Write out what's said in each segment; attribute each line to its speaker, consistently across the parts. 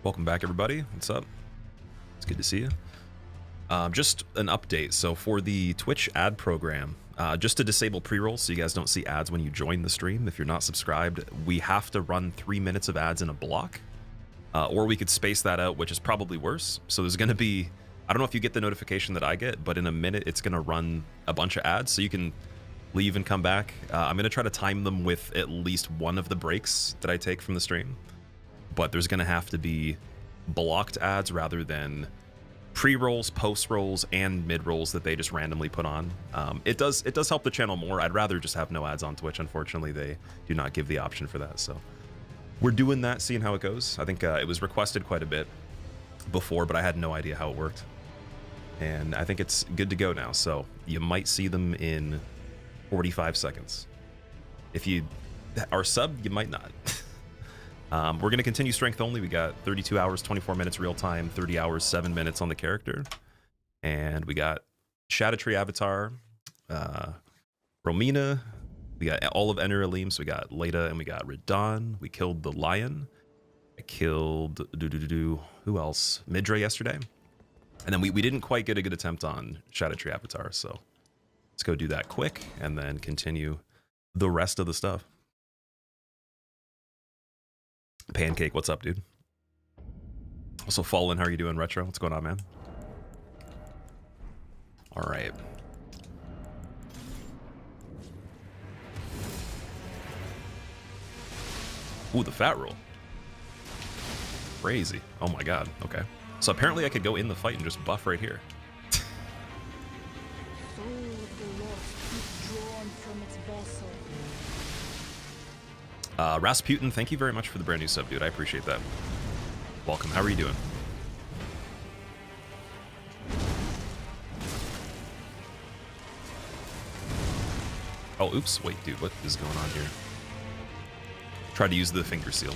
Speaker 1: Welcome back, everybody. What's up? It's good to see you. Just an update. So for the Twitch ad program, just to disable pre-rolls so you guys don't see ads when you join the stream, if you're not subscribed, we have to run 3 minutes of ads in a block. Or we could space that out, which is probably worse. So there's going to be, I don't know if you get the notification that I get, but in a minute it's going to run a bunch of ads, so you can leave and come back. I'm going to try to time them with at least one of the breaks that I take from the stream. But there's going to have to be blocked ads rather than pre-rolls, post-rolls, and mid-rolls that they just randomly put on. It does help the channel more. I'd rather just have no ads on Twitch. Unfortunately, they do not give the option for that. So we're doing that, seeing how it goes. I think it was requested quite a bit before, but I had no idea how it worked. And I think it's good to go now. So you might see them in 45 seconds. If you are subbed, you might not. We're going to continue strength only. We got 32 hours, 24 minutes real time, 30 hours, 7 minutes on the character. And we got Shadatree Avatar, Romina. We got all of Eneralim. So we got Leda and we got Radon. We killed the Lion. I killed who else? Midra yesterday. And then we didn't quite get a good attempt on Shadatree Avatar. So let's go do that quick and then continue the rest of the stuff. Pancake, what's up, dude? Also, Fallen, how are you doing? Retro, what's going on, man? All right. Ooh, the fat roll. Crazy. Oh my god. Okay. So apparently I could go in the fight and just buff right here. Rasputin, thank you very much for the brand new sub, dude. I appreciate that. Welcome. How are you doing? Oh, oops. Wait, dude, what is going on here? Try to use the finger seal.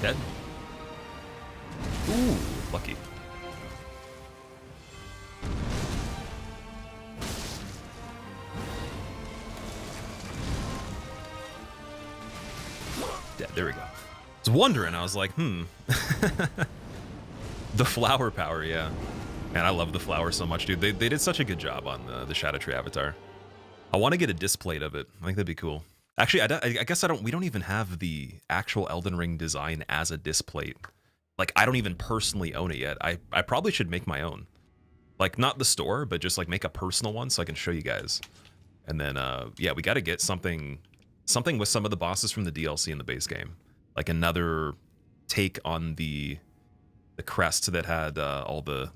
Speaker 1: Dead. Ooh, lucky. Dead. there we go. I was wondering, I was like, The flower power, yeah. Man, I love the flower so much, dude. They did such a good job on the Shadow Tree avatar. I want to get a display of it. I think that'd be cool. Actually, I guess we don't even have the actual Elden Ring design as a display. Like, I don't even personally own it yet. I probably should make my own. Like, not the store, but just, like, make a personal one so I can show you guys. And then, yeah, we got to get something with some of the bosses from the DLC in the base game. Like, another take on the crest that had all the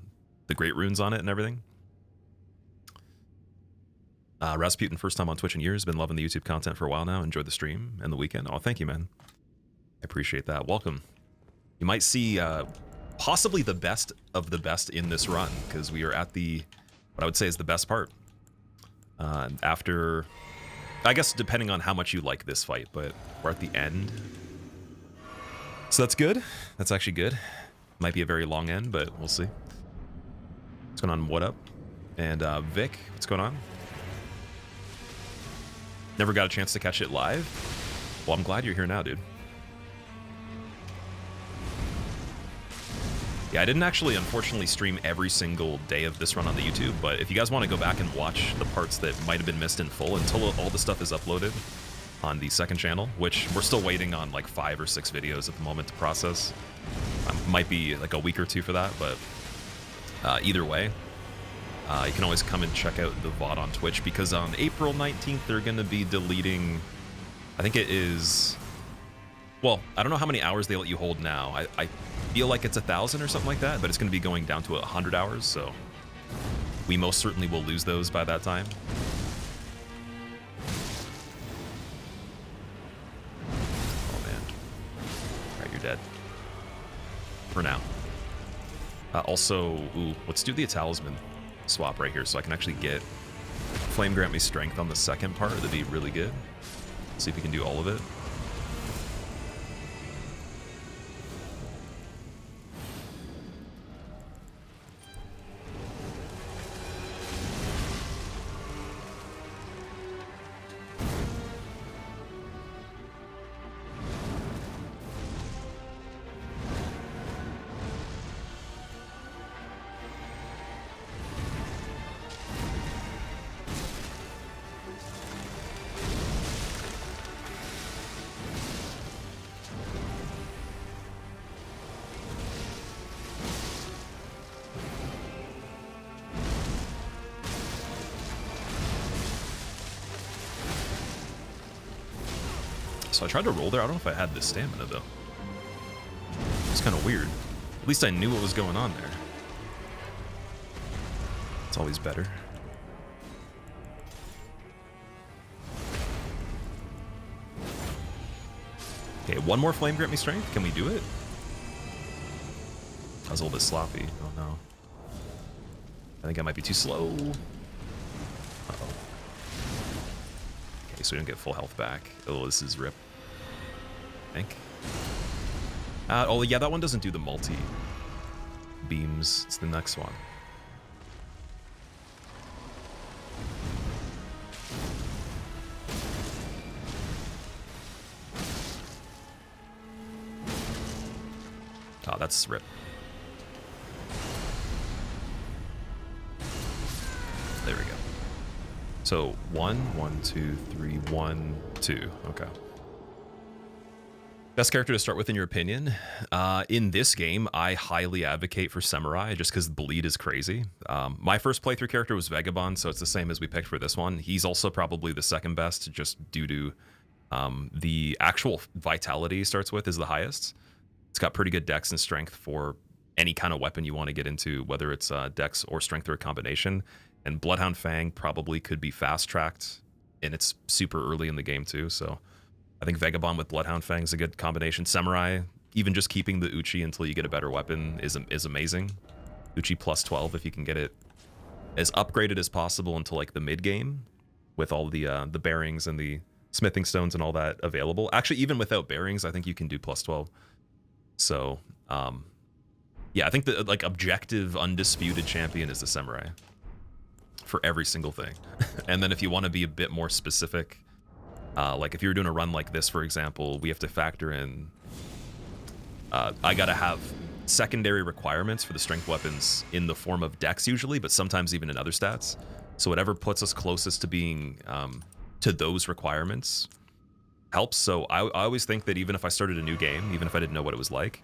Speaker 1: great runes on it and everything. Rasputin, first time on Twitch in years. Been loving the YouTube content for a while now. Enjoyed the stream and the weekend. Oh, thank you, man. I appreciate that. Welcome. You might see possibly the best of the best in this run, because we are at what I would say is the best part. After, I guess depending on how much you like this fight, but we're at the end. So that's good. That's actually good. Might be a very long end, but we'll see. What's going on? What up? And Vic, what's going on? Never got a chance to catch it live? Well, I'm glad you're here now, dude. Yeah, I didn't actually, unfortunately, stream every single day of this run on the YouTube, but if you guys want to go back and watch the parts that might have been missed in full until all the stuff is uploaded on the second channel, which we're still waiting on like 5 or 6 videos at the moment to process. Might be like a week or 2 for that, but either way, you can always come and check out the VOD on Twitch, because on April 19th, they're going to be deleting, I think it is, well, I don't know how many hours they let you hold now. I feel like it's 1,000 or something like that, but it's going to be going down to 100 hours, so we most certainly will lose those by that time. Oh, man. All right, you're dead. For now. Also, ooh, let's do the talisman swap right here so I can actually get Flame Grant Me Strength on the second part. That'd be really good. See if we can do all of it. So I tried to roll there. I don't know if I had the stamina, though. It's kind of weird. At least I knew what was going on there. It's always better. Okay, one more Flame Grant Me Strength. Can we do it? I was a little bit sloppy. Oh, no. I think I might be too slow. Uh-oh. Okay, so we don't get full health back. Oh, this is rip. I think. Oh, yeah, that one doesn't do the multi beams. It's the next one. Oh, that's rip. There we go. So 1, 1, 2, 3, 1, 2. Okay. Best character to start with in your opinion? In this game, I highly advocate for Samurai just because the bleed is crazy. My first playthrough character was Vagabond, so it's the same as we picked for this one. He's also probably the second best just due to the actual vitality he starts with is the highest. It's got pretty good dex and strength for any kind of weapon you want to get into, whether it's dex or strength or a combination. And Bloodhound Fang probably could be fast-tracked, and it's super early in the game too, so I think Vagabond with Bloodhound Fang is a good combination. Samurai, even just keeping the Uchi until you get a better weapon is amazing. Uchi plus 12 if you can get it as upgraded as possible until like the mid-game with all the bearings and the smithing stones and all that available. Actually, even without bearings, I think you can do plus 12. So, yeah, I think the like objective, undisputed champion is the Samurai for every single thing. And then if you want to be a bit more specific, Like if you're doing a run like this, for example, we have to factor in, I gotta have secondary requirements for the strength weapons in the form of dex usually, but sometimes even in other stats. So whatever puts us closest to being, to those requirements helps. So I always think that even if I started a new game, even if I didn't know what it was like,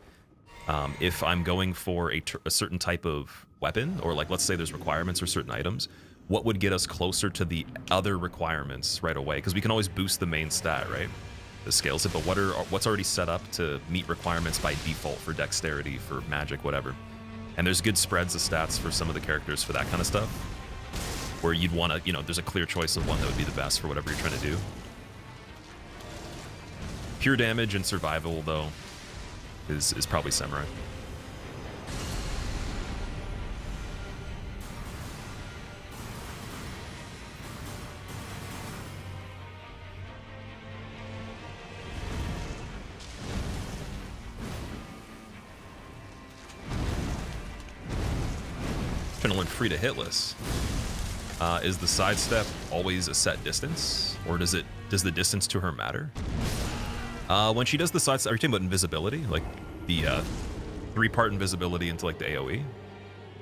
Speaker 1: if I'm going for a certain type of weapon, or like let's say there's requirements for certain items, what would get us closer to the other requirements right away? Because we can always boost the main stat, right? The scales it, but what's already set up to meet requirements by default for dexterity, for magic, whatever. And there's good spreads of stats for some of the characters for that kind of stuff, where you'd want to, there's a clear choice of one that would be the best for whatever you're trying to do. Pure damage and survival, though, is probably Samurai. Trying to learn free to hitless. Is the sidestep always a set distance, or does the distance to her matter? When she does the sidestep, are you talking about invisibility, like the 3-part invisibility into like the AOE?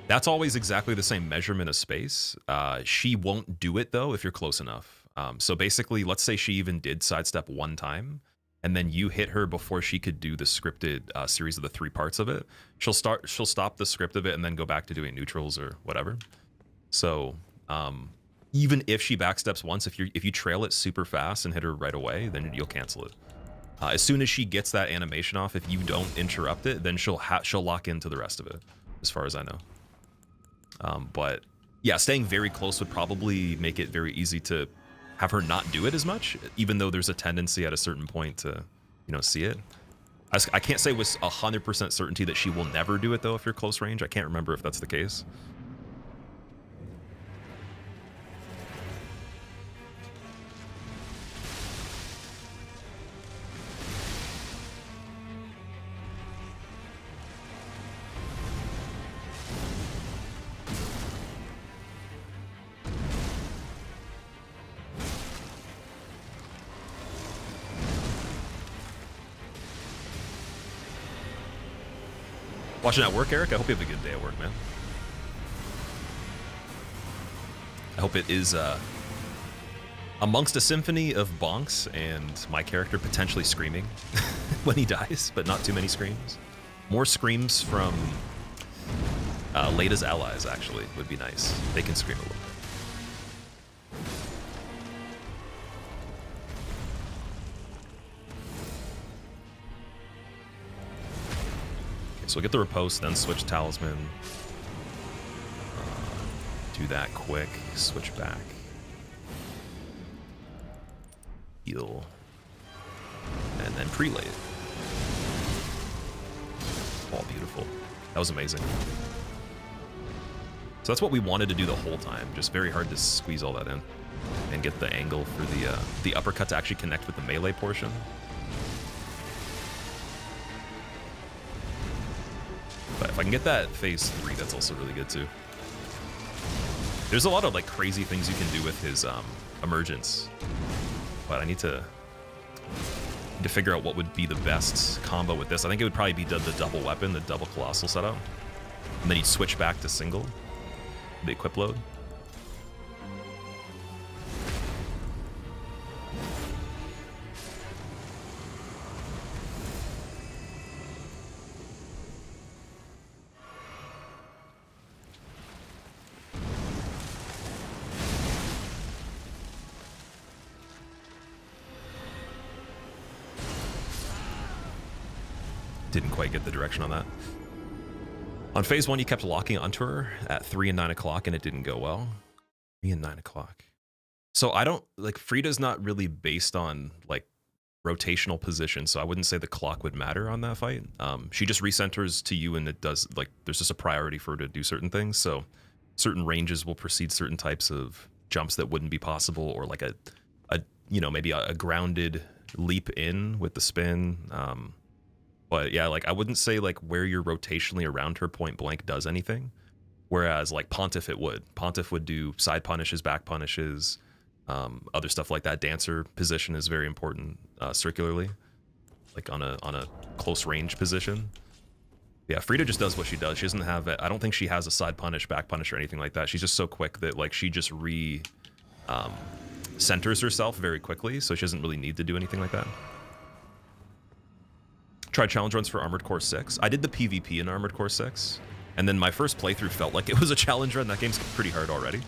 Speaker 1: That's always exactly the same measurement of space. She won't do it though if you're close enough. So basically, let's say she even did sidestep one time, and then you hit her before she could do the scripted series of the 3 parts of it. She'll stop the script of it and then go back to doing neutrals or whatever. So even if she backsteps once, if you trail it super fast and hit her right away, then you'll cancel it. As soon as she gets that animation off, if you don't interrupt it, then she'll lock into the rest of it, as far as I know. But yeah, staying very close would probably make it very easy to have her not do it as much, even though there's a tendency at a certain point to, see it. I can't say with 100% certainty that she will never do it though if you're close range. I can't remember if that's the case. Watching at work, Eric? I hope you have a good day at work, man. I hope it is amongst a symphony of bonks and my character potentially screaming when he dies, but not too many screams. More screams from Lada's allies, actually, would be nice. They can scream a little bit. So we'll get the riposte, then switch talisman. Do that quick, switch back. Heal. And then prelate. All beautiful. That was amazing. So that's what we wanted to do the whole time. Just very hard to squeeze all that in. And get the angle for the uppercut to actually connect with the melee portion. But if I can get that phase 3, that's also really good too. There's a lot of like crazy things you can do with his emergence, but I need to figure out what would be the best combo with this. I think it would probably be the double weapon, the double colossal setup, and then he'd switch back to single, the equip load. Didn't quite get the direction on that. On phase 1, you kept locking onto her at 3 and 9 o'clock, and it didn't go well. 3 and 9 o'clock. So I don't, like, Frida's not really based on, like, rotational position, so I wouldn't say the clock would matter on that fight. She just recenters to you, and it does, like, there's just a priority for her to do certain things, so certain ranges will precede certain types of jumps that wouldn't be possible, or like a maybe a grounded leap in with the spin. But yeah, like I wouldn't say like where you're rotationally around her point blank does anything. Whereas like Pontiff, it would. Pontiff would do side punishes, back punishes, Other stuff like that. Dancer position is very important circularly, like on a close range position. Yeah, Frida just does what she does. She doesn't have it. I don't think she has a side punish, back punish, or anything like that. She's just so quick that like she just centers herself very quickly, so she doesn't really need to do anything like that. Tried challenge runs for Armored Core 6. I did the PvP in Armored Core 6, and then my first playthrough felt like it was a challenge run. That game's pretty hard already.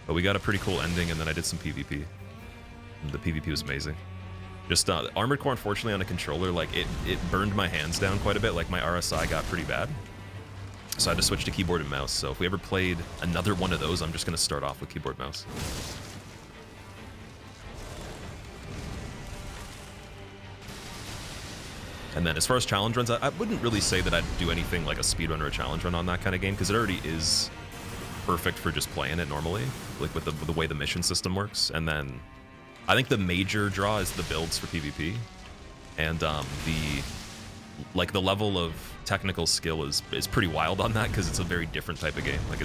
Speaker 1: But we got a pretty cool ending, and then I did some PvP. And the PvP was amazing. Just Armored Core, unfortunately, on a controller, like it burned my hands down quite a bit. Like my RSI got pretty bad, so I had to switch to keyboard and mouse. So if we ever played another one of those, I'm just gonna start off with keyboard mouse. And then as far as challenge runs, I wouldn't really say that I'd do anything like a speedrun or a challenge run on that kind of game, because it already is perfect for just playing it normally, like with the way the mission system works. And then I think the major draw is the builds for PvP, and the level of technical skill is pretty wild on that, because it's a very different type of game. Like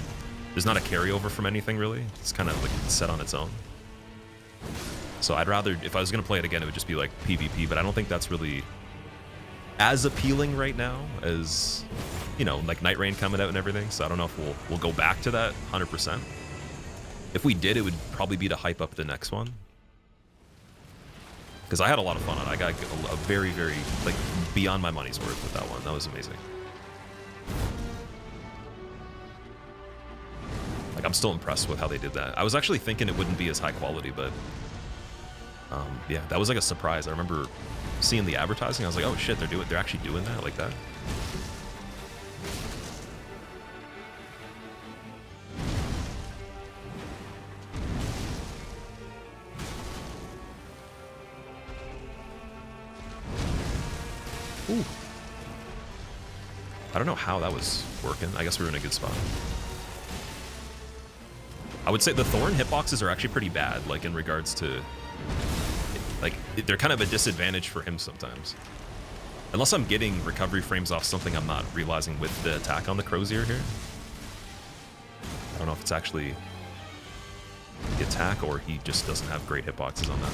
Speaker 1: there's not a carryover from anything really. It's kind of like set on its own. So I'd rather, if I was gonna play it again, it would just be like PvP. But I don't think that's really as appealing right now as, you know, like Night Rain coming out and everything. So I don't know if we'll go back to that 100%. If we did, it would probably be to hype up the next one, because I had a lot of fun on it. I got a very, very, like, beyond my money's worth with that one. That was amazing. Like, I'm still impressed with how they did that. I was actually thinking it wouldn't be as high quality, but yeah, that was like a surprise. I remember seeing the advertising. I was like, oh shit, they're actually doing that like that. Ooh. I don't know how that was working. I guess we were in a good spot. I would say the Thorn hitboxes are actually pretty bad, like in regards to, like, they're kind of a disadvantage for him sometimes. Unless I'm getting recovery frames off something I'm not realizing with the attack on the Crozier here. I don't know if it's actually the attack or he just doesn't have great hitboxes on that.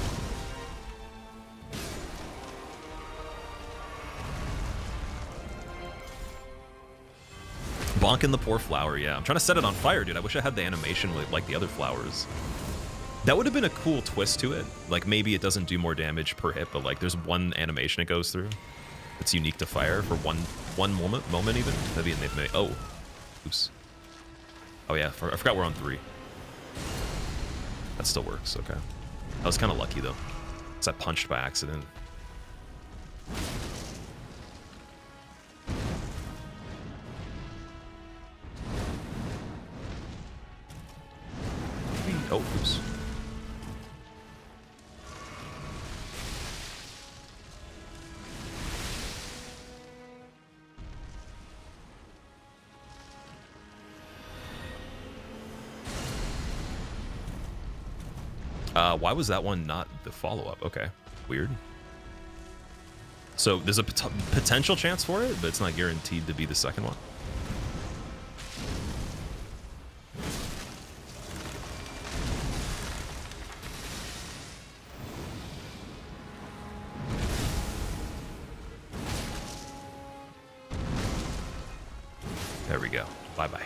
Speaker 1: Bonking the poor flower, yeah. I'm trying to set it on fire, dude. I wish I had the animation like the other flowers. That would have been a cool twist to it. Like, maybe it doesn't do more damage per hit, but like there's one animation it goes through that's unique to fire for one moment even. That'd be amazing. Oh, oops. Oh yeah, I forgot we're on 3. That still works, okay. I was kind of lucky though, because I punched by accident. Oh, oops. Why was that one not the follow-up? Okay, weird. So there's a potential chance for it, but it's not guaranteed to be the second one. There we go. Bye-bye.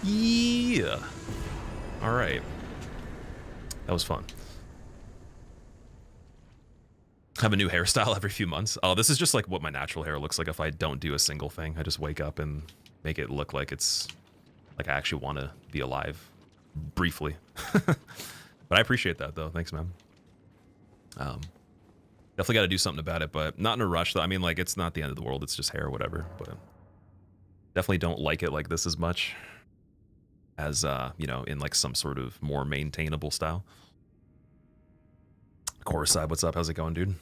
Speaker 1: Yeah. All right. That was fun. Have a new hairstyle every few months. Oh, this is just like what my natural hair looks like if I don't do a single thing. I just wake up and make it look like it's like I actually want to be alive briefly. But I appreciate that though. Thanks, man. Definitely got to do something about it, but not in a rush though. I mean, like, it's not the end of the world. It's just hair or whatever, but definitely don't like it like this as much as, you know, in like some sort of more maintainable style. Chorus side, what's up? How's it going, dude?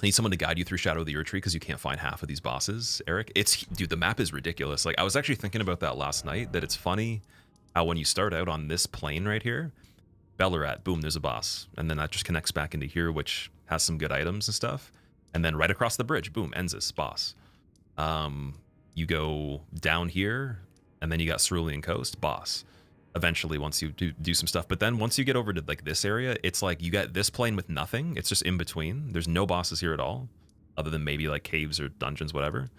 Speaker 1: I need someone to guide you through Shadow of the Erdtree because you can't find half of these bosses, Eric. Dude, the map is ridiculous. Like, I was actually thinking about that last night, that it's funny how when you start out on this plane right here, Bellarat, boom, there's a boss. And then that just connects back into here, which has some good items and stuff. And then right across the bridge, boom, Enzis, boss. You go down here, and then you got Cerulean Coast, boss. eventually once you do some stuff. But then once you get over to like this area, it's like you got this plane with nothing. It's just in between. There's no bosses here at all, other than maybe like caves or dungeons, whatever.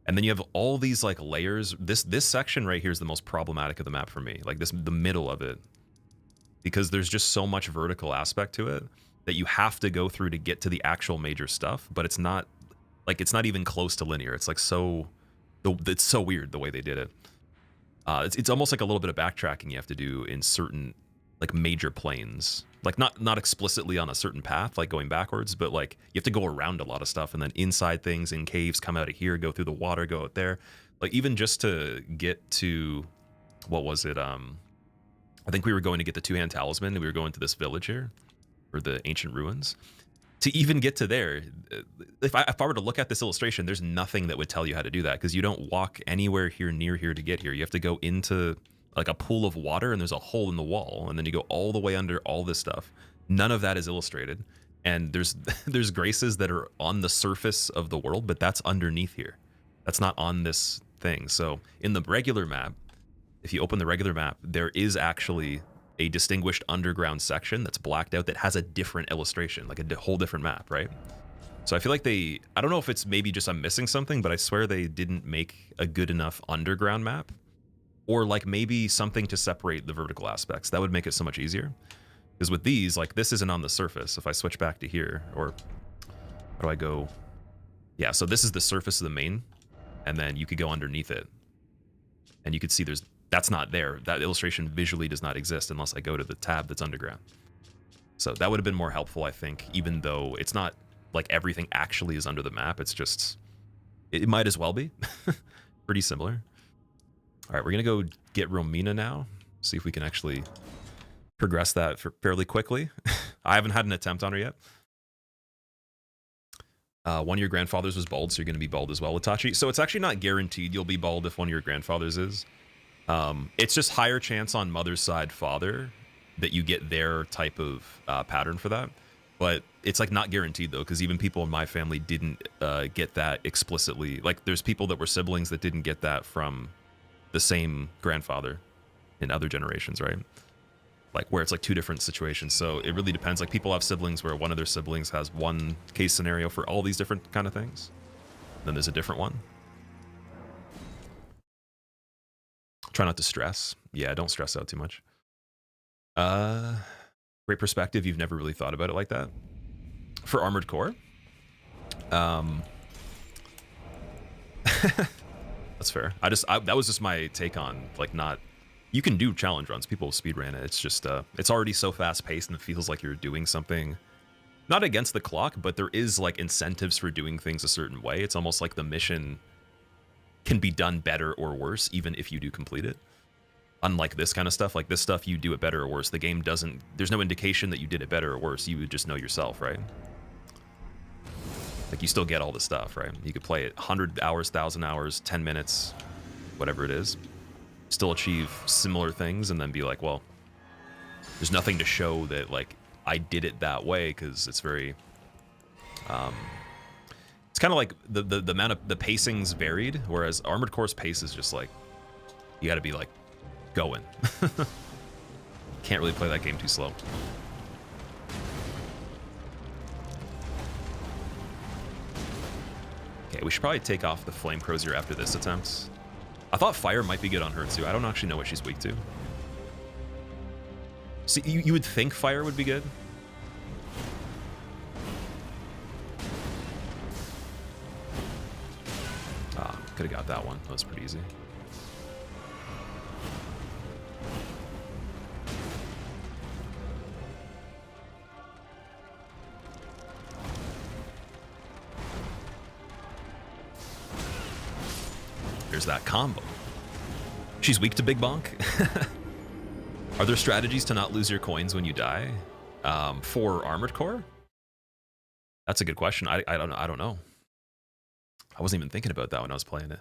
Speaker 1: And then you have all these like layers. This section right here is the most problematic of the map for me. Like the middle of it, because there's just so much vertical aspect to it that you have to go through to get to the actual major stuff. But it's not even close to linear. It's like it's so weird the way they did it. It's almost like a little bit of backtracking you have to do in certain like major planes, like not explicitly on a certain path, like going backwards, but like you have to go around a lot of stuff and then inside things in caves, come out of here, go through the water, go out there. Like even just to get to, what was it? I think we were going to get the two-hand talisman and we were going to this village here, or the ancient ruins. To even get to there, if I were to look at this illustration, there's nothing that would tell you how to do that, because you don't walk anywhere here near here to get here. You have to go into like a pool of water and there's a hole in the wall, and then you go all the way under all this stuff. None of that is illustrated. And there's graces that are on the surface of the world, but that's underneath here. That's not on this thing. So in the regular map, if you open the regular map, there is actually a distinguished underground section that's blacked out that has a different illustration, like a whole different map, right? So I feel like I don't know if it's maybe just I'm missing something, but I swear they didn't make a good enough underground map, or like maybe something to separate the vertical aspects. That would make it so much easier. Because with these, like this isn't on the surface. If I switch back to here, or how do I go? Yeah, so this is the surface of the main, and then you could go underneath it, and you could see that's not there. That illustration visually does not exist unless I go to the tab that's underground. So that would have been more helpful, I think, even though it's not like everything actually is under the map. It's just, it might as well be. Pretty similar. All right, we're going to go get Romina now. See if we can actually progress that fairly quickly. I haven't had an attempt on her yet. One of your grandfathers was bald, so you're going to be bald as well, Itachi. So it's actually not guaranteed you'll be bald if one of your grandfathers is. It's just higher chance on mother's side father that you get their type of pattern for that. But it's like not guaranteed though, because even people in my family didn't get that explicitly. Like there's people that were siblings that didn't get that from the same grandfather in other generations, right? Like where it's like two different situations. So it really depends. Like people have siblings where one of their siblings has one case scenario for all these different kind of things. Then there's a different one. Try not to stress. Yeah, don't stress out too much. Great perspective. You've never really thought about it like that. For Armored Core? That's fair. That was just my take on, like, not... You can do challenge runs. People speedrun it. It's just, it's already so fast-paced and it feels like you're doing something... Not against the clock, but there is, like, incentives for doing things a certain way. It's almost like the mission can be done better or worse, even if you do complete it. Unlike this kind of stuff, like this stuff, you do it better or worse. The game doesn't, there's no indication that you did it better or worse. You would just know yourself, right? Like you still get all the stuff, right? You could play it 100 hours, 1,000 hours, 10 minutes, whatever it is. Still achieve similar things and then be like, well, there's nothing to show that like I did it that way, because it's very, it's kind of like the amount of the pacing's varied, whereas Armored Core's pace is just like, you got to be like going. Can't really play that game too slow. Okay, we should probably take off the Flame Crozier after this attempt. I thought fire might be good on her too. I don't actually know what she's weak to. See, you would think fire would be good. Ah, could have got that one. That was pretty easy. There's that combo. She's weak to Big Bonk. Are there strategies to not lose your coins when you die? For Armored Core? That's a good question. I don't know. I wasn't even thinking about that when I was playing it.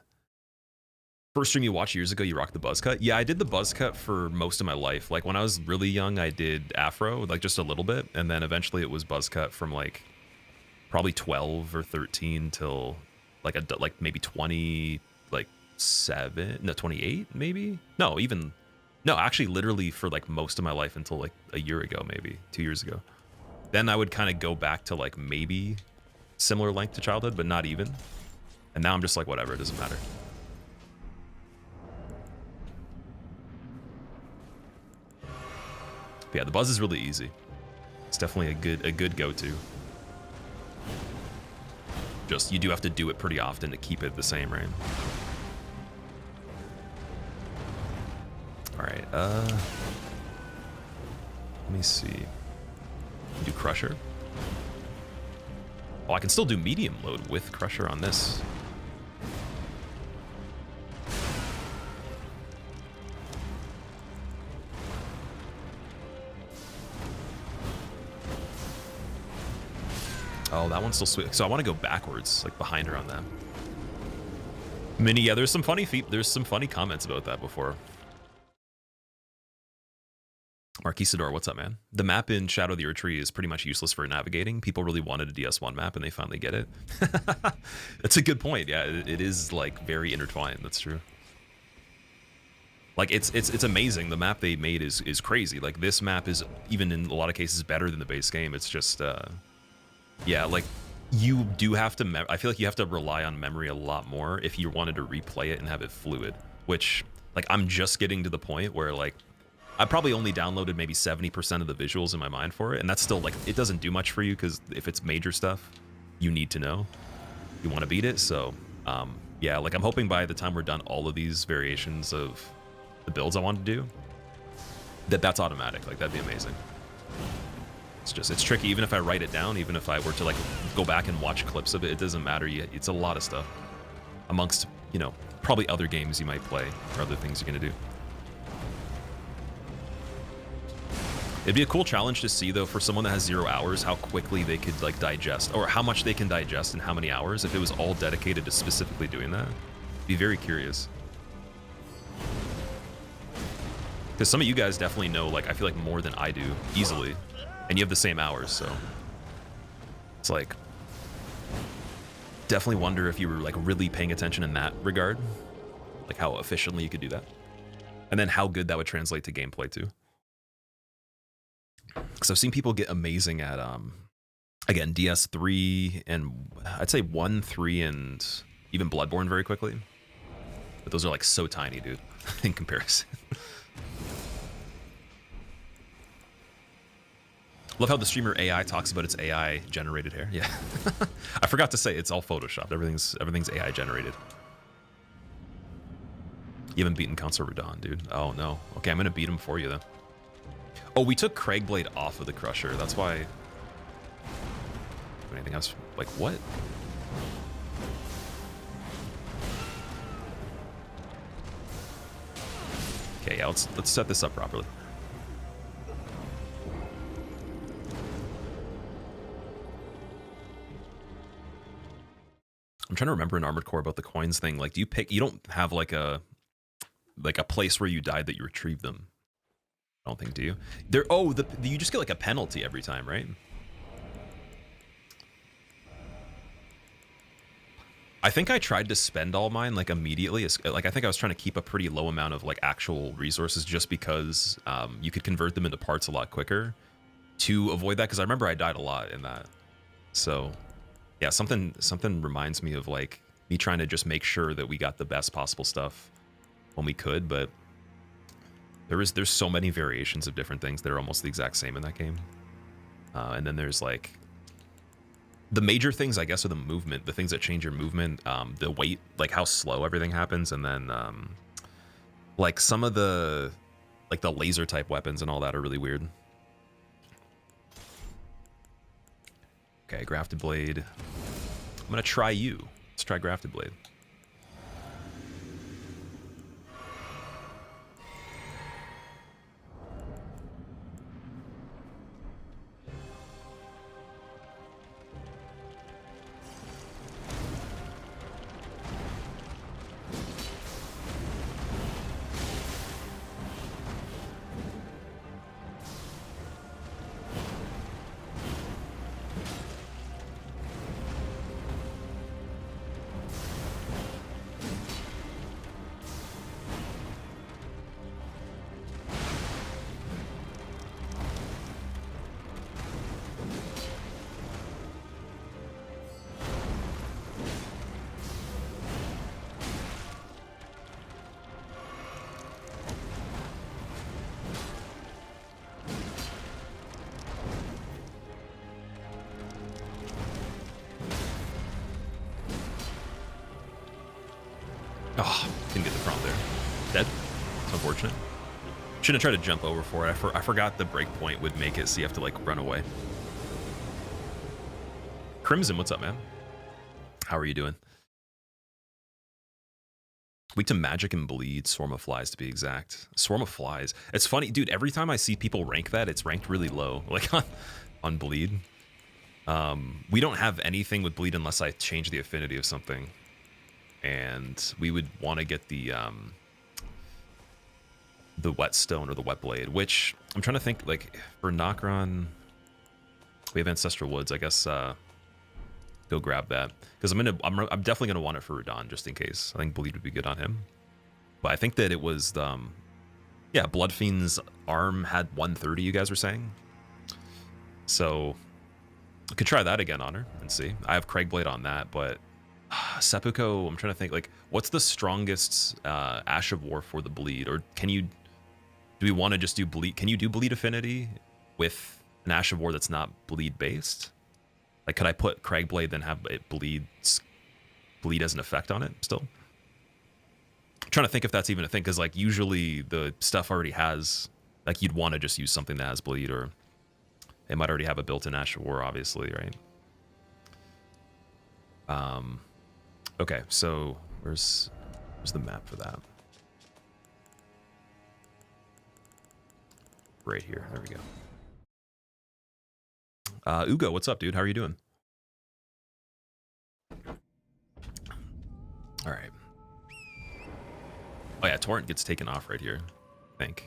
Speaker 1: First stream you watched years ago, you rocked the buzz cut? Yeah, I did the buzz cut for most of my life. Like when I was really young, I did afro, like just a little bit. And then eventually it was buzz cut from like probably 12 or 13 till like maybe 20, like 7, no, 28 maybe? No, even No, actually, literally for like most of my life until like a year ago, maybe 2 years ago. Then I would kind of go back to like maybe similar length to childhood, but not even. And now I'm just like, whatever, it doesn't matter. But yeah, the buzz is really easy. It's definitely a good go-to. Just you do have to do it pretty often to keep it the same, right? All right. Let me see. Do Crusher. Oh, I can still do medium load with Crusher on this. Oh, that one's still sweet. So I want to go backwards, like behind her on that. Mini, yeah, there's some funny comments about that before. Marquisador, what's up, man? The map in Shadow of the Erdtree is pretty much useless for navigating. People really wanted a DS1 map, and they finally get it. That's a good point. Yeah, it is like very intertwined. That's true. Like it's amazing. The map they made is crazy. Like this map is even in a lot of cases better than the base game. It's just yeah, like you do have to. I feel like you have to rely on memory a lot more if you wanted to replay it and have it fluid. Which like I'm just getting to the point where like. I probably only downloaded maybe 70% of the visuals in my mind for it, and that's still like it doesn't do much for you because if it's major stuff, you need to know. You want to beat it, so yeah. Like I'm hoping by the time we're done all of these variations of the builds I want to do, that's automatic. Like that'd be amazing. It's tricky. Even if I write it down, even if I were to like go back and watch clips of it, it doesn't matter. It's a lot of stuff amongst probably other games you might play or other things you're gonna do. It'd be a cool challenge to see, though, for someone that has 0 hours, how quickly they could like digest, or how much they can digest in how many hours. If it was all dedicated to specifically doing that, be very curious. Because some of you guys definitely know, like I feel like more than I do easily, and you have the same hours, so it's like definitely wonder if you were like really paying attention in that regard, like how efficiently you could do that, and then how good that would translate to gameplay too. Because I've seen people get amazing at, again, DS3 and I'd say 1, 3, and even Bloodborne very quickly. But those are like so tiny, dude, in comparison. Love how the streamer AI talks about its AI generated hair. Yeah, I forgot to say it's all photoshopped. Everything's AI generated. You haven't beaten Councilor Radon, dude. Oh no. Okay, I'm gonna beat him for you then. Oh, we took Craigblade off of the Crusher. That's why. Anything else? Like what? Okay, yeah. Let's set this up properly. I'm trying to remember in Armored Core about the coins thing. Like, do you pick? You don't have like a place where you died that you retrieve them. I don't think, do you? You just get like a penalty every time, right? I think I tried to spend all mine like immediately. Like I think I was trying to keep a pretty low amount of like actual resources just because you could convert them into parts a lot quicker to avoid that. Because I remember I died a lot in that. So yeah, something reminds me of like me trying to just make sure that we got the best possible stuff when we could, but there's so many variations of different things that are almost the exact same in that game. And then there's like the major things, I guess, are the movement, the things that change your movement, the weight, like how slow everything happens, and then like some of the like the laser type weapons and all that are really weird. Okay, Grafted Blade. I'm gonna try you. Let's try Grafted Blade. Oh, didn't get the prompt there. Dead. It's unfortunate. Shouldn't have tried to jump over for it. I forgot the breakpoint would make it so you have to like run away. Crimson, what's up, man? How are you doing? Weak to magic and bleed, swarm of flies to be exact. Swarm of flies. It's funny, dude, every time I see people rank that, it's ranked really low. Like on bleed. We don't have anything with bleed unless I change the affinity of something. And we would want to get the whetstone or the wet blade, which I'm trying to think, like for Nokron, we have Ancestral Woods, I guess. Go grab that because I'm definitely gonna want it for Radon just in case. I think bleed would be good on him, but I think that it was yeah, Bloodfiend's arm had 130. You guys were saying, so I could try that again on her and see. I have Craigblade on that, but Seppuku, I'm trying to think like what's the strongest Ash of War for the bleed, or do we want to just do bleed? Can you do bleed affinity with an Ash of War that's not bleed based? Like, could I put Craigblade then have it bleed as an effect on it still? I'm trying to think if that's even a thing, because like usually the stuff already has, like you'd want to just use something that has bleed, or it might already have a built-in Ash of War, obviously, right? Okay, so where's the map for that? Right here. There we go. Ugo, what's up, dude? How are you doing? All right. Oh yeah, Torrent gets taken off right here, I think.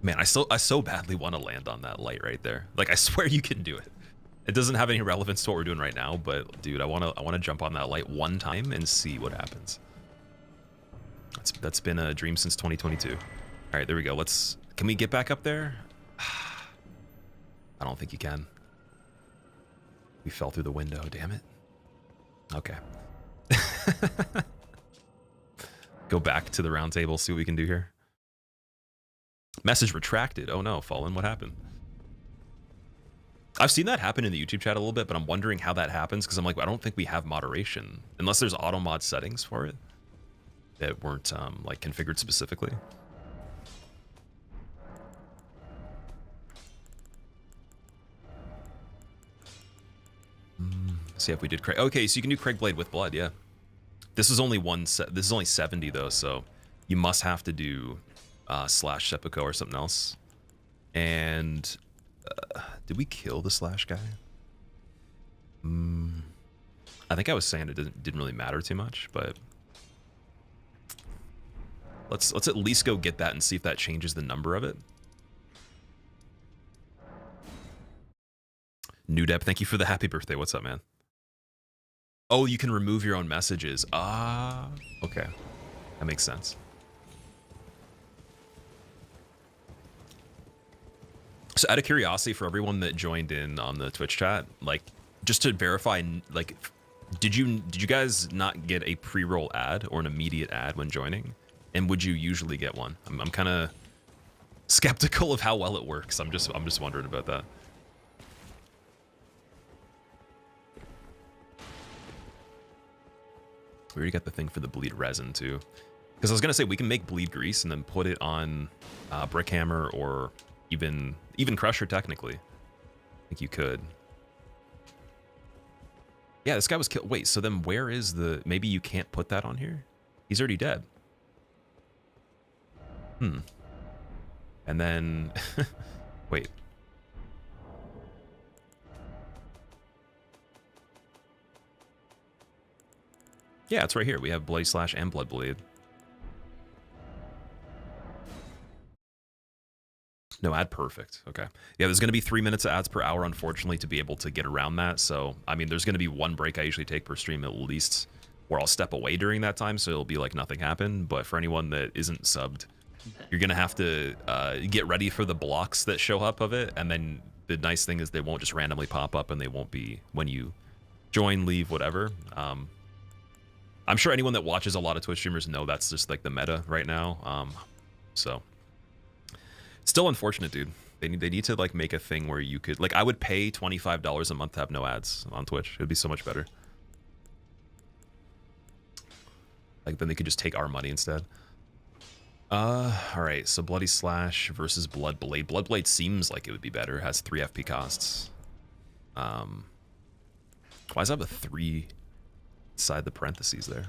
Speaker 1: Man, I so badly want to land on that light right there. Like, I swear you can do it. It doesn't have any relevance to what we're doing right now, but dude, I want to jump on that light one time and see what happens. That's been a dream since 2022. All right, there we go. Can we get back up there? I don't think you can. We fell through the window, damn it. Okay. Go back to the round table, see what we can do here. Message retracted. Oh no, Fallen, what happened? I've seen that happen in the YouTube chat a little bit, but I'm wondering how that happens because I'm like, I don't think we have moderation unless there's auto mod settings for it that weren't like configured specifically. See if we did Craig. Okay, so you can do Craigblade with blood, yeah. This is only this is only 70 though, so you must have to do slash seppuku or something else. And did we kill the slash guy? I think I was saying it didn't really matter too much, but let's at least go get that and see if that changes the number of it. New Deb, thank you for the happy birthday. What's up, man? Oh, you can remove your own messages. Ah, okay. That makes sense. So out of curiosity for everyone that joined in on the Twitch chat, like just to verify, like did you guys not get a pre-roll ad or an immediate ad when joining? And would you usually get one? I'm kind of skeptical of how well it works. I'm just wondering about that. We already got the thing for the bleed resin too. Because I was gonna say we can make bleed grease and then put it on brick hammer or even crusher technically. I think you could. Yeah, this guy was killed. Wait, so then where is the? Maybe you can't put that on here. He's already dead. And then wait. Yeah, it's right here. We have Blade Slash and Blood Bleed. No ad, perfect. Okay. Yeah, there's going to be 3 minutes of ads per hour, unfortunately, to be able to get around that. So, I mean, there's going to be one break I usually take per stream at least or I'll step away during that time, so it'll be like nothing happened. But for anyone that isn't subbed, you're gonna have to get ready for the blocks that show up of it, and then the nice thing is they won't just randomly pop up, and they won't be when you join, leave, whatever. I'm sure anyone that watches a lot of Twitch streamers know that's just like the meta right now. So still unfortunate, dude. They need to like make a thing where you could like, I would pay $25 a month to have no ads on Twitch. It'd be so much better. Like then they could just take our money instead. All right, so Bloody Slash versus Blood Blade. Blood Blade seems like it would be better. It has 3 FP costs. Why does it have a 3 inside the parentheses there?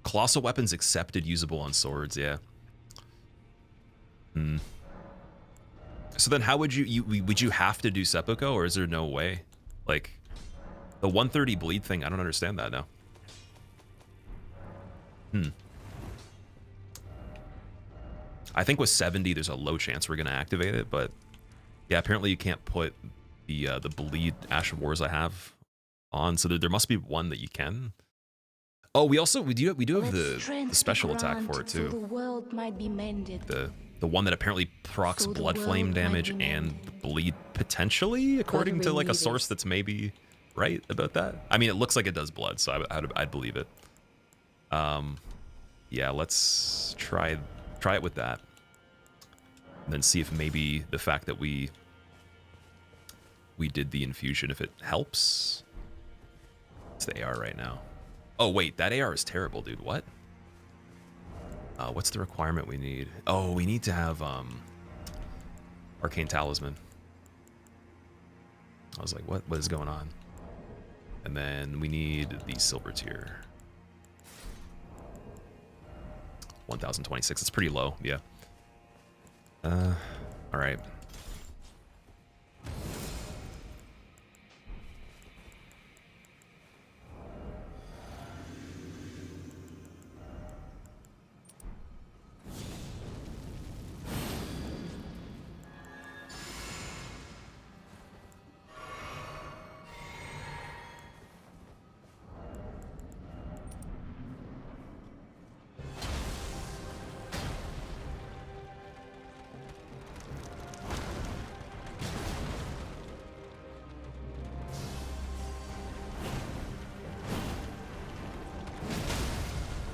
Speaker 1: Colossal weapons accepted, usable on swords. Yeah. So then, how would would you have to do seppuku, or is there no way? Like the 130 bleed thing, I don't understand that now. I think with 70, there's a low chance we're gonna activate it, but yeah, apparently you can't put the bleed Ash of Wars I have on, so there must be one that you can. Oh, we do have the special attack for it too.
Speaker 2: The world might be mended.
Speaker 1: The one that apparently procs blood flame damage and bleed potentially, according to like a source that's maybe right about that. I mean, it looks like it does blood, so I'd believe it. Yeah, let's try it with that, and then see if maybe the fact that we did the infusion, if it helps. It's the AR right now. Oh wait, that AR is terrible, dude. What? What's the requirement we need? Oh, we need to have Arcane Talisman. I was like, what is going on? And then we need the silver tier. 1026. It's pretty low, yeah. All right.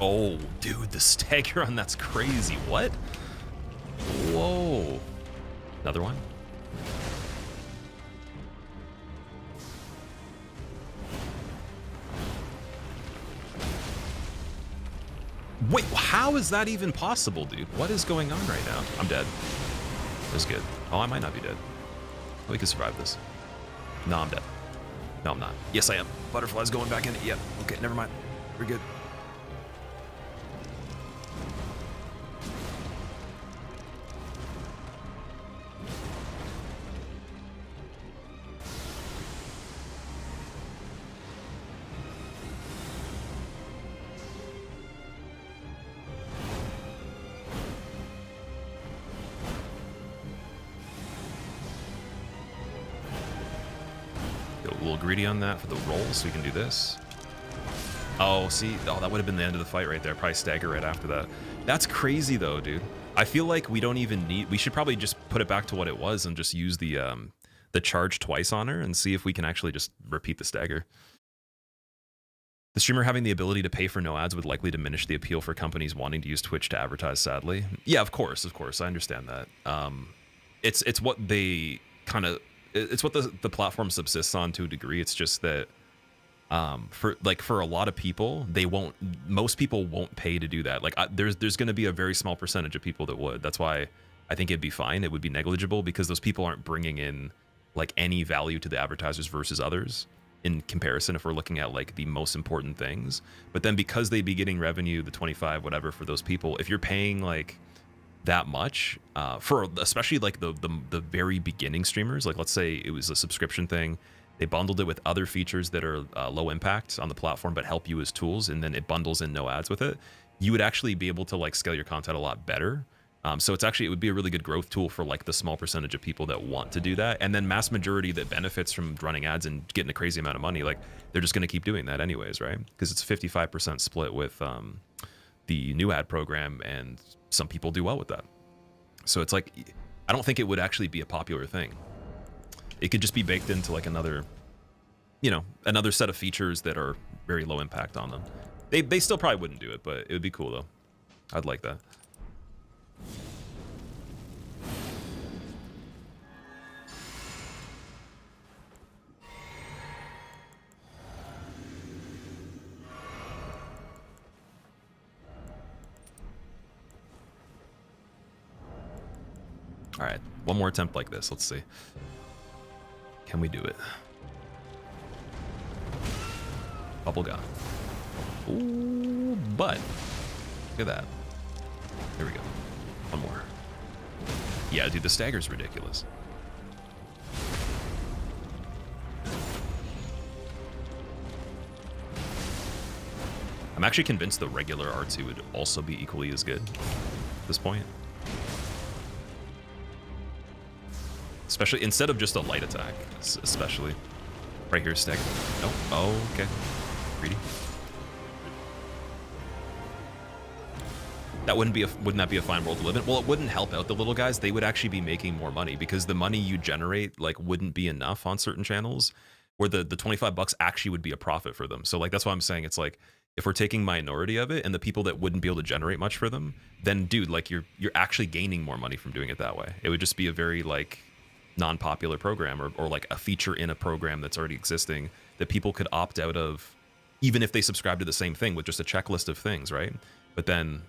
Speaker 1: Oh, dude, the stagger on that's crazy. What? Whoa. Another one? Wait, how is that even possible, dude? What is going on right now? I'm dead. That's good. Oh, I might not be dead. We can survive this. No, I'm dead. No, I'm not. Yes, I am. Butterfly's going back in. Yep. Okay, never mind. We're good. Greedy on that for the roll, so we can do this. Oh, see, oh, that would have been the end of the fight right there. Probably stagger right after that. That's crazy though, dude. I feel like we don't even need. We should probably just put it back to what it was and just use the charge twice on her and see if we can actually just repeat the stagger. The streamer having the ability to pay for no ads would likely diminish the appeal for companies wanting to use Twitch to advertise. Sadly, yeah, of course, I understand that. It's what they kind of. It's what the platform subsists on to a degree. It's just that for a lot of people, most people won't pay to do that. Like there's going to be a very small percentage of people that would. That's why I think it'd be fine. It would be negligible because those people aren't bringing in like any value to the advertisers versus others in comparison if we're looking at like the most important things. But then because they'd be getting revenue, the 25, whatever for those people, if you're paying like that much for especially like the very beginning streamers, like let's say it was a subscription thing, they bundled it with other features that are low impact on the platform but help you as tools, and then it bundles in no ads with it, you would actually be able to like scale your content a lot better So it's actually, it would be a really good growth tool for like the small percentage of people that want to do that, and then mass majority that benefits from running ads and getting a crazy amount of money. Like they're just going to keep doing that anyways, right? Because it's 55% split with the new ad program, and some people do well with that. So it's like, I don't think it would actually be a popular thing. It could just be baked into like another, you know, another set of features that are very low impact on them. They still probably wouldn't do it, but it would be cool though. I'd like that. All right, one more attempt like this. Let's see. Can we do it? Bubble gum. Ooh, but look at that. There we go. One more. Yeah, dude, the stagger's ridiculous. I'm actually convinced the regular R2 would also be equally as good at this point. Especially instead of just a light attack, especially. Right here, stagger. No. Oh, okay. Greedy. That wouldn't that be a fine world to live in? Well, it wouldn't help out the little guys. They would actually be making more money because the money you generate like wouldn't be enough on certain channels, where the 25 bucks actually would be a profit for them. So like that's why I'm saying it's like if we're taking minority of it and the people that wouldn't be able to generate much for them, then dude, like you're actually gaining more money from doing it that way. It would just be a very like non-popular program or like a feature in a program that's already existing that people could opt out of even if they subscribe to the same thing with just a checklist of things, right? But then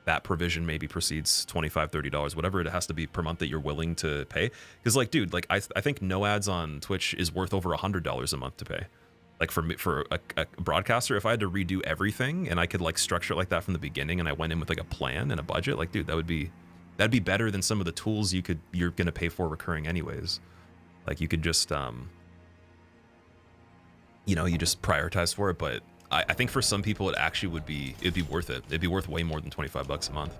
Speaker 1: that provision maybe proceeds $25, $30, whatever it has to be per month that you're willing to pay. Because like, dude, like I think no ads on Twitch is worth over $100 a month to pay. Like for a broadcaster, if I had to redo everything and I could like structure it like that from the beginning and I went in with like a plan and a budget, like dude, that'd be better than some of the tools you're gonna pay for recurring anyways. Like you could just you know, you just prioritize for it. But I think for some people it'd be worth it. It'd be worth way more than 25 bucks a month.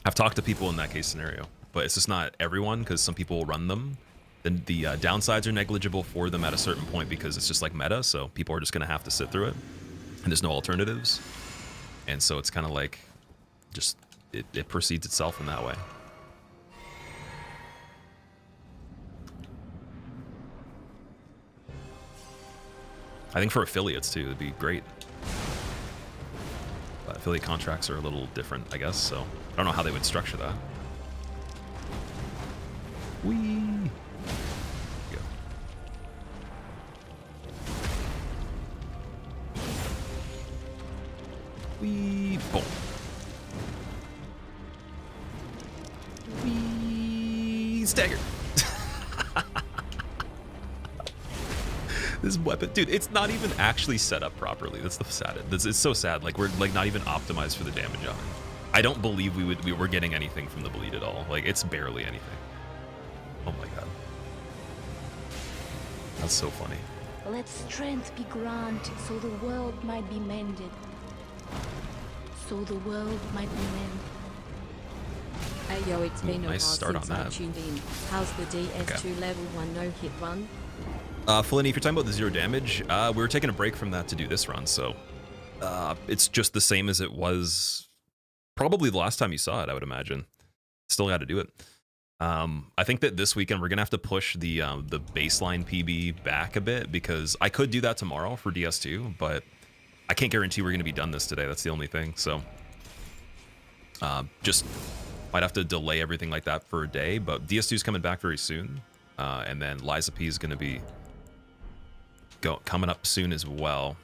Speaker 1: I've talked to people in that case scenario, but it's just not everyone because some people will run them. Then the downsides are negligible for them at a certain point because it's just like meta, so people are just gonna have to sit through it and there's no alternatives. And so it's kind of like just it proceeds itself in that way. I think for affiliates too, it'd be great. But affiliate contracts are a little different, I guess, so I don't know how they would structure that. Whee! Go. Whee! Boom. Whee! Stagger! This weapon, dude, it's not even actually set up properly. That's the sad. It's so sad. Like we're like not even optimized for the damage on it. I don't believe we were getting anything from the bleed at all. Like it's barely anything. Oh my god, that's so funny.
Speaker 2: Let strength be granted, so the world might be mended. So the world might be mended.
Speaker 3: Hey yo, it's been a while
Speaker 1: nice start
Speaker 3: since
Speaker 1: on
Speaker 3: I
Speaker 1: that.
Speaker 3: tuned in. How's the DS2 level 1 no-hit run?
Speaker 1: Felicity, if you're talking about the 0 damage, we were taking a break from that to do this run, so it's just the same as it was probably the last time you saw it, I would imagine. Still got to do it. I think that this weekend we're gonna have to push the baseline PB back a bit because I could do that tomorrow for DS2, but I can't guarantee we're gonna be done this today. That's the only thing. So just might have to delay everything like that for a day. But DS2 is coming back very soon, and then Liza P is gonna be coming up soon as well.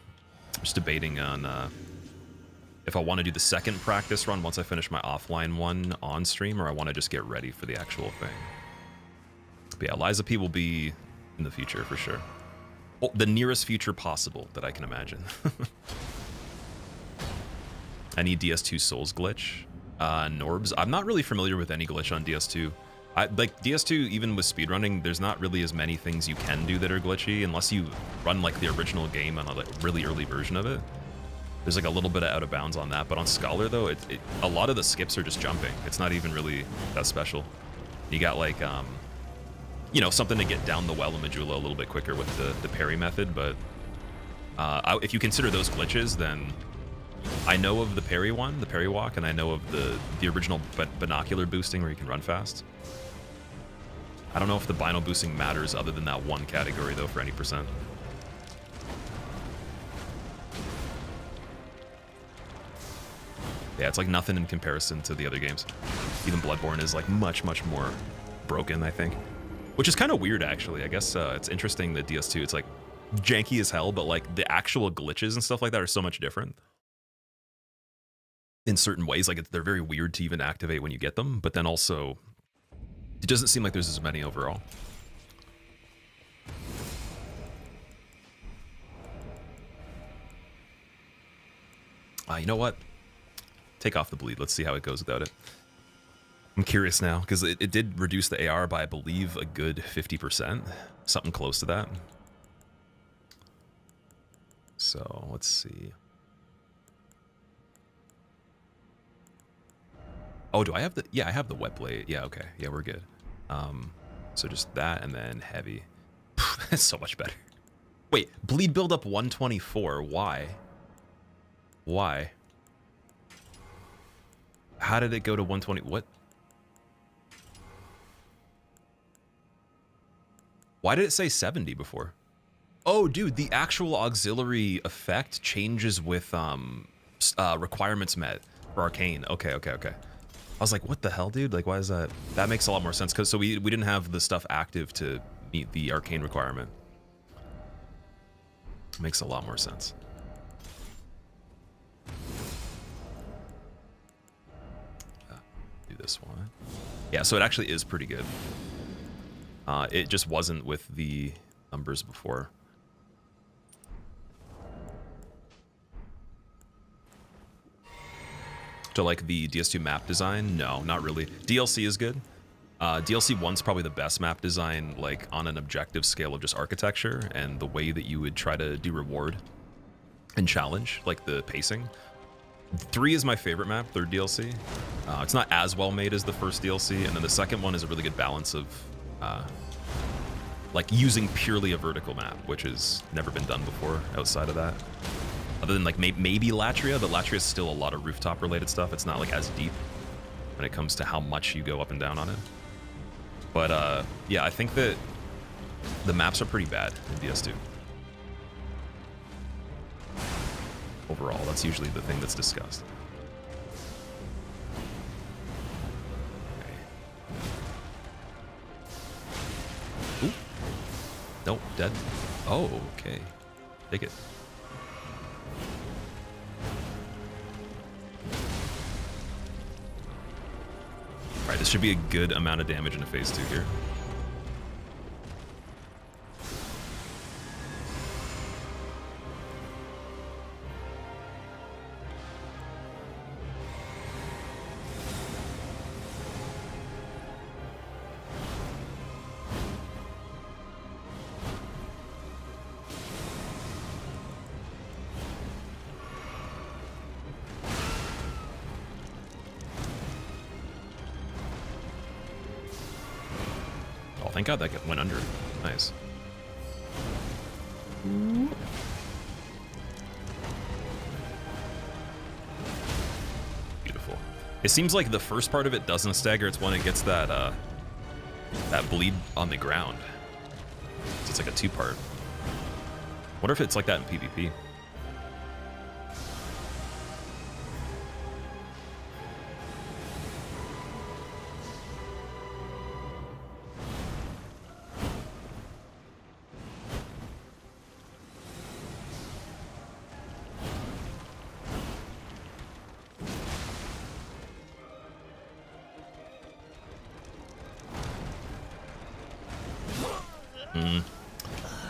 Speaker 1: I'm just debating on if I want to do the second practice run once I finish my offline one on stream, or I want to just get ready for the actual thing. But yeah, Liza P will be in the future for sure. Well, the nearest future possible that I can imagine. Any DS2 Souls glitch? Norbs? I'm not really familiar with any glitch on DS2. Like DS2, even with speedrunning, there's not really as many things you can do that are glitchy unless you run like the original game on a like, really early version of it. There's like a little bit of out of bounds on that, but on Scholar though, a lot of the skips are just jumping. It's not even really that special. You got like, you know, something to get down the well in Majula a little bit quicker with the parry method, but if you consider those glitches, then I know of the parry one, the parry walk, and I know of the original binocular boosting where you can run fast. I don't know if the bino boosting matters other than that one category though for any percent. Yeah, it's like nothing in comparison to the other games. Even Bloodborne is like much more broken, I think. Which is kind of weird, actually. I guess it's interesting that DS2, it's like janky as hell, but like the actual glitches and stuff like that are so much different in certain ways. Like they're very weird to even activate when you get them, but then also it doesn't seem like there's as many overall. You know what? Take off the bleed. Let's see how it goes without it. I'm curious now, because it did reduce the AR by, I believe, a good 50%. Something close to that. So, let's see. Oh, do I have the... Yeah, I have the wet blade. Yeah, okay. Yeah, we're good. So just that, and then heavy. That's so much better. Wait, bleed build up 124. Why? Why? How did it go to 120? What? Why did it say 70 before? Oh, dude, the actual auxiliary effect changes with requirements met for Arcane. Okay. I was like, what the hell, dude? Like, why is that? That makes a lot more sense. Because so we didn't have the stuff active to meet the Arcane requirement. Makes a lot more sense. Do this one. Yeah, so it actually is pretty good. It just wasn't with the numbers before. To like the DS2 map design? No, not really. DLC is good. DLC 1's probably the best map design, like on an objective scale of just architecture and the way that you would try to do reward and challenge, like the pacing. 3 is my favorite map, 3rd DLC. It's not as well made as the first DLC, and then the second one is a really good balance of like using purely a vertical map, which has never been done before outside of that. Other than like maybe Latria, but Latria is still a lot of rooftop related stuff. It's not like as deep when it comes to how much you go up and down on it. But yeah, I think that the maps are pretty bad in DS2. Overall, that's usually the thing that's discussed. Okay. Ooh. Nope, dead. Oh, okay. Take it. Alright, this should be a good amount of damage into phase 2 here. Thank God that went under. Nice. Beautiful. It seems like the first part of it doesn't stagger. It's when it gets that that bleed on the ground. So it's like a 2-part. Wonder if it's like that in PvP.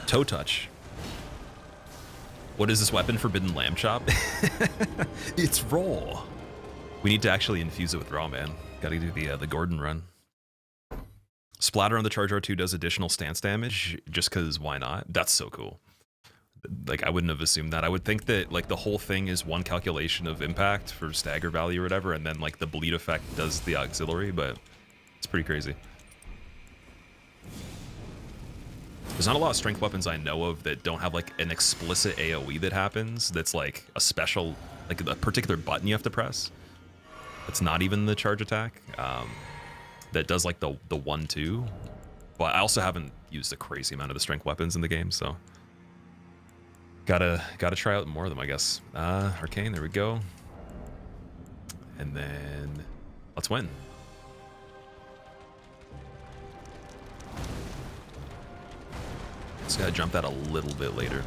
Speaker 1: Toe touch. What is this weapon? Forbidden lamb chop? It's raw. We need to actually infuse it with raw, man. Gotta do the Gordon run. Splatter on the Charge R2 does additional stance damage, just because why not? That's so cool. Like, I wouldn't have assumed that. I would think that, like, the whole thing is one calculation of impact for stagger value or whatever, and then, like, the bleed effect does the auxiliary, but it's pretty crazy. There's not a lot of strength weapons I know of that don't have, like, an explicit AoE that happens that's, like, a special, like, a particular button you have to press. That's not even the charge attack. That does, like, the 1-2. But I also haven't used a crazy amount of the strength weapons in the game, so... Gotta try out more of them, I guess. Arcane, there we go. And then... let's win. Just gotta jump that a little bit later.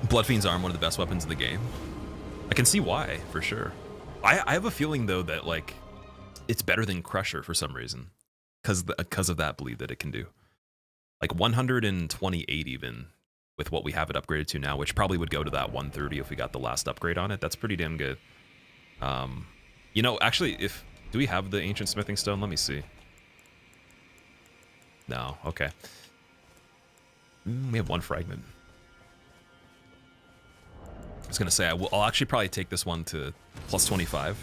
Speaker 1: Bloodfiend's Arm, one of the best weapons in the game. I can see why, for sure. I have a feeling, though, that, like, it's better than Crusher for some reason. Because of that bleed that it can do. Like, 128 even, with what we have it upgraded to now, which probably would go to that 130 if we got the last upgrade on it. That's pretty damn good. You know, actually, do we have the Ancient Smithing Stone? Let me see. No, okay. We have one fragment. I was gonna say I'll actually probably take this one to plus 25.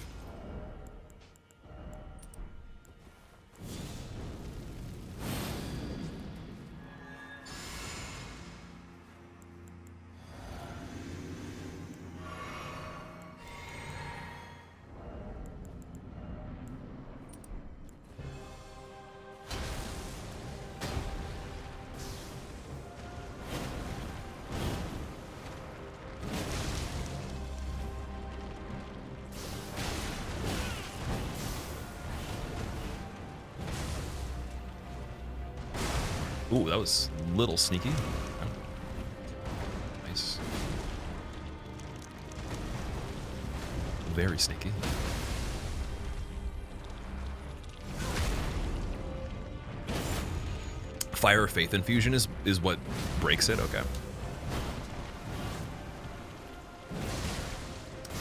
Speaker 1: Ooh, that was a little sneaky. Oh. Nice. Very sneaky. Fire of Faith Infusion is what breaks it? Okay.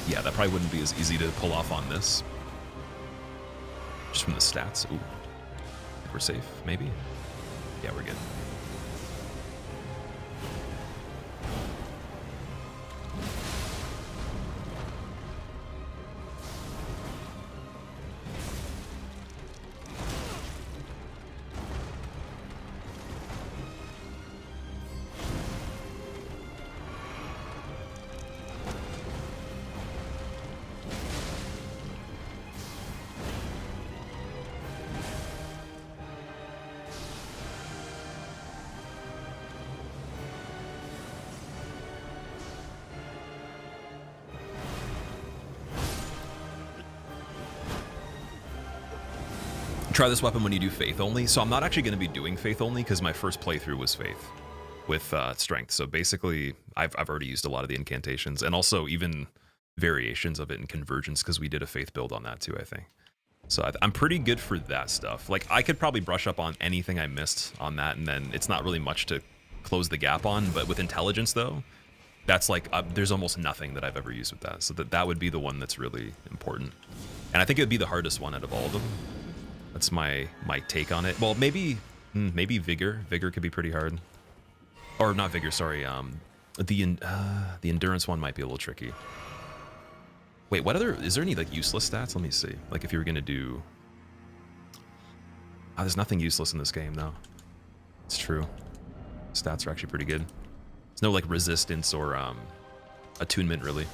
Speaker 1: Yeah, that probably wouldn't be as easy to pull off on this. Just from the stats. Ooh. I think we're safe, maybe? Yeah, we're good. Try this weapon when you do Faith only. So I'm not actually going to be doing Faith only because my first playthrough was Faith with Strength. So basically, I've already used a lot of the incantations and also even variations of it in Convergence because we did a Faith build on that too, I think. So I'm pretty good for that stuff. Like, I could probably brush up on anything I missed on that, and then it's not really much to close the gap on. But with Intelligence, though, that's like, there's almost nothing that I've ever used with that. So that would be the one that's really important. And I think it would be the hardest one out of all of them. That's my take on it. Well, maybe Vigor. Vigor could be pretty hard. Or not Vigor, sorry. The Endurance one might be a little tricky. Wait, is there any like useless stats? Let me see. Like if you were gonna do... there's nothing useless in this game, though. It's true. Stats are actually pretty good. There's no like resistance or attunement really.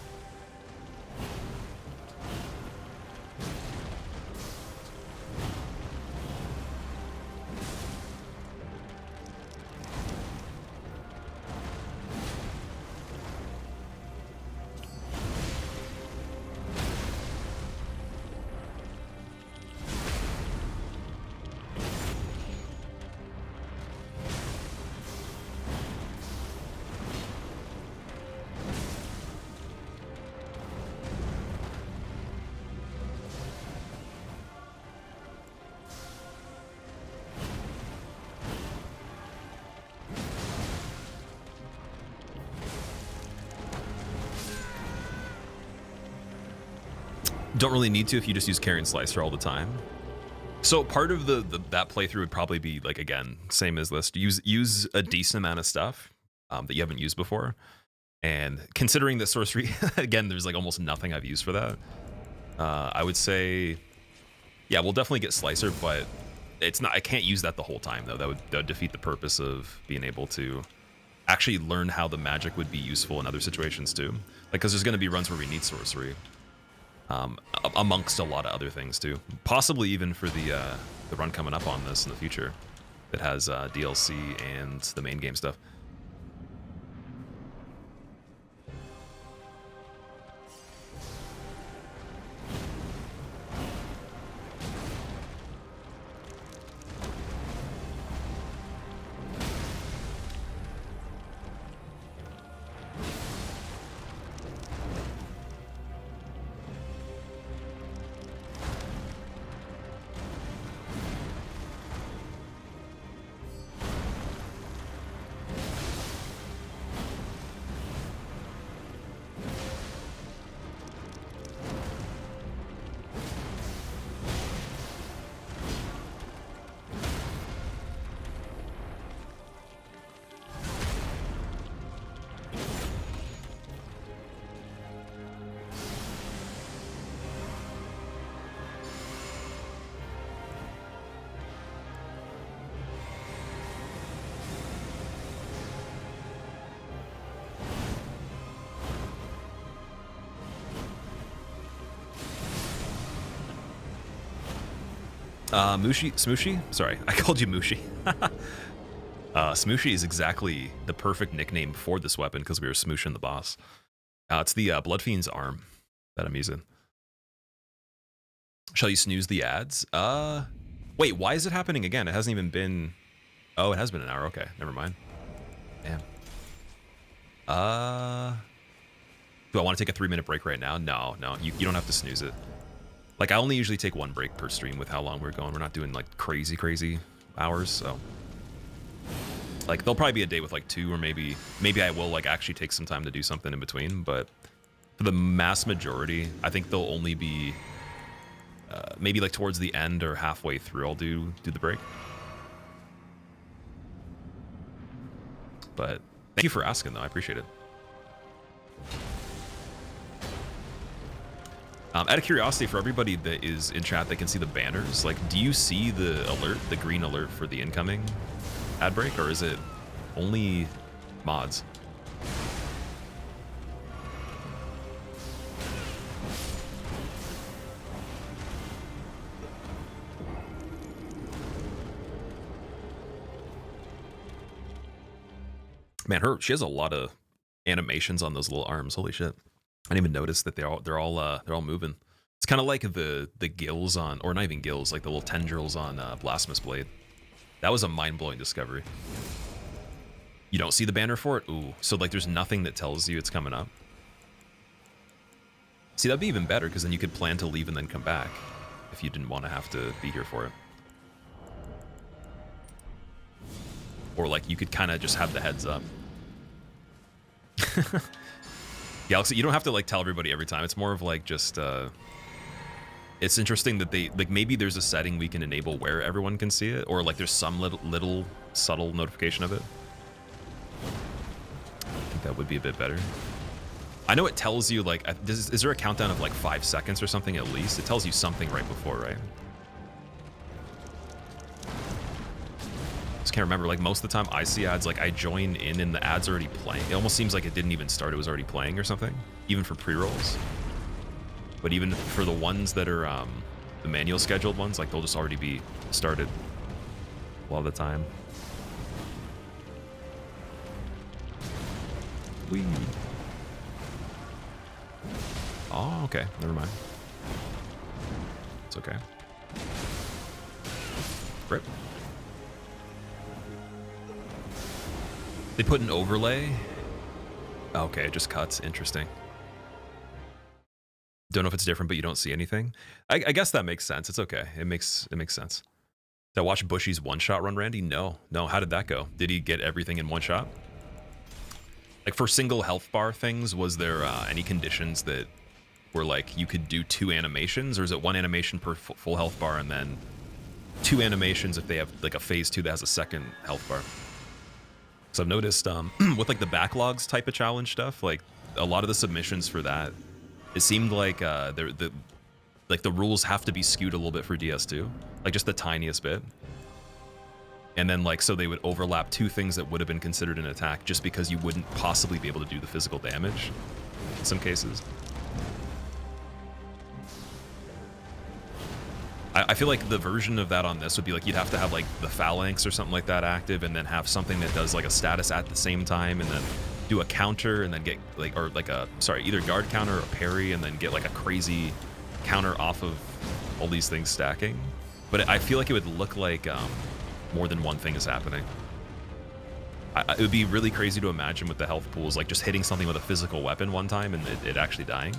Speaker 1: Don't really need to if you just use Carrion Slicer all the time. So part of that playthrough would probably be like, again, same as list. Use a decent amount of stuff that you haven't used before. And considering that sorcery, again, there's like almost nothing I've used for that. I would say, yeah, we'll definitely get Slicer, but it's not. I can't use that the whole time though. That would defeat the purpose of being able to actually learn how the magic would be useful in other situations too. Like, because there's going to be runs where we need sorcery. Amongst a lot of other things too, possibly even for the run coming up on this in the future that has DLC and the main game stuff. Smooshy? Sorry, I called you Mooshi. Smooshy is exactly the perfect nickname for this weapon because we were smooshing the boss. It's the Blood Fiend's arm that I'm using. Shall you snooze the ads? Wait, why is it happening again? It hasn't even been... Oh, it has been an hour. Okay, never mind. Damn. Do I want to take a 3-minute break right now? No, you don't have to snooze it. Like, I only usually take 1 break per stream with how long we're going. We're not doing, like, crazy hours, so... Like, there'll probably be a day with, like, 2, or maybe I will, like, actually take some time to do something in between, but for the mass majority, I think they'll only be... maybe, like, towards the end or halfway through I'll do the break. But thank you for asking, though. I appreciate it. Out of curiosity, for everybody that is in chat that can see the banners, like, do you see the alert, the green alert for the incoming ad break, or is it only mods? Man, she has a lot of animations on those little arms. Holy shit. I didn't even notice that they're all moving. It's kind of like the gills on, or not even gills, like the little tendrils on Blasphemous Blade. That was a mind-blowing discovery. You don't see the banner for it? Ooh, so like there's nothing that tells you it's coming up. See, that'd be even better, because then you could plan to leave and then come back if you didn't want to have to be here for it. Or like you could kind of just have the heads up. Galaxy, you don't have to like tell everybody every time. It's more of like just it's interesting that they like, maybe there's a setting we can enable where everyone can see it, or like there's some little subtle notification of it. I think that would be a bit better. I know it tells you like, is there a countdown of like 5 seconds or something at least? It tells you something right before, right? just can't remember. Like most of the time I see ads, like I join in and the ad's already playing. It almost seems like it didn't even start. It was already playing or something, even for pre-rolls. But even for the ones that are the manual scheduled ones, like they'll just already be started a lot of the time. Whee. Oh, okay. Never mind. It's okay. Rip. They put an overlay. Okay, it just cuts. Interesting. Don't know if it's different, but you don't see anything. I guess that makes sense. It's okay. It makes sense. Did I watch Bushy's one-shot run, Randy? No. How did that go? Did he get everything in one shot? Like for single health bar things, was there any conditions that were like you could do 2 animations, or is it 1 animation per full health bar and then 2 animations if they have like a phase 2 that has a second health bar? So I've noticed with like the backlogs type of challenge stuff, like a lot of the submissions for that, it seemed like the rules have to be skewed a little bit for DS2, like just the tiniest bit. And then like, so they would overlap 2 things that would have been considered an attack just because you wouldn't possibly be able to do the physical damage in some cases. I feel like the version of that on this would be like you'd have to have like the phalanx or something like that active, and then have something that does like a status at the same time, and then do a counter and then get like, or like a, sorry, either guard counter or parry, and then get like a crazy counter off of all these things stacking. But I feel like it would look like more than one thing is happening. It would be really crazy to imagine with the health pools, like just hitting something with a physical weapon one time and it actually dying.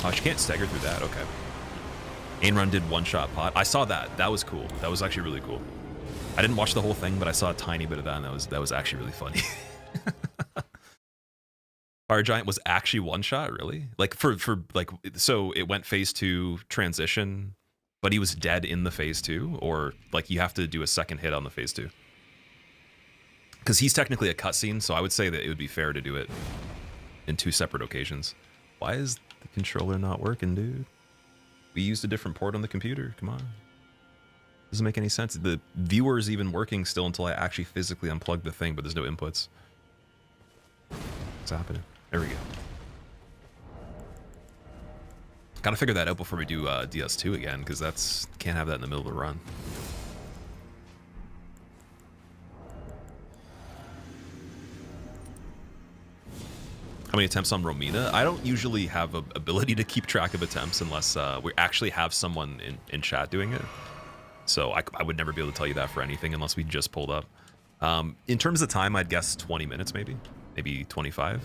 Speaker 1: Oh, she can't stagger through that. Okay. Ainrun did one-shot pot. I saw that. That was cool. That was actually really cool. I didn't watch the whole thing, but I saw a tiny bit of that, and that was actually really funny. Fire Giant was actually one-shot, really? Like for like, so it went phase 2 transition, but he was dead in the phase 2, or like you have to do a second hit on the phase 2? Because he's technically a cutscene, so I would say that it would be fair to do it in 2 separate occasions. Why is the controller not working, dude? We used a different port on the computer. Come on. Doesn't make any sense. The viewer is even working still until I actually physically unplug the thing, but there's no inputs. What's happening? There we go. Gotta figure that out before we do DS2 again, because that's, can't have that in the middle of the run. How many attempts on Romina? I don't usually have a ability to keep track of attempts unless we actually have someone in chat doing it. So I would never be able to tell you that for anything unless we just pulled up. In terms of time, I'd guess 20 minutes maybe 25.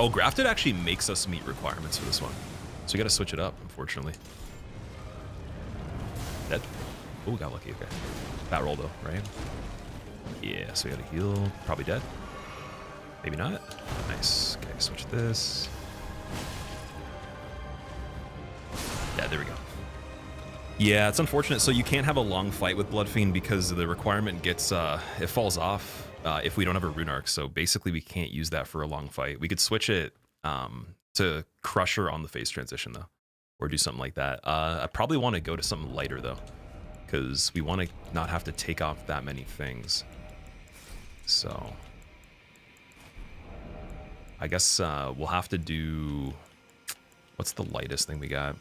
Speaker 1: Oh, grafted actually makes us meet requirements for this one. So we got to switch it up, unfortunately. Dead. Oh, got lucky. Okay. Bat roll, though, right? Yeah, so we got to heal. Probably dead. Maybe not. Nice. Okay, switch this. Yeah, there we go. Yeah, it's unfortunate. So you can't have a long fight with Bloodfiend because the requirement gets, it falls off if we don't have a rune arc. So basically we can't use that for a long fight. We could switch it to Crusher on the phase transition though, or do something like that. I probably want to go to something lighter though, because we want to not have to take off that many things. So I guess we'll have to do, what's the lightest thing we got?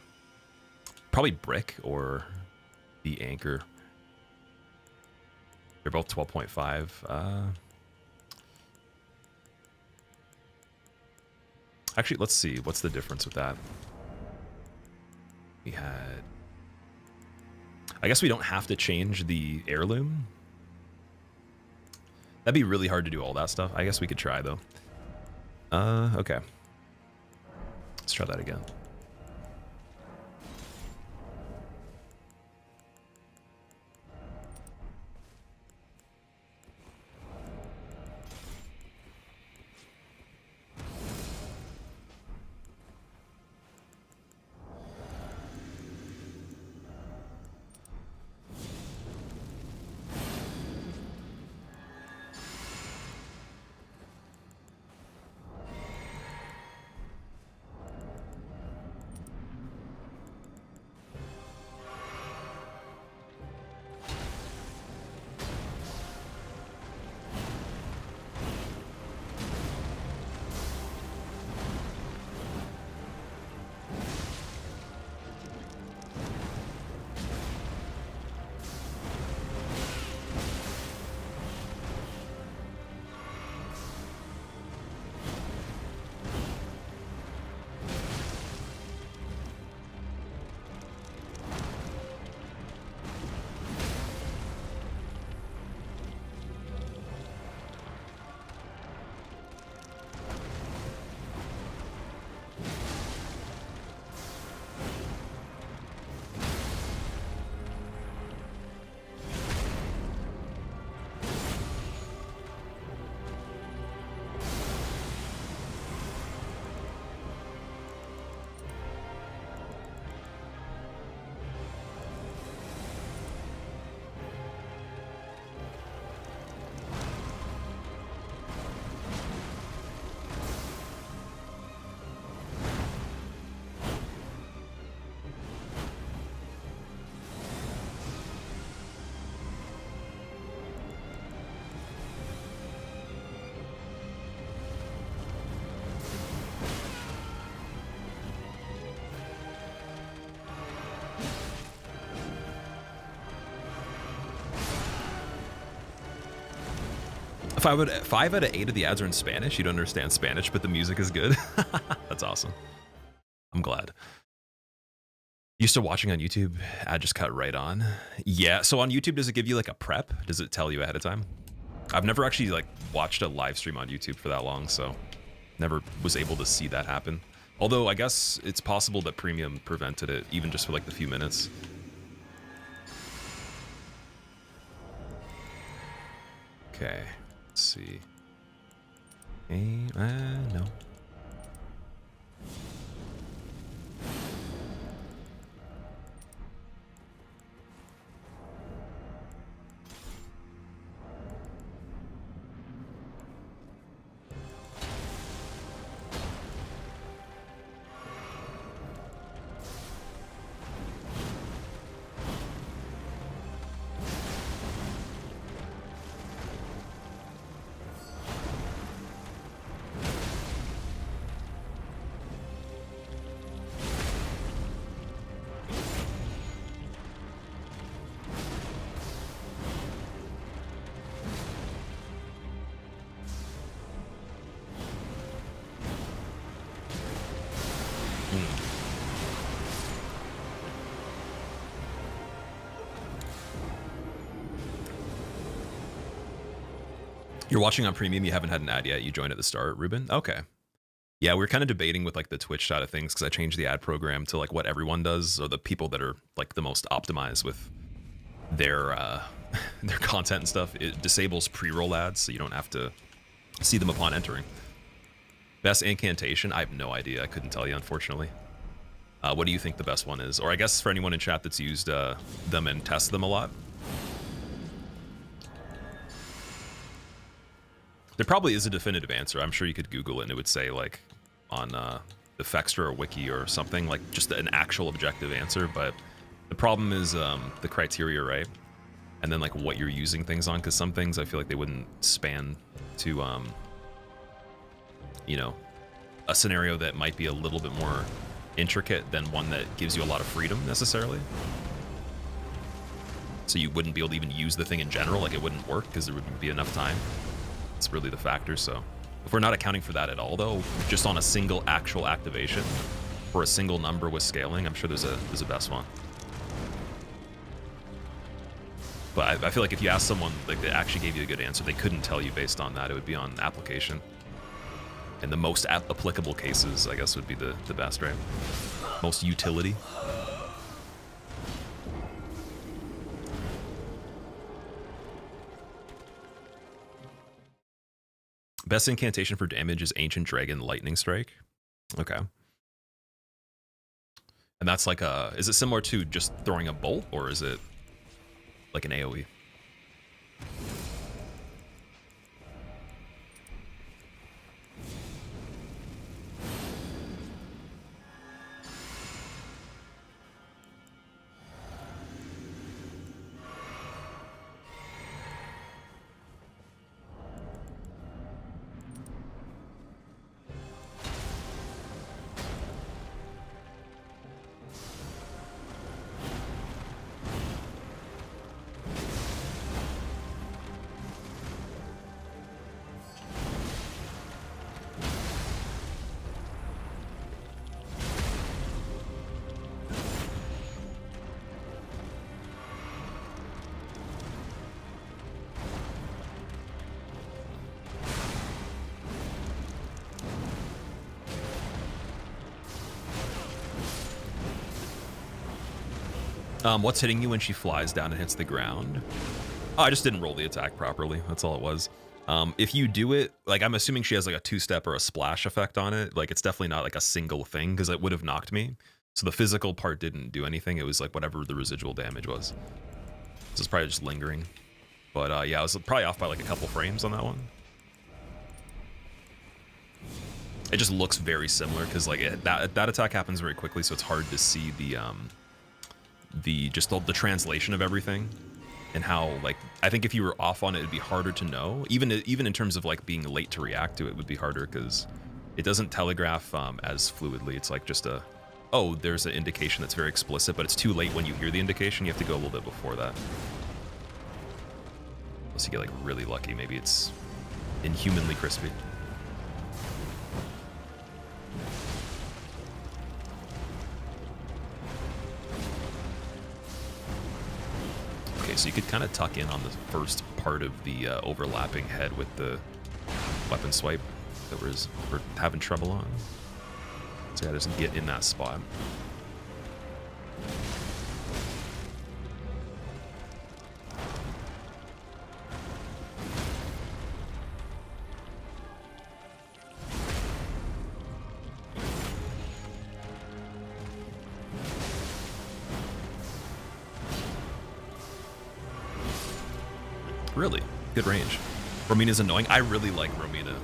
Speaker 1: Probably Brick or the Anchor. They're both 12.5. Actually, let's see. What's the difference with that? We had... I guess we don't have to change the heirloom. That'd be really hard to do all that stuff. I guess we could try, though. Okay. Let's try that again. If 5 out of 8 of the ads are in Spanish, you don't understand Spanish, but the music is good. That's awesome. I'm glad. Used to watching on YouTube, ad just cut right on. Yeah, so on YouTube, does it give you like a prep? Does it tell you ahead of time? I've never actually like watched a live stream on YouTube for that long, so never was able to see that happen. Although I guess it's possible that Premium prevented it, even just for like the few minutes. Okay, let's see. No. You're watching on Premium, you haven't had an ad yet, you joined at the start, Ruben? Okay. Yeah, we're kind of debating with like the Twitch side of things because I changed the ad program to like what everyone does, or the people that are like the most optimized with their their content and stuff. It disables pre-roll ads, so you don't have to see them upon entering. Best incantation? I have no idea. I couldn't tell you, unfortunately. What do you think the best one is? Or I guess for anyone in chat that's used them and tested them a lot. There probably is a definitive answer. I'm sure you could Google it and it would say like on the Fextra or Wiki or something, like just an actual objective answer. But the problem is the criteria, right? And then like what you're using things on, because some things I feel like they wouldn't span to, you know, a scenario that might be a little bit more intricate than one that gives you a lot of freedom necessarily. So you wouldn't be able to even use the thing in general, like it wouldn't work because there wouldn't be enough time. It's really the factor. So if we're not accounting for that at all though, just on a single actual activation for a single number with scaling, I'm sure there's a best one. But I feel like if you ask someone like that actually gave you a good answer, they couldn't tell you based on that. It would be on application. And the most applicable cases, I guess, would be the best, right? Most utility. Best incantation for damage is Ancient Dragon Lightning Strike. Okay. And that's like a... Is it similar to just throwing a bolt, or is it like an AoE? What's hitting you when she flies down and hits the ground? Oh, I just didn't roll the attack properly. That's all it was. If you do it, like I'm assuming she has like a two-step or a splash effect on it. Like it's definitely not like a single thing because it would have knocked me. So the physical part didn't do anything. It was like whatever the residual damage was. So it's probably just lingering. But yeah, I was probably off by like a couple frames on that one. It just looks very similar because like that attack happens very quickly, so it's hard to see the translation of everything and how, like, I think if you were off on it, it'd be harder to know. Even in terms of like being late to react to it would be harder because it doesn't telegraph as fluidly. It's like just oh, there's an indication that's very explicit, but it's too late when you hear the indication. You have to go a little bit before that. Unless you get like really lucky, maybe it's inhumanly crispy. Okay, so you could kind of tuck in on the first part of the overlapping head with the weapon swipe that we're having trouble on. So yeah, just get in that spot. Really good range. Romina's annoying. I really like Romina.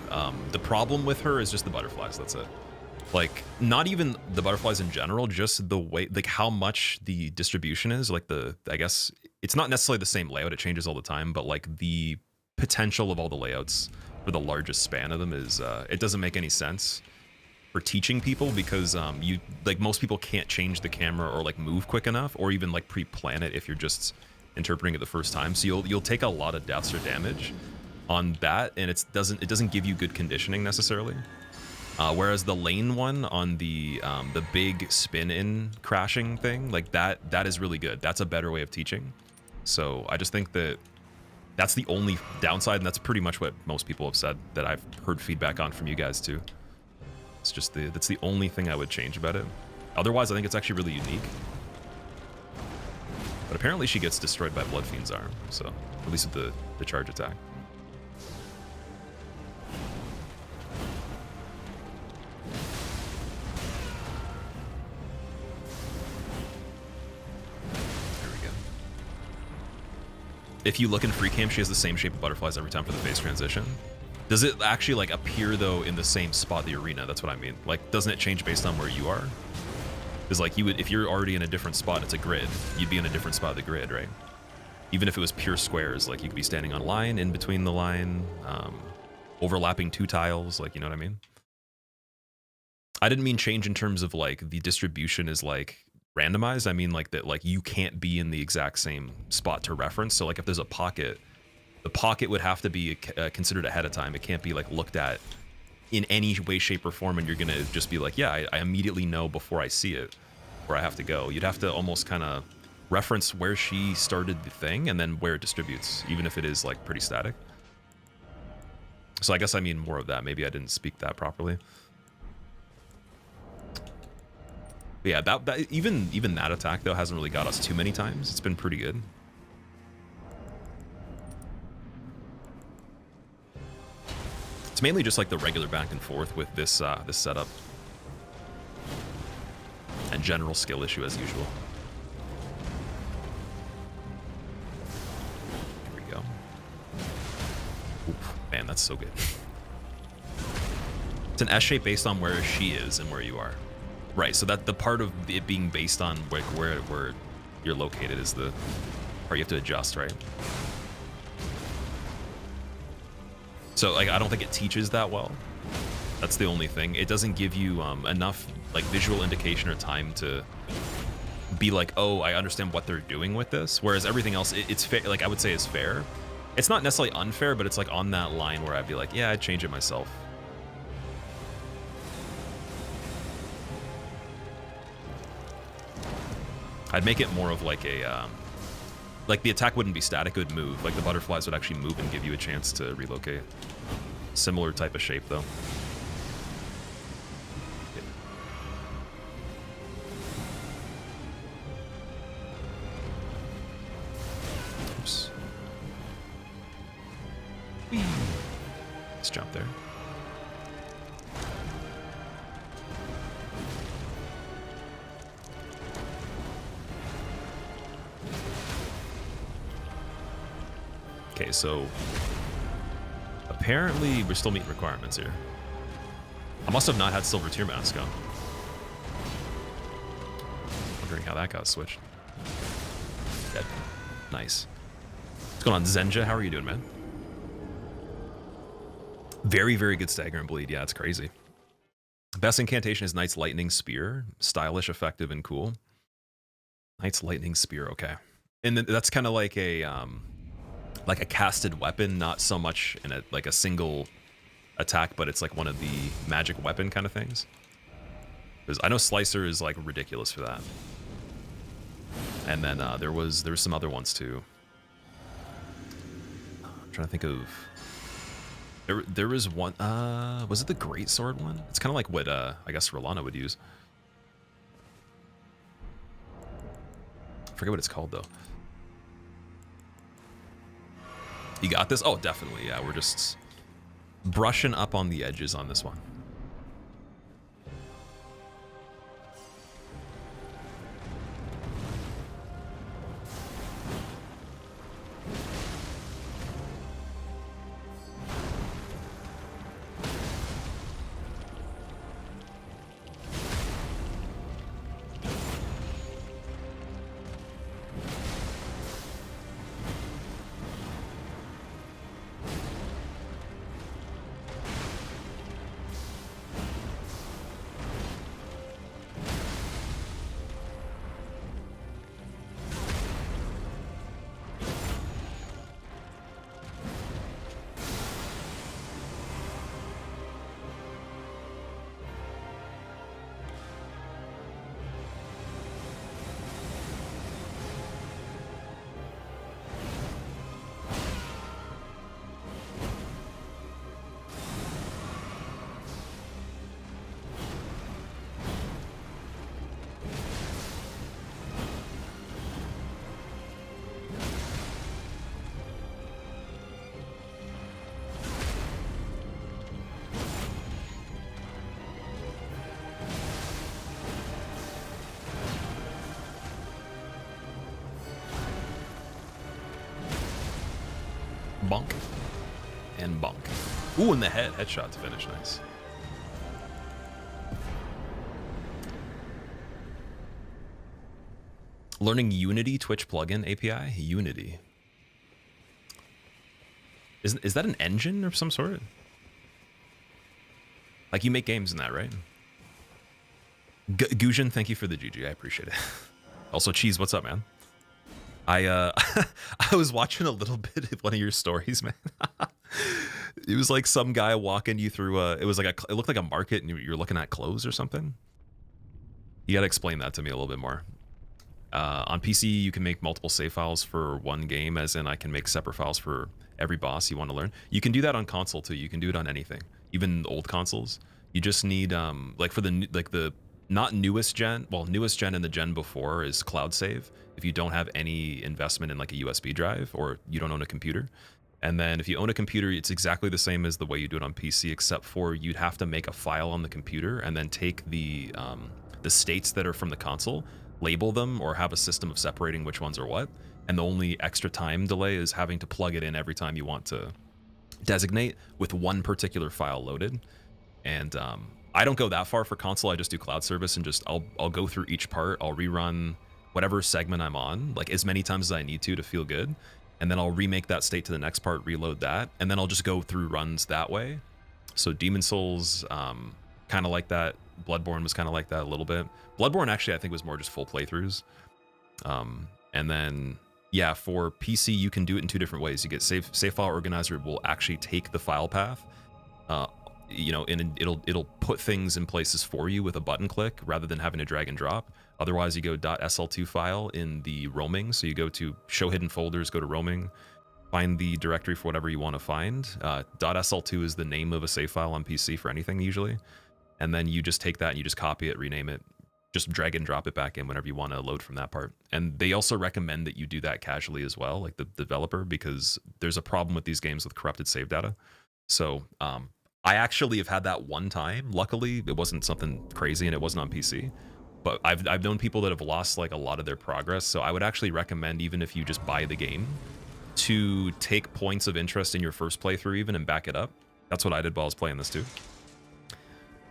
Speaker 1: The problem with her is just the butterflies. That's it. Like, not even the butterflies in general, just the way, like how much the distribution is. Like I guess it's not necessarily the same layout. It changes all the time, but like the potential of all the layouts for the largest span of them is, it doesn't make any sense for teaching people because most people can't change the camera or like move quick enough or even like pre-plan it if you're just interpreting it the first time. So you'll take a lot of deaths or damage on that, and it doesn't give you good conditioning necessarily. Whereas the lane one on the big spin in crashing thing, like that is really good. That's a better way of teaching. So I just think that's the only downside, and that's pretty much what most people have said that I've heard feedback on from you guys too. It's just that's the only thing I would change about it. Otherwise, I think it's actually really unique. But apparently she gets destroyed by Bloodfiend's arm, so at least with the charge attack. There we go. If you look in free cam, she has the same shape of butterflies every time for the phase transition. Does it actually like appear though in the same spot in the arena? That's what I mean. Like, doesn't it change based on where you are? Because like you would, if you're already in a different spot, it's a grid. You'd be in a different spot of the grid, right? Even if it was pure squares, like you could be standing on line, in between the line, overlapping 2 tiles, like, you know what I mean? I didn't mean change in terms of like the distribution is like randomized. I mean like that, like you can't be in the exact same spot to reference. So like if there's a pocket, the pocket would have to be considered ahead of time. It can't be like looked at in any way, shape, or form, and you're gonna just be like, yeah, I immediately know before I see it where I have to go. You'd have to almost kind of reference where she started the thing and then where it distributes, even if it is like pretty static. So I guess I mean more of that. Maybe I didn't speak that properly. But yeah, that even that attack though hasn't really got us too many times. It's been pretty good. It's mainly just like the regular back and forth with this this setup. And general skill issue as usual. Here we go. Oof, man, that's so good. It's an S shape based on where she is and where you are. Right, so that the part of it being based on where you're located is the part you have to adjust, right? So like I don't think it teaches that well. That's the only thing. It doesn't give you enough like visual indication or time to be like, oh, I understand what they're doing with this. Whereas everything else, it's fair. Like I would say is fair. It's not necessarily unfair, but it's like on that line where I'd be like, yeah, I'd change it myself. I'd make it more of like a like the attack wouldn't be static, it would move. Like the butterflies would actually move and give you a chance to relocate. Similar type of shape though. Oops. Whee. Let's jump there. Okay, so apparently we're still meeting requirements here. I must have not had silver tier mask on. Wondering how that got switched. Dead. Nice. What's going on, Zenja? How are you doing, man? Very, very good stagger and bleed. Yeah, it's crazy. Best incantation is Knight's Lightning Spear. Stylish, effective, and cool. Knight's Lightning Spear, okay. And then that's kind of like a casted weapon, not so much in a single attack, but it's like one of the magic weapon kind of things. Because I know Slicer is like ridiculous for that. And then there was some other ones too. I'm trying to think of. There was one. Was it the Great Sword one? It's kind of like what I guess Rolana would use. I forget what it's called though. You got this? Oh, definitely. Yeah, we're just brushing up on the edges on this one. Bonk. And bonk. Ooh, in the head. Headshot to finish. Nice. Learning Unity Twitch plugin API? Unity. Is that an engine of some sort? Like you make games in that, right? Gujin, thank you for the GG. I appreciate it. Also, Cheese, what's up, man? I was watching a little bit of one of your stories, man. It was like some guy walking you through it looked like a market and you're looking at clothes or something. You gotta explain that to me a little bit more. On PC, you can make multiple save files for one game, as in I can make separate files for every boss you want to learn. You can do that on console too. You can do it on anything, even old consoles. You just need like for the not newest gen, well, newest gen and the gen before is cloud save. If you don't have any investment in like a USB drive or you don't own a computer. And then if you own a computer, it's exactly the same as the way you do it on PC, except for you'd have to make a file on the computer and then take the states that are from the console, label them, or have a system of separating which ones are what. And the only extra time delay is having to plug it in every time you want to designate with one particular file loaded. And I don't go that far for console. I just do cloud service and just I'll go through each part. I'll rerun whatever segment I'm on, like as many times as I need to feel good. And then I'll remake that state to the next part, reload that, and then I'll just go through runs that way. So Demon Souls, kind of like that. Bloodborne was kind of like that a little bit. Bloodborne actually I think was more just full playthroughs. And then yeah, for PC you can do it in two different ways. You get save file organizer will actually take the file path, you know, and it'll put things in places for you with a button click rather than having to drag and drop. Otherwise you go .sl2 file in the roaming. So you go to show hidden folders, go to roaming, find the directory for whatever you want to find. .sl2 is the name of a save file on PC for anything usually. And then you just take that and you just copy it, rename it, just drag and drop it back in whenever you want to load from that part. And they also recommend that you do that casually as well, like the developer, because there's a problem with these games with corrupted save data. So I actually have had that one time. Luckily, it wasn't something crazy and it wasn't on PC. But I've known people that have lost like a lot of their progress. So I would actually recommend, even if you just buy the game, to take points of interest in your first playthrough even and back it up. That's what I did while I was playing this too.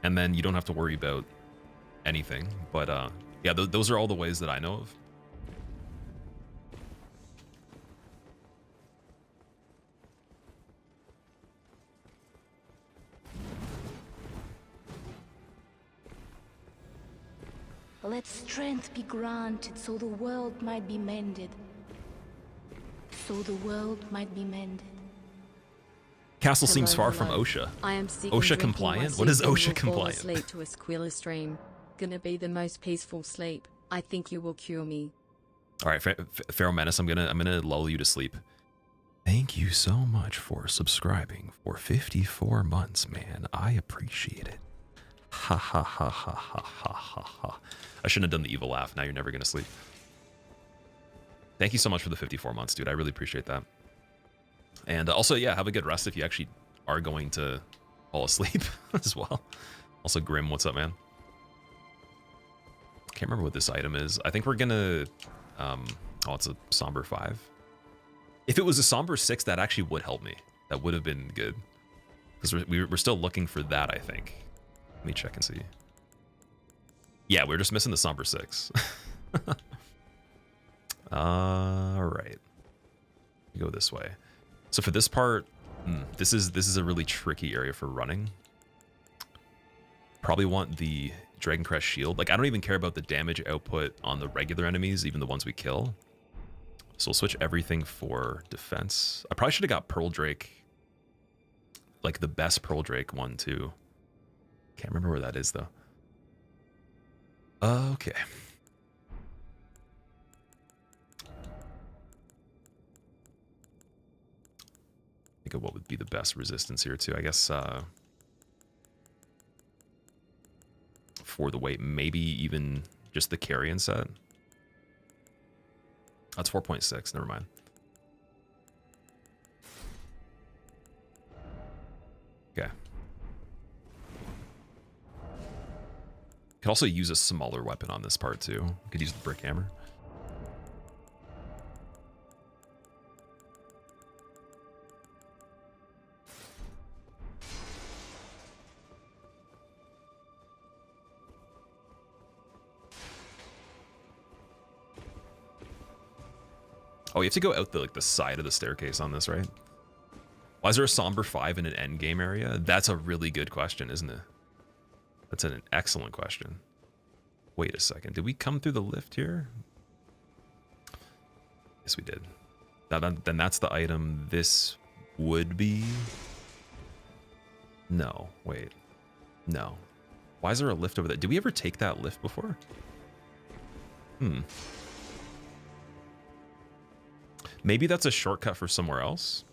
Speaker 1: And then you don't have to worry about anything. But yeah, those are all the ways that I know of.
Speaker 2: Let strength be granted so the world might be mended. So the world might be mended.
Speaker 1: Castle seems
Speaker 3: Hello,
Speaker 1: far from
Speaker 3: hello.
Speaker 1: OSHA.
Speaker 3: I am sick
Speaker 1: OSHA
Speaker 3: and drinking
Speaker 1: compliant?
Speaker 3: my
Speaker 1: What is
Speaker 3: soup and
Speaker 1: OSHA
Speaker 3: will fall
Speaker 1: compliant?
Speaker 3: asleep to a Squilla stream. Gonna be the most peaceful sleep. I think you will cure me.
Speaker 1: All right, Pharaoh Menace, I'm gonna lull you to sleep. Thank you so much for subscribing for 54 months, man. I appreciate it. Ha ha ha ha ha ha ha ha. I shouldn't have done the evil laugh. Now you're never gonna sleep. Thank you so much for the 54 months, dude. I really appreciate that. And also, yeah, have a good rest if you actually are going to fall asleep as well. Also, Grim, what's up, man? Can't remember what this item is. I think we're gonna, oh, it's a Somber 5. If it was a Somber 6, that actually would help me. That would have been good. Because we're still looking for that, I think. Let me check and see. Yeah, we're just missing the Somber 6. Alright. Go this way. So for this part, this is a really tricky area for running. Probably want the Dragon Crest shield. Like, I don't even care about the damage output on the regular enemies, even the ones we kill. So we'll switch everything for defense. I probably should have got Pearl Drake. Like, the best Pearl Drake one, too. Can't remember where that is, though. Okay. Think of what would be the best resistance here, too. I guess, for the weight, maybe even just the carrion set. That's 4.6. Never mind. Okay. Could also use a smaller weapon on this part too. Could use the brick hammer. Oh, you have to go out the like the side of the staircase on this, right? Why is there a somber 5 in an end game area? That's a really good question, isn't it? That's an excellent question. Wait a second. Did we come through the lift here? Yes, we did. Then that's the item this would be. No, wait. No. Why is there a lift over there? Did we ever take that lift before? Maybe that's a shortcut for somewhere else.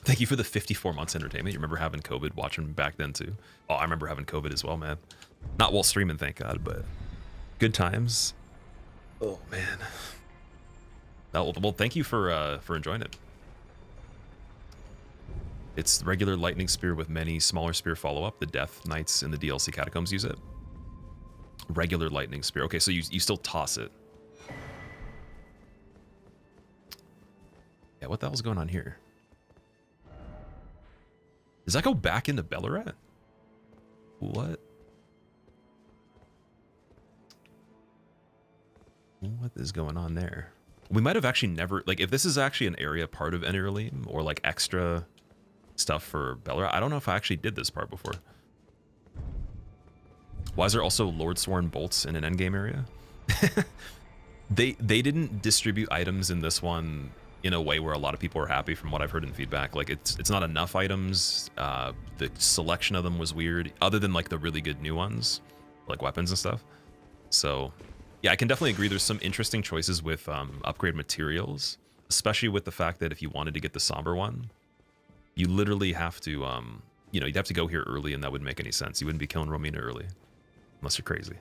Speaker 1: Thank you for the 54 months entertainment. You remember having COVID, watching back then too? Oh, I remember having COVID as well, man. Not while streaming, thank God, but good times. Oh man. Well, thank you for enjoying it. It's regular lightning spear with many smaller spear follow-up. The Death Knights in the DLC Catacombs use it. Regular lightning spear. Okay, so you still toss it. Yeah, what the hell's going on here? Does that go back into Bellarat? What? What is going on there? We might have actually never, like, if this is actually an area part of Enerlim or like extra stuff for Bellarat, I don't know if I actually did this part before. Why is there also Lord Sworn bolts in an endgame area? They didn't distribute items in this one in a way where a lot of people are happy from what I've heard in feedback. Like it's not enough items. The selection of them was weird, other than like the really good new ones, like weapons and stuff. So yeah, I can definitely agree. There's some interesting choices with upgrade materials, especially with the fact that if you wanted to get the somber one, you literally have to, you know, you'd have to go here early, and that wouldn't make any sense. You wouldn't be killing Romina early, unless you're crazy.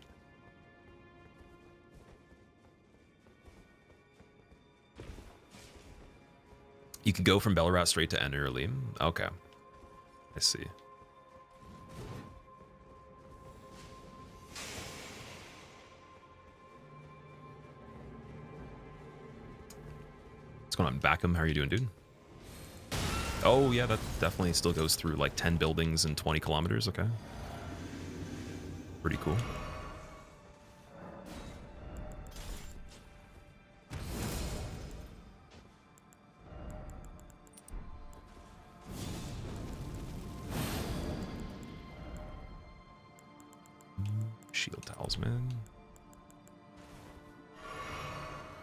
Speaker 1: You could go from Bellarat straight to Enerlim. Okay, I see. What's going on, Backham? How are you doing, dude? Oh yeah, that definitely still goes through like 10 buildings and 20 kilometers. Okay, pretty cool. Shield talisman.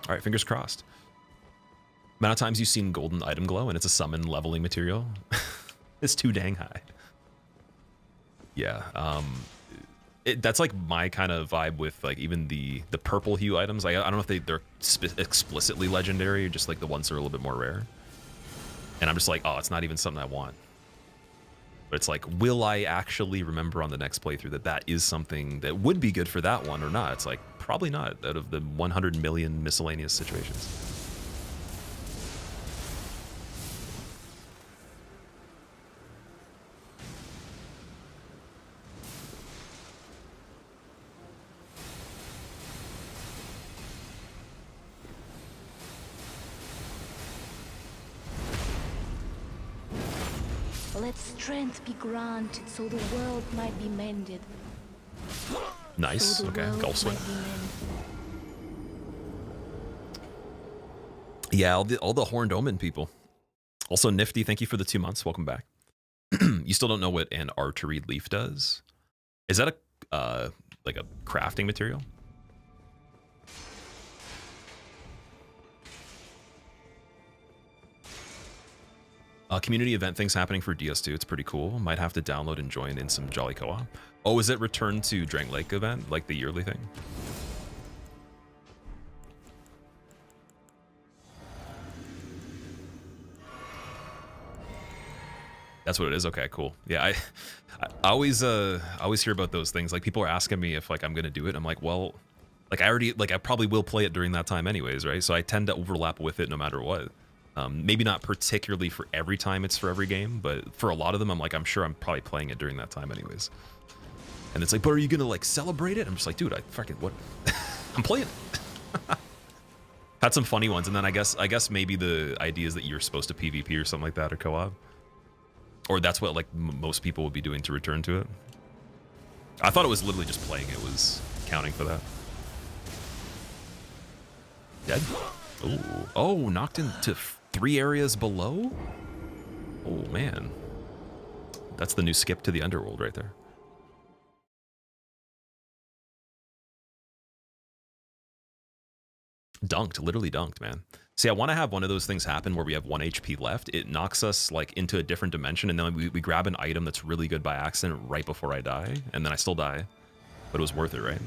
Speaker 1: All right, fingers crossed. Amount of times you've seen golden item glow and it's a summon leveling material. It's too dang high. Yeah, that's like my kind of vibe with like even the purple hue items. I don't know if they're explicitly legendary or just like the ones that are a little bit more rare. And I'm just like, oh, it's not even something I want. But it's like, will I actually remember on the next playthrough that is something that would be good for that one or not? It's like, probably not out of the 100 million miscellaneous situations.
Speaker 2: Let strength be granted so the world might be mended.
Speaker 1: Nice.
Speaker 2: So
Speaker 1: Okay, Gulf Swim.
Speaker 2: might be mended.
Speaker 1: Yeah, all the Horned Omen people. Also, Nifty, thank you for the 2 months. Welcome back. You still don't know what an artery leaf does? Is that a like a crafting material? Community event things happening for DS2. It's pretty cool. Might have to download and join in some jolly co-op. Oh, is it Return to Drang Lake event, like the yearly thing? That's what it is. Okay, cool. Yeah, I always hear about those things. Like people are asking me if like I'm gonna do it. I'm like, well, like I probably will play it during that time anyways, right? So I tend to overlap with it no matter what. Maybe not particularly for every time it's for every game, but for a lot of them, I'm like, I'm sure I'm probably playing it during that time anyways. And it's like, but are you gonna like celebrate it? I'm just like, dude, I fucking what? I'm playing it. Had some funny ones, and then I guess maybe the idea is that you're supposed to PvP or something like that, or co-op, or that's what like most people would be doing to return to it. I thought it was literally just playing it was counting for that. Dead. Ooh. Oh, knocked into 3 areas below? Oh, man. That's the new skip to the underworld right there. Dunked, literally dunked, man. See, I want to have one of those things happen where we have 1 HP left. It knocks us like into a different dimension, and then we grab an item that's really good by accident right before I die, and then I still die. But it was worth it, right?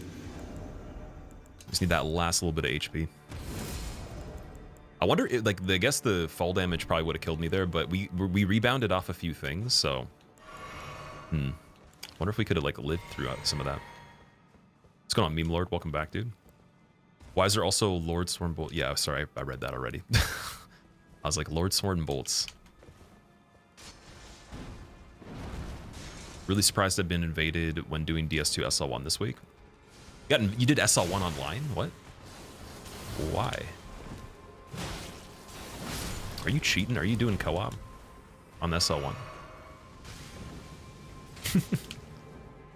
Speaker 1: Just need that last little bit of HP. I wonder, if, like, I guess the fall damage probably would have killed me there, but we rebounded off a few things, so... Wonder if we could have, like, lived throughout some of that. What's going on, Meme Lord? Welcome back, dude. Why is there also Lord Sword and Bolt? Yeah, sorry, I read that already. I was like, Lord Sword and Bolts. Really surprised I've been invaded when doing DS2 SL1 this week. You did SL1 online? What? Why? Are you cheating? Are you doing co-op on SL1?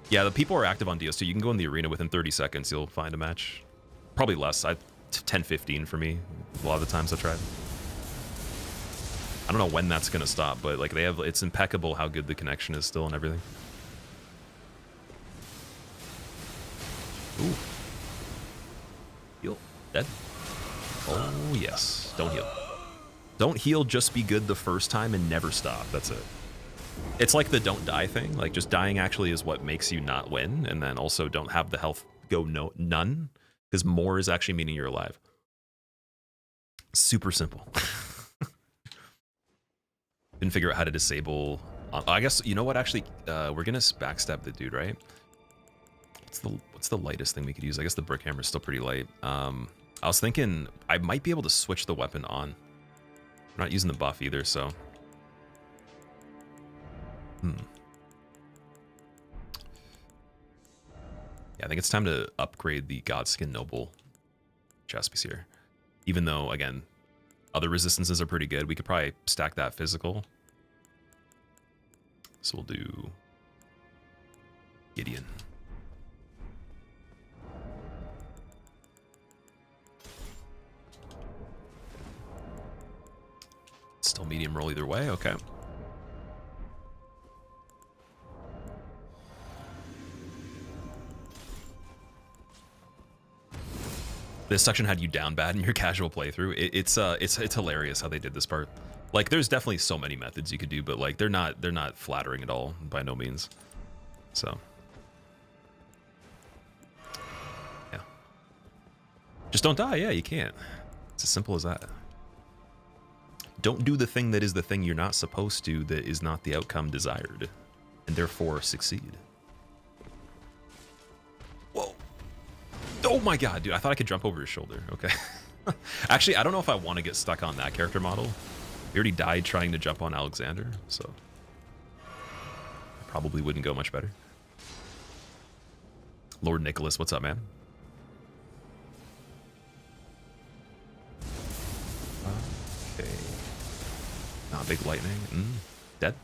Speaker 1: Yeah, the people are active on DS2. You can go in the arena within 30 seconds. You'll find a match. Probably less. 10, 15 for me. A lot of the times I tried. I don't know when that's gonna stop, but like it's impeccable how good the connection is still and everything. Ooh. Heal. Dead. Oh yes. Don't heal. Don't heal, just be good the first time and never stop. That's it. It's like the don't die thing. Like, just dying actually is what makes you not win, and then also don't have the health go none, because more is actually meaning you're alive. Super simple. Didn't figure out how to disable... I guess, you know what, actually, we're gonna backstab the dude, right? What's the lightest thing we could use? I guess the brick hammer is still pretty light. I was thinking I might be able to switch the weapon on. I'm not using the buff either, so... Yeah, I think it's time to upgrade the Godskin Noble chest piece here. Even though, again, other resistances are pretty good. We could probably stack that physical. So we'll do Gideon. Still medium roll either way, okay. This section had you down bad in your casual playthrough. It's hilarious how they did this part. Like, there's definitely so many methods you could do, but like they're not flattering at all, by no means. So yeah, just don't die. Yeah, you can't. It's as simple as that. Don't do the thing that is the thing you're not supposed to, that is not the outcome desired, and therefore succeed. Whoa. Oh my god, dude, I thought I could jump over his shoulder. Okay. Actually, I don't know if I want to get stuck on that character model. We already died trying to jump on Alexander, so probably wouldn't go much better. Lord Nicholas, what's up, man? Okay. Not big lightning. Dead.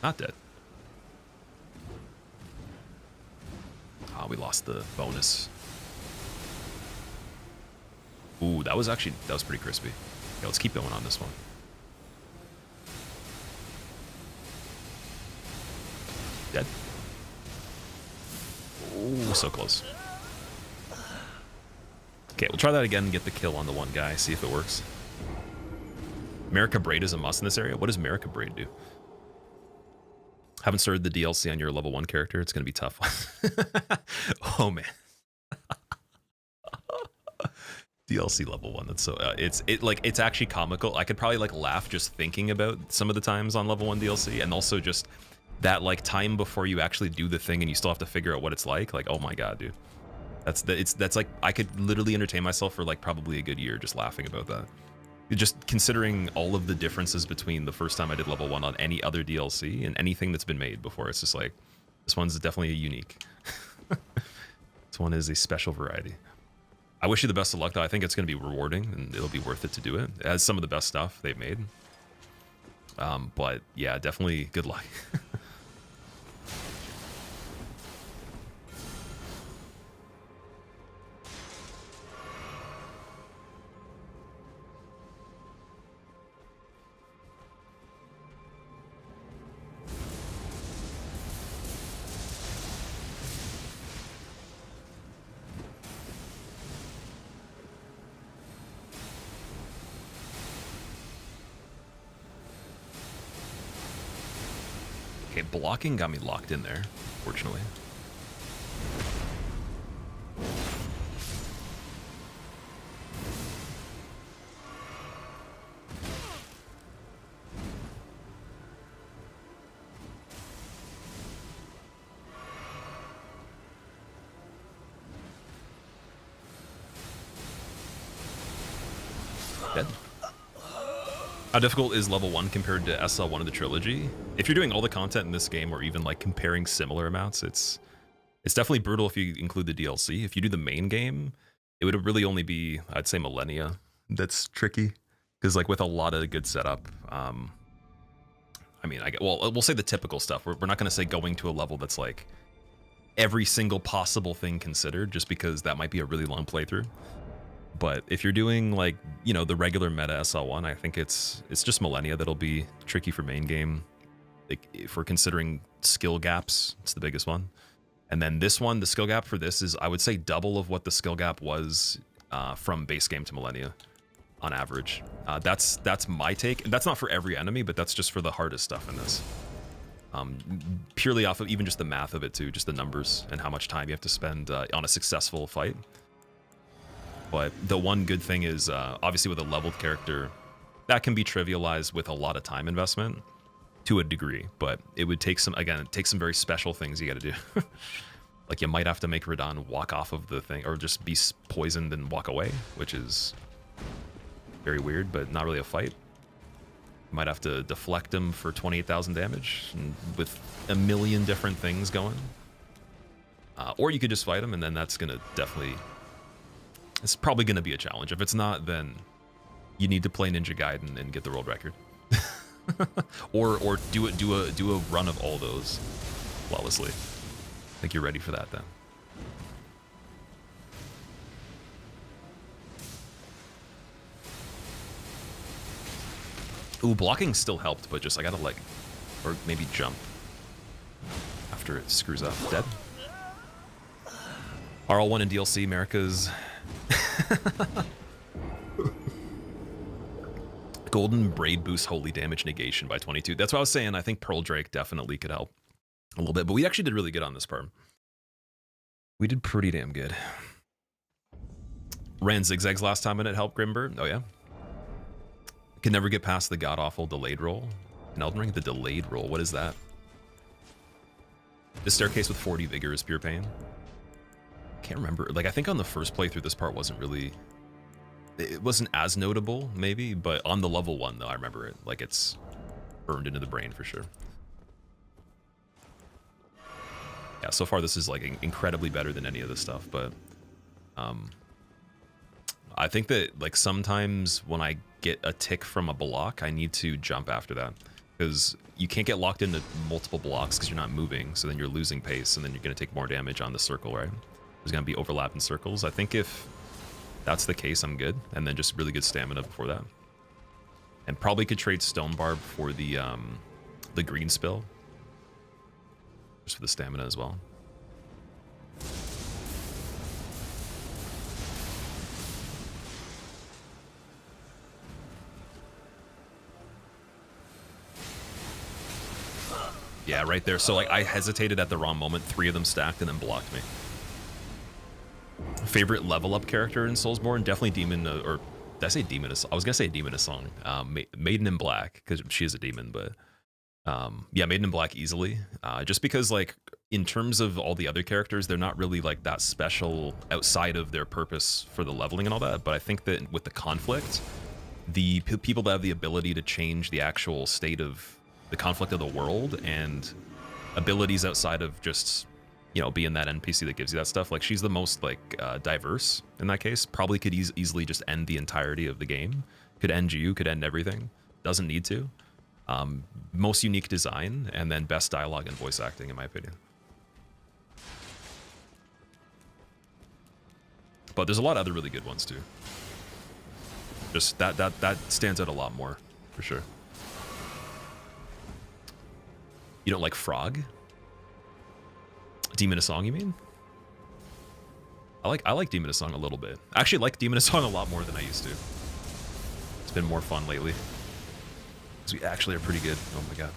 Speaker 1: Not dead. Ah, we lost the bonus. Ooh, that was pretty crispy. Yeah, let's keep going on this one. Dead. Ooh, so close. Okay, we'll try that again and get the kill on the one guy, see if it works. America Braid is a must in this area. What does America Braid do? Haven't started the DLC on your level 1 character. It's going to be tough. Oh, man. DLC level 1. That's so... it's actually comical. I could probably, like, laugh just thinking about some of the times on level 1 DLC. And also just that, like, time before you actually do the thing and you still have to figure out what it's like. Like, oh, my God, dude. That's like... I could literally entertain myself for, like, probably a good year just laughing about that. Just considering all of the differences between the first time I did level 1 on any other DLC and anything that's been made before. It's just like, this one's definitely a unique. This one is a special variety. I wish you the best of luck, though. I think it's going to be rewarding and it'll be worth it to do it. It has some of the best stuff they've made. But yeah, definitely good luck. blocking got me locked in there, fortunately. Dead. How difficult is level 1 compared to SL1 of the trilogy? If you're doing all the content in this game, or even like comparing similar amounts, it's definitely brutal if you include the DLC. If you do the main game, it would really only be, I'd say, Millennia. That's tricky, because like with a lot of good setup, I mean, well, we'll say the typical stuff. We're not going to say going to a level that's like every single possible thing considered, just because that might be a really long playthrough. But if you're doing like, you know, the regular meta SL1, I think it's just Millennia that'll be tricky for main game. Like, if we're considering skill gaps, it's the biggest one. And then this one, the skill gap for this is, I would say, double of what the skill gap was from base game to Millennia on average. That's my take. And that's not for every enemy, but that's just for the hardest stuff in this. Purely off of even just the math of it too, just the numbers and how much time you have to spend on a successful fight. But the one good thing is, obviously with a leveled character, that can be trivialized with a lot of time investment to a degree. But it would take some, again, it takes some very special things you got to do. Like you might have to make Radahn walk off of the thing, or just be poisoned and walk away, which is very weird, but not really a fight. You might have to deflect him for 28,000 damage and with a million different things going. Or you could just fight him, and then that's going to definitely... It's probably going to be a challenge. If it's not, then you need to play Ninja Gaiden and get the world record, or do a run of all those flawlessly. I think you're ready for that then. Ooh, blocking still helped, but just I gotta like, or maybe jump after it screws up. Dead. RL1 and DLC, America's. Golden Braid boosts holy damage negation by 22. That's what I was saying. I think Pearl Drake definitely could help a little bit, but we actually did really good on this part. We did pretty damn good. Ran zigzags last time and it helped Grimber. Oh yeah. Can never get past the god-awful delayed roll. In Elden Ring, the delayed roll. What is that? The staircase with 40 vigor is pure pain. Can't remember. Like, I think on the first playthrough, this part wasn't really... It wasn't as notable, maybe, but on the level 1, though, I remember it. Like, it's burned into the brain for sure. Yeah, so far this is, like, incredibly better than any of this stuff, but... I think that, like, sometimes when I get a tick from a block, I need to jump after that. Because you can't get locked into multiple blocks because you're not moving, so then you're losing pace, and then you're going to take more damage on the circle, right? There's going to be overlap in circles. I think if that's the case, I'm good. And then just really good stamina before that. And probably could trade Stone Barb for the green spill. Just for the stamina as well. Yeah, right there. So, like, I hesitated at the wrong moment. 3 of them stacked and then blocked me. Favorite level up character in Soulsborne? Definitely Demon, or did I say Demon? I was gonna say Demon of Song. Maiden in Black, because she is a demon, but yeah, Maiden in Black easily. Just because, like, in terms of all the other characters, they're not really like that special outside of their purpose for the leveling and all that. But I think that with the conflict, the people that have the ability to change the actual state of the conflict of the world and abilities outside of just, you know, being that NPC that gives you that stuff, like, she's the most, like, diverse in that case. Probably could easily just end the entirety of the game. Could end you, could end everything. Doesn't need to. Most unique design, and then best dialogue and voice acting, in my opinion. But there's a lot of other really good ones, too. Just that stands out a lot more, for sure. You don't like Frog? Demon of Song, you mean? I like Demon of Song a little bit. I actually like Demon of Song a lot more than I used to. It's been more fun lately. Because we actually are pretty good. Oh my god.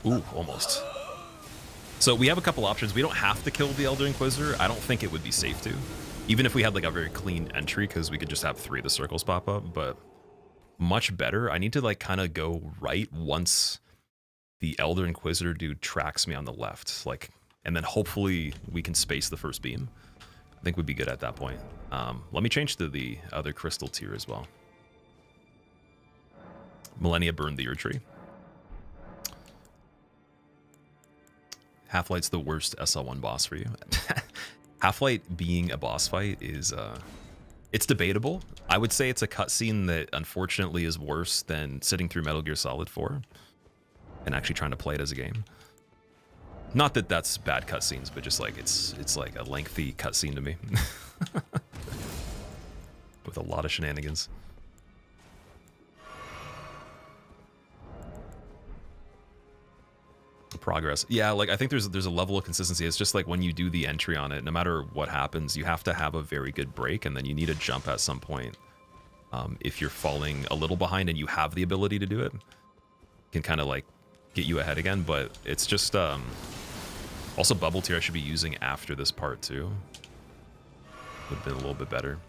Speaker 1: Ooh, almost. So we have a couple options. We don't have to kill the Elder Inquisitor. I don't think it would be safe to. Even if we had like a very clean entry, because we could just have 3 of the circles pop up, but much better. I need to like kind of go right once the Elder Inquisitor dude tracks me on the left, like, and then hopefully we can space the first beam. I think we'd be good at that point. Let me change to the other crystal tier as well. Millennia burned the Ur Tree. Half-Light's the worst SL1 boss for you. Half-Light being a boss fight is, it's debatable. I would say it's a cutscene that unfortunately is worse than sitting through Metal Gear Solid 4 and actually trying to play it as a game. Not that that's bad cutscenes, but just like it's like a lengthy cutscene to me. With a lot of shenanigans. Progress. Yeah, like I think there's a level of consistency. It's just like when you do the entry on it, no matter what happens, you have to have a very good break, and then you need to jump at some point. If you're falling a little behind and you have the ability to do it, can kind of like get you ahead again. But it's just also bubble tier I should be using after this part too. Would have been a little bit better.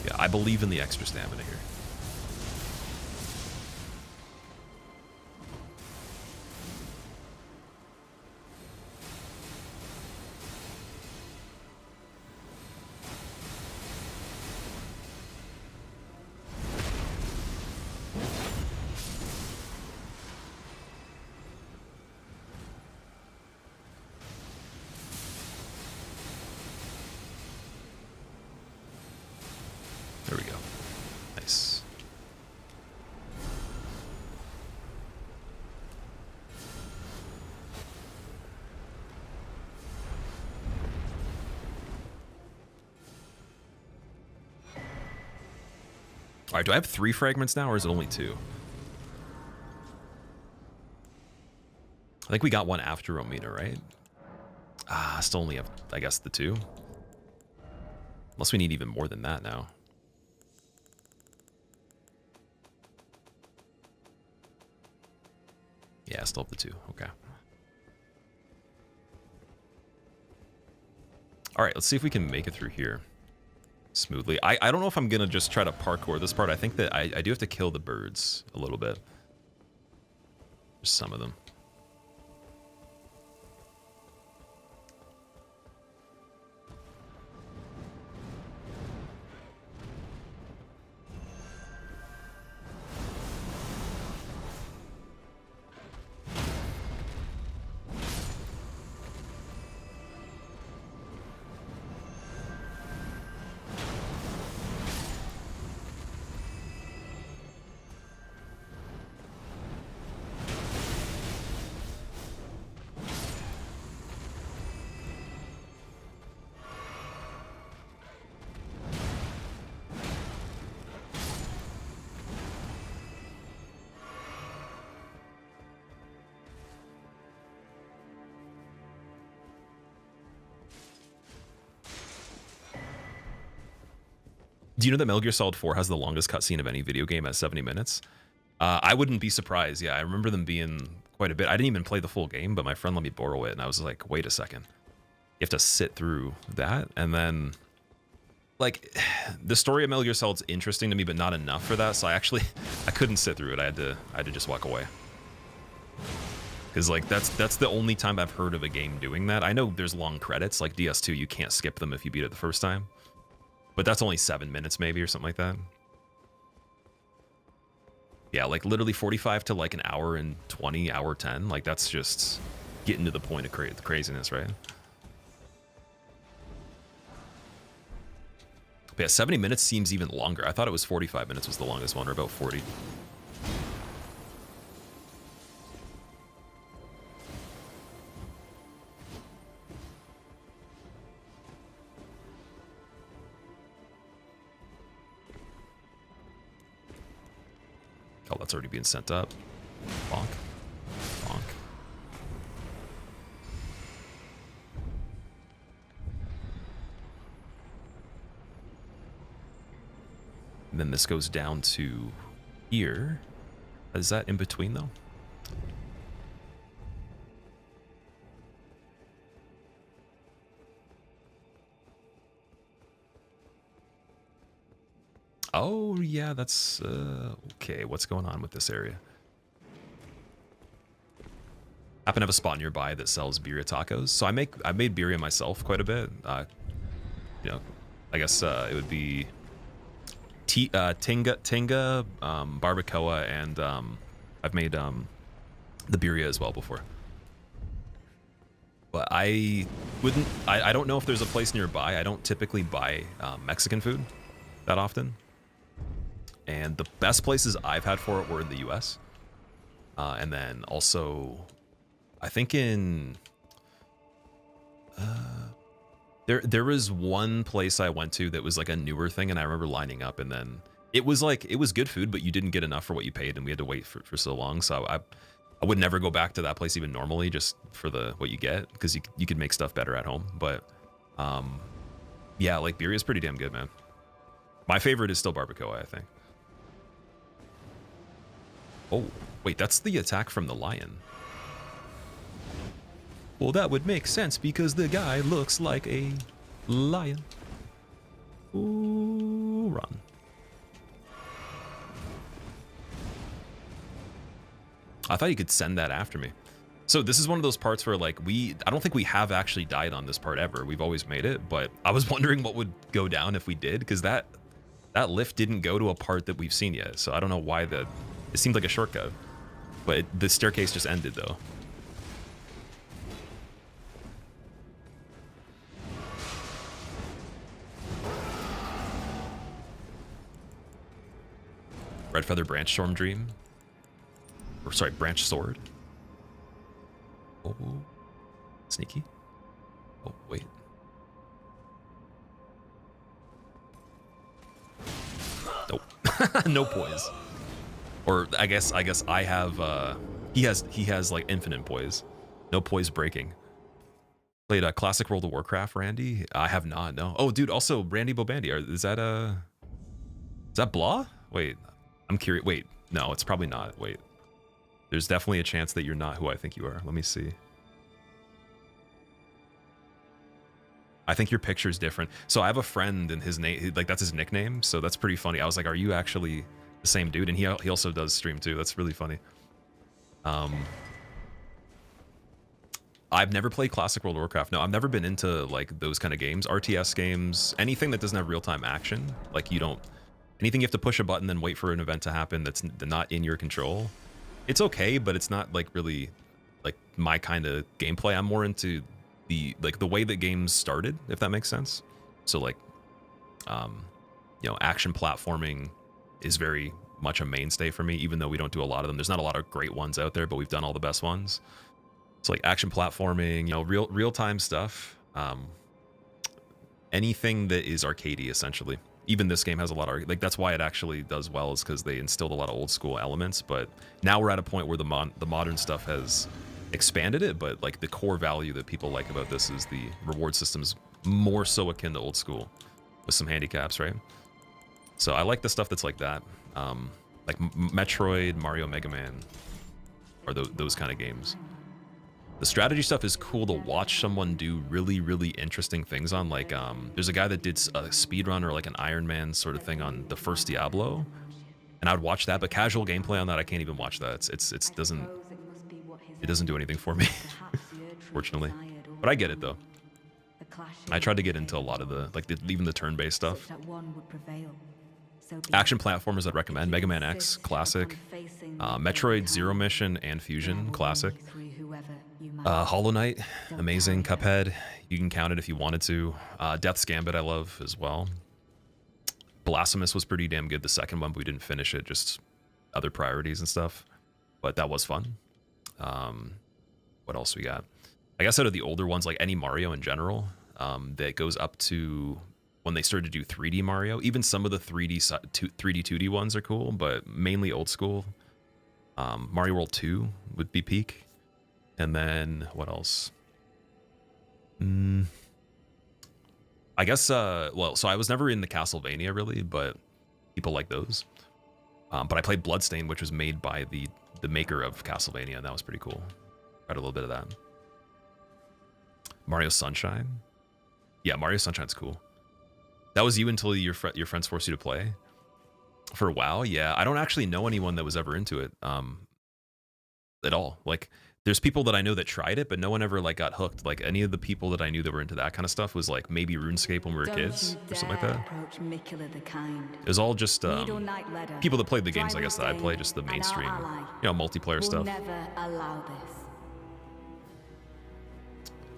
Speaker 1: Yeah, I believe in the extra stamina here. There we go. Nice. All right, do I have 3 fragments now, or is it only 2? I think we got one after Romina, right? Ah, still only have, I guess, the 2. Unless we need even more than that now. Yeah, still have the 2. Okay. All right, let's see if we can make it through here smoothly. I don't know if I'm going to just try to parkour this part. I think that I do have to kill the birds a little bit. Just some of them. Do you know that Metal Gear Solid 4 has the longest cutscene of any video game at 70 minutes? I wouldn't be surprised. Yeah, I remember them being quite a bit. I didn't even play the full game, but my friend let me borrow it, and I was like, wait a second. You have to sit through that? And then, like, the story of Metal Gear Solid's interesting to me, but not enough for that, so I couldn't sit through it. I had to just walk away. Because, like, that's the only time I've heard of a game doing that. I know there's long credits, like DS2, you can't skip them if you beat it the first time. But that's only 7 minutes maybe or something like that. Yeah, like literally 45 to like an hour and 20, hour 10. Like that's just getting to the point of craziness, right? But yeah, 70 minutes seems even longer. I thought it was 45 minutes was the longest one, or about 40. Oh, that's already being sent up. Bonk. Bonk. And then this goes down to here. Is that in between though? Oh yeah, that's okay. What's going on with this area? Happen to have a spot nearby that sells birria tacos. So I made birria myself quite a bit. You know, I guess it would be tinga, barbacoa, and I've made the birria as well before. But I wouldn't. I don't know if there's a place nearby. I don't typically buy Mexican food that often. And the best places I've had for it were in the U.S. And then also, I think in there was one place I went to that was like a newer thing, and I remember lining up, and then it was good food, but you didn't get enough for what you paid, and we had to wait for so long. So I would never go back to that place even normally, just for what you get, because you could make stuff better at home. But yeah, like birria is pretty damn good, man. My favorite is still barbacoa, I think. Oh, wait, that's the attack from the lion. Well, that would make sense because the guy looks like a lion. Ooh, run. I thought you could send that after me. So this is one of those parts where like I don't think we have actually died on this part ever. We've always made it, but I was wondering what would go down if we did, because that lift didn't go to a part that we've seen yet. So I don't know why it seemed like a shortcut, but the staircase just ended though. Red Feather Branch Storm Dream. Or sorry, Branch Sword. Oh, sneaky. Oh, wait. Nope. No poise. Or I guess I have he has like infinite poise. No poise breaking. Played a classic World of Warcraft, Randy? I have not, no. Oh dude, also Randy Bobandy. Is that Blah? Wait. I'm curious. Wait, no, it's probably not. Wait. There's definitely a chance that you're not who I think you are. Let me see. I think your picture's different. So I have a friend and his name, like that's his nickname. So that's pretty funny. I was like, are you actually the same dude? And he also does stream too. That's really funny. I've never played classic World of Warcraft. No, I've never been into like those kind of games, RTS games, anything that doesn't have real-time action. Like anything you have to push a button and wait for an event to happen that's not in your control. It's okay, but it's not like really like my kind of gameplay. I'm more into the way that games started, if that makes sense. So like, action platforming is very much a mainstay for me, even though we don't do a lot of them. There's not a lot of great ones out there, but we've done all the best ones. So like action platforming, real-time stuff. Anything that is arcadey, essentially. Even this game has a lot of, like, that's why it actually does well, is because they instilled a lot of old school elements. But now we're at a point where the modern stuff has expanded it, but like the core value that people like about this is the reward system's more so akin to old school with some handicaps, right? So I like the stuff that's like that. Like Metroid, Mario, Mega Man, or those kind of games. The strategy stuff is cool to watch someone do really, really interesting things on. Like, there's a guy that did a speed run or like an Iron Man sort of thing on the first Diablo, and I would watch that. But casual gameplay on that, I can't even watch that. It doesn't do anything for me, fortunately. But I get it though. I tried to get into a lot of even the turn-based stuff. Action platformers I'd recommend: Mega Man X, classic. Metroid Zero Mission and Fusion, classic. Hollow Knight, amazing. Cuphead, you can count it if you wanted to. Death's Gambit I love as well. Blasphemous was pretty damn good, the second one, but we didn't finish it, just other priorities and stuff. But that was fun. What else we got? I guess out of the older ones, like any Mario in general, that goes up to when they started to do 3D Mario. Even some of the 3D 2D ones are cool, but mainly old school. Mario World 2 would be peak. And then what else? I guess, well, so I was never in the Castlevania really, but people like those. But I played Bloodstain, which was made by the maker of Castlevania, and that was pretty cool. Tried a little bit of that. Mario Sunshine. Yeah, Mario Sunshine's cool. That was you until your friends forced you to play? For a while, yeah. I don't actually know anyone that was ever into it at all. Like, there's people that I know that tried it, but no one ever like got hooked. Like, any of the people that I knew that were into that kind of stuff was like maybe RuneScape when we were kids or something like that. It was all just people that played the games, I guess, that I play, just the mainstream, you know, multiplayer stuff.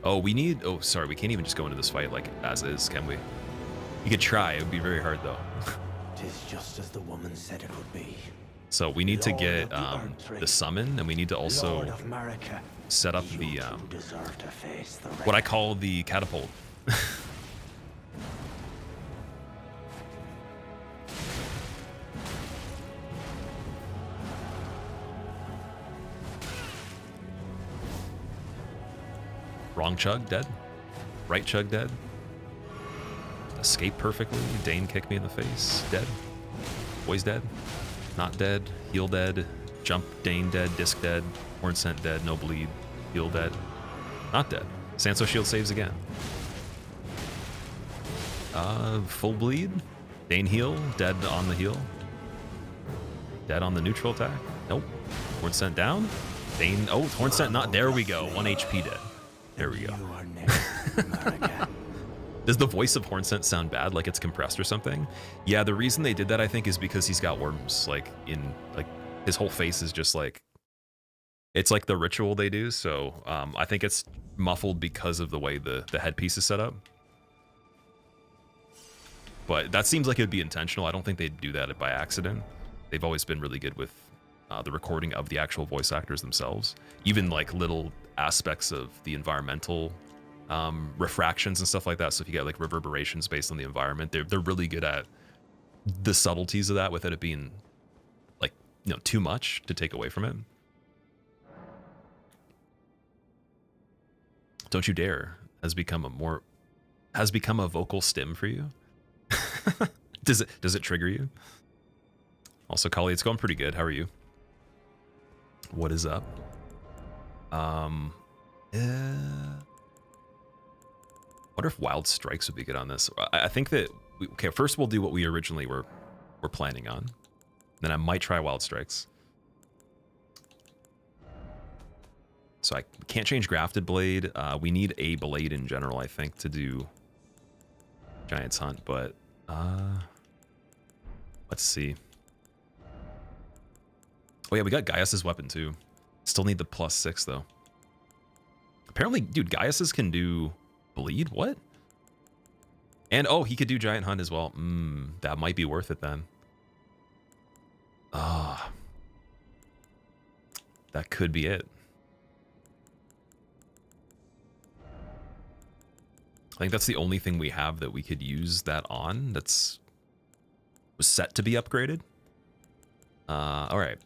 Speaker 1: Oh, we need... Oh, sorry, we can't even just go into this fight like as is, can we? You could try. It would be very hard, though.
Speaker 4: Tis just as the woman said it would be.
Speaker 1: So we need to get the summon, and we need to also set up the what I call the catapult. Wrong chug, dead. Right chug, dead. Escape perfectly. Dane kicked me in the face, dead. Boy's dead. Not dead. Heal dead. Jump Dane dead. Disc dead. Horn scent dead. No bleed. Heal dead. Not dead. Sanso shield saves again. Full bleed. Dane heal. Dead on the heal. Dead on the neutral attack. Nope. Horn scent down. Dane. Oh, horn scent not. There we go. 1 HP dead. There we go. Does the voice of Hornsent sound bad, like it's compressed or something? Yeah, the reason they did that, I think, is because he's got worms, like, in, like, his whole face is just, like, it's like the ritual they do, so, I think it's muffled because of the way the headpiece is set up. But that seems like it would be intentional. I don't think they'd do that by accident. They've always been really good with the recording of the actual voice actors themselves. Even, like, little aspects of the environmental refractions and stuff like that. So if you get like reverberations based on the environment, they're really good at the subtleties of that without it being like, you know, too much to take away from it. Don't You Dare has become a vocal stim for you. Does it trigger you? Also, Kali, it's going pretty good. How are you? What is up? Wonder if Wild Strikes would be good on this. I think that okay, first we'll do what we originally were planning on. Then I might try Wild Strikes. So I can't change Grafted Blade. We need a blade in general, I think, to do Giant's Hunt, but let's see. Oh yeah, we got Gaius's weapon too. Still need the +6 though. Apparently, dude, Gaius's can do bleed? What? And oh, he could do Giant Hunt as well. That might be worth it then. Ah, that could be it. I think that's the only thing we have that we could use that on. Was set to be upgraded. All right.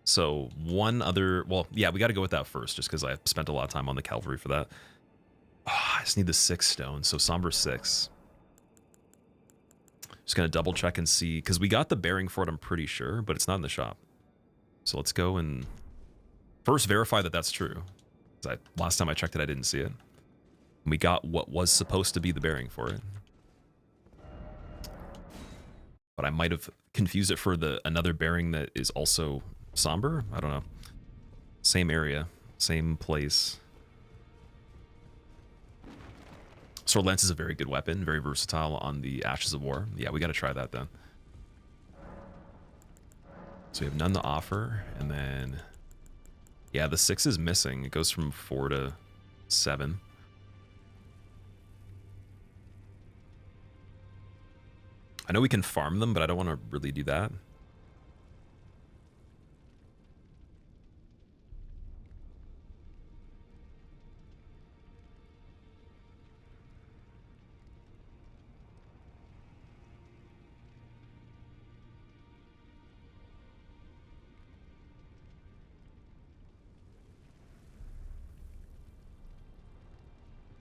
Speaker 1: So one other, well, yeah, we got to go with that first, just because I spent a lot of time on the cavalry for that. Oh, I just need the 6 stone, so Somber 6. Just gonna double check and see, because we got the bearing for it, I'm pretty sure, but it's not in the shop. So let's go and first verify that that's true. Last time I checked it, I didn't see it. We got what was supposed to be the bearing for it. But I might have confused it for another bearing that is also somber. I don't know. Same area, same place. Sword Lance is a very good weapon, very versatile on the Ashes of War. Yeah, we got to try that then. So we have none to offer, and then yeah, the 6 is missing. It goes from 4 to 7. I know we can farm them, but I don't want to really do that.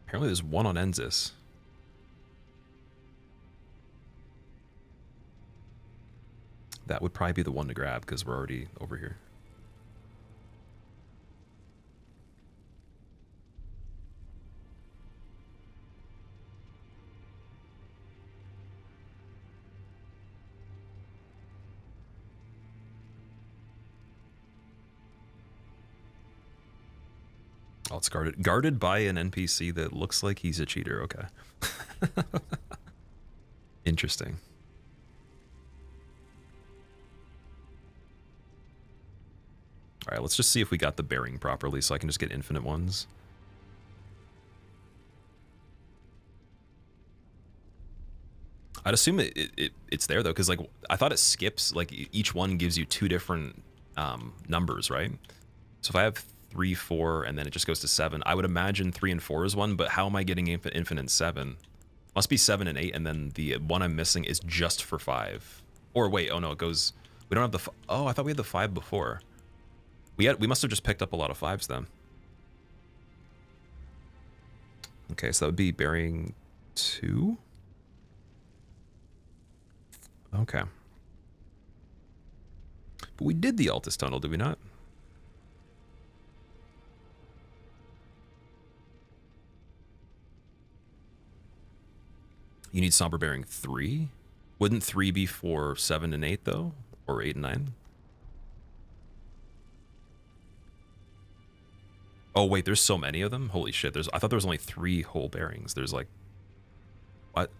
Speaker 1: Apparently there's one on Enzis. that would probably be the one to grab because we're already over here. Oh, it's guarded by an NPC that looks like he's a cheater. Okay. Interesting. All right, let's just see if we got the bearing properly so I can just get infinite ones. I'd assume it's there though, because like I thought it skips, like each one gives you 2 different numbers, right? So if I have 3, 4, and then it just goes to 7, I would imagine 3 and 4 is one, but how am I getting infinite 7? Must be 7 and 8, and then the one I'm missing is just for 5. Or wait, oh no, it goes, we don't have the, oh, I thought we had the 5 before. We must have just picked up a lot of 5s then. Okay, so that would be bearing 2. Okay. But we did the Altus Tunnel, did we not? You need Somber Bearing 3? Wouldn't 3 be for 7 and 8 though? Or 8 and 9? Oh wait, there's so many of them? Holy shit, I thought there was only 3 whole bearings. There's like, what?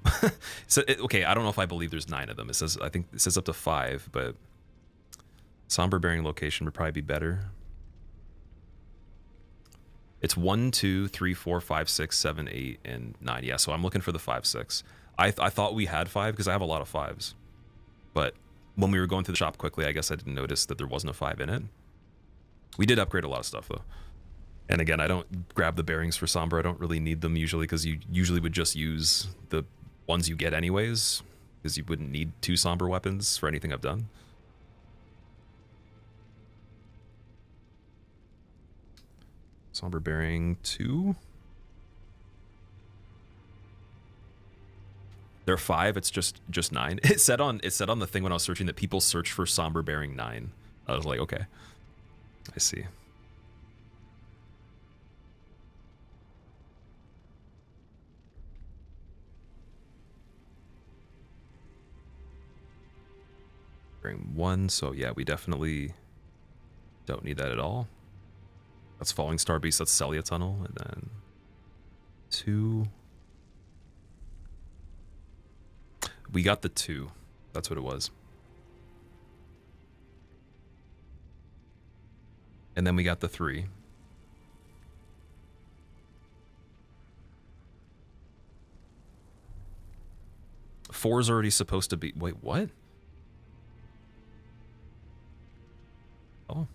Speaker 1: So, okay, I don't know if I believe there's 9 of them. I think it says up to 5, but Somber Bearing location would probably be better. It's 1, 2, 3, 4, 5, 6, 7, 8, and 9. Yeah, so I'm looking for the 5, 6. I thought we had 5 because I have a lot of 5s. But when we were going through the shop quickly, I guess I didn't notice that there wasn't a 5 in it. We did upgrade a lot of stuff though. And again, I don't grab the bearings for Somber. I don't really need them usually because you usually would just use the ones you get anyways because you wouldn't need 2 Somber weapons for anything I've done. Somber Bearing 2. There are 5, it's just 9. It said on the thing when I was searching that people search for Somber Bearing 9. I was like, okay. I see. Bearing 1, so yeah, we definitely don't need that at all. That's Falling Star Beast, that's Celia Tunnel, and then 2. We got the 2. That's what it was. And then we got the 3. Four is already supposed to be... Wait, what? Oh.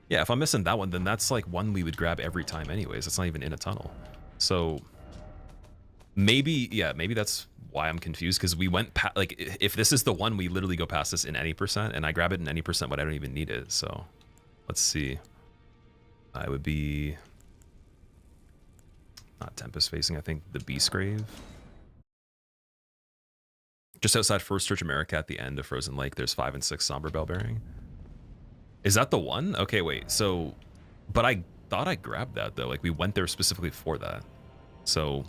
Speaker 1: Yeah, if I'm missing that one, then that's like one we would grab every time anyways. It's not even in a tunnel. So... Maybe, yeah, maybe that's why I'm confused, because we went past, like, if this is the one, we literally go past this in any percent, and I grab it in any percent, but I don't even need it, so let's see. I would be not Tempest facing, I think the Beast Grave. Just outside First Church America at the end of Frozen Lake, there's 5 and 6 Somber Bell Bearing. Is that the one? Okay, wait, so, but I thought I grabbed that though, like we went there specifically for that. So,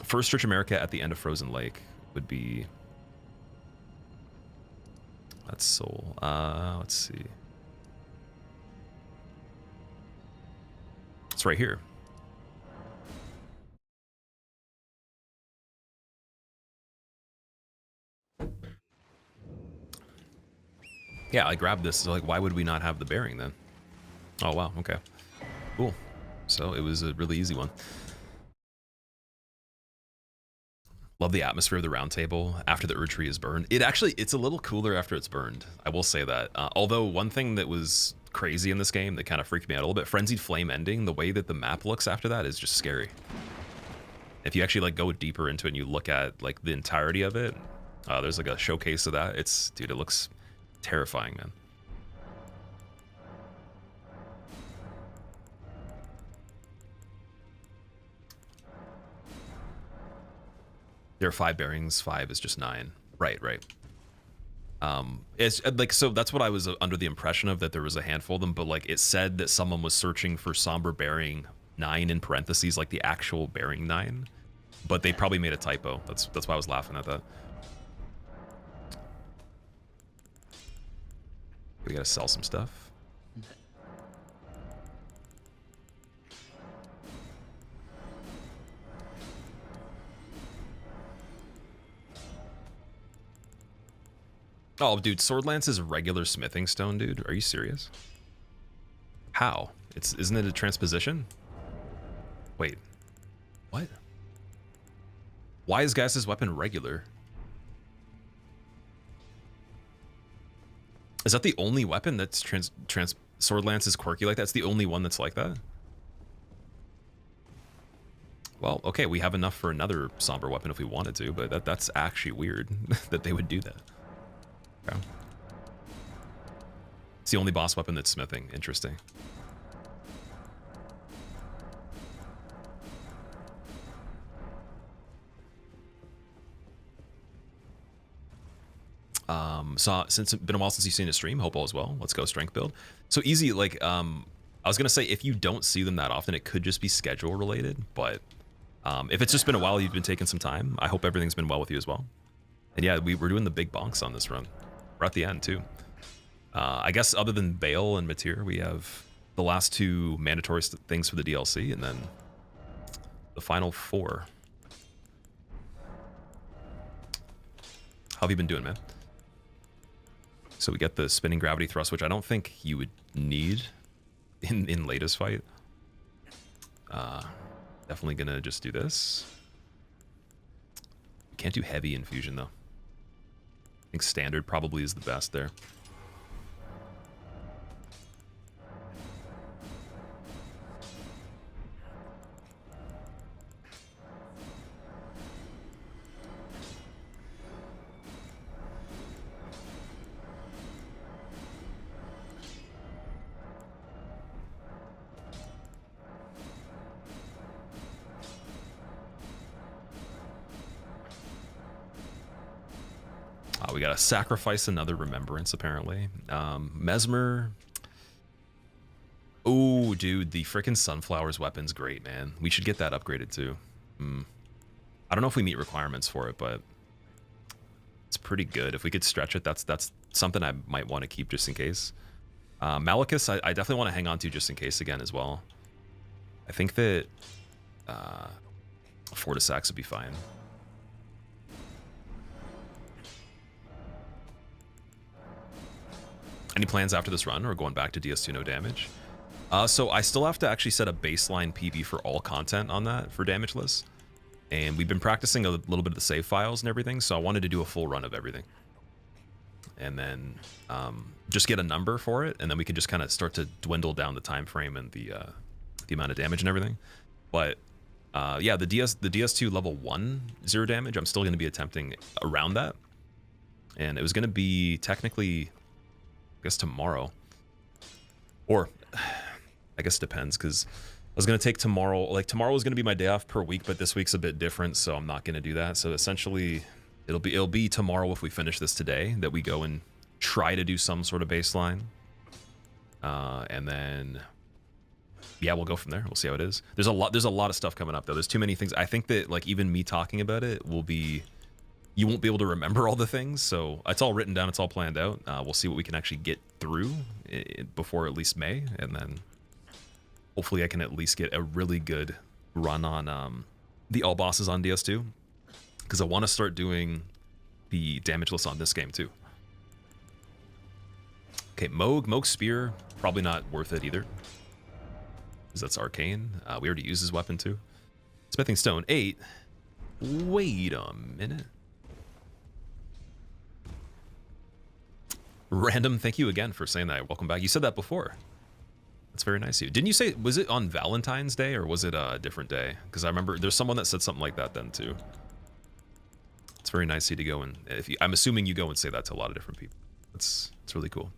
Speaker 1: First Church America at the end of Frozen Lake would be... That's Soul. Let's see. It's right here. Yeah, I grabbed this. So like, why would we not have the bearing then? Oh, wow. Okay. Cool. So it was a really easy one. Love the atmosphere of the round table after the Erd Tree is burned. It's a little cooler after it's burned. I will say that. Although one thing that was crazy in this game that kind of freaked me out a little bit, Frenzied Flame ending, the way that the map looks after that is just scary. If you actually like go deeper into it and you look at like the entirety of it, there's like a showcase of that. Dude, it looks terrifying, man. There are 5 bearings, 5 is just 9. Right, right. It's like, so that's what I was under the impression of, that there was a handful of them, but like it said that someone was searching for Somber Bearing 9 in parentheses, like the actual Bearing 9, but they probably made a typo. That's why I was laughing at that. We gotta sell some stuff. Oh, dude, Sword Lance is a regular smithing stone, dude. Are you serious? How? Isn't it a transposition? Wait. What? Why is Gaius' weapon regular? Is that the only weapon that's Sword Lance is quirky like that? It's the only one that's like that? Well, okay, we have enough for another somber weapon if we wanted to, but that's actually weird that they would do that. Okay. It's the only boss weapon that's smithing. Interesting. So since it's been a while since you've seen a stream, hope all is well. Let's go strength build. So easy, like, I was gonna say, if you don't see them that often, it could just be schedule related, but if it's just been a while, you've been taking some time, I hope everything's been well with you as well. And yeah, we're doing the big bonks on this run. We're at the end too. I guess other than Bale and Matir, we have the last two mandatory things for the DLC, and then the final 4. How have you been doing, man? So we get the spinning gravity thrust, which I don't think you would need in latest fight. Definitely gonna just do this. Can't do heavy infusion though. I think standard probably is the best there. We gotta sacrifice another remembrance, apparently. Mesmer. Oh, dude, the frickin' Sunflower's weapon's great, man. We should get that upgraded, too. I don't know if we meet requirements for it, but it's pretty good. If we could stretch it, that's something I might want to keep just in case. Malachus, I definitely want to hang on to just in case again as well. I think that Fortisax would be fine. Any plans after this run, or going back to DS2 no damage? So I still have to actually set a baseline PB for all content on that for damageless. And we've been practicing a little bit of the save files and everything, so I wanted to do a full run of everything. And then just get a number for it, and then we can just kind of start to dwindle down the time frame and the amount of damage and everything. But yeah, the DS2 level 1 0 damage, I'm still going to be attempting around that. And it was going to be technically, I guess, tomorrow. Or, I guess it depends, because I was going to take tomorrow. Like, tomorrow is going to be my day off per week, but this week's a bit different, so I'm not going to do that. So essentially, it'll be tomorrow if we finish this today, that we go and try to do some sort of baseline. And then, yeah, we'll go from there. We'll see how it is. There's a lot of stuff coming up, though. There's too many things. I think that, like, even me talking about it will be... You won't be able to remember all the things, so it's all written down, it's all planned out. We'll see what we can actually get through before at least May, and then hopefully I can at least get a really good run on the all bosses on DS2, because I want to start doing the damageless on this game too. Okay, Moog Spear, probably not worth it either, because that's arcane. We already used his weapon too. Smithing Stone 8. Wait a minute. Random, thank you again for saying that. Welcome back. You said that before. That's very nice of you. Didn't you say, was it on Valentine's Day or was it a different day? Because I remember there's someone that said something like that then too. It's very nice of you to go and, I'm assuming you go and say that to a lot of different people. It's really cool.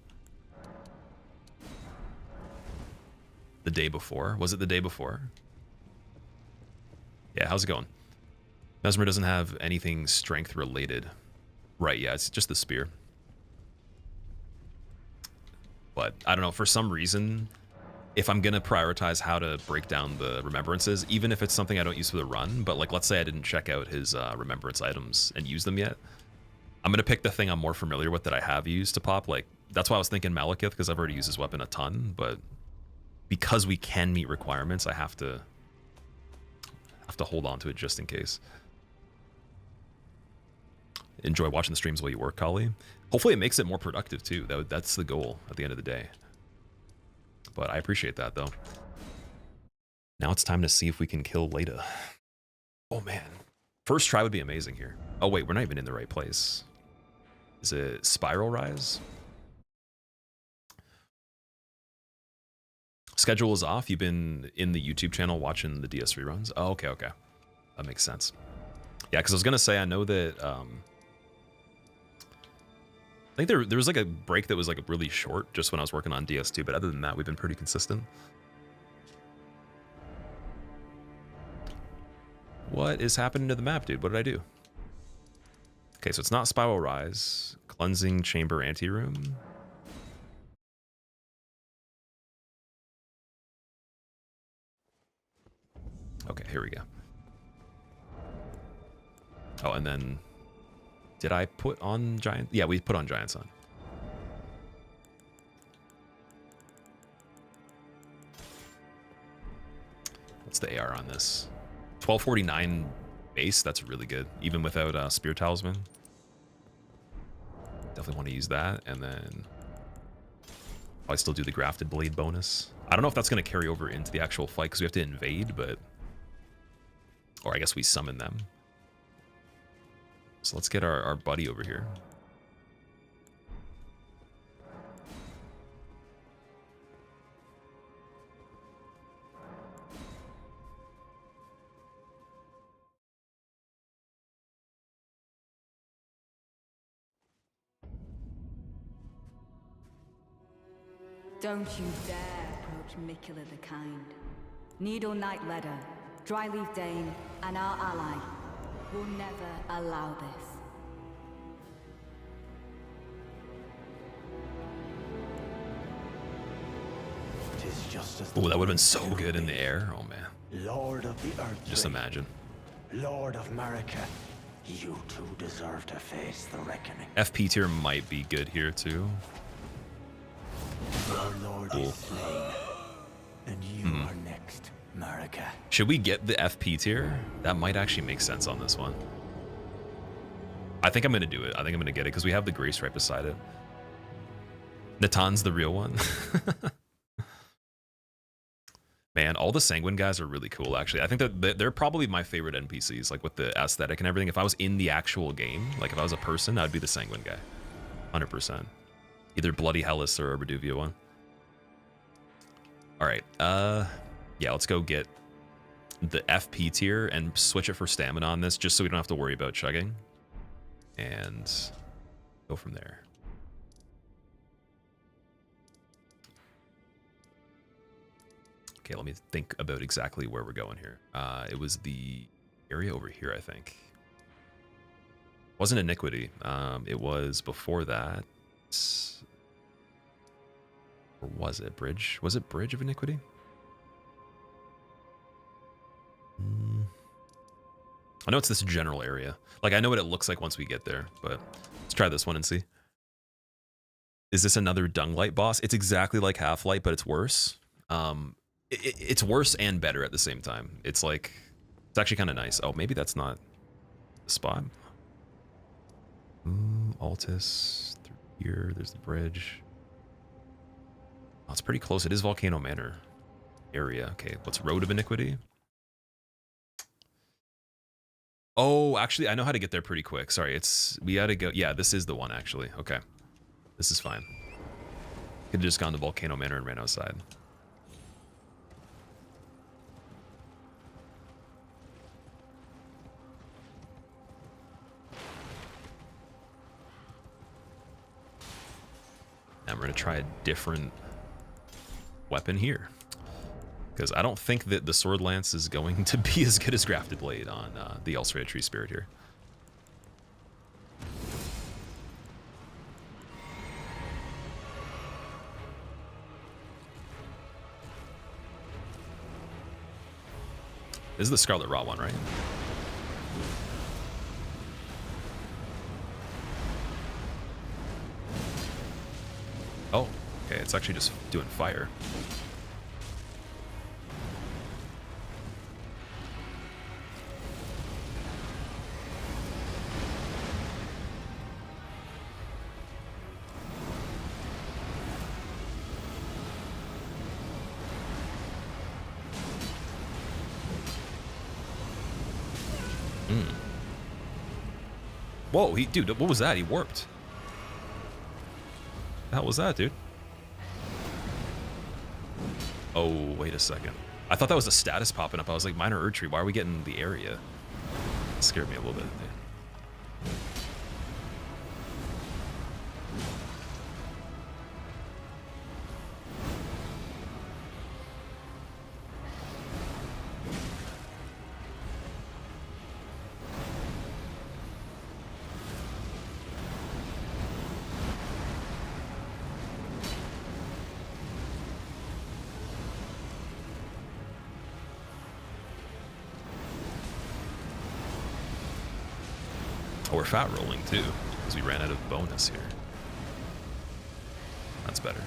Speaker 1: The day before? Was it the day before? Yeah, how's it going? Mesmer doesn't have anything strength related. Right, yeah, it's just the spear. But I don't know, for some reason, if I'm gonna prioritize how to break down the remembrances, even if it's something I don't use for the run, but like let's say I didn't check out his remembrance items and use them yet, I'm gonna pick the thing I'm more familiar with that I have used to pop. Like that's why I was thinking Malekith, because I've already used his weapon a ton, but because we can meet requirements, I have to hold on to it just in case. Enjoy watching the streams while you work, Kali. Hopefully it makes it more productive too. That's the goal at the end of the day. But I appreciate that though. Now it's time to see if we can kill Leda. Oh man. First try would be amazing here. Oh wait, we're not even in the right place. Is it Spiral Rise? Schedule is off. You've been in the YouTube channel watching the DS reruns? Oh, okay, okay. That makes sense. Yeah, because I was going to say, I know that... I think there was like a break that was like really short just when I was working on DS2, but other than that, we've been pretty consistent. What is happening to the map, dude? What did I do? Okay, so it's not Spiral Rise. Cleansing Chamber Anteroom. Okay, here we go. Oh, and then... Did I put on Giant? Yeah, we put on Giant Sun. What's the AR on this? 1249 base, that's really good. Even without Spear Talisman. Definitely want to use that, and then... Probably still do the Grafted Blade bonus. I don't know if that's going to carry over into the actual fight, because we have to invade, but... Or I guess we summon them. So let's get our buddy over here.
Speaker 5: Don't you dare approach Mikula the Kind. Needle Knight Leda, Dryleaf Dane, and our ally will never allow this.
Speaker 1: Oh, that would have been so good in the air. Oh man.
Speaker 4: Lord of the Earth.
Speaker 1: Just imagine.
Speaker 4: Lord of Marika, you two deserve to face the reckoning.
Speaker 1: FP tier might be good here too.
Speaker 4: Your Lord is slain, and you are next, Marika.
Speaker 1: Should we get the FP tier? That might actually make sense on this one. I think I'm going to do it. I think I'm going to get it because we have the Grace right beside it. Natan's the real one. Man, all the Sanguine guys are really cool, actually. I think that they're probably my favorite NPCs, like with the aesthetic and everything. If I was in the actual game, like if I was a person, I'd be the Sanguine guy. 100%. Either Bloody Hellas or a Reduvia one. Alright, yeah, let's go get the FP tier and switch it for stamina on this, just so we don't have to worry about chugging. And go from there. Okay, let me think about exactly where we're going here. It was the area over here, I think. Wasn't Iniquity. It was before that. Or was it Bridge? Was it Bridge of Iniquity? I know it's this general area. Like, I know what it looks like once we get there, but let's try this one and see. Is this another Dunglight boss? It's exactly like Half-Light, but it's worse. It's worse and better at the same time. It's like, it's actually kind of nice. Oh, maybe that's not the spot. Altus, through here, there's the bridge. Oh, it's pretty close. It is Volcano Manor area. Okay, what's Road of Iniquity? Oh, actually, I know how to get there pretty quick. Sorry, we gotta go. Yeah, this is the one, actually. Okay, this is fine. Could have just gone to Volcano Manor and ran outside. And we're gonna try a different weapon here, because I don't think that the Sword Lance is going to be as good as Grafted Blade on the Elsewhere Tree Spirit here. This is the Scarlet Rot one, right? Oh, okay, it's actually just doing fire. Whoa, dude, what was that? He warped. The hell was that, dude? Oh, wait a second. I thought that was a status popping up. I was like, minor Erdtree, why are we getting the area? It scared me a little bit, dude. Oh, we're fat rolling too, because we ran out of bonus here. That's better.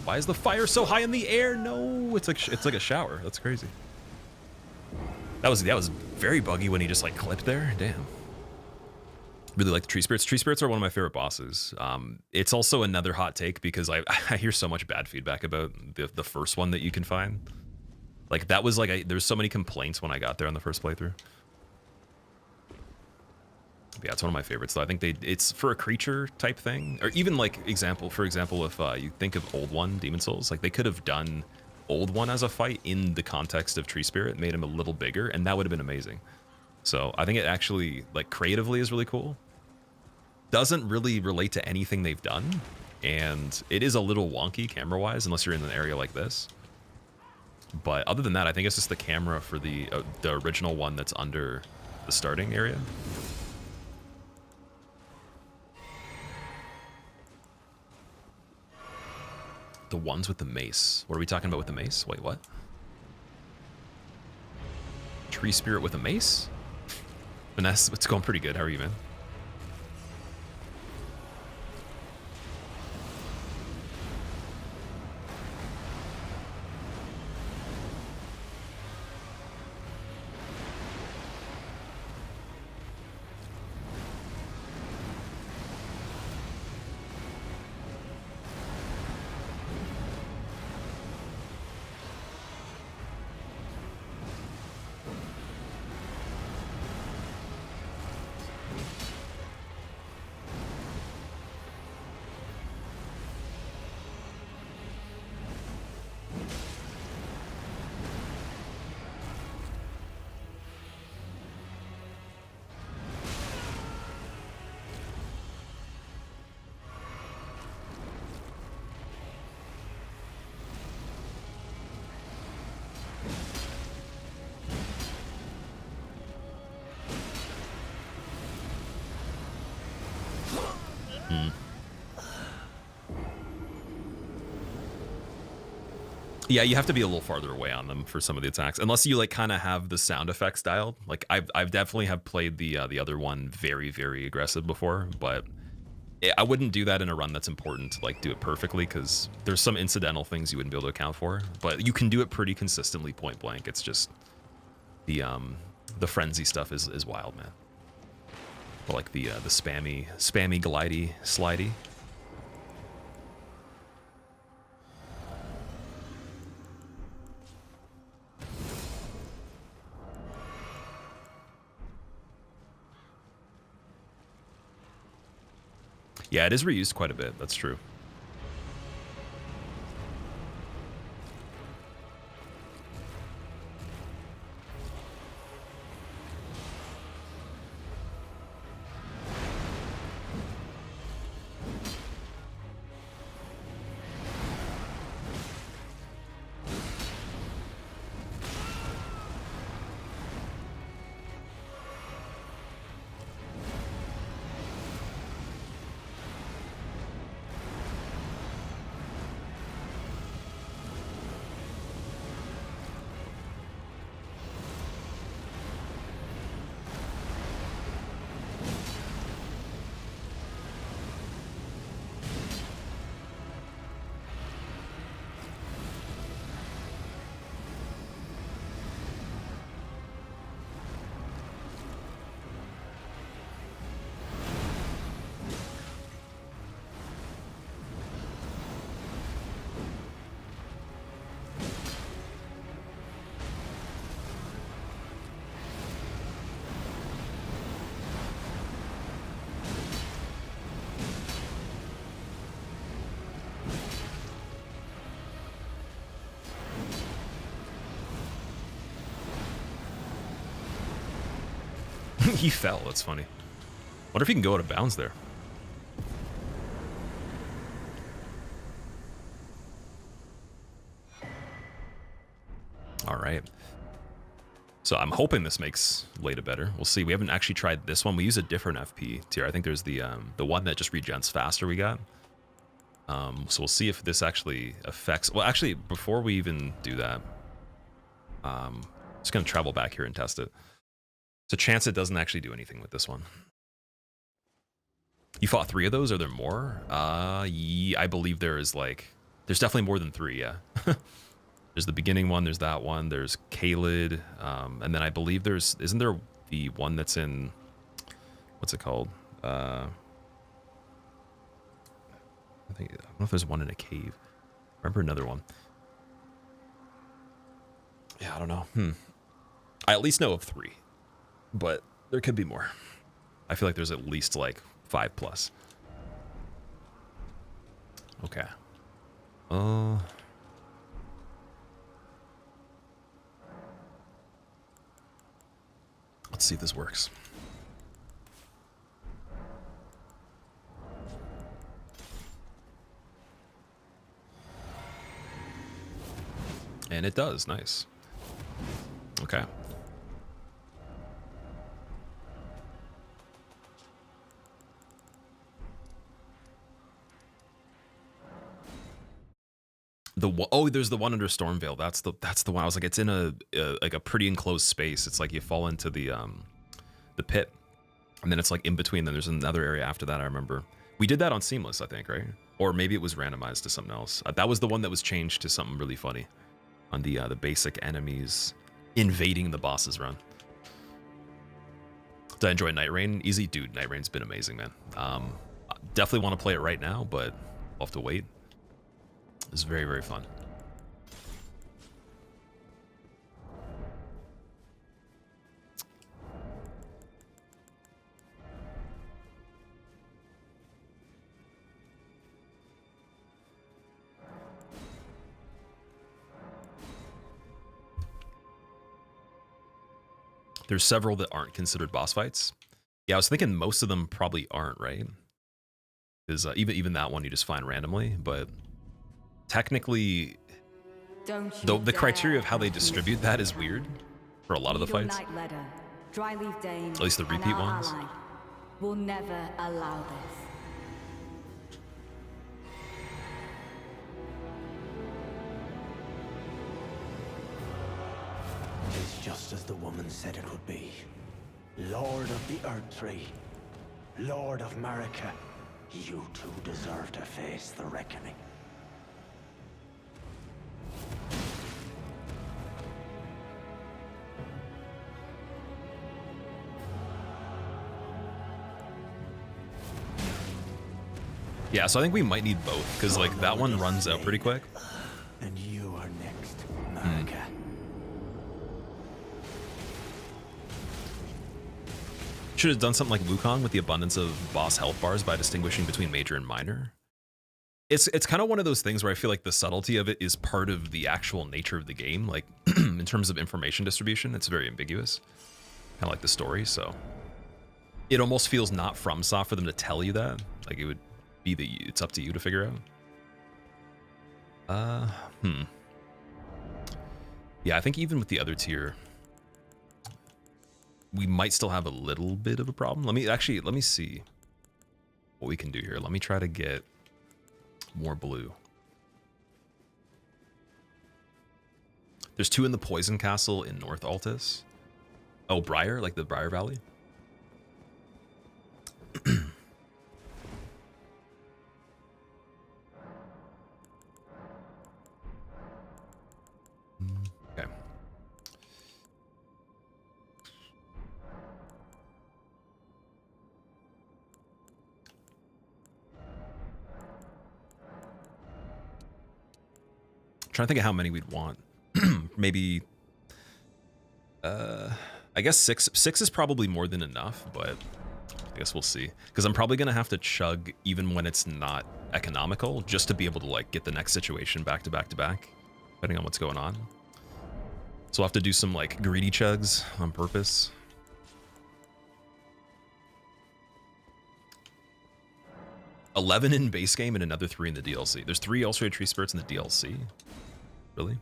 Speaker 1: Why is the fire so high in the air? No, it's like a shower. That's crazy. That was very buggy when he just like clipped there. Damn. Really like the tree spirits. Tree spirits are one of my favorite bosses. It's also another hot take because I hear so much bad feedback about the first one that you can find. Like that was like there's so many complaints when I got there on the first playthrough. Yeah, it's one of my favorites though. I think it's for a creature type thing, or even like for example, if you think of Old One, Demon Souls, like they could have done Old One as a fight in the context of Tree Spirit, made him a little bigger, and that would have been amazing. So I think it actually, like creatively, is really cool. Doesn't really relate to anything they've done, and it is a little wonky camera-wise, unless you're in an area like this. But other than that, I think it's just the camera for the original one that's under the starting area. The ones with the mace. What are we talking about with the mace? Wait, what? Tree spirit with a mace? Vanessa, it's going pretty good. How are you, man? Yeah, you have to be a little farther away on them for some of the attacks, unless you like kind of have the sound effects dialed. Like I've definitely have played the other one very, very aggressive before, but I wouldn't do that in a run that's important to like do it perfectly, because there's some incidental things you wouldn't be able to account for. But you can do it pretty consistently point blank. It's just the frenzy stuff is wild, man. But like the spammy glidey slidey. Yeah, it is reused quite a bit. That's true. He fell. That's funny. Wonder if he can go out of bounds there. All right. So I'm hoping this makes Leda better. We'll see. We haven't actually tried this one. We use a different FP tier. I think there's the one that just regens faster we got. So we'll see if this actually affects... Well, actually, before we even do that, just going to travel back here and test it. It's a chance it doesn't actually do anything with this one. You fought 3 of those? Are there more? Yeah, I believe there is like... There's definitely more than 3, yeah. There's the beginning one, there's that one, there's Kaled, and then I believe there's... Isn't there the one that's in... What's it called? I don't know if there's one in a cave. Remember another one. Yeah, I don't know. I at least know of 3, but there could be more. I feel like there's at least like 5+. Okay. Let's see if this works. And it does. Nice. Okay. There's the one under Stormveil. That's the one. I was like, it's in a like a pretty enclosed space. It's like you fall into the pit, and then it's like in between. Then there's another area after that. I remember we did that on Seamless, I think, right? Or maybe it was randomized to something else. That was the one that was changed to something really funny on the basic enemies invading the boss's run. Did I enjoy Night Rain? Easy, dude. Night Rain's been amazing, man. Definitely want to play it right now, but I'll have to wait. It's very, very fun. There's several that aren't considered boss fights. Yeah, I was thinking most of them probably aren't, right? Because even that one you just find randomly, but technically, the criteria of how they distribute that is weird for a lot of the fights. At least the repeat ones.
Speaker 5: We'll never allow this.
Speaker 4: It's just as the woman said it would be. Lord of the Earth Tree, Lord of Marika, you two deserve to face the reckoning.
Speaker 1: Yeah, so I think we might need both, because like that one runs out pretty quick.
Speaker 4: And you are next, Marika.
Speaker 1: Should have done something like Wukong with the abundance of boss health bars by distinguishing between major and minor. It's kind of one of those things where I feel like the subtlety of it is part of the actual nature of the game. Like in terms of information distribution, it's very ambiguous. Kind of like the story, so it almost feels not FromSoft for them to tell you that. Like it would be it's up to you to figure out. Yeah, I think even with the other tier, we might still have a little bit of a problem. Let me see what we can do here. Let me try to get more blue. There's 2 in the Poison Castle in North Altus. Oh, Briar, like the Briar Valley. Okay. Trying to think of how many we'd want. Maybe I guess 6 is probably more than enough, but I guess we'll see, because I'm probably gonna have to chug even when it's not economical just to be able to like get the next situation back to back to back, depending on what's going on. So I'll have to do some like greedy chugs on purpose. 11 in base game and another 3 in the DLC. There's 3 Ultra Tree Spirits in the DLC. Really?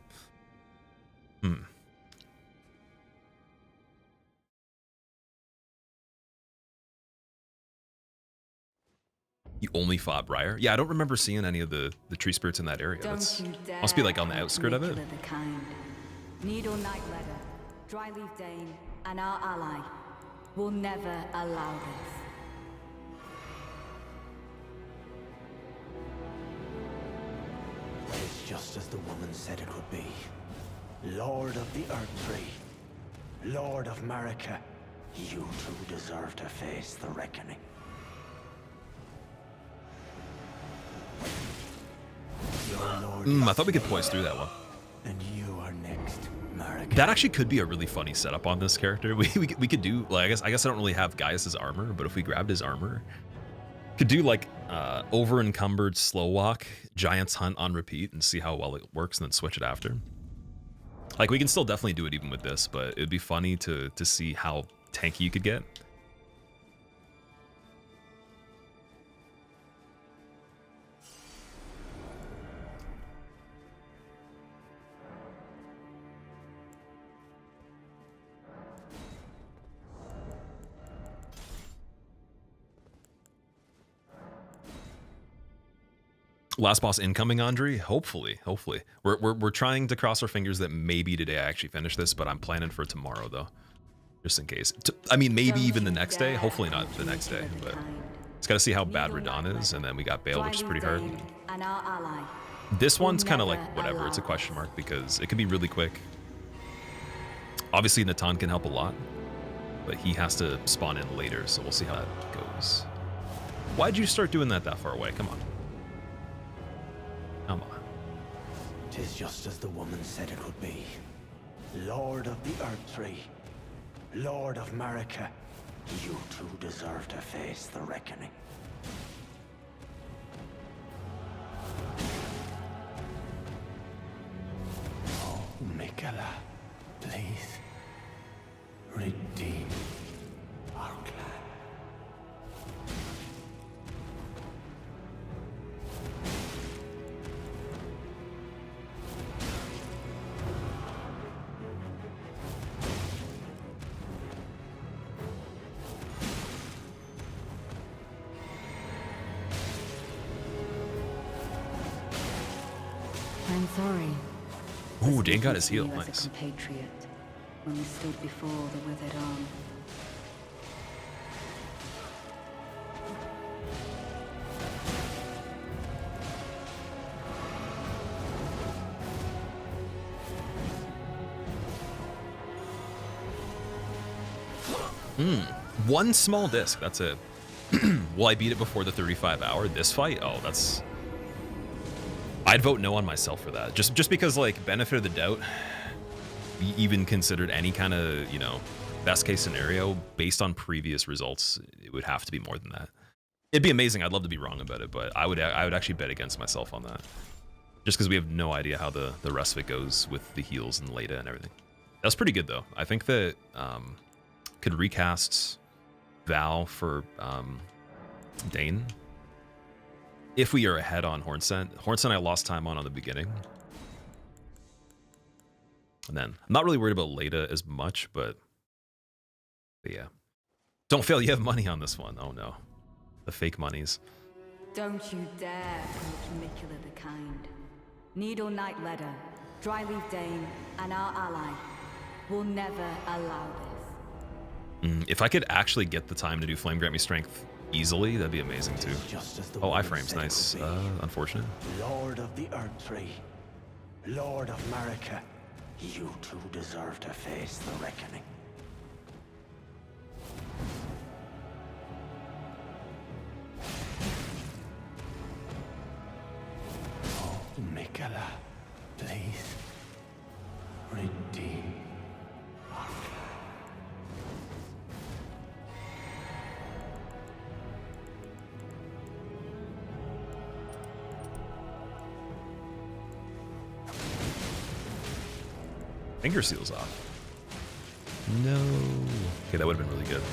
Speaker 1: You only fought Briar? Yeah, I don't remember seeing any of the tree spirits in that area. That's must be like on the outskirt of it.
Speaker 5: Needle Night Letter, Dryleaf Dane, and our ally will never allow this.
Speaker 4: It's just as the woman said it would be. Lord of the Earth Tree, Lord of Marika, you two deserve to face the reckoning.
Speaker 1: I thought we could poise through that one.
Speaker 4: And you are next, Marika.
Speaker 1: That actually could be a really funny setup on this character. We could do, like, I guess I don't really have Gaius's armor, but if we grabbed his armor, could do like over encumbered slow walk, Giant's Hunt on repeat, and see how well it works, and then switch it after. Like, we can still definitely do it even with this, but it'd be funny to see how tanky you could get. Last boss incoming, Andre? Hopefully. We're trying to cross our fingers that maybe today I actually finish this, but I'm planning for tomorrow though, just in case. I mean, maybe even the next day. Hopefully not the next day, but it's got to see how bad Radon is, and then we got Bale, which is pretty hard. This one's kind of like whatever. It's a question mark because it can be really quick. Obviously, Natan can help a lot, but he has to spawn in later, so we'll see how that goes. Why'd you start doing that far away? Come on. Come on.
Speaker 4: 'Tis just as the woman said it would be. Lord of the Earth Tree, Lord of Marika, you two deserve to face the reckoning. Oh, Mikala, please, redeem our clan.
Speaker 5: I'm sorry.
Speaker 1: Ooh, Dane got his heal.
Speaker 5: You as a
Speaker 1: Nice.
Speaker 5: compatriot when we stood before the withered arm.
Speaker 1: One small disc, that's it. Will I beat it before the 35-hour? This fight? Oh, that's... I'd vote no on myself for that. Just because, like, benefit of the doubt, even considered any kind of, you know, best case scenario, based on previous results, it would have to be more than that. It'd be amazing. I'd love to be wrong about it, but I would actually bet against myself on that. Just because we have no idea how the rest of it goes with the heals and Leda and everything. That's pretty good, though. I think that could recast Val for Dane. If we are ahead on Hornsent. Hornsent I lost time on the beginning. And then, I'm not really worried about Leda as much, but yeah. Don't fail, you have money on this one. Oh no. The fake monies.
Speaker 5: Don't you dare approach Mikula the Kind. Needle Night Letter, Dryleaf Dane, and our ally will never allow this.
Speaker 1: If I could actually get the time to do Flame Grant Me Strength easily, that'd be amazing too. Oh, iframes, nice. Unfortunate.
Speaker 4: Lord of the Earth Tree, Lord of Marika, you two deserve to face the reckoning. Oh, Mikala, please, redeem our clan.
Speaker 1: Finger seals off. No. Okay, that would have been really good.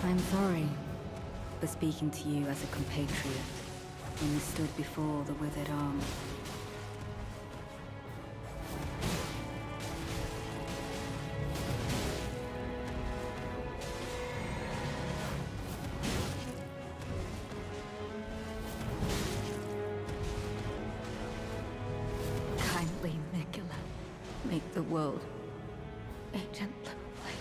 Speaker 5: I'm sorry for speaking to you as a compatriot when you stood before the withered arm. Kindly, Nicola, make the world a gentler place.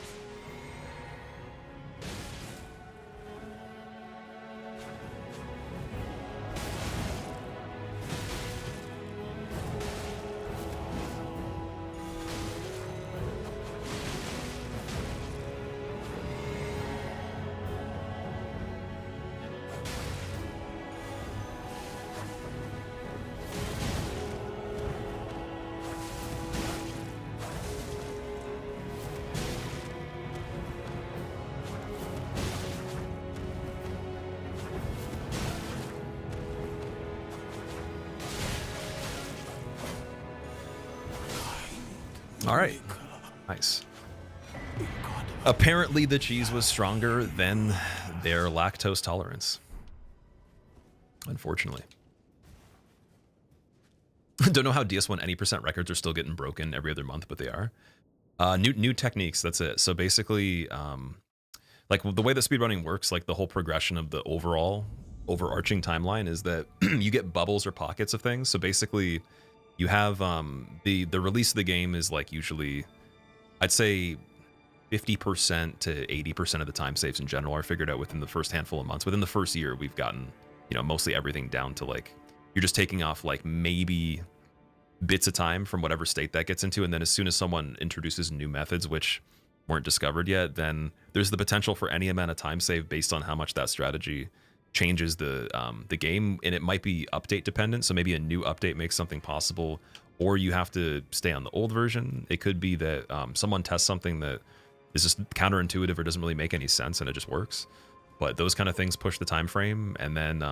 Speaker 1: All right. Nice. Apparently the cheese was stronger than their lactose tolerance. Unfortunately. Don't know how DS1 any % records are still getting broken every other month, but they are. New techniques, that's it. So basically, like the way that speedrunning works, like the whole progression of the overarching timeline is that you get bubbles or pockets of things. So basically, you have the release of the game is like usually, I'd say 50% to 80% of the time saves in general are figured out within the first handful of months. Within the first year, we've gotten, mostly everything down to like, you're just taking off like maybe bits of time from whatever state that gets into. And then as soon as someone introduces new methods, which weren't discovered yet, then there's the potential for any amount of time save based on how much that strategy changes the game, and it might be update dependent. So maybe a new update makes something possible, or you have to stay on the old version. It could be that someone tests something that is just counterintuitive or doesn't really make any sense, and it just works. But those kind of things push the time frame, and then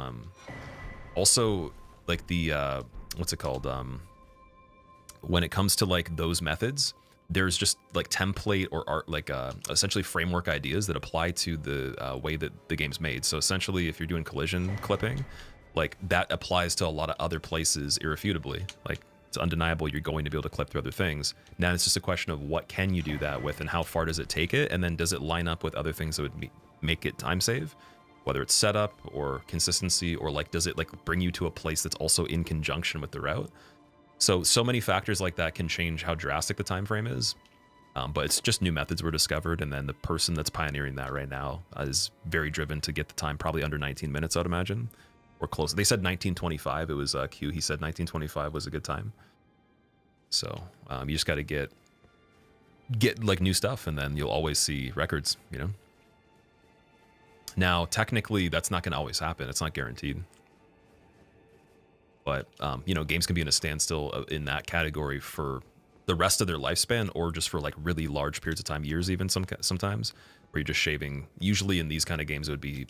Speaker 1: also like the what's it called? When it comes to like those methods, there's just like template or art, like essentially framework ideas that apply to the way that the game's made. So essentially, if you're doing collision clipping, like that applies to a lot of other places irrefutably. Like it's undeniable you're going to be able to clip through other things. Now it's just a question of what can you do that with, and how far does it take it, and then does it line up with other things that would make it time save, whether it's setup or consistency, or like does it like bring you to a place that's also in conjunction with the route. So many factors like that can change how drastic the time frame is, but it's just new methods were discovered, and then the person that's pioneering that right now is very driven to get the time probably under 19 minutes, I'd imagine, or close. They said 1925. It was Q. He said 1925 was a good time. So you just got to get like new stuff, and then you'll always see records. Now technically that's not going to always happen. It's not guaranteed. But, games can be in a standstill in that category for the rest of their lifespan, or just for like really large periods of time, years even sometimes, where you're just shaving. Usually in these kind of games, it would be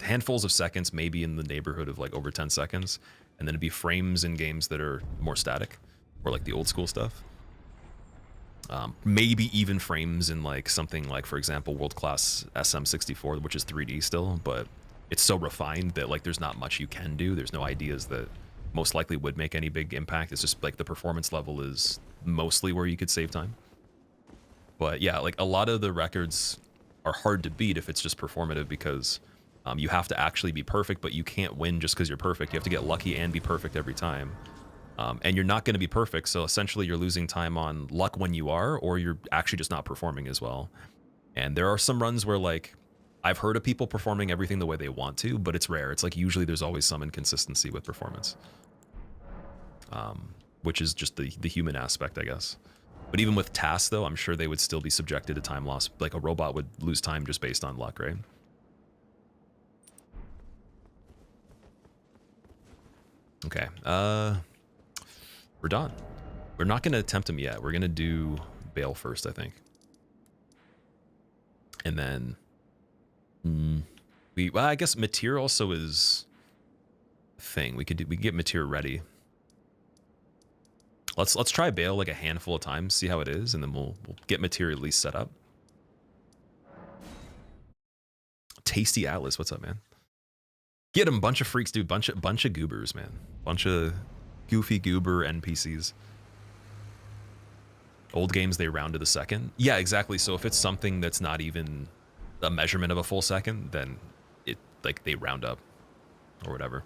Speaker 1: handfuls of seconds, maybe in the neighborhood of like over 10 seconds. And then it'd be frames in games that are more static, or like the old school stuff. Maybe even frames in like something like, for example, world-class SM64, which is 3D still, but it's so refined that like there's not much you can do. There's no ideas that most likely would make any big impact. It's just like the performance level is mostly where you could save time. But yeah, like a lot of the records are hard to beat if it's just performative, because you have to actually be perfect, but you can't win just because you're perfect. You have to get lucky and be perfect every time. And you're not going to be perfect, so essentially you're losing time on luck when you are, or you're actually just not performing as well. And there are some runs where like I've heard of people performing everything the way they want to, but it's rare. It's like usually there's always some inconsistency with performance. Which is just the human aspect, I guess. But even with tasks, though, I'm sure they would still be subjected to time loss. Like a robot would lose time just based on luck, right? Okay, we're done. We're not going to attempt them yet. We're going to do Bale first, I think. And then well, I guess Mateer also is a thing. We can get Mateer ready. Let's try Bale like a handful of times, see how it is, and then we'll get Mateer at least set up. Tasty Atlas, what's up, man? Get him, bunch of freaks, dude. Bunch of goobers, man. Bunch of goofy goober NPCs. Old games, they round to the second. Yeah, exactly. So if it's something that's not even a measurement of a full second, then it like they round up or whatever.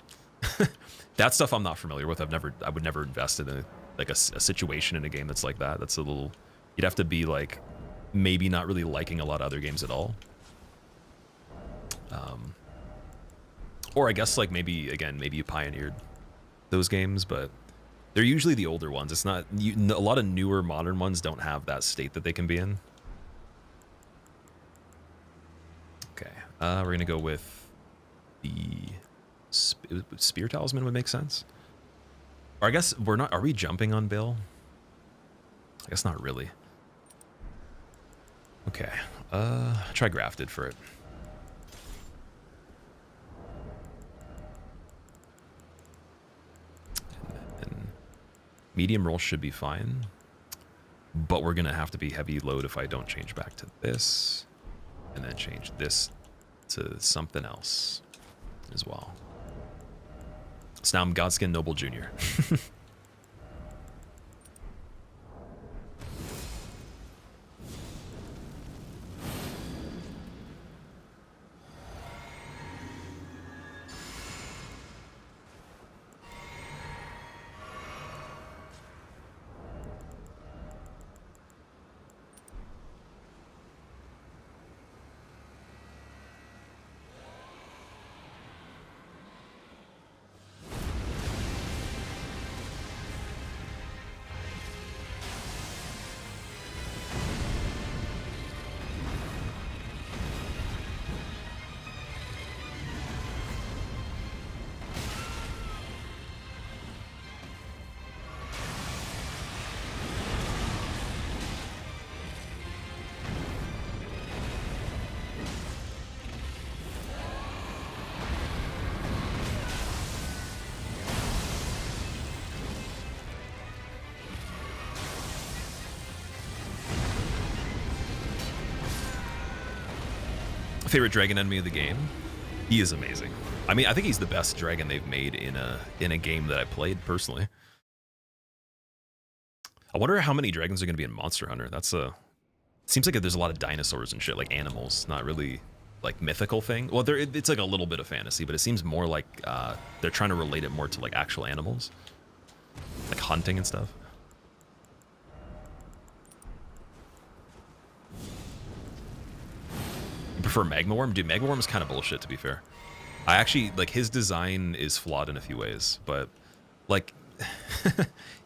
Speaker 1: That stuff I'm not familiar with. I would never invest in a situation in a game that's like that. That's a little, you'd have to be like maybe not really liking a lot of other games at all. Or I guess like maybe you pioneered those games, but they're usually the older ones. It's not, a lot of newer modern ones don't have that state that they can be in. Okay, we're gonna go with the Spear Talisman would make sense. Or I guess we're not, are we jumping on Bill? I guess not really. Okay, try Grafted for it. And medium roll should be fine, but we're gonna have to be heavy load if I don't change back to this, and then change this to something else as well. So now I'm Godskin Noble Jr. Favorite dragon enemy of the game? He is amazing. I mean, I think he's the best dragon they've made in a game that I played personally. I wonder how many dragons are going to be in Monster Hunter. That's a, seems like there's a lot of dinosaurs and shit, like animals, not really like mythical thing. Well, it's like a little bit of fantasy, but it seems more like they're trying to relate it more to like actual animals, like hunting and stuff. You prefer Magma Worm? Dude, Magma Worm is kind of bullshit, to be fair. I actually, like, his design is flawed in a few ways, but, like,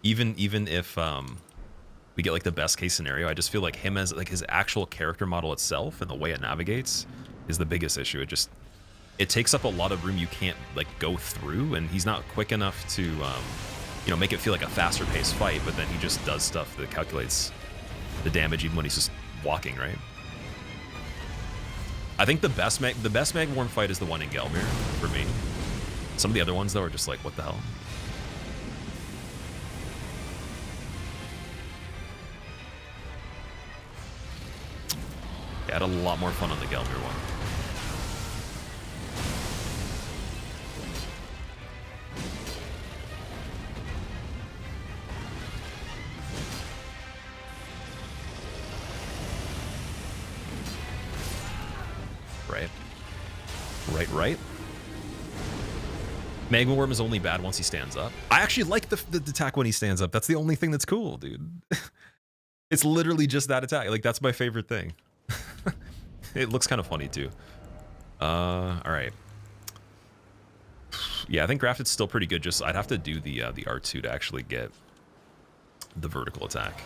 Speaker 1: even if we get, like, the best case scenario, I just feel like him as, like, his actual character model itself and the way it navigates is the biggest issue. It takes up a lot of room you can't, like, go through, and he's not quick enough to, you know, make it feel like a faster paced fight, but then he just does stuff that calculates the damage even when he's just walking, right? I think the best Magma Worm fight is the one in Gelmir, for me. Some of the other ones, though, are just like, what the hell? Yeah, I had a lot more fun on the Gelmir one. Right. Magma Worm is only bad once he stands up. I actually like the attack when he stands up. That's the only thing that's cool, dude. It's literally just that attack. Like, that's my favorite thing. It looks kind of funny, too. All right. Yeah, I think Grafted's still pretty good. Just, I'd have to do the R2 to actually get the vertical attack.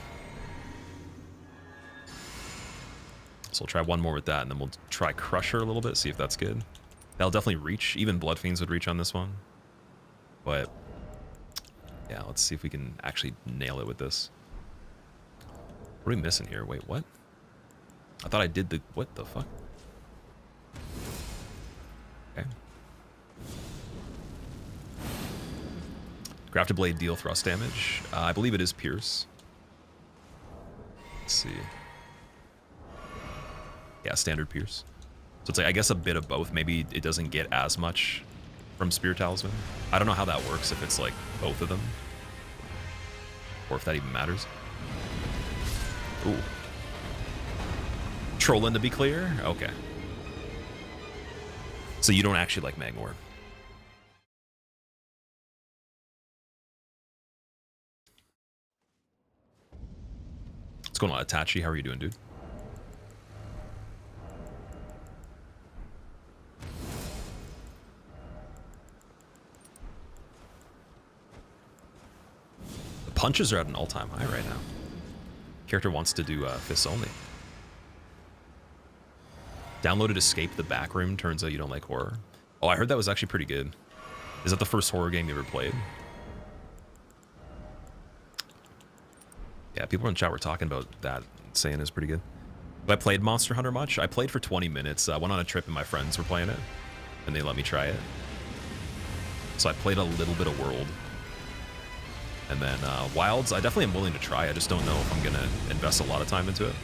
Speaker 1: So we'll try one more with that, and then we'll try Crusher a little bit, see if that's good. That'll definitely reach. Even Blood Fiends would reach on this one. But, yeah, let's see if we can actually nail it with this. What are we missing here? Wait, what? I thought I did the... What the fuck? Okay. Grafted Blade deal thrust damage. I believe it is Pierce. Let's see. Yeah, standard Pierce. So it's like, I guess a bit of both. Maybe it doesn't get as much from Spear Talisman. I don't know how that works, if it's like both of them. Or if that even matters. Ooh. Trolling to be clear? Okay. So you don't actually like Magmor. What's going on, Itachi? How are you doing, dude? The punches are at an all-time high right now. Character wants to do fists only. Downloaded Escape the Backroom. Turns out you don't like horror. Oh, I heard that was actually pretty good. Is that the first horror game you ever played? Yeah, people in chat were talking about that, saying it's pretty good. Have I played Monster Hunter much? I played for 20 minutes. I went on a trip and my friends were playing it, and they let me try it. So I played a little bit of World. And then Wilds, I definitely am willing to try. I just don't know if I'm going to invest a lot of time into it.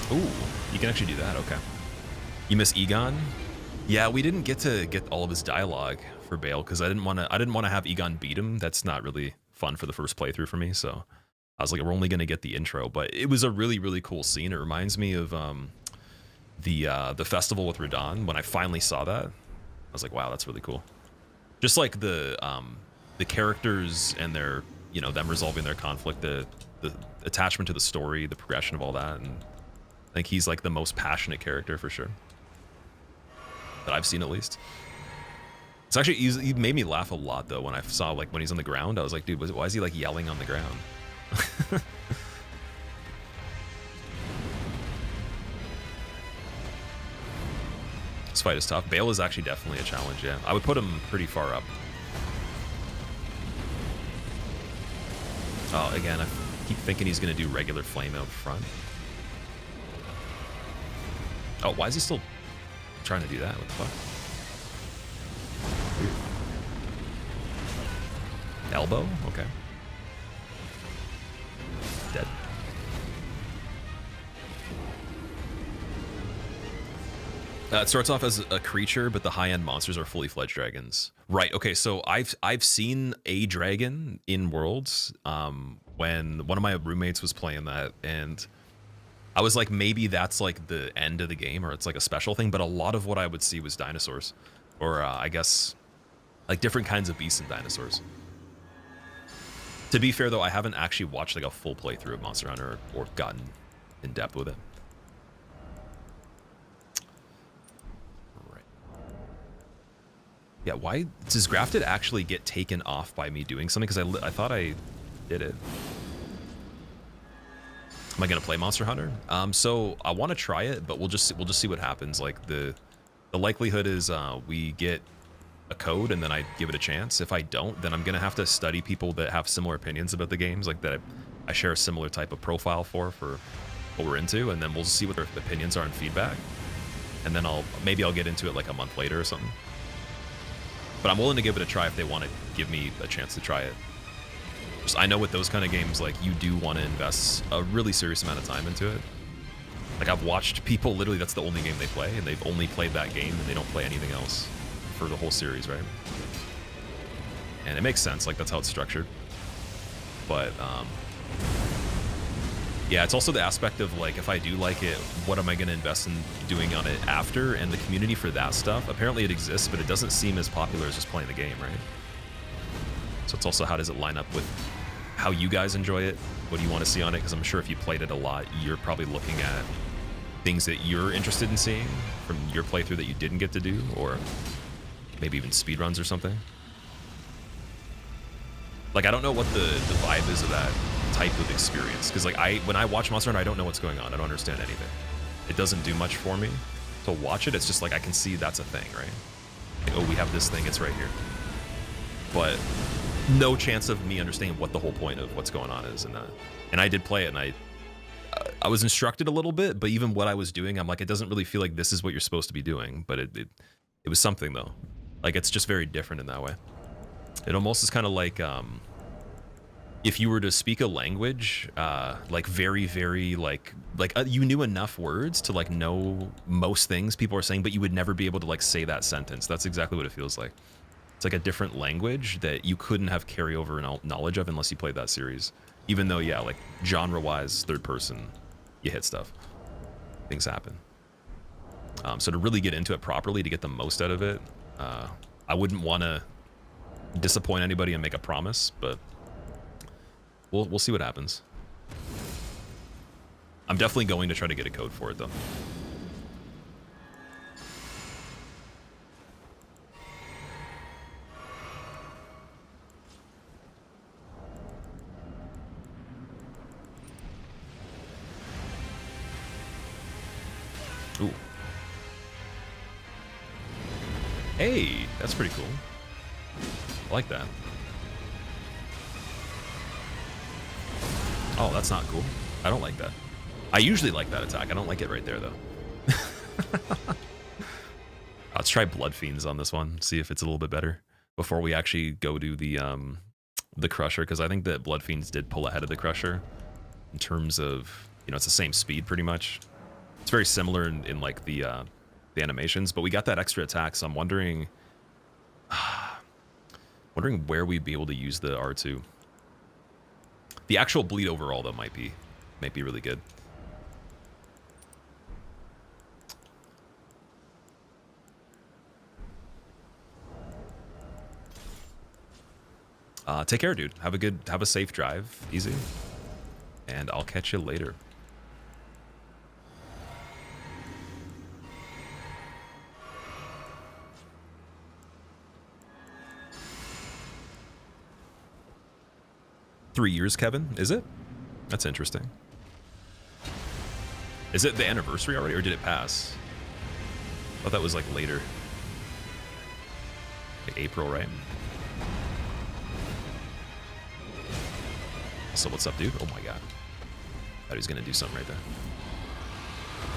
Speaker 1: Ooh, you can actually do that, okay. You miss Egon? Yeah, we didn't get to get all of his dialogue for Bale because I didn't want to have Egon beat him. That's not really fun for the first playthrough for me, so I was like, we're only gonna get the intro, but it was a really, really cool scene. It reminds me of the festival with Radahn. When I finally saw that, I was like, wow, that's really cool. Just like the characters and their, you know, them resolving their conflict, the attachment to the story, the progression of all that, and I think he's like the most passionate character for sure that I've seen, at least. It's actually, he made me laugh a lot though when I saw like when he's on the ground. I was like, dude, why is he like yelling on the ground? This fight is tough. Bale is actually definitely a challenge, yeah. I would put him pretty far up. Oh, again, I keep thinking he's gonna do regular flame out front. Oh, why is he still trying to do that? What the fuck? Elbow? Okay. Dead. It starts off as a creature, but the high-end monsters are fully fledged dragons. Right. Okay. So I've seen a dragon in Worlds when one of my roommates was playing that, and I was like, maybe that's like the end of the game, or it's like a special thing. But a lot of what I would see was dinosaurs, or I guess like different kinds of beasts and dinosaurs. To be fair, though, I haven't actually watched like a full playthrough of Monster Hunter or gotten in depth with it. Right. Yeah, why does Grafted actually get taken off by me doing something? Because I thought I did it. Am I gonna play Monster Hunter? So I want to try it, but we'll just see what happens. Like the likelihood is we get a code and then I give it a chance. If I don't, then I'm gonna have to study people that have similar opinions about the games, like that I share a similar type of profile for what we're into, and then we'll see what their opinions are and feedback. And then maybe I'll get into it like a month later or something. But I'm willing to give it a try if they want to give me a chance to try it. I know with those kind of games, like, you do want to invest a really serious amount of time into it. Like, I've watched people, literally, that's the only game they play, and they've only played that game, and they don't play anything else for the whole series, right? And it makes sense, like, that's how it's structured. But, yeah, it's also the aspect of, like, if I do like it, what am I going to invest in doing on it after? And the community for that stuff, apparently it exists, but it doesn't seem as popular as just playing the game, right? So it's also, how does it line up with how you guys enjoy it? What do you want to see on it? Because I'm sure if you played it a lot, you're probably looking at things that you're interested in seeing from your playthrough that you didn't get to do, or maybe even speedruns or something. Like, I don't know what the vibe is of that type of experience. Because like when I watch Monster Hunter, I don't know what's going on. I don't understand anything. It doesn't do much for me to watch it. It's just like I can see that's a thing, right? Like, oh, we have this thing. It's right here. But no chance of me understanding what the whole point of what's going on is. And I did play it, and I was instructed a little bit, but even what I was doing, I'm like, it doesn't really feel like this is what you're supposed to be doing. But it was something though. Like it's just very different in that way. It almost is kind of like if you were to speak a language, like very, very like you knew enough words to like know most things people are saying, but you would never be able to like say that sentence. That's exactly what it feels like. It's like a different language that you couldn't have carryover knowledge of unless you played that series. Even though, yeah, like genre-wise, third person, you hit stuff. Things happen. So to really get into it properly, to get the most out of it, I wouldn't want to disappoint anybody and make a promise, but we'll see what happens. I'm definitely going to try to get a code for it, though. Ooh. Hey, that's pretty cool. I like that. Oh, that's not cool. I don't like that. I usually like that attack. I don't like it right there, though. Let's try Blood Fiends on this one. See if it's a little bit better before we actually go to the Crusher, because I think that Blood Fiends did pull ahead of the Crusher in terms of, you know, it's the same speed pretty much. It's very similar in like the animations, but we got that extra attack, so I'm wondering where we'd be able to use the R2. The actual bleed overall though might be really good. Take care, dude. Have a safe drive, easy, and I'll catch you later. $3 years, Kevin? Is it? That's interesting. Is it the anniversary already, or did it pass? I thought that was like later. Like April, right? So what's up, dude? Oh my god. Thought he was gonna do something right there.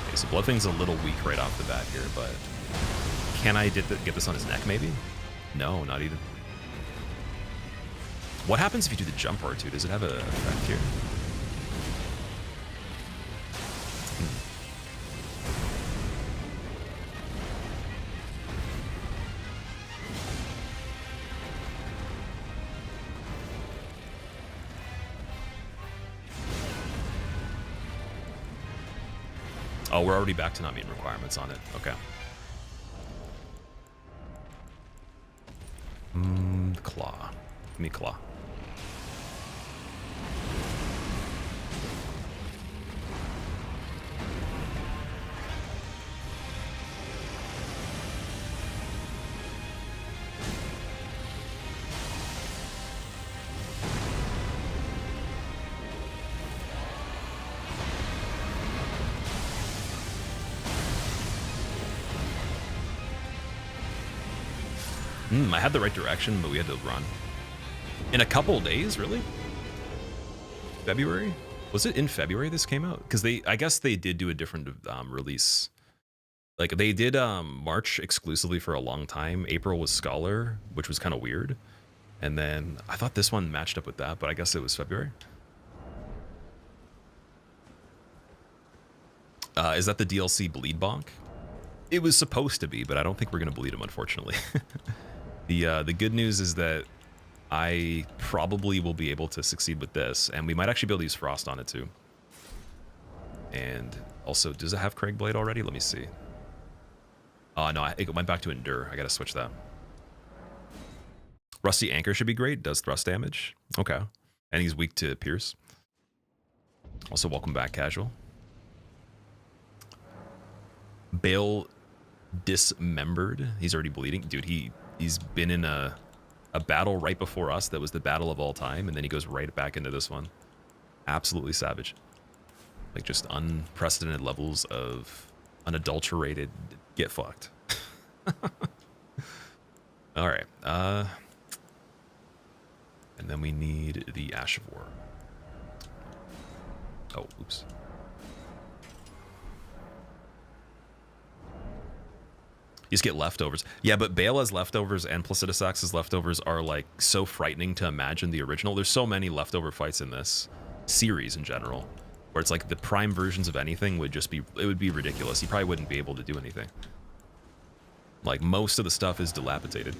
Speaker 1: Okay, so Bloodfang's a little weak right off the bat here, but can I get this on his neck maybe? No, not even. What happens if you do the jump R2? Does it have an effect here? Oh, we're already back to not meeting requirements on it. Okay. Claw. Give me claw. I had the right direction, but we had to run. In a couple days, really? February? Was it in February this came out? Because I guess they did do a different release. Like they did March exclusively for a long time. April was Scholar, which was kind of weird. And then I thought this one matched up with that, but I guess it was February. Is that the DLC Bleed Bonk? It was supposed to be, but I don't think we're going to bleed him, unfortunately. The good news is that I probably will be able to succeed with this, and we might actually be able to use Frost on it too. And also, does it have Craig Blade already? Let me see. No, it went back to Endure. I gotta switch that. Rusty Anchor should be great. Does thrust damage. Okay. And he's weak to Pierce. Also, welcome back, Casual. Bale Dismembered. He's already bleeding. Dude, he's been in a battle right before us that was the battle of all time, and then he goes right back into this one. Absolutely savage. Like just unprecedented levels of unadulterated get fucked. All right. And then we need the Ash of War. Oh, oops. You just get leftovers. Yeah, but Bela's leftovers and Placidusax's leftovers are like so frightening to imagine the original. There's so many leftover fights in this series in general, where it's like the prime versions of anything would just be, it would be ridiculous. You probably wouldn't be able to do anything. Like most of the stuff is dilapidated.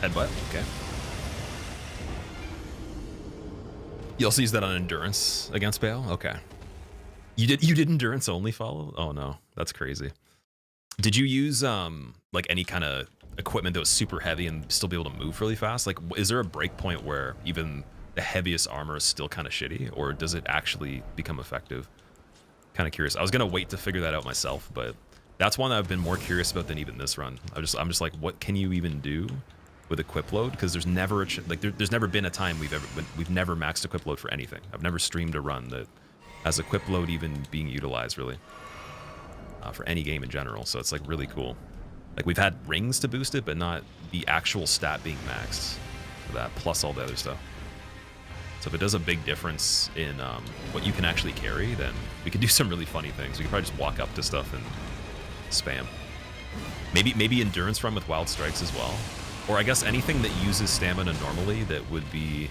Speaker 1: Headbutt, okay. You also use that on endurance against Bale? Okay. You did endurance only follow? Oh no, that's crazy. Did you use like any kind of equipment that was super heavy and still be able to move really fast? Like, is there a break point where even the heaviest armor is still kind of shitty, or does it actually become effective? Kind of curious. I was gonna wait to figure that out myself, but that's one that I've been more curious about than even this run. I'm just like, what can you even do with equip load? Because there's never there's never been a time we've never maxed equip load for anything. I've never streamed a run that has equip load even being utilized really for any game in general. So it's like really cool. Like we've had rings to boost it, but not the actual stat being maxed for that, plus all the other stuff. So if it does a big difference in what you can actually carry, then we could do some really funny things. We could probably just walk up to stuff and spam. Maybe endurance run with wild strikes as well. Or I guess anything that uses stamina normally that would be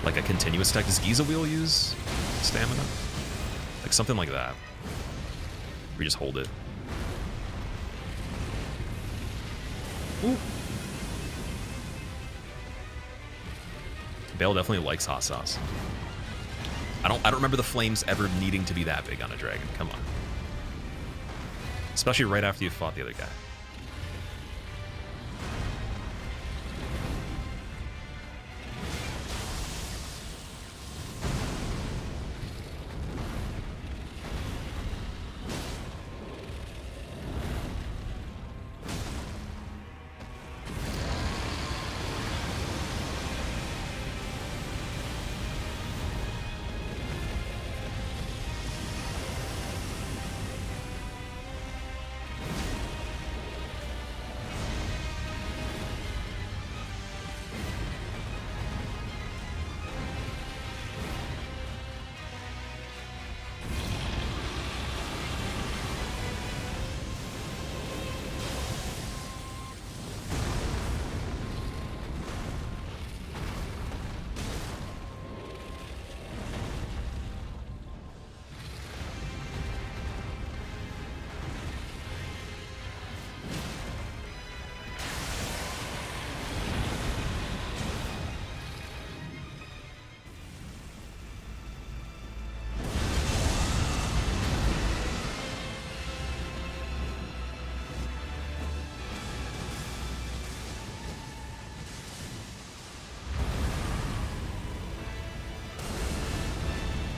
Speaker 1: like a continuous attack. Does Giza Wheel use stamina? Like something like that. We just hold it. Ooh. Bale definitely likes hot sauce. I don't remember the flames ever needing to be that big on a dragon. Come on. Especially right after you fought the other guy.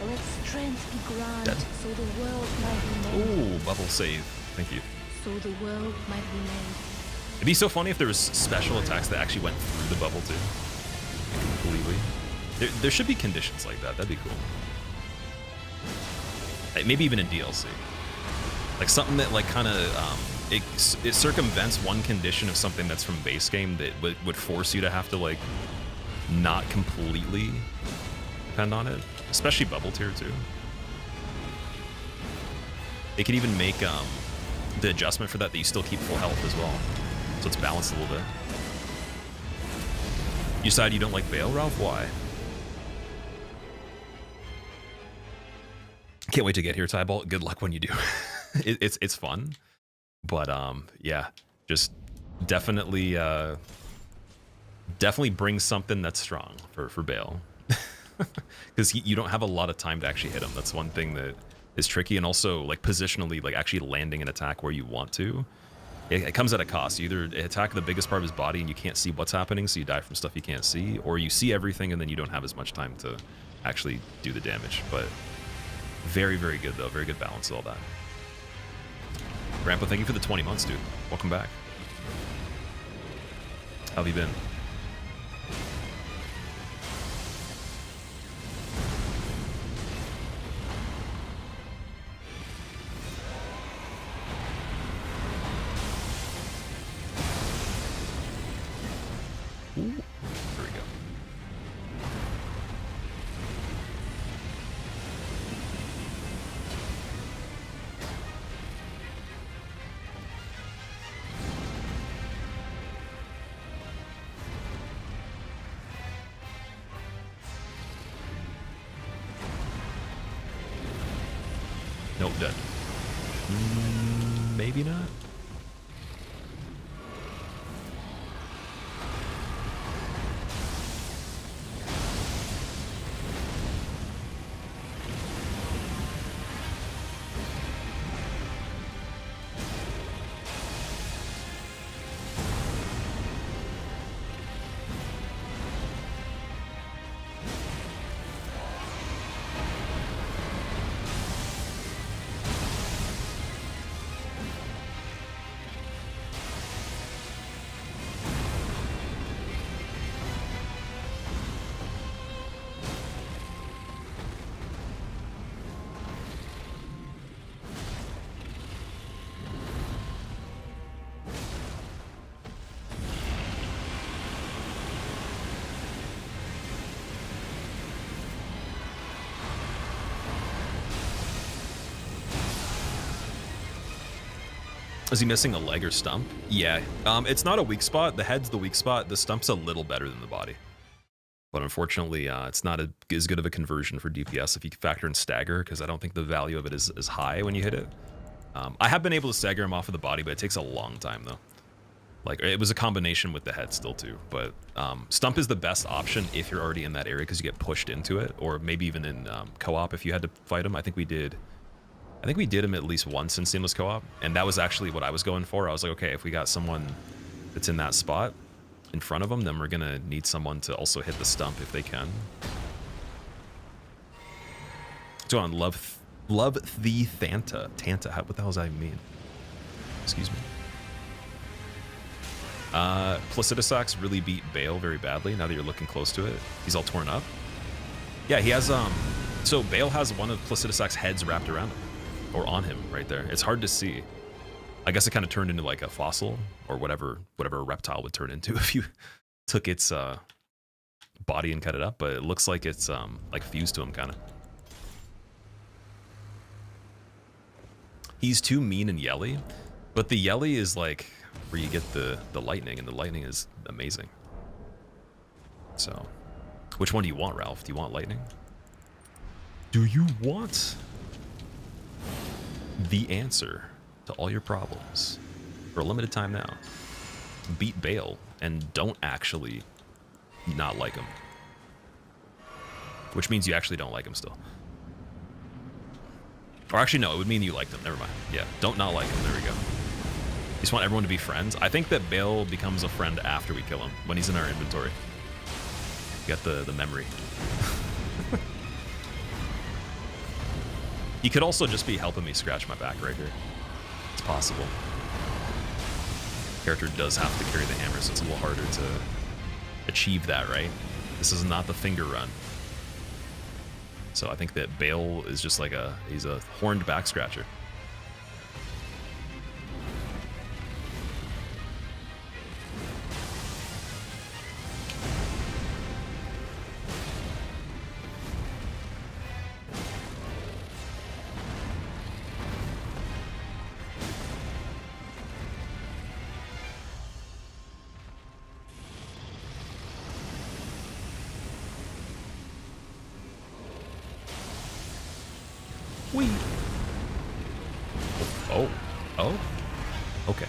Speaker 2: Let strength be granted,
Speaker 1: Dead.
Speaker 2: so the world might be made.
Speaker 1: Ooh, bubble save. Thank you.
Speaker 2: So the world might be made.
Speaker 1: It'd be so funny if there was special attacks that actually went through the bubble too. Completely. There should be conditions like that. That'd be cool. Like maybe even in DLC. Like something that like kind of it circumvents one condition of something that's from base game that would force you to have to like not completely depend on it. Especially bubble tier too. They could even make the adjustment for that you still keep full health as well. So it's balanced a little bit. You decide you don't like Bale, Ralph? Why? Can't wait to get here, Tybalt. Good luck when you do. It's fun. But yeah, just definitely bring something that's strong for Bale. Because you don't have a lot of time to actually hit him. That's one thing that is tricky, and also like positionally, like actually landing an attack where you want to. It comes at a cost. You either attack the biggest part of his body and you can't see what's happening, so you die from stuff you can't see, or you see everything and then you don't have as much time to actually do the damage. But very, very good though. Very good balance of all that. Grandpa, thank you for the 20 months, dude. Welcome back. How have you been? Ooh, there we go. Nope, dead. Maybe not. Is he missing a leg or stump? Yeah. It's not a weak spot. The head's the weak spot. The stump's a little better than the body. But unfortunately, it's not as good of a conversion for DPS if you factor in stagger, because I don't think the value of it is as high when you hit it. I have been able to stagger him off of the body, but it takes a long time, though. Like, it was a combination with the head still, too. But stump is the best option if you're already in that area, because you get pushed into it, or maybe even in co-op if you had to fight him. I think we did him at least once in seamless co-op, and that was actually what I was going for. I was like, okay, if we got someone that's in that spot in front of them, then we're gonna need someone to also hit the stump if they can. So on love the Thanta. What the hell does that even mean? Excuse me. Placidusax really beat Bale very badly. Now that you're looking close to it, he's all torn up. Yeah, he has so Bale has one of Placidusax's heads wrapped around him. Or on him right there. It's hard to see. I guess it kind of turned into like a fossil or whatever a reptile would turn into if you took its body and cut it up, but it looks like it's like fused to him kind of. He's too mean and yelly, but the yelly is like where you get the lightning, and the lightning is amazing. So, which one do you want, Ralph? Do you want lightning? Do you want the answer to all your problems for a limited time now? Beat Bale and don't actually not like him, which means you actually don't like him still. Or actually no, it would mean you liked him. Never mind. Yeah, don't not like him. There we go. You just want everyone to be friends. I think that Bale becomes a friend after we kill him, when he's in our inventory. You got the memory. He could also just be helping me scratch my back right here. It's possible. Character does have to carry the hammer, so it's a little harder to achieve that, right? This is not the finger run. So I think that Bale is just like he's a horned back scratcher. Wee. Oh. Oh. Okay.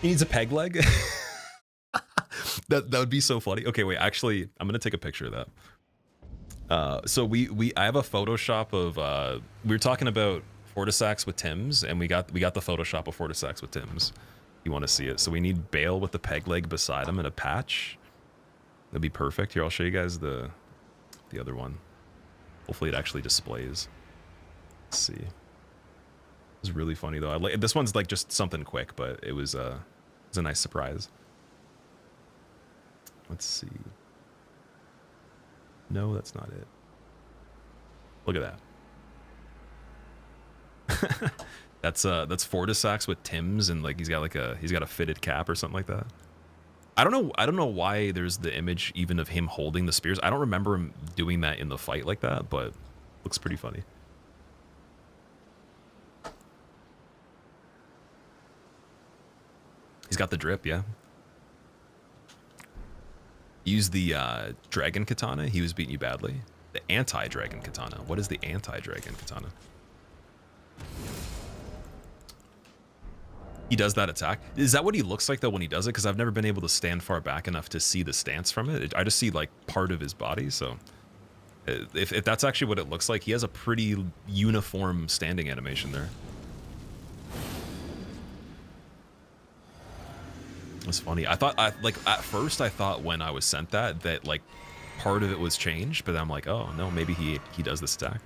Speaker 1: He needs a peg leg? That would be so funny. Okay, wait, actually, I'm gonna take a picture of that. So I have a Photoshop of we were talking about Fortisax with Tim's, and we got the Photoshop of Fortisax with Tim's. You want to see it? So we need Bale with the peg leg beside him and a patch. That'd be perfect. Here, I'll show you guys the other one. Hopefully, it actually displays. Let's see. It's really funny though. This one's like just something quick, but it was a nice surprise. Let's see. No, that's not it. Look at that. That's Fortisax with Tim's, and like he's got a fitted cap or something like that. I don't know why there's the image even of him holding the spears. I don't remember him doing that in the fight like that, but looks pretty funny. He's got the drip, yeah. Use the dragon katana. He was beating you badly. The anti-dragon katana. What is the anti-dragon katana? He does that attack. Is that what he looks like though when he does it? Because I've never been able to stand far back enough to see the stance from it. I just see like part of his body. So if that's actually what it looks like, he has a pretty uniform standing animation there. It's funny. I thought like at first I thought when I was sent that like part of it was changed, but then I'm like, oh no, maybe he does this attack.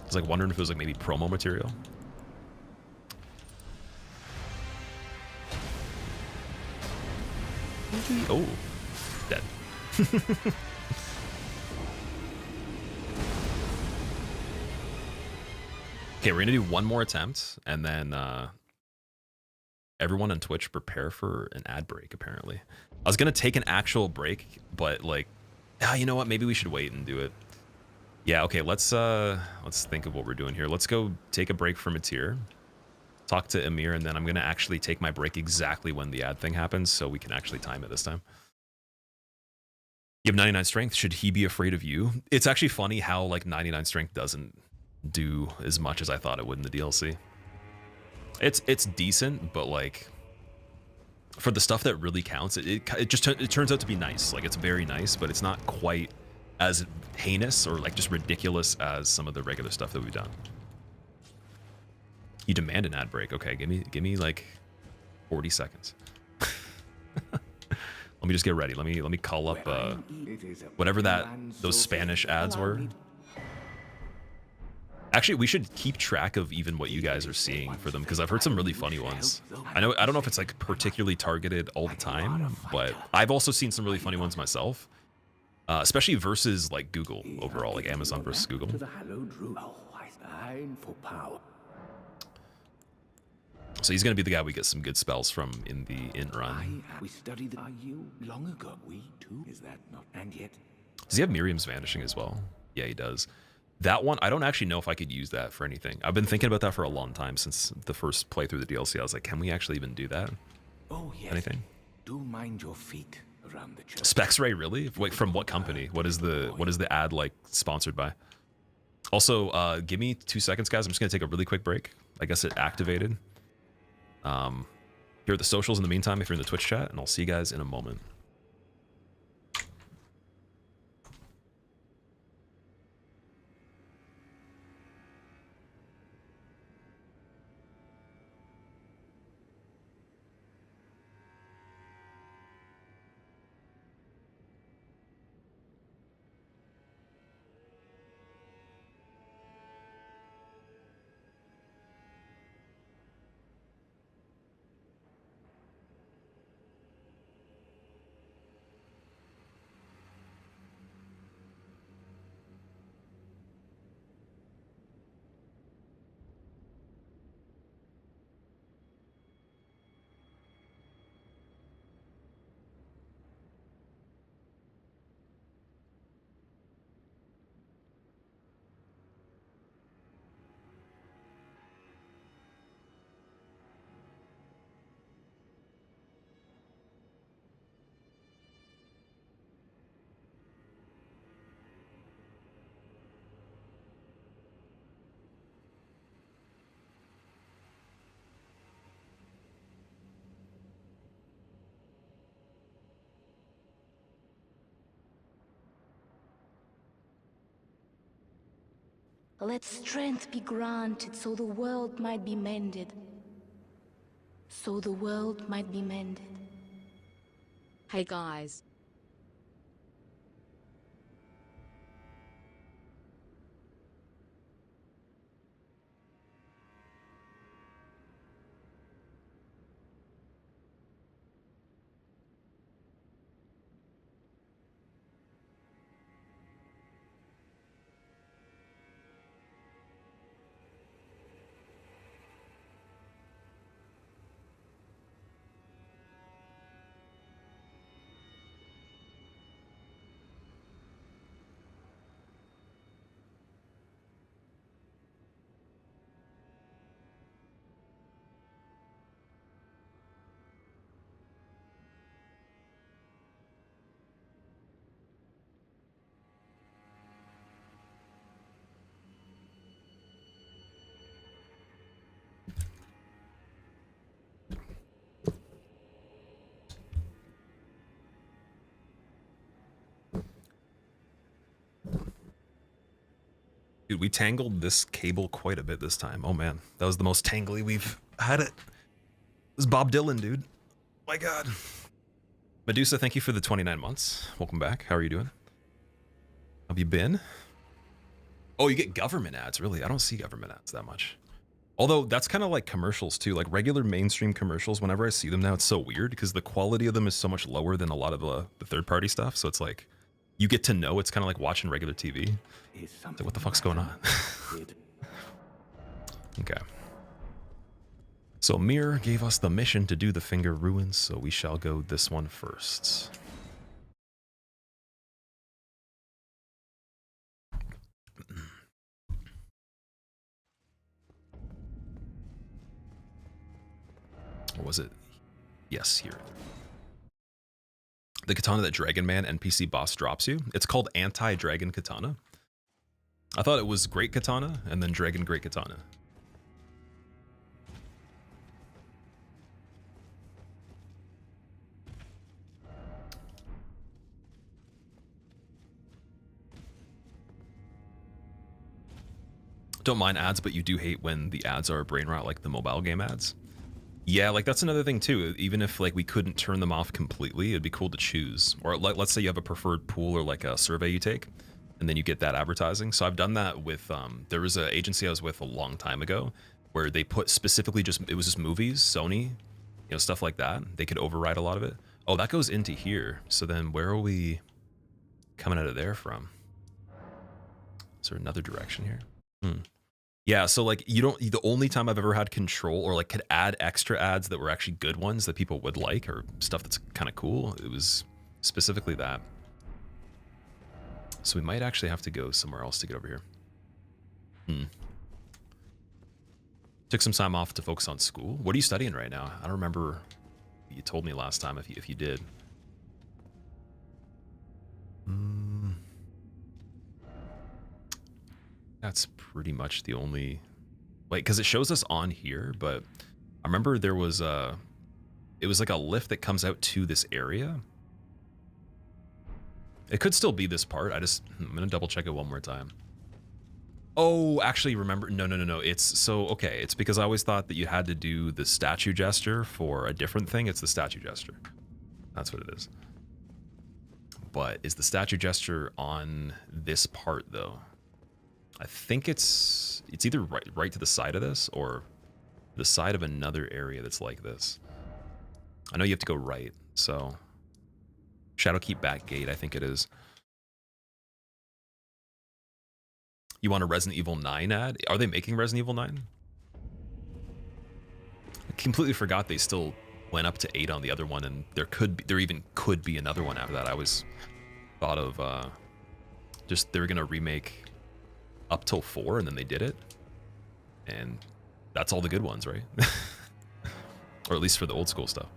Speaker 1: I was like wondering if it was like maybe promo material. Oh, dead. Okay, we're gonna do one more attempt, and then everyone on Twitch prepare for an ad break. Apparently, I was gonna take an actual break, but like, you know what? Maybe we should wait and do it. Yeah. Okay. Let's think of what we're doing here. Let's go take a break from a tier. Talk to Amir, and then I'm gonna actually take my break exactly when the ad thing happens, so we can actually time it this time. You have 99 strength. Should he be afraid of you? It's actually funny how like 99 strength doesn't do as much as I thought it would in the DLC. It's decent, but like for the stuff that really counts, it turns out to be nice. Like it's very nice, but it's not quite as heinous or like just ridiculous as some of the regular stuff that we've done. You demand an ad break. Okay, give me like 40 seconds. Let me just get ready. Let me call up whatever those Spanish ads were. Actually, we should keep track of even what you guys are seeing for them, because I've heard some really funny ones. I don't know if it's like particularly targeted all the time, but I've also seen some really funny ones myself. Especially versus like Google overall, like Amazon versus Google. So he's gonna be the guy we get some good spells from in the int run.
Speaker 4: We studied you long ago. We too, is that not? And yet,
Speaker 1: does he have Miriam's vanishing as well? Yeah, he does. That one, I don't actually know if I could use that for anything. I've been thinking about that for a long time since the first playthrough of the DLC. I was like, can we actually even do that?
Speaker 4: Oh yes.
Speaker 1: Anything?
Speaker 4: Do mind your feet around the church.
Speaker 1: Specs Ray, really? Wait, from what company? What is the ad like sponsored by? Also, give me 2 seconds, guys. I'm just gonna take a really quick break. I guess it activated. Here are the socials in the meantime if you're in the Twitch chat, and I'll see you guys in a moment.
Speaker 2: Let strength be granted so the world might be mended. So the world might be mended.
Speaker 3: Hey guys.
Speaker 1: Dude, we tangled this cable quite a bit this time. Oh man, that was the most tangly we've had it. This is Bob Dylan, dude. My God. Medusa, thank you for the 29 months. Welcome back. How are you doing? Have you been? Oh, you get government ads, really? I don't see government ads that much. Although that's kind of like commercials too, like regular mainstream commercials. Whenever I see them now, it's so weird because the quality of them is so much lower than a lot of the third-party stuff. So it's like, you get to know it's kind of like watching regular TV. So what the fuck's going on? Okay. So Mir gave us the mission to do the Finger Ruins, so we shall go this one first. Or was it? Yes, here. The katana that Dragon Man NPC boss drops you. It's called Anti-Dragon Katana. I thought it was Great Katana and then Dragon Great Katana. Don't mind ads, but you do hate when the ads are brain rot like the mobile game ads. Yeah, like that's another thing too. Even if like we couldn't turn them off completely, it'd be cool to choose. Or let's say you have a preferred pool or like a survey you take, and then you get that advertising. So I've done that with, there was an agency I was with a long time ago where they put specifically just, it was just movies, Sony, you know, stuff like that. They could override a lot of it. Oh, that goes into here. So then where are we coming out of there from? Is there another direction here? Yeah, so like you don't, the only time I've ever had control or like could add extra ads that were actually good ones that people would like or stuff that's kind of cool, it was specifically that. So we might actually have to go somewhere else to get over here. Took some time off to focus on school. What are you studying right now? I don't remember. You told me last time if you did. That's pretty much the only, like, because it shows us on here, but I remember there was it was like a lift that comes out to this area. It could still be this part. I'm gonna double check it one more time. Oh, actually remember, no. It's so, okay, it's because I always thought that you had to do the statue gesture for a different thing. It's the statue gesture. That's what it is. But is the statue gesture on this part though? I think it's either right to the side of this or the side of another area that's like this. I know you have to go right, so Shadowkeep back gate, I think it is. You want a Resident Evil 9 ad? Are they making Resident Evil 9? I completely forgot they still went up to 8 on the other one, and there even could be another one after that. I was thought of just they were gonna remake up till 4, and then they did it, and that's all the good ones, right? Or at least for the old school stuff.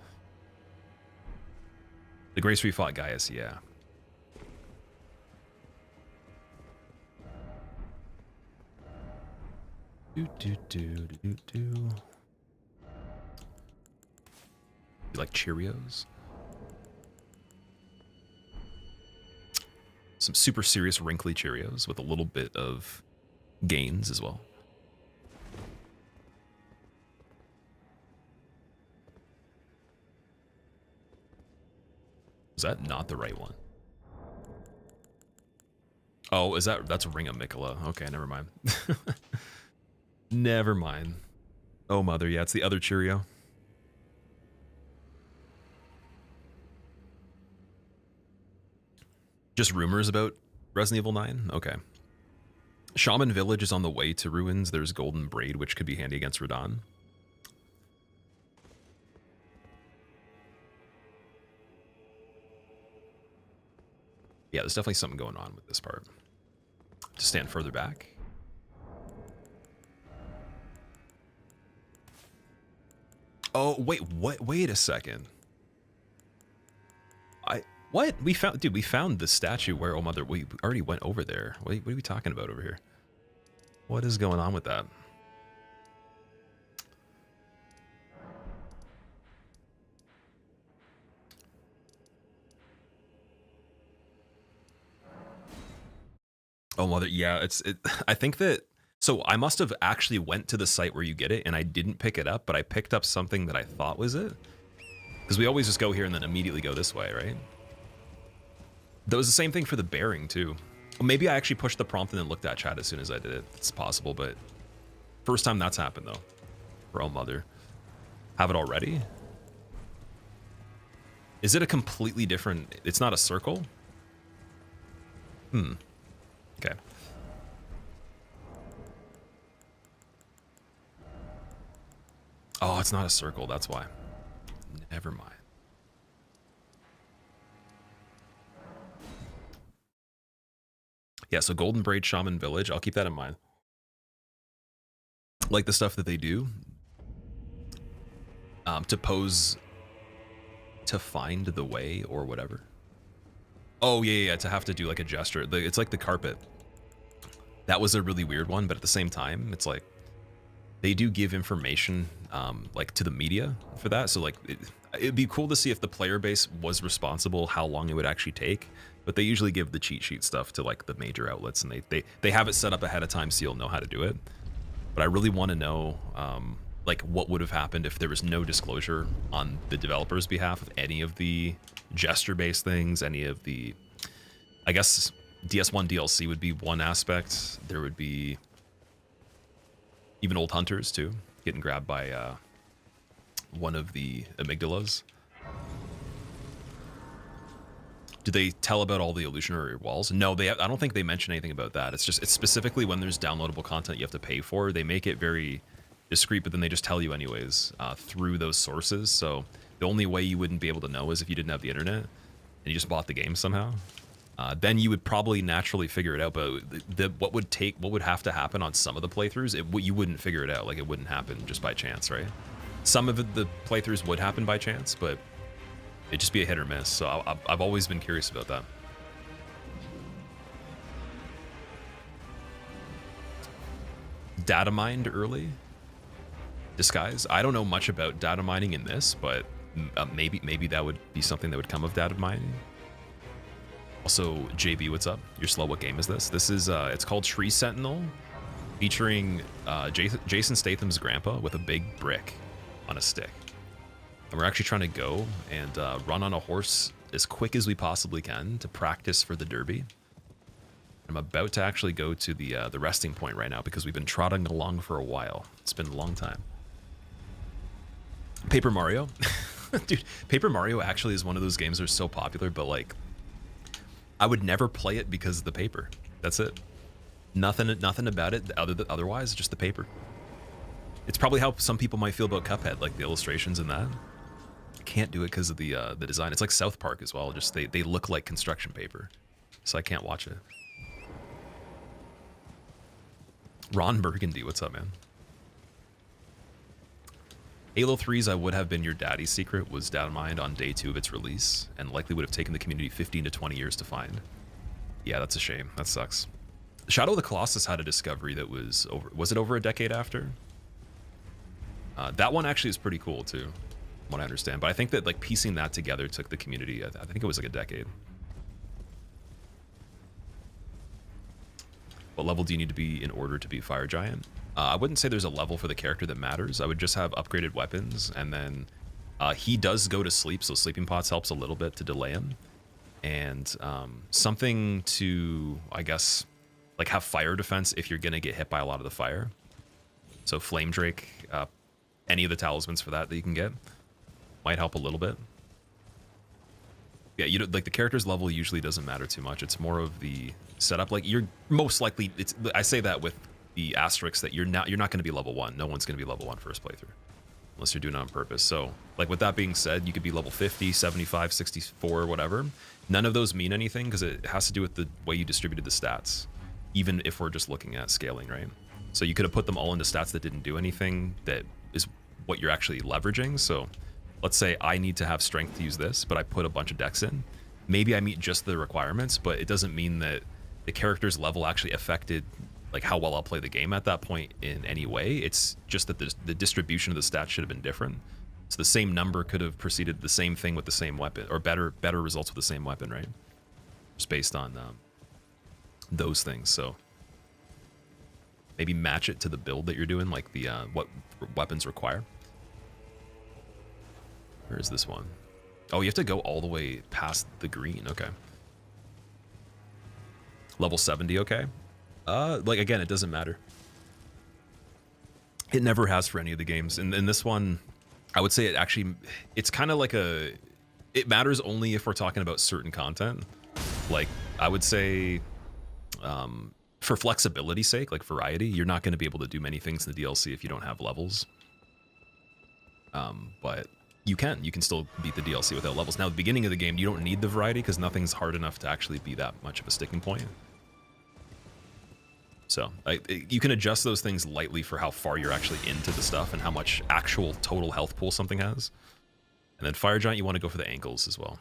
Speaker 1: The Grace refought Gaius, yeah. You like Cheerios? Some super serious wrinkly Cheerios with a little bit of gains as well. Is that not the right one? Oh, is that's Remembrances? Okay, never mind. Never mind. Oh, mother, yeah, it's the other Cheerio. Just rumors about Resident Evil 9? Okay. Shaman Village is on the way to ruins. There's Golden Braid, which could be handy against Radahn. Yeah, there's definitely something going on with this part. To stand further back. Oh, wait, what? Wait a second. What? We found the statue where, oh mother, we already went over there. What are we talking about over here? What is going on with that? Oh mother, yeah, I think that, so I must have actually went to the site where you get it and I didn't pick it up, but I picked up something that I thought was it. Because we always just go here and then immediately go this way, right? That was the same thing for the bearing too. Maybe I actually pushed the prompt and then looked at chat as soon as I did it. It's possible, but first time that's happened though. For oh mother. Have it already? Is it a completely different, it's not a circle? Okay. Oh, it's not a circle, that's why. Never mind. Yeah, so Golden Braid Shaman Village, I'll keep that in mind. Like the stuff that they do to pose to find the way or whatever. Oh yeah, to have to do like a gesture. It's like the carpet. That was a really weird one, but at the same time, it's like they do give information like to the media for that. So like it'd be cool to see if the player base was responsible, how long it would actually take. But they usually give the cheat sheet stuff to like the major outlets, and they have it set up ahead of time so you'll know how to do it. But I really want to know like what would have happened if there was no disclosure on the developers' behalf of any of the gesture-based things, any of the, I guess DS1 DLC would be one aspect. There would be even old hunters too, getting grabbed by one of the amygdalas. Do they tell about all the illusionary walls? No, I don't think they mention anything about that. It's specifically when there's downloadable content you have to pay for. They make it very discreet, but then they just tell you anyways through those sources. So the only way you wouldn't be able to know is if you didn't have the internet and you just bought the game somehow. Then you would probably naturally figure it out. But what would have to happen on some of the playthroughs, you wouldn't figure it out. Like it wouldn't happen just by chance, right? Some of the playthroughs would happen by chance, but it'd just be a hit or miss. So I've always been curious about that. Data mined early? Disguise? I don't know much about data mining in this, but maybe that would be something that would come of data mining. Also, JB, what's up? You're slow. What game is this? This is, it's called Tree Sentinel, featuring Jason Statham's grandpa with a big brick on a stick. And we're actually trying to go and run on a horse as quick as we possibly can to practice for the derby. I'm about to actually go to the resting point right now because we've been trotting along for a while. It's been a long time. Paper Mario? Dude, Paper Mario actually is one of those games that are so popular, but like, I would never play it because of the paper. That's it. Nothing about it otherwise, just the paper. It's probably how some people might feel about Cuphead, like the illustrations and that. Can't do it because of the design. It's like South Park as well. Just they look like construction paper, so I can't watch it. Ron Burgundy, what's up, man? Halo 3's I Would Have Been Your Daddy's Secret was data mined on day 2 of its release, and likely would have taken the community 15 to 20 years to find. Yeah, that's a shame. That sucks. Shadow of the Colossus had a discovery that was it over a decade after? That one actually is pretty cool too, from what I understand. But I think that like piecing that together took the community, I think it was like a decade. What level do you need to be in order to be Fire Giant? I wouldn't say there's a level for the character that matters. I would just have upgraded weapons, and then he does go to sleep, so sleeping pots helps a little bit to delay him. And something to, I guess, like have fire defense if you're gonna get hit by a lot of the fire. So Flame Drake, any of the talismans for that you can get might help a little bit. Yeah, you don't, like the character's level usually doesn't matter too much. It's more of the setup. Like you're most likely, I say that with the asterisk that you're not going to be level 1. No one's going to be level 1 first playthrough unless you're doing it on purpose. So like with that being said, you could be level 50, 75, 64, whatever. None of those mean anything because it has to do with the way you distributed the stats, even if we're just looking at scaling, right? So you could have put them all into stats that didn't do anything that is what you're actually leveraging. So let's say I need to have strength to use this, but I put a bunch of dex in. Maybe I meet just the requirements, but it doesn't mean that the character's level actually affected like how well I'll play the game at that point in any way. It's just that the distribution of the stats should have been different. So the same number could have preceded the same thing with the same weapon, or better results with the same weapon, right? Just based on those things. So maybe match it to the build that you're doing, like the what weapons require. Where is this one? Oh, you have to go all the way past the green. Okay. Level 70, okay. Like, again, it doesn't matter. It never has for any of the games. And in this one, I would say it's kind of like it matters only if we're talking about certain content. Like, I would say, for flexibility's sake, like variety, you're not going to be able to do many things in the DLC if you don't have levels. But you can still beat the DLC without levels. Now, at the beginning of the game, you don't need the variety because nothing's hard enough to actually be that much of a sticking point. So you can adjust those things lightly for how far you're actually into the stuff and how much actual total health pool something has. And then Fire Giant, you want to go for the ankles as well.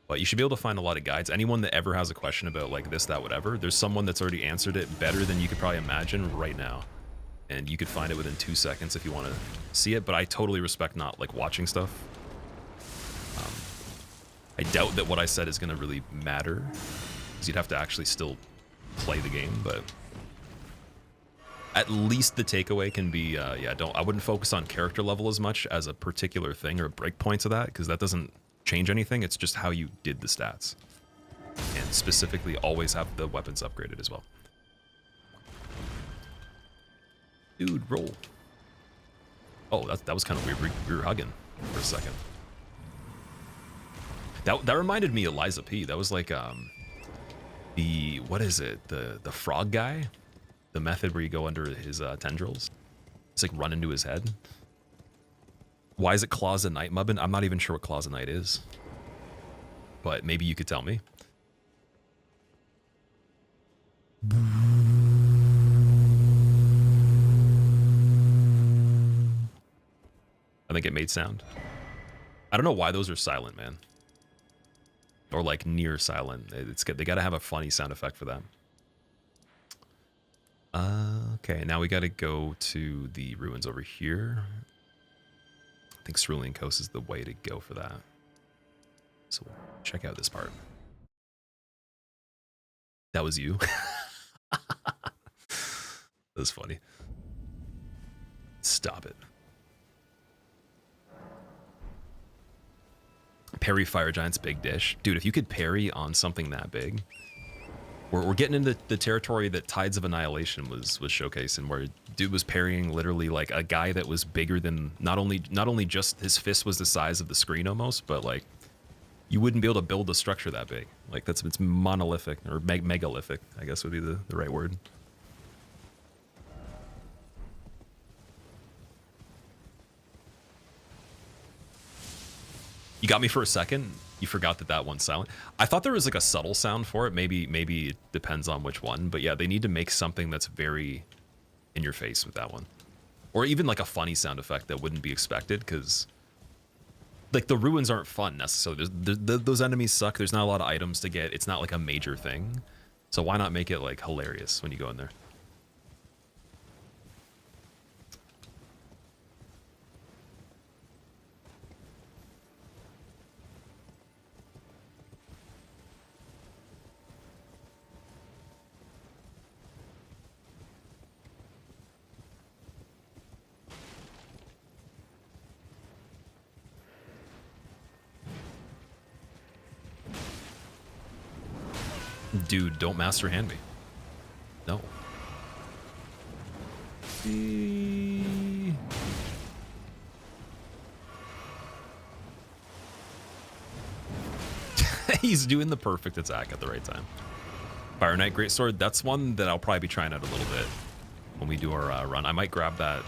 Speaker 1: But you should be able to find a lot of guides. Anyone that ever has a question about like this, that, whatever, there's someone that's already answered it better than you could probably imagine right now. And you could find it within 2 seconds if you want to see it. But I totally respect not like watching stuff. I doubt that what I said is going to really matter, because you'd have to actually still play the game. But at least the takeaway can be, yeah, I wouldn't focus on character level as much as a particular thing or a breakpoint to that, because that doesn't change anything. It's just how you did the stats. And specifically, always have the weapons upgraded as well. Dude, roll. Oh, that was kind of weird. We were hugging for a second. That reminded me of Liza P. That was like the, what is it? The frog guy? The method where you go under his tendrils. It's like run into his head. Why is it Claws of Night, Mubbin? I'm not even sure what Claws of Night is. But maybe you could tell me. I think it made sound. I don't know why those are silent, man. Or like near silent. It's good. They gotta have a funny sound effect for that. Okay, now we gotta go to the ruins over here. I think Cerulean Coast is the way to go for that. So check out this part. That was you. That was funny. Stop it. Parry Fire Giant's big dish. Dude, if you could parry on something that big, we're getting into the territory that Tides of Annihilation was showcasing, where dude was parrying literally like a guy that was bigger than, not only just his fist was the size of the screen almost, but like you wouldn't be able to build a structure that big. Like it's monolithic, or megalithic, I guess would be the right word. You got me for a second. You forgot that one's silent. I thought there was like a subtle sound for it. Maybe it depends on which one. But yeah, they need to make something that's very in your face with that one. Or even like a funny sound effect that wouldn't be expected, because like the ruins aren't fun necessarily. Those enemies suck. There's not a lot of items to get. It's not like a major thing. So why not make it like hilarious when you go in there? Dude, don't master hand me. No. He's doing the perfect attack at the right time. Fire Knight Greatsword, that's one that I'll probably be trying out a little bit when we do our run. I might grab that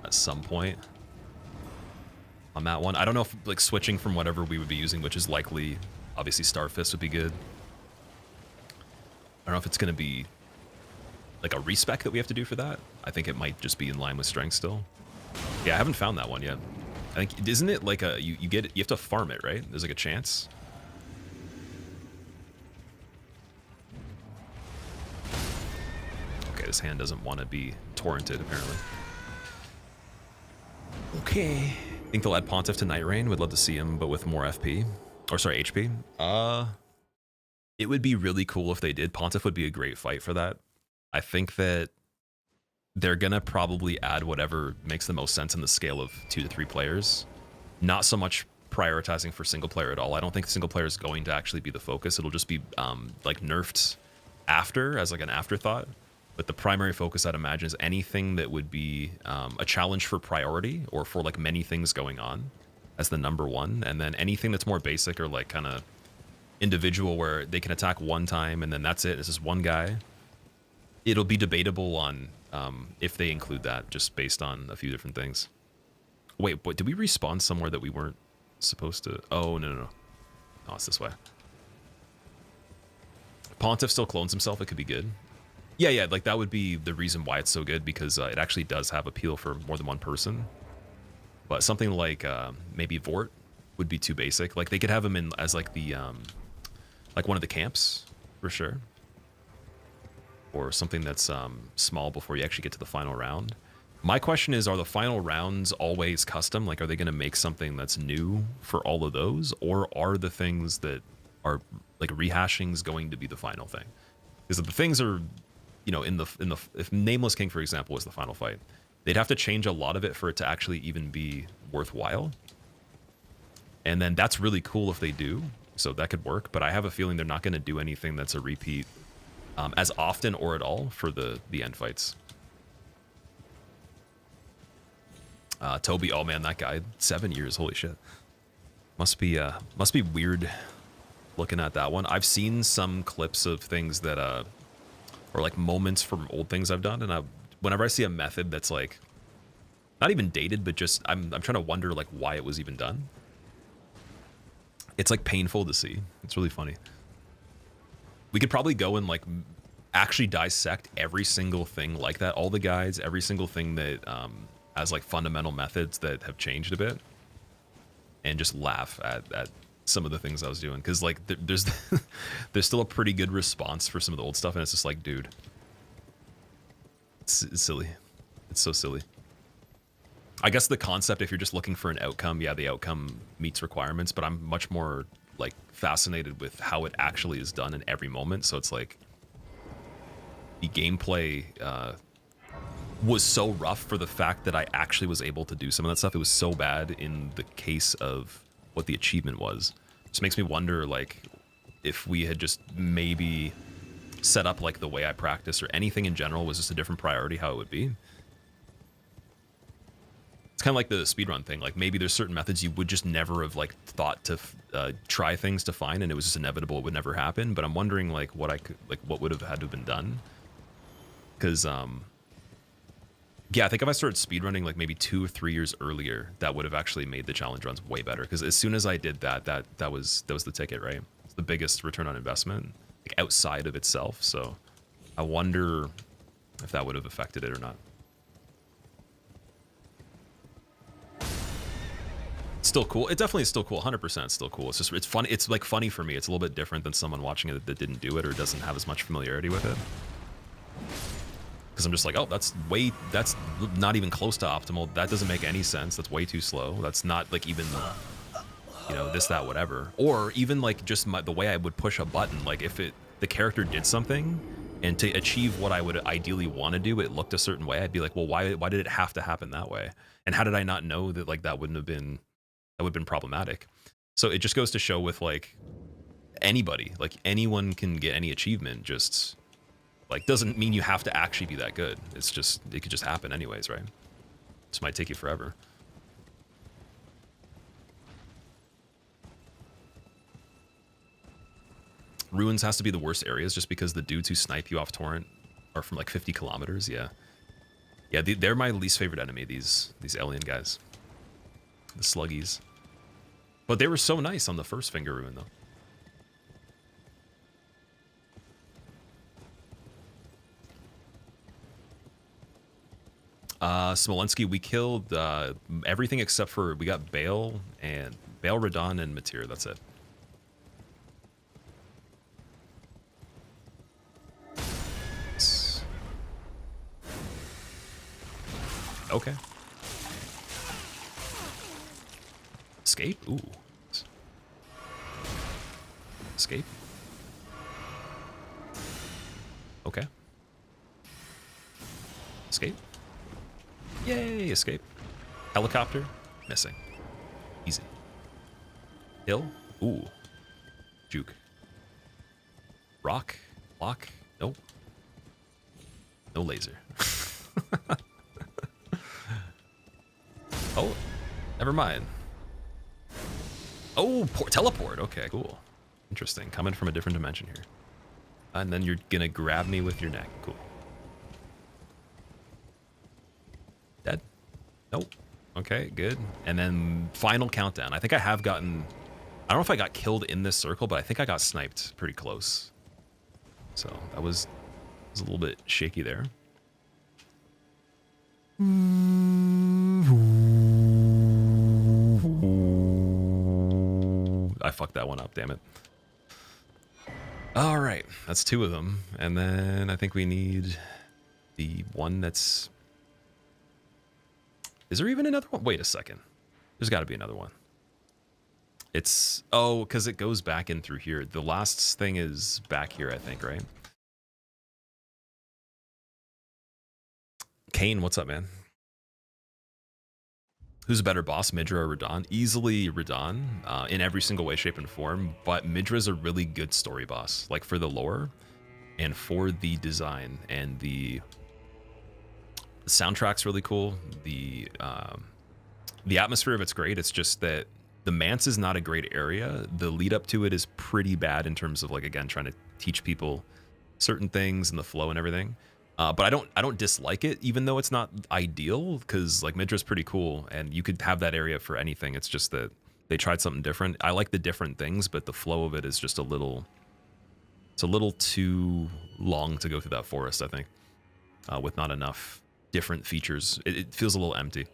Speaker 1: at some point on that one. I don't know if like switching from whatever we would be using, which is likely, obviously Starfist would be good. I don't know if it's going to be like a respec that we have to do for that. I think it might just be in line with strength still. Yeah, I haven't found that one yet. I think, isn't it like a, you have to farm it, right? There's like a chance. Okay, this hand doesn't want to be torrented, apparently. Okay. I think they'll add Pontiff to Night Rain. Would love to see him, but with more FP. Or sorry, HP. It would be really cool if they did. Pontiff would be a great fight for that. I think that they're going to probably add whatever makes the most sense in the scale of 2 to 3 players. Not so much prioritizing for single player at all. I don't think single player is going to actually be the focus. It'll just be like nerfed after as like an afterthought. But the primary focus, I'd imagine, is anything that would be a challenge for priority or for like many things going on as the number one. And then anything that's more basic or like kind of individual where they can attack one time and then that's it. This is one guy. It'll be debatable on if they include that just based on a few different things. Wait, but did we respawn somewhere that we weren't supposed to? Oh, no. Oh, it's this way. Pontiff still clones himself. It could be good. Yeah, like that would be the reason why it's so good, because it actually does have appeal for more than one person. But something like maybe Vort would be too basic. Like they could have him in as like the like one of the camps for sure, or something that's small before you actually get to the final round. My question is, are the final rounds always custom? Like, are they going to make something that's new for all of those, or are the things that are like rehashings going to be the final thing? Because if the things are, you know, if Nameless King, for example, was the final fight, they'd have to change a lot of it for it to actually even be worthwhile. And then that's really cool if they do, so that could work. But I have a feeling they're not going to do anything that's a repeat as often or at all for the end fights. Toby, oh man, that guy, 7 years, holy shit. Must be weird looking at that one. I've seen some clips of things that or like moments from old things I've done, and whenever I see a method that's like not even dated, but just I'm trying to wonder like why it was even done. It's like painful to see. It's really funny. We could probably go and like actually dissect every single thing like that, all the guides, every single thing that has like fundamental methods that have changed a bit, and just laugh at some of the things I was doing, because like there's there's still a pretty good response for some of the old stuff, and it's just like, dude, it's silly. It's so silly. I guess the concept, if you're just looking for an outcome, yeah, the outcome meets requirements, but I'm much more like fascinated with how it actually is done in every moment. So it's like the gameplay was so rough for the fact that I actually was able to do some of that stuff. It was so bad in the case of what the achievement was. Just makes me wonder, like, if we had just maybe set up like the way I practice or anything in general was just a different priority, how it would be. It's kind of like the speedrun thing. Like maybe there's certain methods you would just never have like thought to try things to find, and it was just inevitable it would never happen. But I'm wondering like what would have had to have been done. Because yeah, I think if I started speedrunning like maybe 2 or 3 years earlier, that would have actually made the challenge runs way better. Because as soon as I did that was the ticket, right? It's the biggest return on investment, like outside of itself. So I wonder if that would have affected it or not. It's still cool. It definitely is still cool. 100% still cool. It's just, it's fun. It's like funny for me. It's a little bit different than someone watching it that didn't do it or doesn't have as much familiarity with it. Because I'm just like, oh, that's not even close to optimal. That doesn't make any sense. That's way too slow. That's not like even, you know, this, that, whatever. Or even like just the way I would push a button. Like if the character did something and to achieve what I would ideally want to do, it looked a certain way. I'd be like, well, why did it have to happen that way? And how did I not know that like that would have been problematic? So it just goes to show with like anybody, like anyone can get any achievement. Just like doesn't mean you have to actually be that good. It's just it could just happen anyways, right? This might take you forever. Ruins has to be the worst areas just because the dudes who snipe you off torrent are from like 50 kilometers. Yeah. Yeah, they're my least favorite enemy, these alien guys. The sluggies. But they were so nice on the first finger ruin, though. Smolensk, we killed everything except for, we got Bale, Radon, and Matir. That's it. Okay. Escape? Ooh. Escape? Okay. Escape? Yay, escape. Helicopter? Missing. Easy. Hill? Ooh. Juke. Rock? Block? Nope. No laser. Oh, never mind. Oh, teleport. Okay, cool. Interesting. Coming from a different dimension here. And then you're gonna grab me with your neck. Cool. Dead? Nope. Okay, good. And then final countdown. I think I have gotten... I don't know if I got killed in this circle, but I think I got sniped pretty close. So that was a little bit shaky there. I fucked that one up, damn it. All right, that's 2 of them. And then I think we need the one that's... Is there even another one? Wait a second. There's got to be another one. It's... Oh, because it goes back in through here. The last thing is back here, I think, right? Kane, what's up, man? Who's a better boss, Midra or Radon? Easily Radon, in every single way, shape, and form, but Midra's a really good story boss, like for the lore and for the design, and the soundtrack's really cool. The atmosphere of it's great. It's just that the Manse is not a great area. The lead up to it is pretty bad in terms of, like, again, trying to teach people certain things and the flow and everything. But I don't dislike it, even though it's not ideal, because like Midra's pretty cool and you could have that area for anything. It's just that they tried something different. I like the different things, but the flow of it is just it's a little too long to go through that forest, I think, with not enough different features. It feels a little empty.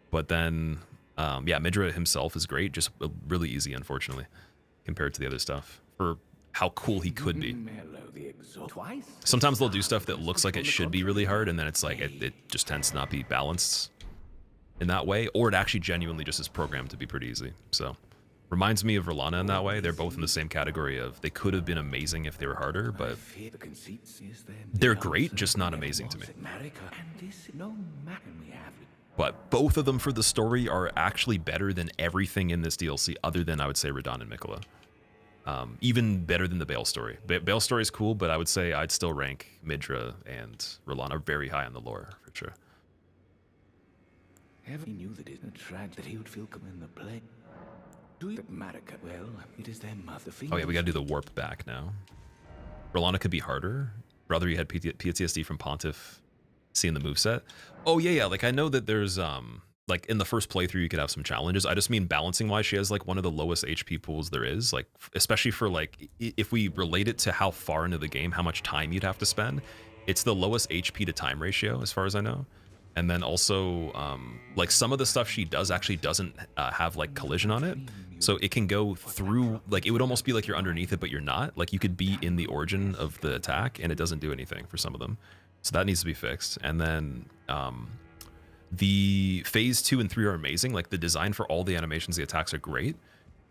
Speaker 1: But then, yeah, Midra himself is great, just really easy, unfortunately, compared to the other stuff. For how cool he could be. Sometimes they'll do stuff that looks like it should be really hard, and then it's like it just tends to not be balanced in that way, or it actually genuinely just is programmed to be pretty easy. So reminds me of Verlana in that way. They're both in the same category of they could have been amazing if they were harder, but they're great, just not amazing to me. But both of them for the story are actually better than everything in this DLC, other than I would say Radon and Mikola. Even better than the Bale story. Bale story is cool, but I would say I'd still rank Midra and Rolana very high on the lore, for sure.
Speaker 4: He knew that it isn't tragic that he would feel come in the play. Do you Marika? Well, it is them mother.
Speaker 1: Oh yeah, we gotta do the warp back now. Rolana could be harder. Brother, you had PTSD from Pontiff seeing the moveset. Oh yeah, like I know that there's like in the first playthrough you could have some challenges. I just mean balancing wise, she has like one of the lowest HP pools there is, like especially for like if we relate it to how far into the game, how much time you'd have to spend, it's the lowest HP to time ratio as far as I know. And then also like some of the stuff she does actually doesn't have like collision on it, so it can go through, like it would almost be like you're underneath it but you're not, like you could be in the origin of the attack and it doesn't do anything for some of them, so that needs to be fixed. And then the phase 2 and 3 are amazing. Like the design for all the animations, the attacks are great,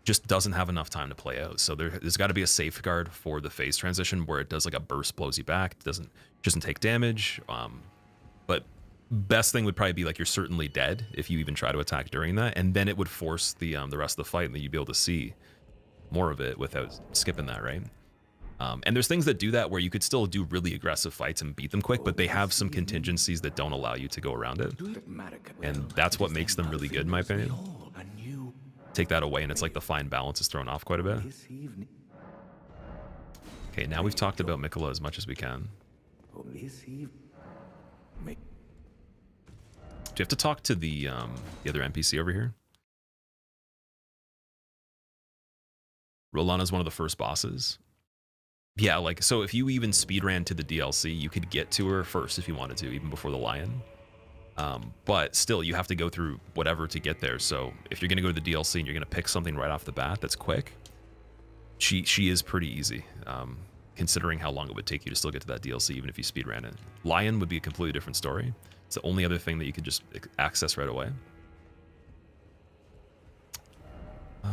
Speaker 1: just doesn't have enough time to play out. So there's got to be a safeguard for the phase transition where it does like a burst, blows you back, it doesn't take damage. But best thing would probably be like you're certainly dead if you even try to attack during that, and then it would force the rest of the fight, and then you'd be able to see more of it without skipping that, right? And there's things that do that where you could still do really aggressive fights and beat them quick, but they have some contingencies that don't allow you to go around it. And that's what makes them really good, in my opinion. Take that away, and it's like the fine balance is thrown off quite a bit. Okay, now we've talked about Miquella as much as we can. Do you have to talk to the other NPC over here? Rolana's one of the first bosses. Yeah, like, so if you even speedran to the DLC, you could get to her first if you wanted to, even before the lion. But still, you have to go through whatever to get there. So if you're going to go to the DLC and you're going to pick something right off the bat that's quick, she is pretty easy, considering how long it would take you to still get to that DLC, even if you speedran it. Lion would be a completely different story. It's the only other thing that you could just access right away.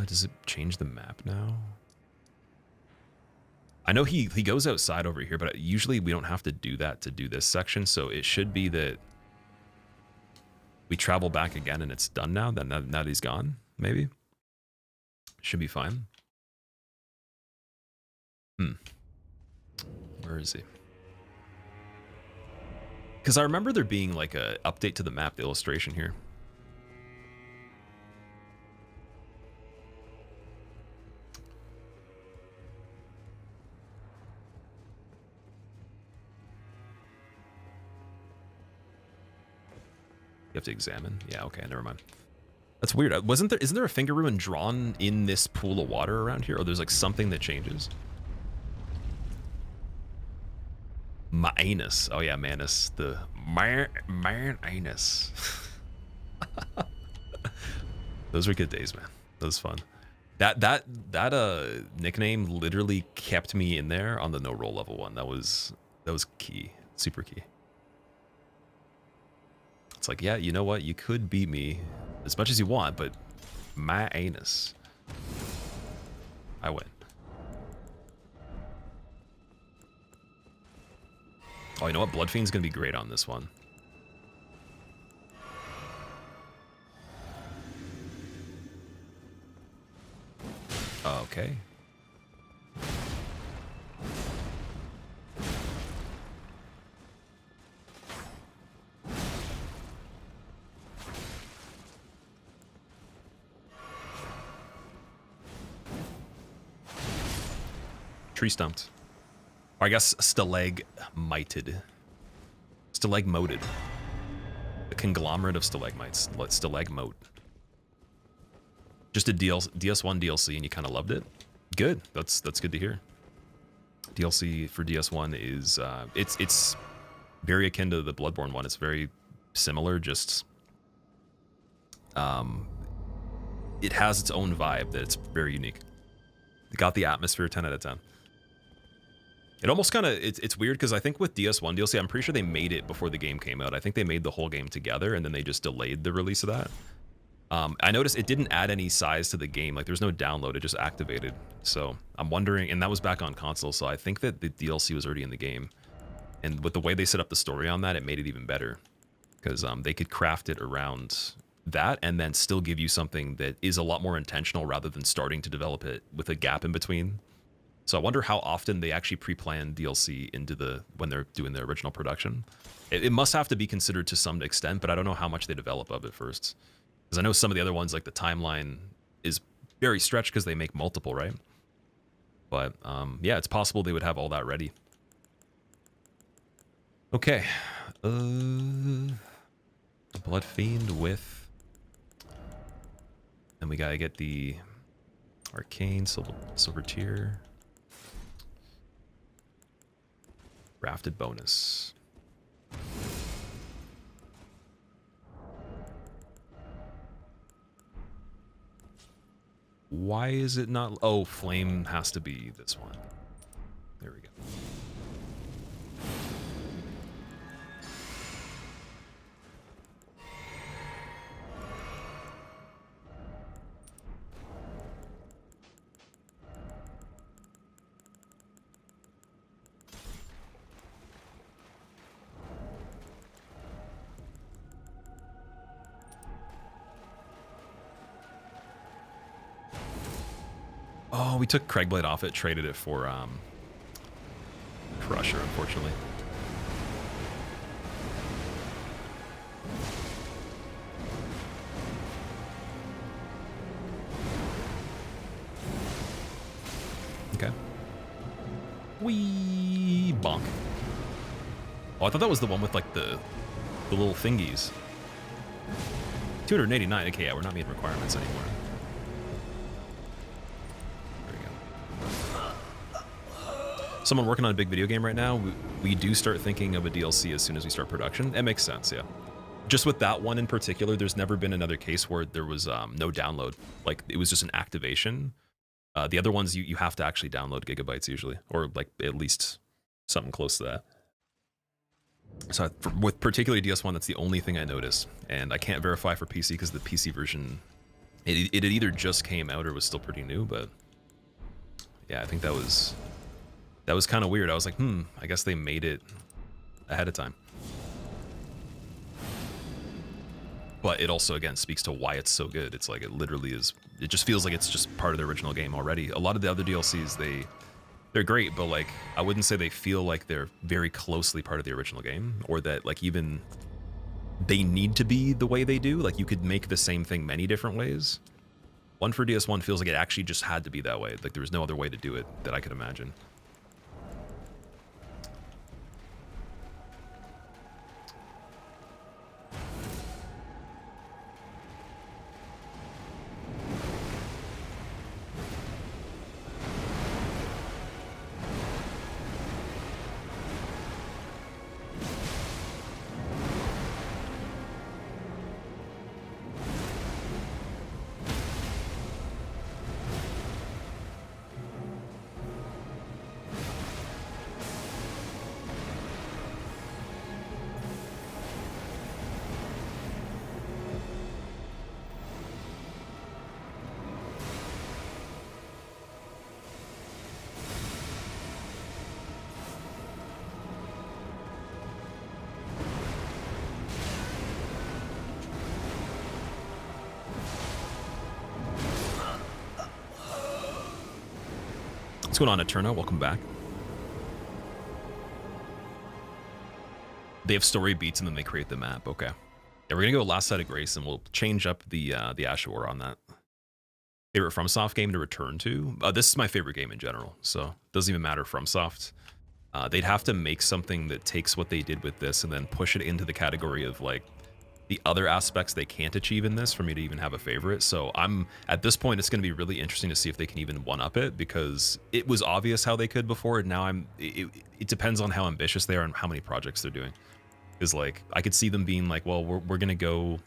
Speaker 1: Does it change the map now? I know he goes outside over here, but usually we don't have to do that to do this section, so it should be that we travel back again and it's done now, now that he's gone, maybe? Should be fine. Where is he? Because I remember there being like a update to the map, the illustration here. You have to examine? Yeah, okay, never mind. That's weird. Isn't there a finger ruin drawn in this pool of water around here? Or there's like something that changes? Manus. Oh yeah, Manus. The Manus. Those were good days, man. That was fun. That nickname literally kept me in there on the no roll level 1. That was key. Super key. It's like, yeah, you know what? You could beat me as much as you want, but my anus. I win. Oh, you know what? Bloodfiend's gonna be great on this one. Okay. Tree stumped. Or I guess stalagmited. Stalagmoted. A conglomerate of stalagmites. Stalagmote. Just a DS1 DLC and you kind of loved it? Good. That's good to hear. DLC for DS1 is it's very akin to the Bloodborne one. It's very similar, just it has its own vibe that's very unique. It got the atmosphere 10 out of 10. It almost kind of, it's weird because I think with DS1 DLC, I'm pretty sure they made it before the game came out. I think they made the whole game together and then they just delayed the release of that. I noticed it didn't add any size to the game. Like there's no download, it just activated. So I'm wondering, and that was back on console. So I think that the DLC was already in the game. And with the way they set up the story on that, it made it even better. Because they could craft it around that and then still give you something that is a lot more intentional rather than starting to develop it with a gap in between. So I wonder how often they actually pre-plan DLC into when they're doing the original production. It must have to be considered to some extent, but I don't know how much they develop of it first. Because I know some of the other ones, like the timeline is very stretched because they make multiple, right? But yeah, it's possible they would have all that ready. Okay. Blood Fiend with... Then we gotta get the Arcane Silver Tier. Rafted bonus. Why is it not? Oh, flame has to be this one. There we go. Oh, we took Craigblade off it, traded it for Crusher, unfortunately. Okay. Wee bonk. Oh, I thought that was the one with like the little thingies. 289. Okay, yeah, we're not meeting requirements anymore. There we go. Someone working on a big video game right now. We do start thinking of a DLC as soon as we start production. It makes sense, yeah. Just with that one in particular, there's never been another case where there was no download. Like it was just an activation. The other ones you have to actually download gigabytes usually, or like at least something close to that. So with particularly DS1, that's the only thing I noticed, and I can't verify for PC because the PC version, it had either just came out or was still pretty new. But yeah, I think that was kind of weird. I was like, I guess they made it ahead of time. But it also, again, speaks to why it's so good. It's like it literally is. It just feels like it's just part of the original game already. A lot of the other DLCs, they're great, but like I wouldn't say they feel like they're very closely part of the original game, or that like even they need to be the way they do. Like you could make the same thing many different ways. One for DS1 feels like it actually just had to be that way. Like there was no other way to do it that I could imagine. What's going on, Eterna? Welcome back. They have story beats and then they create the map. Okay. Yeah, we're gonna go Last Side of Grace and we'll change up the Ash of War on that. Favorite FromSoft game to return to? This is my favorite game in general, so it doesn't even matter FromSoft. They'd have to make something that takes what they did with this and then push it into the category of like the other aspects they can't achieve in this for me to even have a favorite. So I'm at this point, it's going to be really interesting to see if they can even one up it, because it was obvious how they could before, and now it depends on how ambitious they are and how many projects they're doing. Because like I could see them being like, well, we're going to go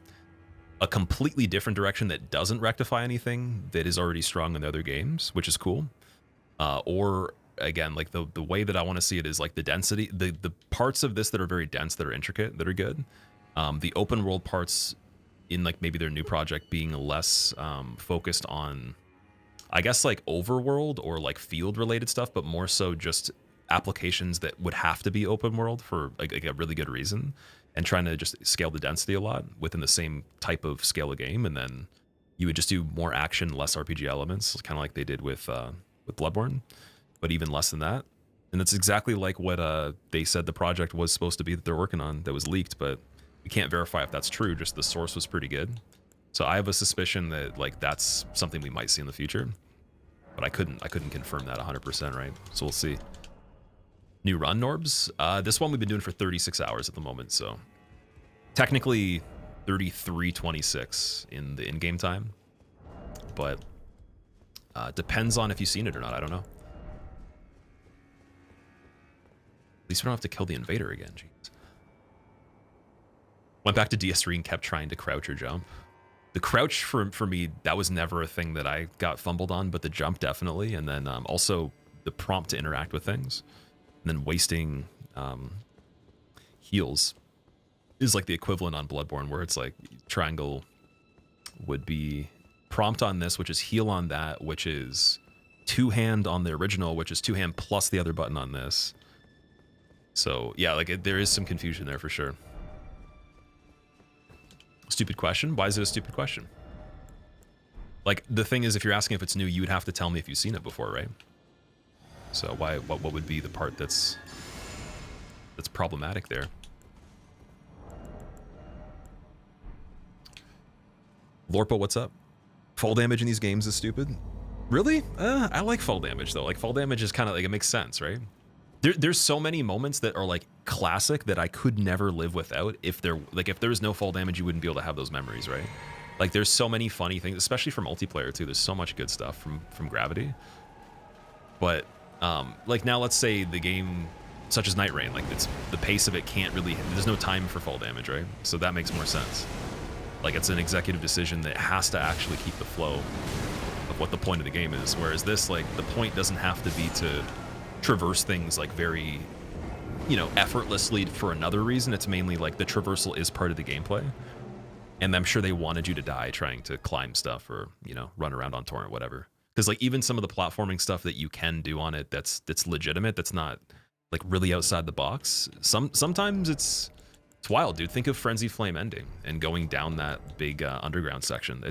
Speaker 1: a completely different direction that doesn't rectify anything that is already strong in the other games, which is cool. Or again, like the way that I want to see it is like the density, the parts of this that are very dense, that are intricate, that are good. The open world parts in like maybe their new project being less focused on, I guess, like overworld or like field related stuff, but more so just applications that would have to be open world for like a really good reason, and trying to just scale the density a lot within the same type of scale of game. And then you would just do more action, less RPG elements, kind of like they did with Bloodborne, but even less than that. And that's exactly like what they said the project was supposed to be that they're working on, that was leaked, but we can't verify if that's true. Just the source was pretty good. So I have a suspicion that like that's something we might see in the future, but I couldn't confirm that 100%, right? So we'll see. New run, Norbs? This one we've been doing for 36 hours at the moment, so technically 33:26 in the in-game time, but depends on if you've seen it or not. I don't know. At least we don't have to kill the invader again. Jeez. Went back to DS3 and kept trying to crouch or jump. The crouch for me, that was never a thing that I got fumbled on, but the jump definitely. And then also the prompt to interact with things. And then wasting heals is like the equivalent on Bloodborne, where it's like triangle would be prompt on this, which is heal on that, which is two-hand on the original, which is two-hand plus the other button on this. So yeah, like there is some confusion there for sure. Stupid question? Why is it a stupid question? Like, the thing is, if you're asking if it's new, you would have to tell me if you've seen it before, right? So what would be the part that's problematic there? Lorpo, what's up? Fall damage in these games is stupid. Really? I like fall damage though. Like, fall damage is kind of like, it makes sense, right? There's so many moments that are like classic that I could never live without. If there was no fall damage, you wouldn't be able to have those memories, right? Like, there's so many funny things, especially for multiplayer too. There's so much good stuff from Gravity. But like, now let's say the game such as Night Rain, like, it's the pace of it can't really, there's no time for fall damage, right? So that makes more sense. Like, it's an executive decision that has to actually keep the flow of what the point of the game is. Whereas this, like, the point doesn't have to be to traverse things like very, you know, effortlessly for another reason. It's mainly like the traversal is part of the gameplay. And I'm sure they wanted you to die trying to climb stuff or, you know, run around on torrent, whatever. Because like, even some of the platforming stuff that you can do on it that's legitimate, that's not like really outside the box. Sometimes it's wild, dude. Think of Frenzy Flame ending and going down that big underground section.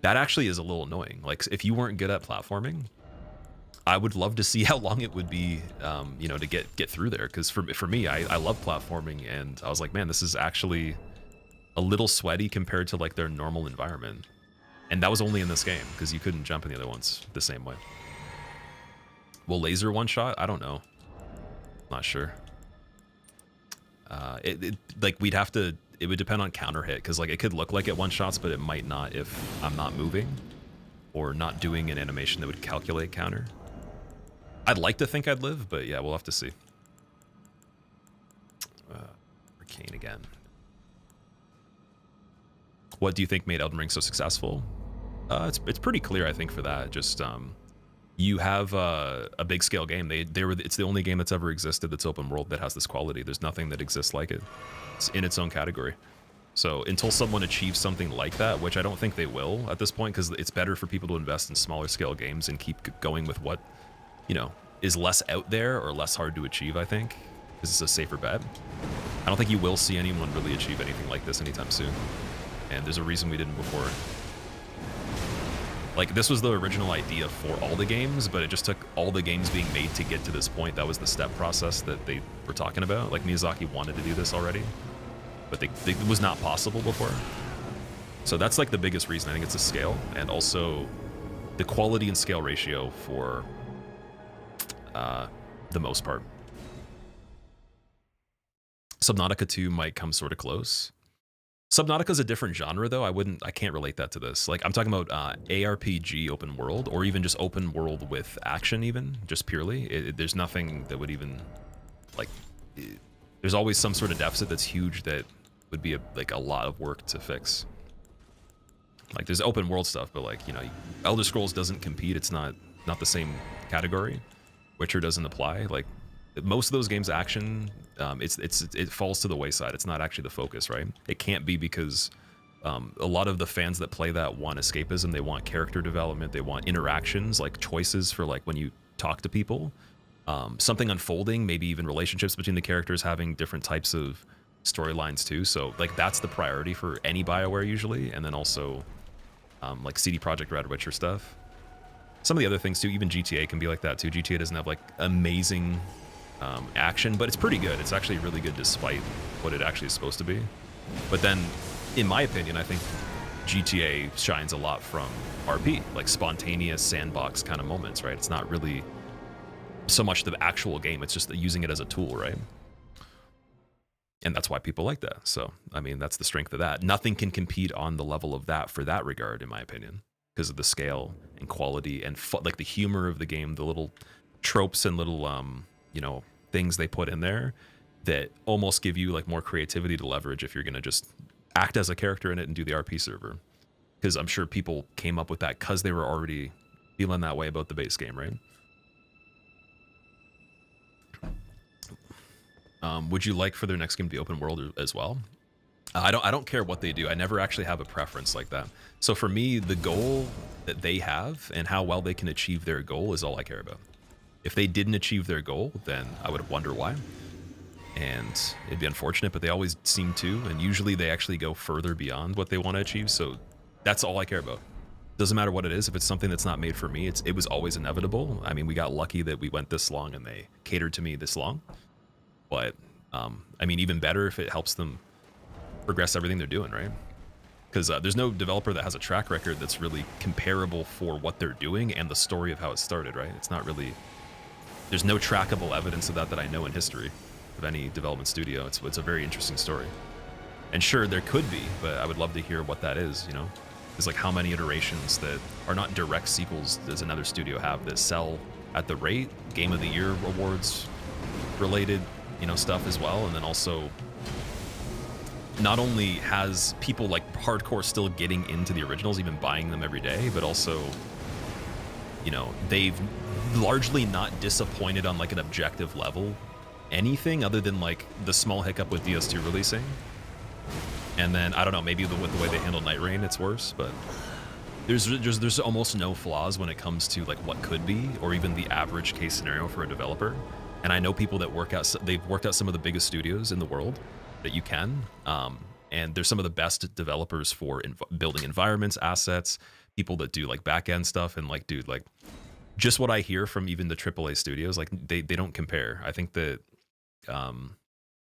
Speaker 1: That actually is a little annoying. Like, if you weren't good at platforming, I would love to see how long it would be, you know, to get through there. Because for me, I love platforming, and I was like, man, this is actually a little sweaty compared to like their normal environment. And that was only in this game because you couldn't jump in the other ones the same way. Will laser one shot? I don't know. Not sure. Like, we'd have to, it would depend on counter hit, because like it could look like it one shots, but it might not if I'm not moving or not doing an animation that would calculate counter. I'd like to think I'd live, but yeah, we'll have to see. Arcane again. What do you think made Elden Ring so successful? It's pretty clear, I think, for that. Just you have a big scale game. It's the only game that's ever existed that's open world that has this quality. There's nothing that exists like it. It's in its own category. So until someone achieves something like that, which I don't think they will at this point, because it's better for people to invest in smaller scale games and keep going with what, you know, is less out there or less hard to achieve, I think. This is a safer bet. I don't think you will see anyone really achieve anything like this anytime soon. And there's a reason we didn't before. Like, this was the original idea for all the games, but it just took all the games being made to get to this point. That was the step process that they were talking about. Like, Miyazaki wanted to do this already, but it was not possible before. So that's like the biggest reason. I think it's the scale, and also the quality and scale ratio for the most part. Subnautica 2 might come sort of close. Subnautica's a different genre, though. I can't relate that to this. Like, I'm talking about ARPG open world, or even just open world with action, even just purely. There's nothing that would even, like, there's always some sort of deficit that's huge that would be a lot of work to fix. Like, there's open world stuff, but like, you know, Elder Scrolls doesn't compete. It's not the same category. Witcher doesn't apply. Like, most of those games, action, it falls to the wayside. It's not actually the focus, right? It can't be, because a lot of the fans that play that want escapism. They want character development. They want interactions, like choices for like when you talk to people, something unfolding, maybe even relationships between the characters, having different types of storylines too. So like, that's the priority for any BioWare usually, and then also like CD Projekt Red, Witcher stuff. Some of the other things too, even GTA can be like that too. GTA doesn't have like amazing action, but it's pretty good. It's actually really good despite what it actually is supposed to be. But then, in my opinion, I think GTA shines a lot from RP, like spontaneous sandbox kind of moments, right? It's not really so much the actual game, it's just using it as a tool, right? And that's why people like that. So, I mean, that's the strength of that. Nothing can compete on the level of that for that regard, in my opinion, because of the scale and quality and like the humor of the game, the little tropes and little, you know, things they put in there that almost give you like more creativity to leverage if you're going to just act as a character in it and do the RP server. Because I'm sure people came up with that because they were already feeling that way about the base game, right? Would you like for their next game to be open world as well? I don't care what they do. I never actually have a preference like that. So for me, the goal that they have and how well they can achieve their goal is all I care about. If they didn't achieve their goal, then I would wonder why. And it'd be unfortunate, but they always seem to. And usually they actually go further beyond what they want to achieve. So that's all I care about. Doesn't matter what it is. If it's something that's not made for me, it was always inevitable. I mean, we got lucky that we went this long and they catered to me this long. But I mean, even better if it helps them progress everything they're doing, right? Because there's no developer that has a track record that's really comparable for what they're doing and the story of how it started, right? It's not really, there's no trackable evidence of that I know in history of any development studio. It's a very interesting story. And sure, there could be, but I would love to hear what that is, you know? It's like how many iterations that are not direct sequels does another studio have that sell at the rate, Game of the Year awards related, you know, stuff as well, and then also not only has people like hardcore still getting into the originals, even buying them every day, but also, you know, they've largely not disappointed on like an objective level anything other than like the small hiccup with DS2 releasing. And then I don't know, maybe with the way they handle Night Rain, it's worse, but there's almost no flaws when it comes to like what could be or even the average case scenario for a developer. And I know people that they've worked out some of the biggest studios in the world that you can, and they're some of the best developers for building environments, assets, people that do like back end stuff, and like, dude, like just what I hear from even the AAA studios, like they don't compare. I think that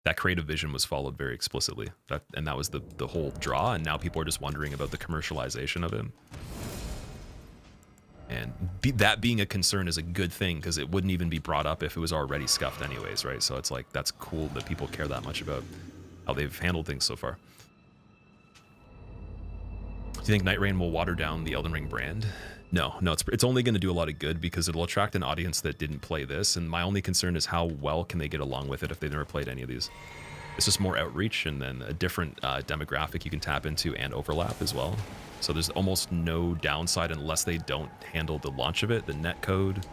Speaker 1: that creative vision was followed very explicitly, and that was the whole draw. And now people are just wondering about the commercialization of it. And that being a concern is a good thing, because it wouldn't even be brought up if it was already scuffed anyways, right? So it's like, that's cool that people care that much about how they've handled things so far. Do you think Night Rain will water down the Elden Ring brand? No, it's only going to do a lot of good because it'll attract an audience that didn't play this. And my only concern is how well can they get along with it if they've never played any of these. It's just more outreach and then a different demographic you can tap into and overlap as well. So there's almost no downside unless they don't handle the launch of it, the net code,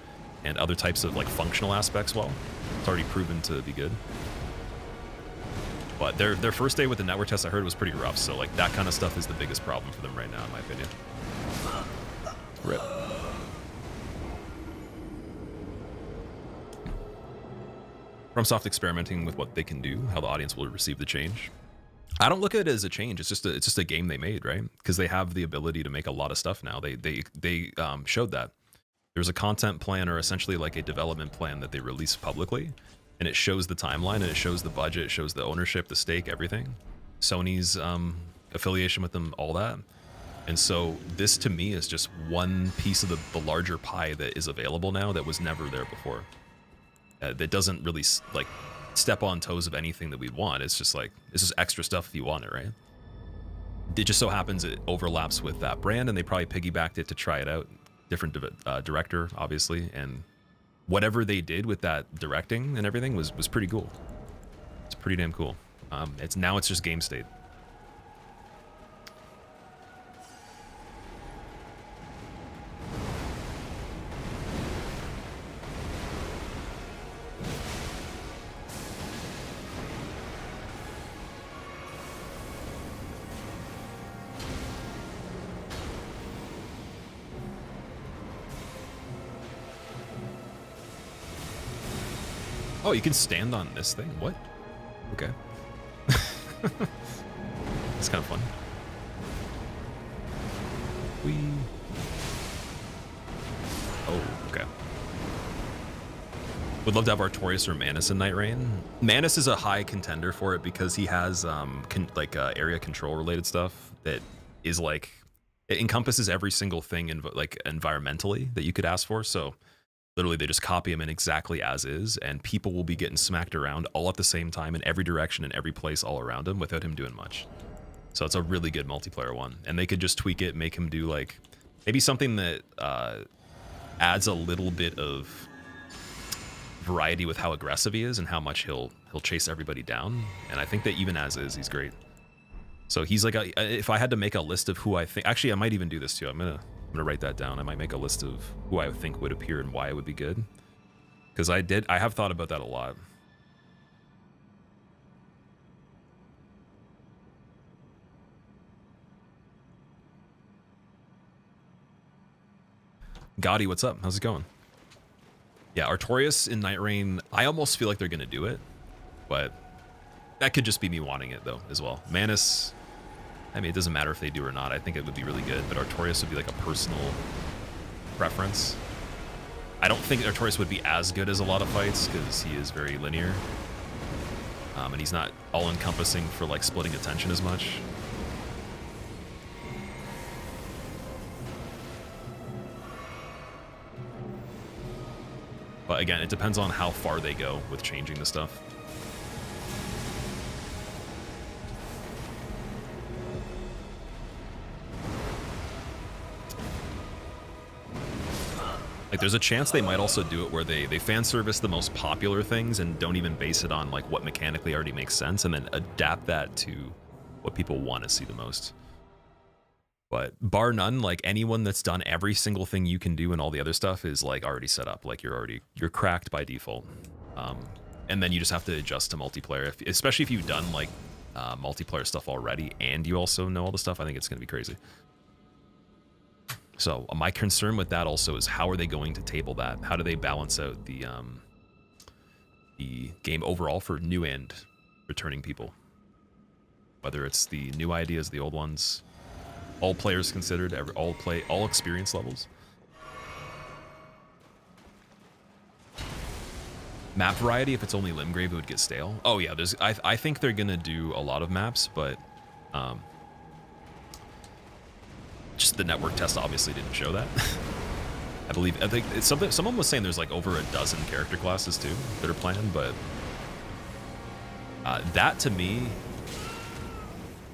Speaker 1: and other types of like functional aspects well. It's already proven to be good. But their first day with the network test I heard was pretty rough, so like that kind of stuff is the biggest problem for them right now, in my opinion. Rip. FromSoft experimenting with what they can do, how the audience will receive the change. I don't look at it as a change. It's just a game they made, right? Because they have the ability to make a lot of stuff now. They showed that. There's a content plan, or essentially like a development plan that they release publicly, and it shows the timeline, and it shows the budget, it shows the ownership, the stake, everything. Sony's affiliation with them, all that. And so this to me is just one piece of the larger pie that is available now that was never there before. That doesn't really like step on toes of anything that we'd want. It's just like, it's just extra stuff if you want it, right? It just so happens it overlaps with that brand, and they probably piggybacked it to try it out. Different director, obviously, and whatever they did with that directing and everything was pretty cool. It's pretty damn cool. It's just game state. Oh, you can stand on this thing? What? Okay. It's kind of fun. Oh, okay. Would love to have Artorias or Manus in Night Rain. Manus is a high contender for it because he has area control related stuff that is like, it encompasses every single thing in like environmentally that you could ask for. So literally, they just copy him in exactly as is, and people will be getting smacked around all at the same time in every direction, in every place all around him without him doing much. So it's a really good multiplayer one. And they could just tweak it, make him do like, maybe something that adds a little bit of variety with how aggressive he is and how much he'll chase everybody down. And I think that even as is, he's great. So he's like, if I had to make a list of who I think, actually I might even do this too. I'm gonna write that down. I might make a list of who I think would appear and why it would be good. Because I have thought about that a lot. Gotti, what's up? How's it going? Yeah, Artorias in Night Rain, I almost feel like they're gonna do it, but that could just be me wanting it though as well. Manus, I mean, it doesn't matter if they do or not. I think it would be really good, but Artorias would be like a personal preference. I don't think Artorias would be as good as a lot of fights because he is very linear. And he's not all-encompassing for like splitting attention as much. But again, it depends on how far they go with changing the stuff. Like, there's a chance they might also do it where they fan service the most popular things and don't even base it on like what mechanically already makes sense, and then adapt that to what people want to see the most. But bar none, like anyone that's done every single thing you can do and all the other stuff is like already set up. Like you're cracked by default. And then you just have to adjust to multiplayer. Especially if you've done like multiplayer stuff already and you also know all the stuff, I think it's going to be crazy. So my concern with that also is how are they going to table that? How do they balance out the game overall for new and returning people? Whether it's the new ideas, the old ones, all players considered, all experience levels. Map variety, if it's only Limgrave, it would get stale. Oh yeah, I think they're gonna do a lot of maps, but just the network test obviously didn't show that. I think it's something. Someone was saying there's like over a dozen character classes too that are planned, but that to me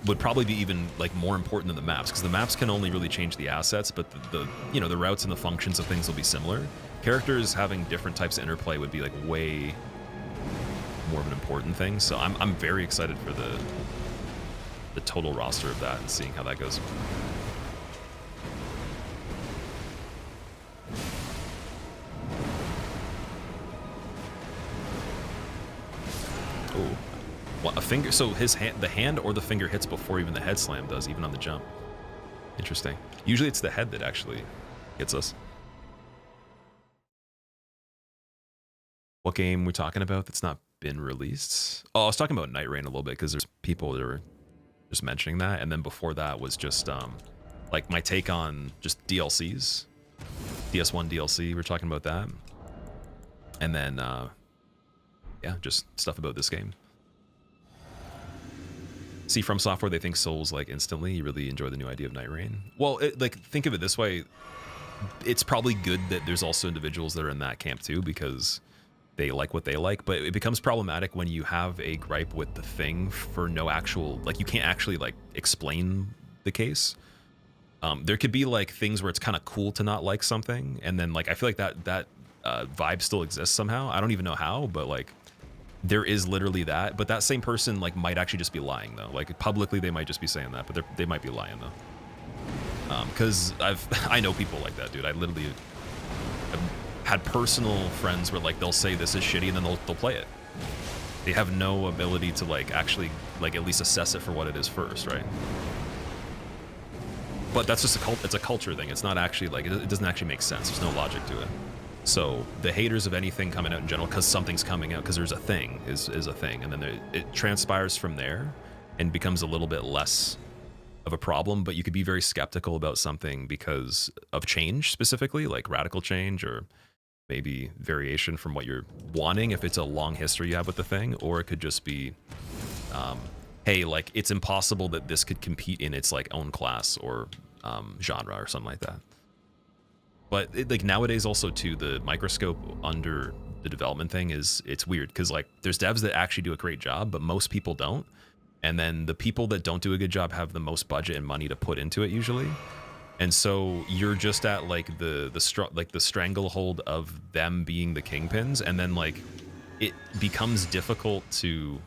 Speaker 1: would probably be even like more important than the maps, because the maps can only really change the assets, but the routes and the functions of things will be similar. Characters having different types of interplay would be like way more of an important thing. So I'm very excited for the total roster of that and seeing how that goes. Oh, what, a finger? So the hand or the finger hits before even the head slam does, even on the jump. Interesting. Usually it's the head that actually hits us. What game we're talking about that's not been released? Oh, I was talking about Night Rain a little bit because there's people that were just mentioning that, and then before that was just like my take on just DLCs, DS1 DLC. We're talking about that, and then yeah, just stuff about this game. See, From Software, they think Souls like instantly. You really enjoy the new idea of Night Rain. Well, like think of it this way: it's probably good that there's also individuals that are in that camp too, because they like what they like, but it becomes problematic when you have a gripe with the thing for no actual, like you can't actually like explain the case. There could be like things where it's kind of cool to not like something, and then like I feel like that vibe still exists somehow. I don't even know how, but like there is literally that. But that same person like might actually just be lying though. Like publicly they might just be saying that, but they might be lying though. Because I know people like that, dude. I literally have had personal friends where like they'll say this is shitty and then they'll play it. They have no ability to like actually like at least assess it for what it is first, right? But that's just it's a culture thing. It's not actually like it doesn't actually make sense. There's no logic to it. So the haters of anything coming out in general because something's coming out because there's a thing is a thing, and then it transpires from there and becomes a little bit less of a problem. But you could be very skeptical about something because of change, specifically like radical change or maybe variation from what you're wanting if it's a long history you have with the thing, or it could just be hey, like it's impossible that this could compete in its like own class or genre or something like that. But like nowadays also too, the microscope under the development thing it's weird because like there's devs that actually do a great job, but most people don't, and then the people that don't do a good job have the most budget and money to put into it usually. And so you're just at like the stranglehold of them being the kingpins, and then like it becomes difficult to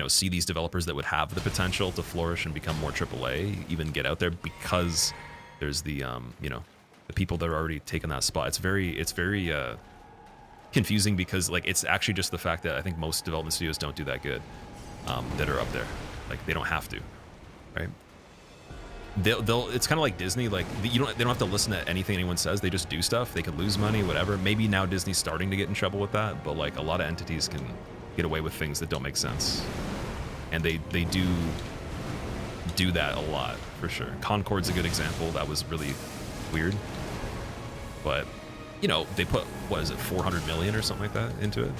Speaker 1: see these developers that would have the potential to flourish and become more AAA even get out there because there's the the people that are already taking that spot. It's very confusing because like it's actually just the fact that I think most development studios don't do that good that are up there. Like they don't have to, right? They'll it's kind of like Disney, like they don't have to listen to anything anyone says. They just do stuff. They could lose money, whatever. Maybe now Disney's starting to get in trouble with that, but like a lot of entities can get away with things that don't make sense, and they do do that a lot, for sure. Concord's a good example. That was really weird. But, you know, they put, what is it, 400 million or something like that into it?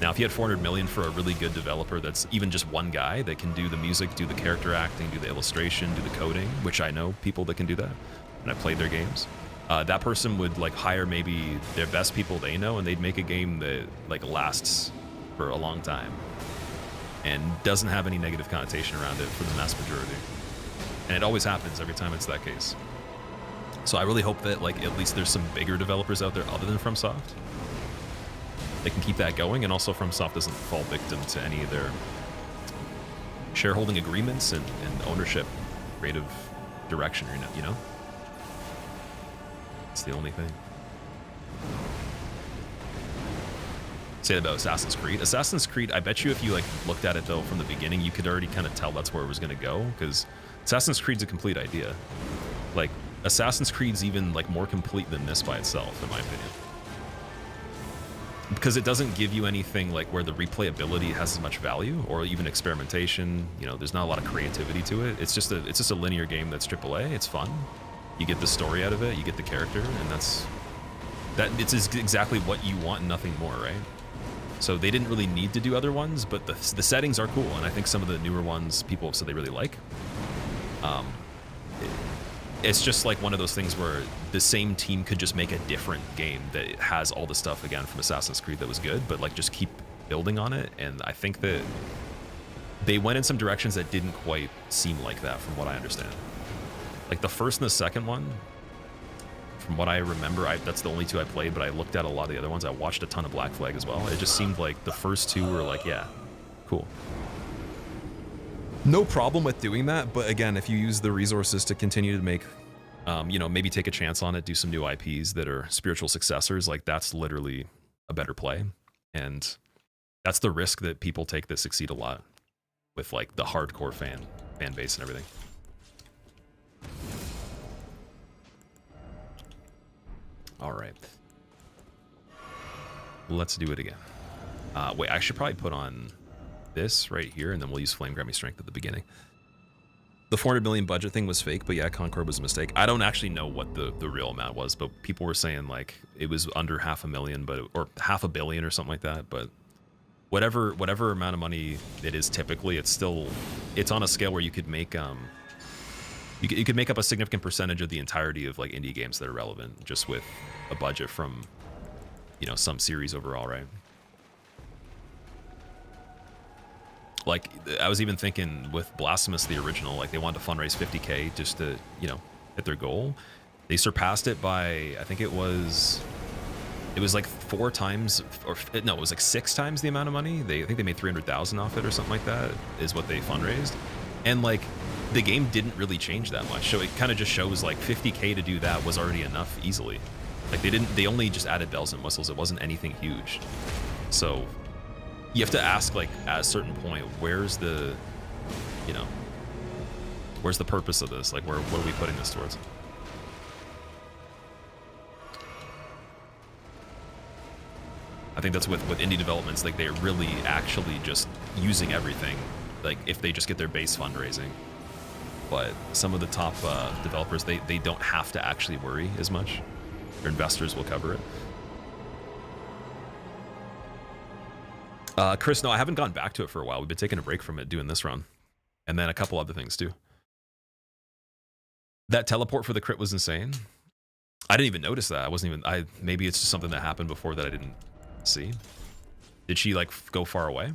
Speaker 1: Now, if you had 400 million for a really good developer that's even just one guy that can do the music, do the character acting, do the illustration, do the coding, which I know people that can do that, and I played their games, that person would like hire maybe their best people they know, and they'd make a game that like lasts for a long time and doesn't have any negative connotation around it for the mass majority. And it always happens every time it's that case. So I really hope that like at least there's some bigger developers out there other than FromSoft. They can keep that going, and also FromSoft doesn't fall victim to any of their shareholding agreements and ownership creative direction, you know? It's the only thing. Say that about Assassin's Creed. Assassin's Creed, I bet you if you like looked at it though from the beginning, you could already kind of tell that's where it was going to go, because Assassin's Creed's a complete idea. Like, Assassin's Creed's even like more complete than this by itself, in my opinion. Because it doesn't give you anything like where the replayability has as much value, or even experimentation. You know, there's not a lot of creativity to it. It's just a linear game that's AAA. It's fun. You get the story out of it. You get the character, and it's exactly what you want and nothing more, right? So they didn't really need to do other ones, but the settings are cool, and I think some of the newer ones people have said they really like. It's just like one of those things where the same team could just make a different game that has all the stuff again from Assassin's Creed that was good, but like just keep building on it. And I think that they went in some directions that didn't quite seem like that from what I understand. Like the first and the second one, from what I remember, that's the only two I played, but I looked at a lot of the other ones. I watched a ton of Black Flag as well. It just seemed like the first two were like, yeah, cool. No problem with doing that, but again, if you use the resources to continue to make, you know, maybe take a chance on it, do some new IPs that are spiritual successors, like that's literally a better play. And that's the risk that people take that succeed a lot with like the hardcore fan base and everything. All right. Let's do it again. Wait, I should probably put on this right here, and then we'll use Flame Grammy Strength at the beginning. The 400 million budget thing was fake, but yeah, Concord was a mistake. I don't actually know what the real amount was, but people were saying like it was under 500,000, or $500 million or something like that. But whatever amount of money it is, typically it's on a scale where you could make you could make up a significant percentage of the entirety of like indie games that are relevant, just with a budget from, you know, some series overall, right? Like, I was even thinking with Blasphemous, the original, like they wanted to fundraise 50K just to, you know, hit their goal. They surpassed it by, I think it was like 4 times, or no, it was like 6 times the amount of money. I think they made 300,000 off it or something like that is what they fundraised. And like, the game didn't really change that much. So it kind of just shows like 50K to do that was already enough easily. Like they only just added bells and whistles. It wasn't anything huge. So you have to ask, like, at a certain point, where's the, you know, where's the purpose of this? Like, what are we putting this towards? I think that's with indie developments, like they're really actually just using everything, like if they just get their base fundraising. But some of the top developers, they don't have to actually worry as much. Their investors will cover it. Chris, no, I haven't gone back to it for a while. We've been taking a break from it, doing this run. And then a couple other things, too. That teleport for the crit was insane. I didn't even notice that. Maybe it's just something that happened before that I didn't see. Did she, like, go far away?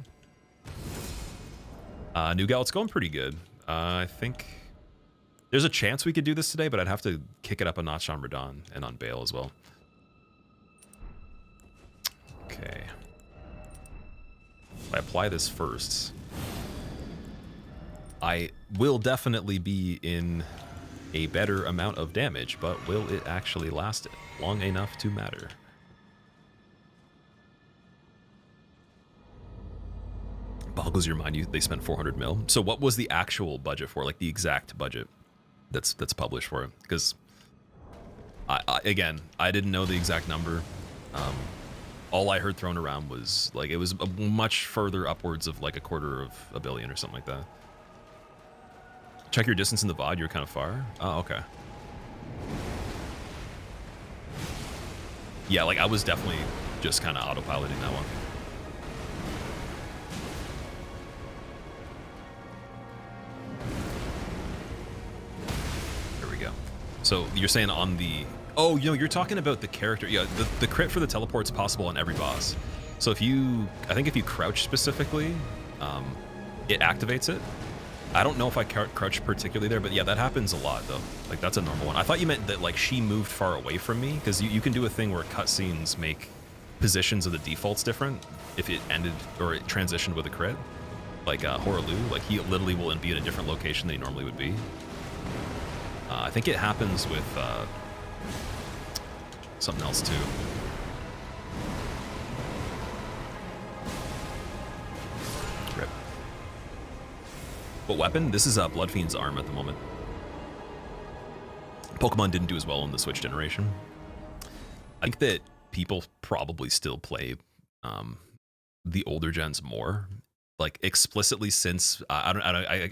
Speaker 1: Nugal, it's going pretty good. I think there's a chance we could do this today, but I'd have to kick it up a notch on Radon and on Bale as well. Okay. If I apply this first, I will definitely be in a better amount of damage, but will it actually last long enough to matter? Boggles your mind, they spent 400 mil. So what was the actual budget for, like the exact budget that's published for it? Because again, I didn't know the exact number. All I heard thrown around was like it was much further upwards of like $250 million or something like that. Check your distance in the VOD. You're kind of far. Oh, okay. Yeah, like I was definitely just kind of autopiloting that one. There we go. So you're saying on the... Oh, you know, you're talking about the character. Yeah, the crit for the teleport's possible on every boss. So if you... I think if you crouch specifically, it activates it. I don't know if I crouch particularly there, but yeah, that happens a lot, though. Like, that's a normal one. I thought you meant that, like, she moved far away from me, because you can do a thing where cutscenes make positions of the defaults different if it ended or it transitioned with a crit. Like, Horalu, like, he literally will be in a different location than he normally would be. I think it happens with something else, too. Rip. What weapon? This is Bloodfiend's arm at the moment. Pokemon didn't do as well in the Switch generation. I think that people probably still play the older gens more, like explicitly, since I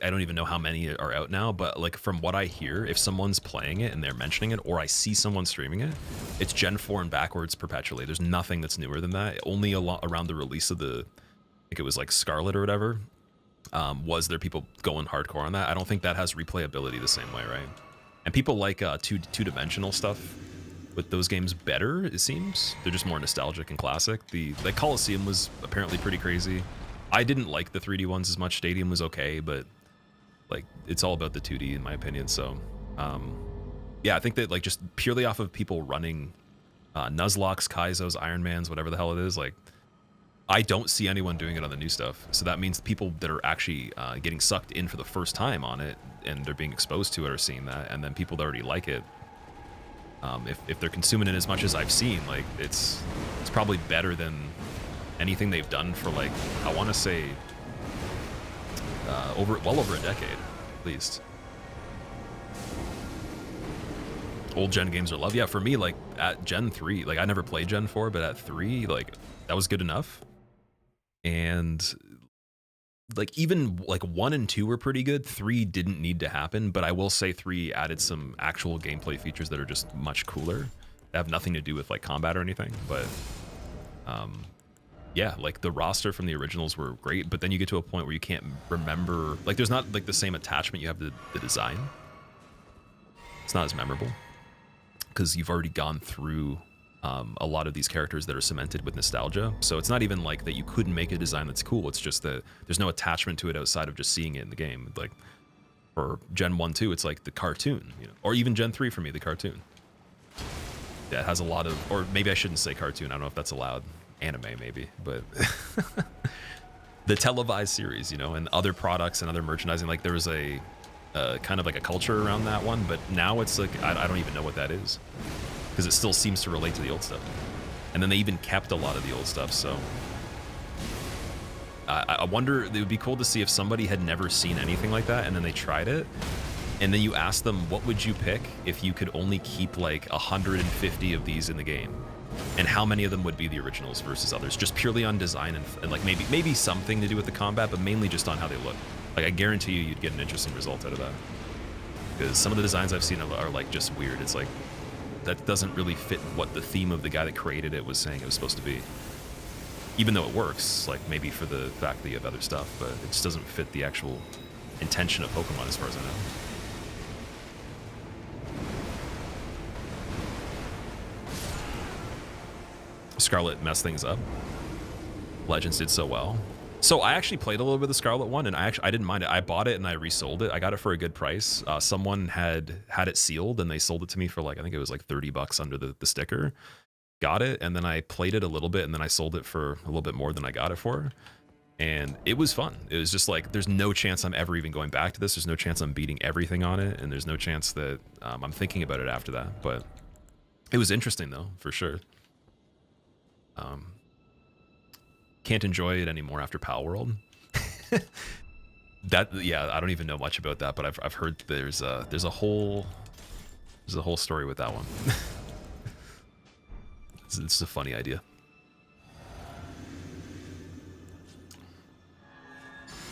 Speaker 1: don't even know how many are out now, but like from what I hear, if someone's playing it and they're mentioning it, or I see someone streaming it, it's Gen 4 and backwards perpetually. There's nothing that's newer than that. Only a lot around the release of the, I think it was like Scarlet or whatever, was there people going hardcore on that. I don't think that has replayability the same way, right? And people like two-dimensional stuff with those games better, it seems. They're just more nostalgic and classic. The Colosseum was apparently pretty crazy. I didn't like the 3D ones as much. Stadium was okay, but like it's all about the 2D in my opinion. So yeah, I think that like just purely off of people running Nuzlocke's, Kaizo's, Ironmans, whatever the hell it is, like I don't see anyone doing it on the new stuff. So that means people that are actually getting sucked in for the first time on it and they're being exposed to it are seeing that, and then people that already like it, if they're consuming it as much as I've seen, like it's probably better than anything they've done for like, I want to say well over a decade at least. Old gen games are loved. Yeah, for me, like at Gen 3, like I never played Gen 4, but at 3, like that was good enough. And like even like 1 and 2 were pretty good. 3 didn't need to happen, but I will say 3 added some actual gameplay features that are just much cooler. They have nothing to do with like combat or anything, but yeah, like the roster from the originals were great, but then you get to a point where you can't remember, like there's not like the same attachment you have to the design. It's not as memorable because you've already gone through a lot of these characters that are cemented with nostalgia. So it's not even like that you couldn't make a design that's cool. It's just that there's no attachment to it outside of just seeing it in the game. Like for Gen 1, 2, it's like the cartoon, you know, or even Gen 3 for me, the cartoon. That has a lot of, or maybe I shouldn't say cartoon. I don't know if that's allowed. Anime maybe, but the televised series, you know, and other products and other merchandising, like there was a kind of like a culture around that one, but now it's like I don't even know what that is because it still seems to relate to the old stuff. And then they even kept a lot of the old stuff, so I wonder, it would be cool to see if somebody had never seen anything like that and then they tried it, and then you ask them, what would you pick if you could only keep like 150 of these in the game? And how many of them would be the originals versus others, just purely on design and like maybe something to do with the combat, but mainly just on how they look. Like I guarantee you'd get an interesting result out of that, because some of the designs I've seen are like just weird. It's like that doesn't really fit what the theme of the guy that created it was saying it was supposed to be, even though it works, like maybe for the fact that you have other stuff, but it just doesn't fit the actual intention of Pokemon as far as I know. Scarlet messed things up. Legends did so well. So I actually played a little bit of the Scarlet one, and I didn't mind it. I bought it and I resold it. I got it for a good price. Someone had it sealed and they sold it to me for like, I think it was like $30 under the sticker. Got it, and then I played it a little bit, and then I sold it for a little bit more than I got it for. And it was fun. It was just like, there's no chance I'm ever even going back to this. There's no chance I'm beating everything on it, and there's no chance that I'm thinking about it after that. But it was interesting though, for sure. Can't enjoy it anymore after Pal World. Yeah, I don't even know much about that, but I've heard there's a whole story with that one. It's a funny idea.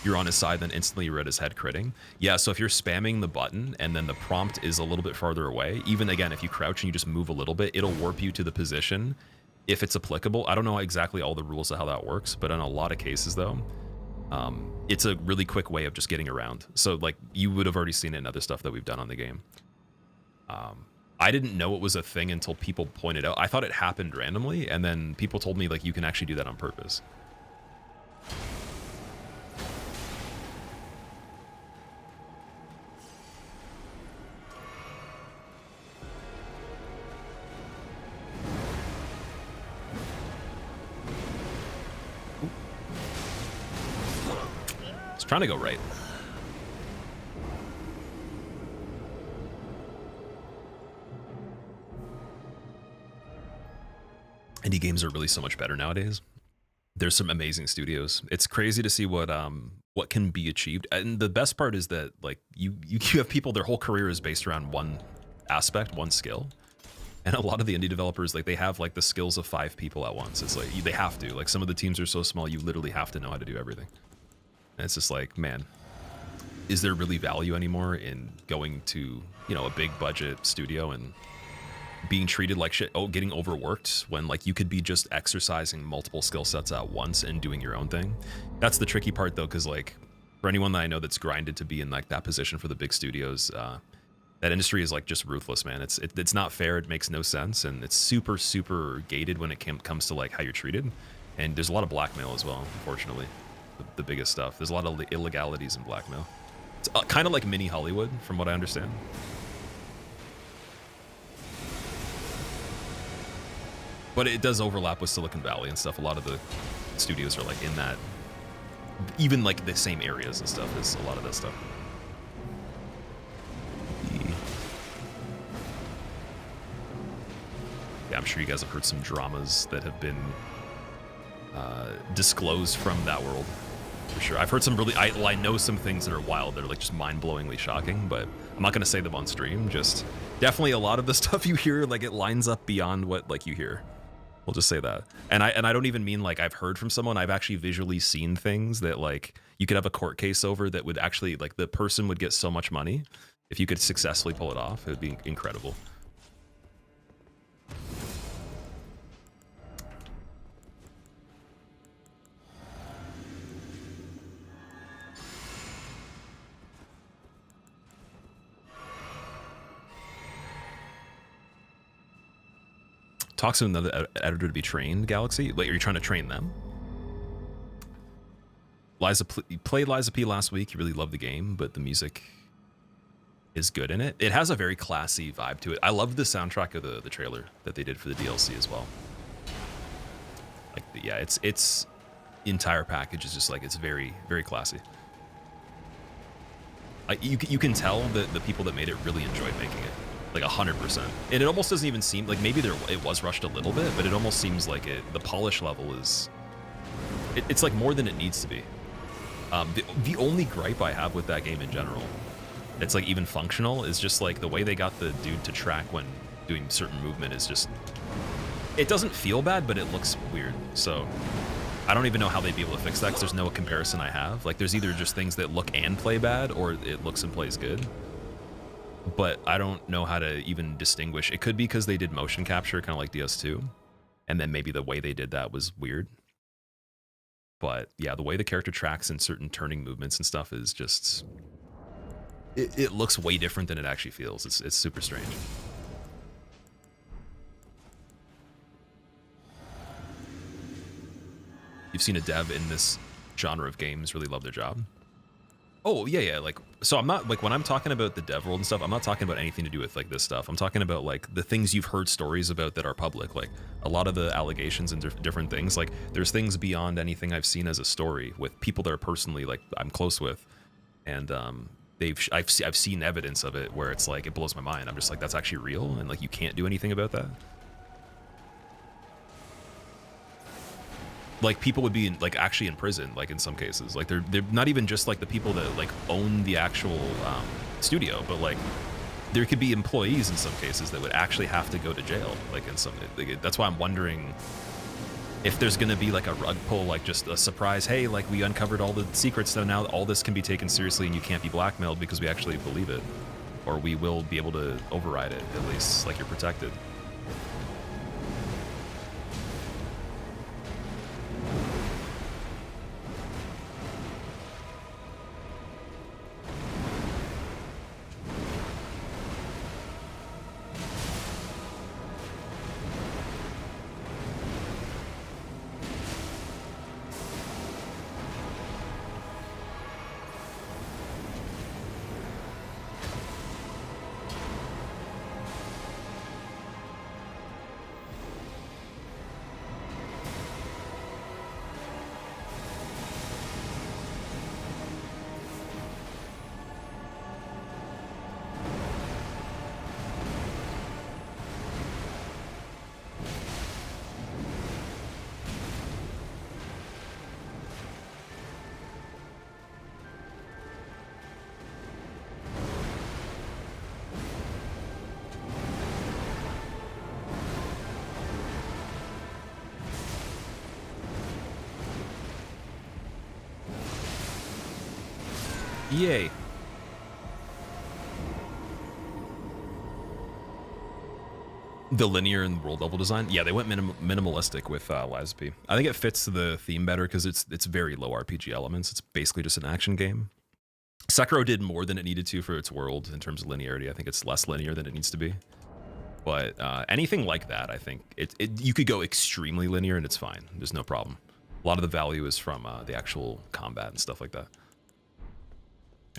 Speaker 1: you're on his side, then instantly you're at his head critting. Yeah, so if you're spamming the button and then the prompt is a little bit farther away, even again, if you crouch and you just move a little bit, it'll warp you to the position if it's applicable. I don't know exactly all the rules of how that works, but in a lot of cases though, it's a really quick way of just getting around. So like you would have already seen it in other stuff that we've done on the game. I didn't know it was a thing until people pointed out. I thought it happened randomly, and then people told me like you can actually do that on purpose. It's trying to go right. Indie games are really so much better nowadays. There's some amazing studios. It's crazy to see what can be achieved. And the best part is that like you have people, their whole career is based around one aspect, one skill. And a lot of the indie developers, like they have like the skills of 5 people at once. It's like they have to. Like some of the teams are so small, you literally have to know how to do everything. And it's just like, man, is there really value anymore in going to, you know, a big budget studio and being treated like shit, getting overworked when like you could be just exercising multiple skill sets at once and doing your own thing? That's the tricky part though, because like for anyone that I know that's grinded to be in like that position for the big studios, that industry is like just ruthless, man. It's not fair. It makes no sense, and it's super gated when it comes to like how you're treated. And there's a lot of blackmail as well, unfortunately. The biggest stuff. There's a lot of illegalities in blackmail. It's kind of like mini Hollywood, from what I understand. But it does overlap with Silicon Valley and stuff. A lot of the studios are like in that, even like the same areas and stuff as a lot of that stuff. Yeah, I'm sure you guys have heard some dramas that have been disclosed from that world, for sure. I've heard some really, I know some things that are wild, that are like just mind-blowingly shocking, but I'm not going to say them on stream. Just definitely a lot of the stuff you hear, like it lines up beyond what like you hear. We'll just say that. And I don't even mean like I've heard from someone. I've actually visually seen things that like you could have a court case over that would actually, like the person would get so much money if you could successfully pull it off. It would be incredible. Talks to another editor to be trained, Galaxy. Wait, are you trying to train them? You played Liza P last week. You really loved the game, but the music is good in it. It has a very classy vibe to it. I love the soundtrack of the trailer that they did for the DLC as well. Like, yeah, its entire package is just like, it's very classy. You can tell that the people that made it really enjoyed making it. Like 100%. And it almost doesn't even seem like, maybe it was rushed a little bit, but it almost seems like the polish level is, it's like more than it needs to be. The only gripe I have with that game in general, it's like even functional, is just like the way they got the dude to track when doing certain movement is just, it doesn't feel bad, but it looks weird. So I don't even know how they'd be able to fix that, because there's no comparison I have. Like there's either just things that look and play bad, or it looks and plays good. But I don't know how to even distinguish. It could be because they did motion capture, kind of like DS2, and then maybe the way they did that was weird. But yeah, the way the character tracks in certain turning movements and stuff is just, it looks way different than it actually feels. It's super strange. You've seen a dev in this genre of games really love their job? Oh, yeah, like, so I'm not, like, when I'm talking about the dev world and stuff, I'm not talking about anything to do with, like, this stuff. I'm talking about, like, the things you've heard stories about that are public, like, a lot of the allegations and different things. Like, there's things beyond anything I've seen as a story with people that are personally, like, I'm close with, and I've seen evidence of it where it's, like, it blows my mind. I'm just like, that's actually real, and, like, you can't do anything about that? Like people would be like actually in prison, like in some cases. Like they're not even just like the people that like own the actual studio, but like there could be employees in some cases that would actually have to go to jail. Like in some, that's why I'm wondering if there's gonna be like a rug pull, like just a surprise, hey, like we uncovered all the secrets, so now all this can be taken seriously and you can't be blackmailed because we actually believe it. Or we will be able to override it, at least, like you're protected. Yay. The linear and world level design, yeah, they went minimalistic with Lies of P. I think it fits the theme better because it's very low RPG elements. It's basically just an action game. Sekiro did more than it needed to for its world in terms of linearity. I think it's less linear than it needs to be. But anything like that, I think you could go extremely linear and it's fine. There's no problem. A lot of the value is from the actual combat and stuff like that.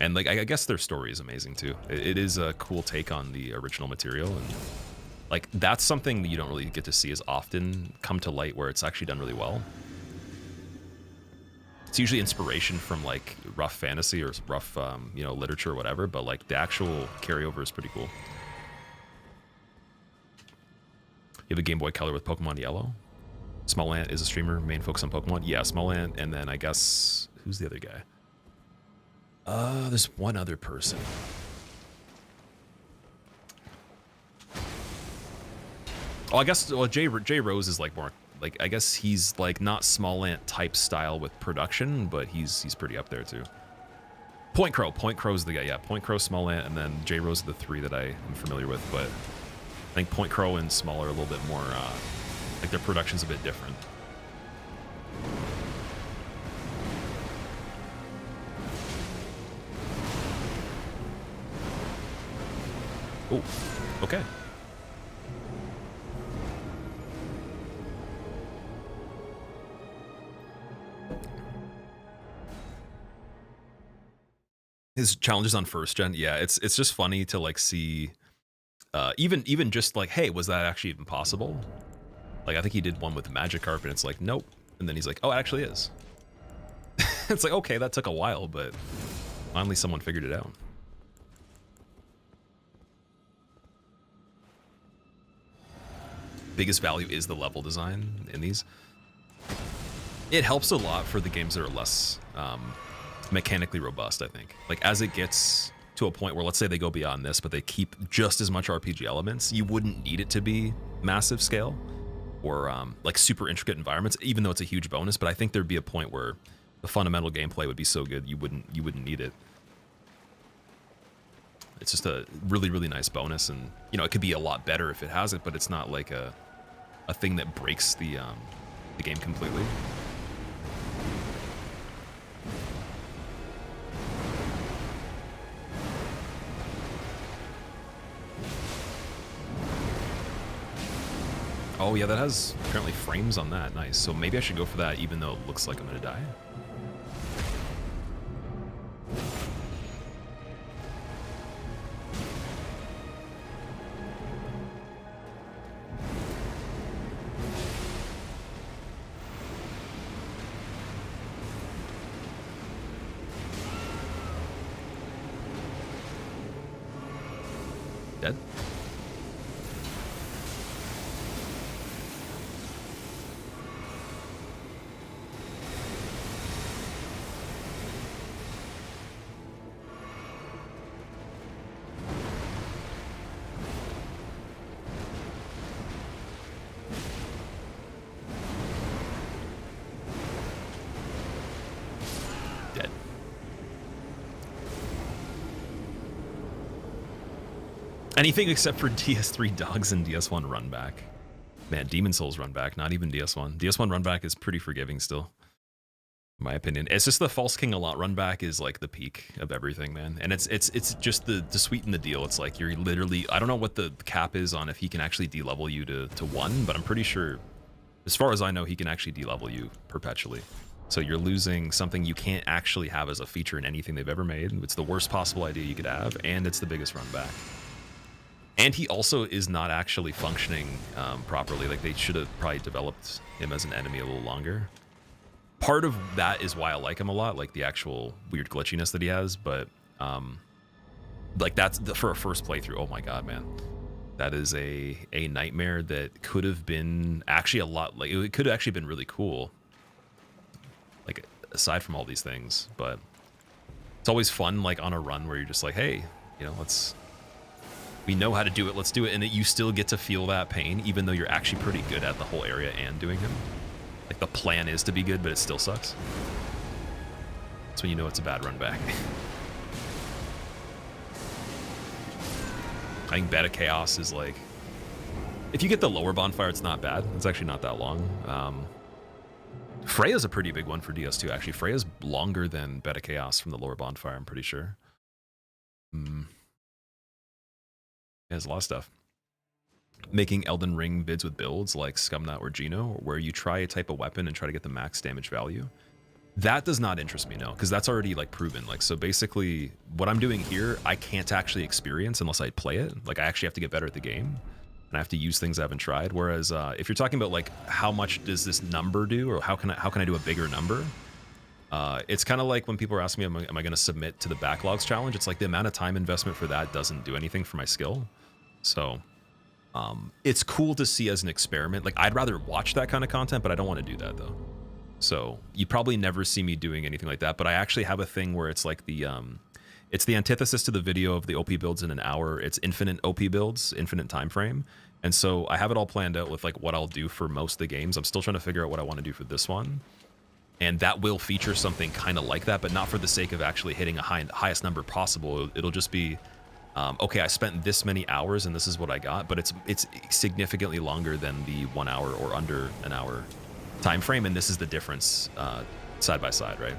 Speaker 1: And like I guess their story is amazing too. It is a cool take on the original material, and like that's something that you don't really get to see as often come to light where it's actually done really well. It's usually inspiration from like rough fantasy or rough literature or whatever, but like the actual carryover is pretty cool. You have a Game Boy Color with Pokemon Yellow. Small Ant is a streamer, main focus on Pokemon. Yeah, Small Ant, and then I guess who's the other guy? There's one other person. Oh, I guess Jay Rose is like more like, I guess he's like not Small Ant type style with production, but he's pretty up there too. Point Crow's the guy. Yeah, Point Crow, Small Ant, and then Jay Rose are the three that I am familiar with. But I think Point Crow and Small are a little bit more like their production's a bit different. Oh, okay. His challenges on first gen, yeah, it's just funny to like see, even just like, hey, was that actually even possible? Like I think he did one with the Magikarp, and it's like, nope, and then he's like, oh, it actually is. It's like, okay, that took a while, but finally someone figured it out. Biggest value is the level design in these. It helps a lot for the games that are less mechanically robust, I think. Like as it gets to a point where, let's say they go beyond this, but they keep just as much RPG elements, you wouldn't need it to be massive scale or like super intricate environments, even though it's a huge bonus. But I think there'd be a point where the fundamental gameplay would be so good you wouldn't need it. It's just a really, really nice bonus, and you know, it could be a lot better if it has it, but it's not like a thing that breaks the game completely. Oh yeah, that has apparently frames on that. Nice. So maybe I should go for that, even though it looks like I'm gonna die. Dead? Anything except for DS3 dogs and DS1 run back. Man, Demon Souls run back, not even DS1. DS1 run back is pretty forgiving still, in my opinion. It's just the False King a lot run back is like the peak of everything, man. And it's just to sweeten the deal. It's like you're literally, I don't know what the cap is on if he can actually de-level you to 1, but I'm pretty sure, as far as I know, he can actually de-level you perpetually. So you're losing something you can't actually have as a feature in anything they've ever made. It's the worst possible idea you could have, and it's the biggest run back. And he also is not actually functioning properly. Like, they should have probably developed him as an enemy a little longer. Part of that is why I like him a lot, like the actual weird glitchiness that he has. But like, that's for a first playthrough. Oh my god, man, that is a nightmare that could have been actually a lot. Like, it could have actually been really cool. Like, aside from all these things, but it's always fun, like on a run where you're just like, hey, you know, we know how to do it, let's do it, and you still get to feel that pain, even though you're actually pretty good at the whole area and doing him. Like, the plan is to be good, but it still sucks. That's when you know it's a bad run back. I think Beta Chaos is like, if you get the lower bonfire, it's not bad. It's actually not that long. Freya's a pretty big one for DS2, actually. Freya's longer than Beta Chaos from the lower bonfire, I'm pretty sure. There's a lot of stuff. Making Elden Ring vids with builds like Scumnut or Geno, where you try a type of weapon and try to get the max damage value. That does not interest me, no, because that's already like proven. Like, so basically what I'm doing here, I can't actually experience unless I play it. Like, I actually have to get better at the game, and I have to use things I haven't tried. Whereas if you're talking about like how much does this number do, or how can I do a bigger number? It's kind of like when people are asking me, am I going to submit to the backlogs challenge? It's like the amount of time investment for that doesn't do anything for my skill. So it's cool to see as an experiment. Like, I'd rather watch that kind of content, but I don't want to do that though. So you probably never see me doing anything like that, but I actually have a thing where it's like it's the antithesis to the video of the OP builds in an hour. It's infinite OP builds, infinite time frame. And so I have it all planned out with like what I'll do for most of the games. I'm still trying to figure out what I want to do for this one. And that will feature something kind of like that, but not for the sake of actually hitting a highest number possible. It'll just be, okay, I spent this many hours and this is what I got, but it's significantly longer than the 1 hour or under an hour time frame, and this is the difference side by side, right?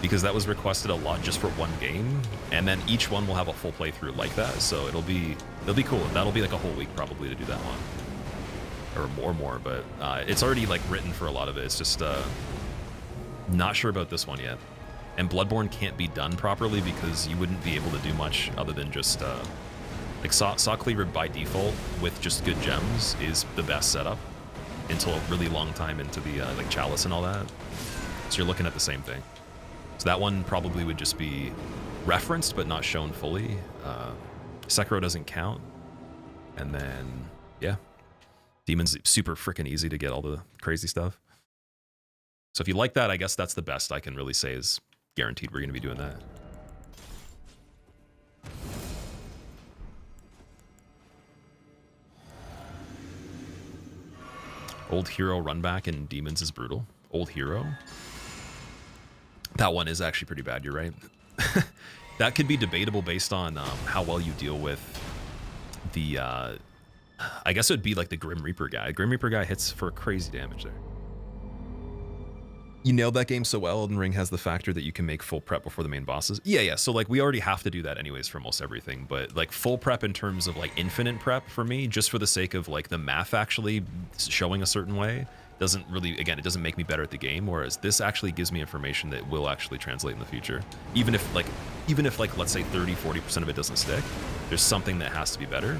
Speaker 1: Because that was requested a lot just for one game, and then each one will have a full playthrough like that, so it'll be cool. That'll be like a whole week probably to do that one, or more. But it's already like written for a lot of it. It's just not sure about this one yet. And Bloodborne can't be done properly because you wouldn't be able to do much other than just like Saw Cleaver by default with just good gems is the best setup until a really long time into the like Chalice and all that. So you're looking at the same thing. So that one probably would just be referenced but not shown fully. Sekiro doesn't count. And then, yeah. Demon's super freaking easy to get all the crazy stuff. So if you like that, I guess that's the best I can really say is guaranteed we're going to be doing that. Old Hero runback in Demons is brutal. Old Hero? That one is actually pretty bad, you're right. That could be debatable based on how well you deal with the... I guess it would be like the Grim Reaper guy. Grim Reaper guy hits for crazy damage there. You nailed that game so well. Elden Ring has the factor that you can make full prep before the main bosses. Yeah. So like we already have to do that anyways for almost everything. But like full prep in terms of like infinite prep for me, just for the sake of like the math actually showing a certain way, doesn't really, again, it doesn't make me better at the game. Whereas this actually gives me information that will actually translate in the future. Even if like, let's say 30-40% of it doesn't stick, there's something that has to be better.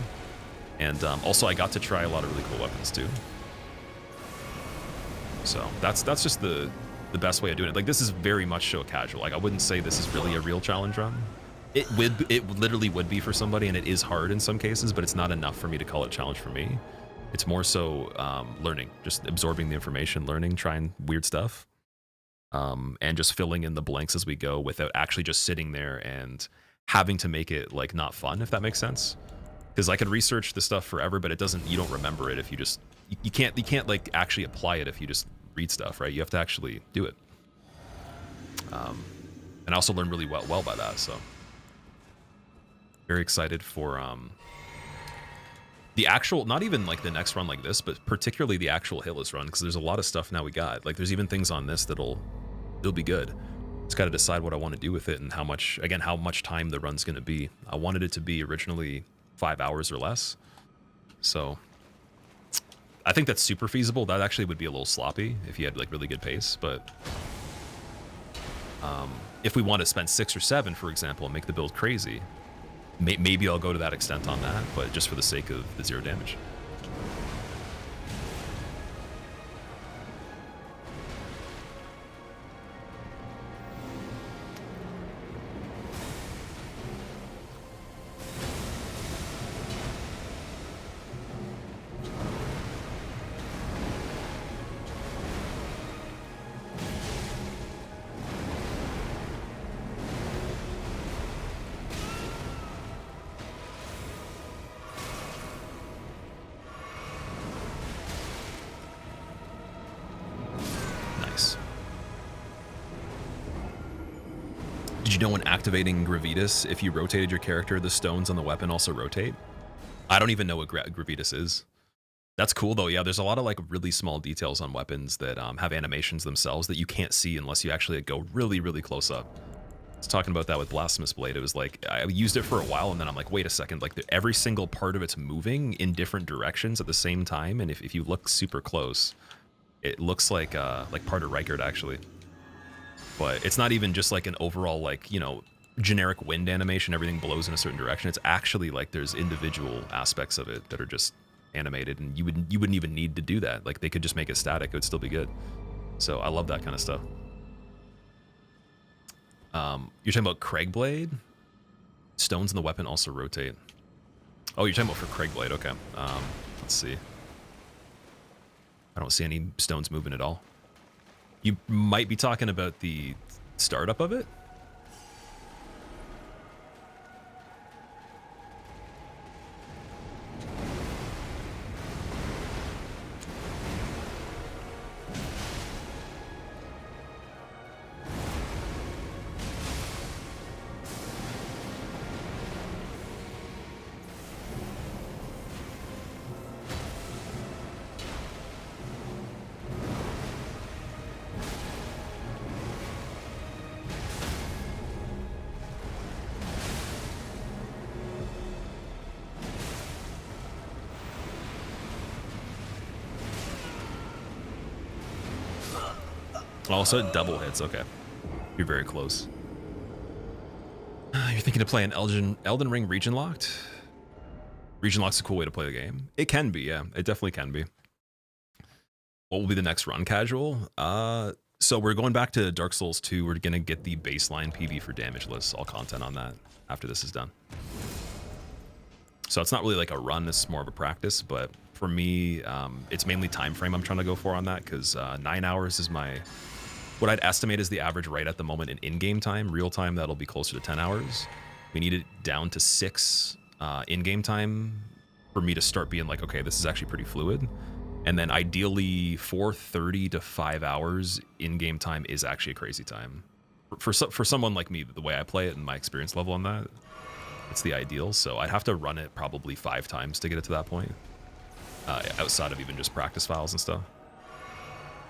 Speaker 1: And also I got to try a lot of really cool weapons too. So that's just the best way of doing it. Like this is very much so casual. Like I wouldn't say this is really a real challenge run. It literally would be for somebody, and it is hard in some cases, but it's not enough for me to call it challenge for me. It's more so learning, just absorbing the information, learning, trying weird stuff, and just filling in the blanks as we go without actually just sitting there and having to make it like not fun, if that makes sense. Because I could research the stuff forever, but it doesn't. You don't remember it if you just you can't like actually apply it if you just read stuff, right? You have to actually do it. And I also learn really well by that. So Very excited for the actual, not even like the next run like this, but particularly the actual hitless run, because there's a lot of stuff now we got. Like there's even things on this it'll be good. Just got to decide what I want to do with it and how much time the run's going to be. I wanted it to be originally 5 hours or less. So I think that's super feasible. That actually would be a little sloppy if you had like really good pace, but if we want to spend 6 or 7, for example, and make the build crazy, maybe I'll go to that extent on that, but just for the sake of the 0 damage. Did you know when activating Gravitas, if you rotated your character, the stones on the weapon also rotate? I don't even know what Gravitas is. That's cool though. Yeah, there's a lot of like really small details on weapons that have animations themselves that you can't see unless you actually go really, really close up. I was talking about that with Blasphemous Blade. It was like, I used it for a while and then I'm like, wait a second, like every single part of it's moving in different directions at the same time. And if you look super close, it looks like part of Reichert actually. But it's not even just like an overall, like, you know, generic wind animation, everything blows in a certain direction. It's actually like there's individual aspects of it that are just animated, and you wouldn't even need to do that. Like they could just make it static, it would still be good. So I love that kind of stuff. You're talking about Craigblade? Stones in the weapon also rotate. Oh, you're talking about for Craigblade, okay. Let's see. I don't see any stones moving at all. You might be talking about the startup of it? Also, double hits. Okay, you're very close. You're thinking of playing Elden Ring region locked? Region lock's a cool way to play the game. It can be, yeah. It definitely can be. What will be the next run, casual? So we're going back to Dark Souls 2. We're gonna get the baseline PV for damageless. All content on that after this is done. So it's not really like a run. It's more of a practice. But for me, it's mainly time frame I'm trying to go for on that, because 9 hours is what I'd estimate is the average right at the moment in-game time. Real time, that'll be closer to 10 hours. We need it down to 6 in-game time for me to start being like, okay, this is actually pretty fluid. And then ideally 4:30 to 5 hours in-game time is actually a crazy time. For someone like me, the way I play it and my experience level on that, it's the ideal. So I'd have to run it probably 5 times to get it to that point, outside of even just practice files and stuff.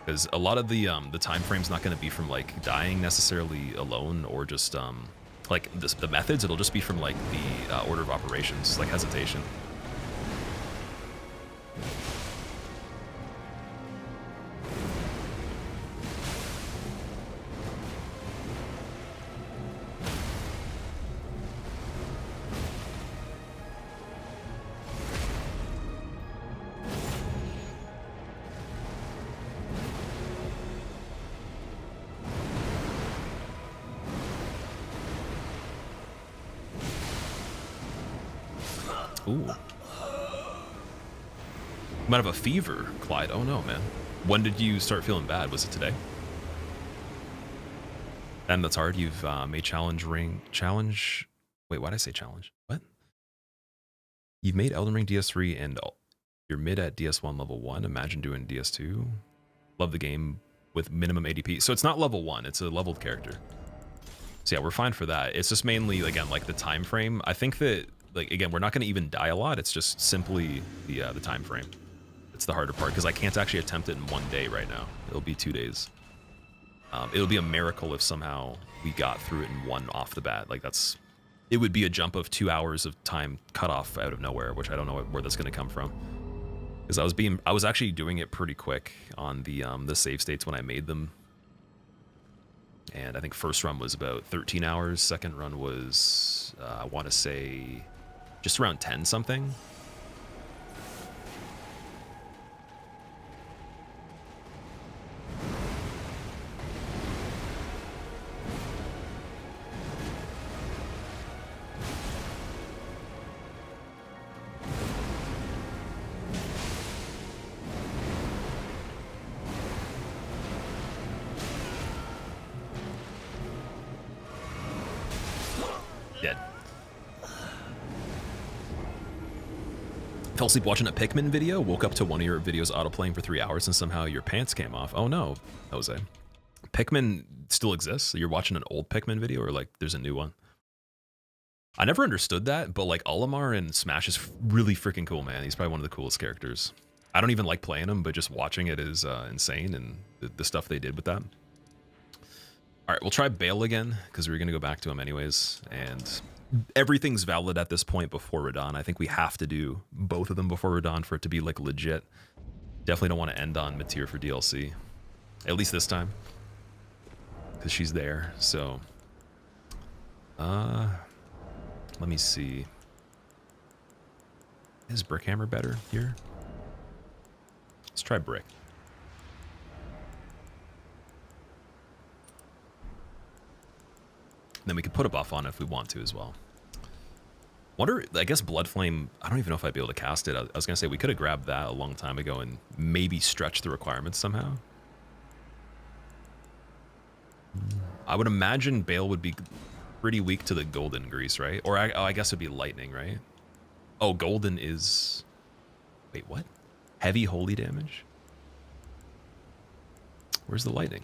Speaker 1: Because a lot of the time frame's not going to be from like dying necessarily alone, or just like the methods. It'll just be from like the order of operations, like hesitation. Ooh. You might have a fever, Clyde. Oh no, man. When did you start feeling bad? Was it today? And that's hard. You've made challenge. Wait, why did I say challenge? What? You've made Elden Ring DS3 and you're mid at DS1 level 1. Imagine doing DS2. Love the game with minimum ADP. So it's not level 1. It's a leveled character. So yeah, we're fine for that. It's just mainly, again, like the time frame. I think that, like, again, we're not going to even die a lot. It's just simply the time frame. It's the harder part, because I can't actually attempt it in 1 day right now. It'll be 2 days. It'll be a miracle if somehow we got through it in one off the bat. Like, that's... It would be a jump of 2 hours of time cut off out of nowhere, which I don't know where that's going to come from. Because I was actually doing it pretty quick on the save states when I made them. And I think first run was about 13 hours. Second run was, I want to say, just around 10 something. Dead. Fell asleep watching a Pikmin video, woke up to one of your videos autoplaying for 3 hours, and somehow your pants came off. Oh no, Jose. Pikmin still exists? You're watching an old Pikmin video, or like there's a new one? I never understood that, but like Olimar in Smash is really freaking cool, man. He's probably one of the coolest characters. I don't even like playing him, but just watching it is insane, and the stuff they did with that. All right, we'll try Bale again, because we're going to go back to him anyways, and everything's valid at this point before Radahn. I think we have to do both of them before Radahn for it to be, like, legit. Definitely don't want to end on Mateer for DLC. At least this time. Because she's there, so... let me see. Is Brickhammer better here? Let's try Brick. Then we could put a buff on it if we want to as well. Wonder, I guess Bloodflame, I don't even know if I'd be able to cast it. I was going to say we could have grabbed that a long time ago and maybe stretched the requirements somehow. I would imagine Bale would be pretty weak to the Golden Grease, right? Or I guess it'd be Lightning, right? Oh, Golden is... Wait, what? Heavy holy damage? Where's the Lightning?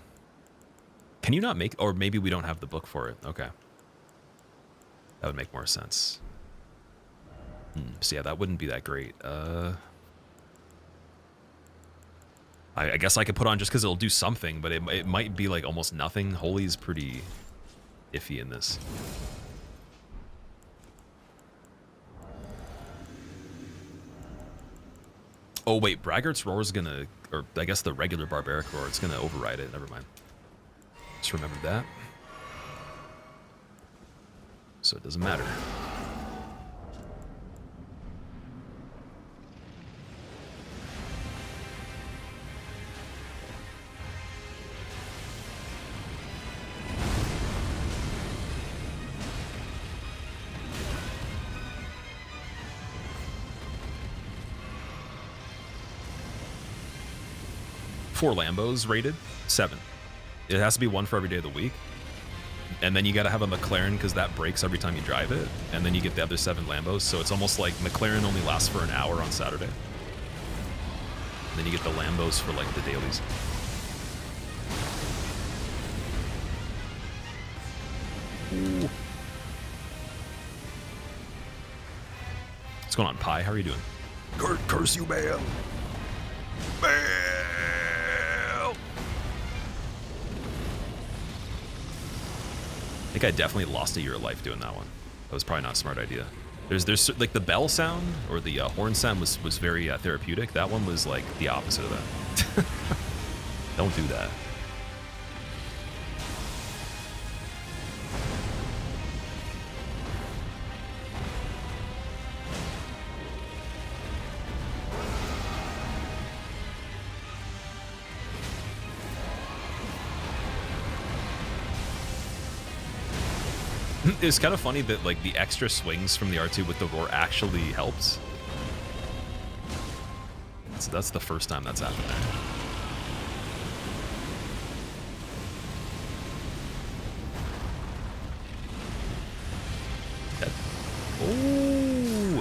Speaker 1: Can you not make... Or maybe we don't have the book for it. Okay. That would make more sense. So yeah, that wouldn't be that great. I guess I could put on just because it'll do something, but it might be like almost nothing. Holy is pretty iffy in this. Oh wait, Braggart's Roar is gonna... Or I guess the regular Barbaric Roar, it's gonna override it. Never mind. Just remember that. So it doesn't matter. Four Lambos rated, 7. It has to be one for every day of the week. And then you got to have a McLaren because that breaks every time you drive it. And then you get the other 7 Lambos. So it's almost like McLaren only lasts for an hour on Saturday. And then you get the Lambos for like the dailies. Ooh. What's going on, Pi? How are you doing? Curse you, Bale. Bale. I think I definitely lost a year of life doing that one. That was probably not a smart idea. There's like the bell sound or the horn sound was very therapeutic. That one was like the opposite of that. Don't do that. It's kind of funny that like the extra swings from the R2 with the roar actually helps. So that's the first time that's happened there.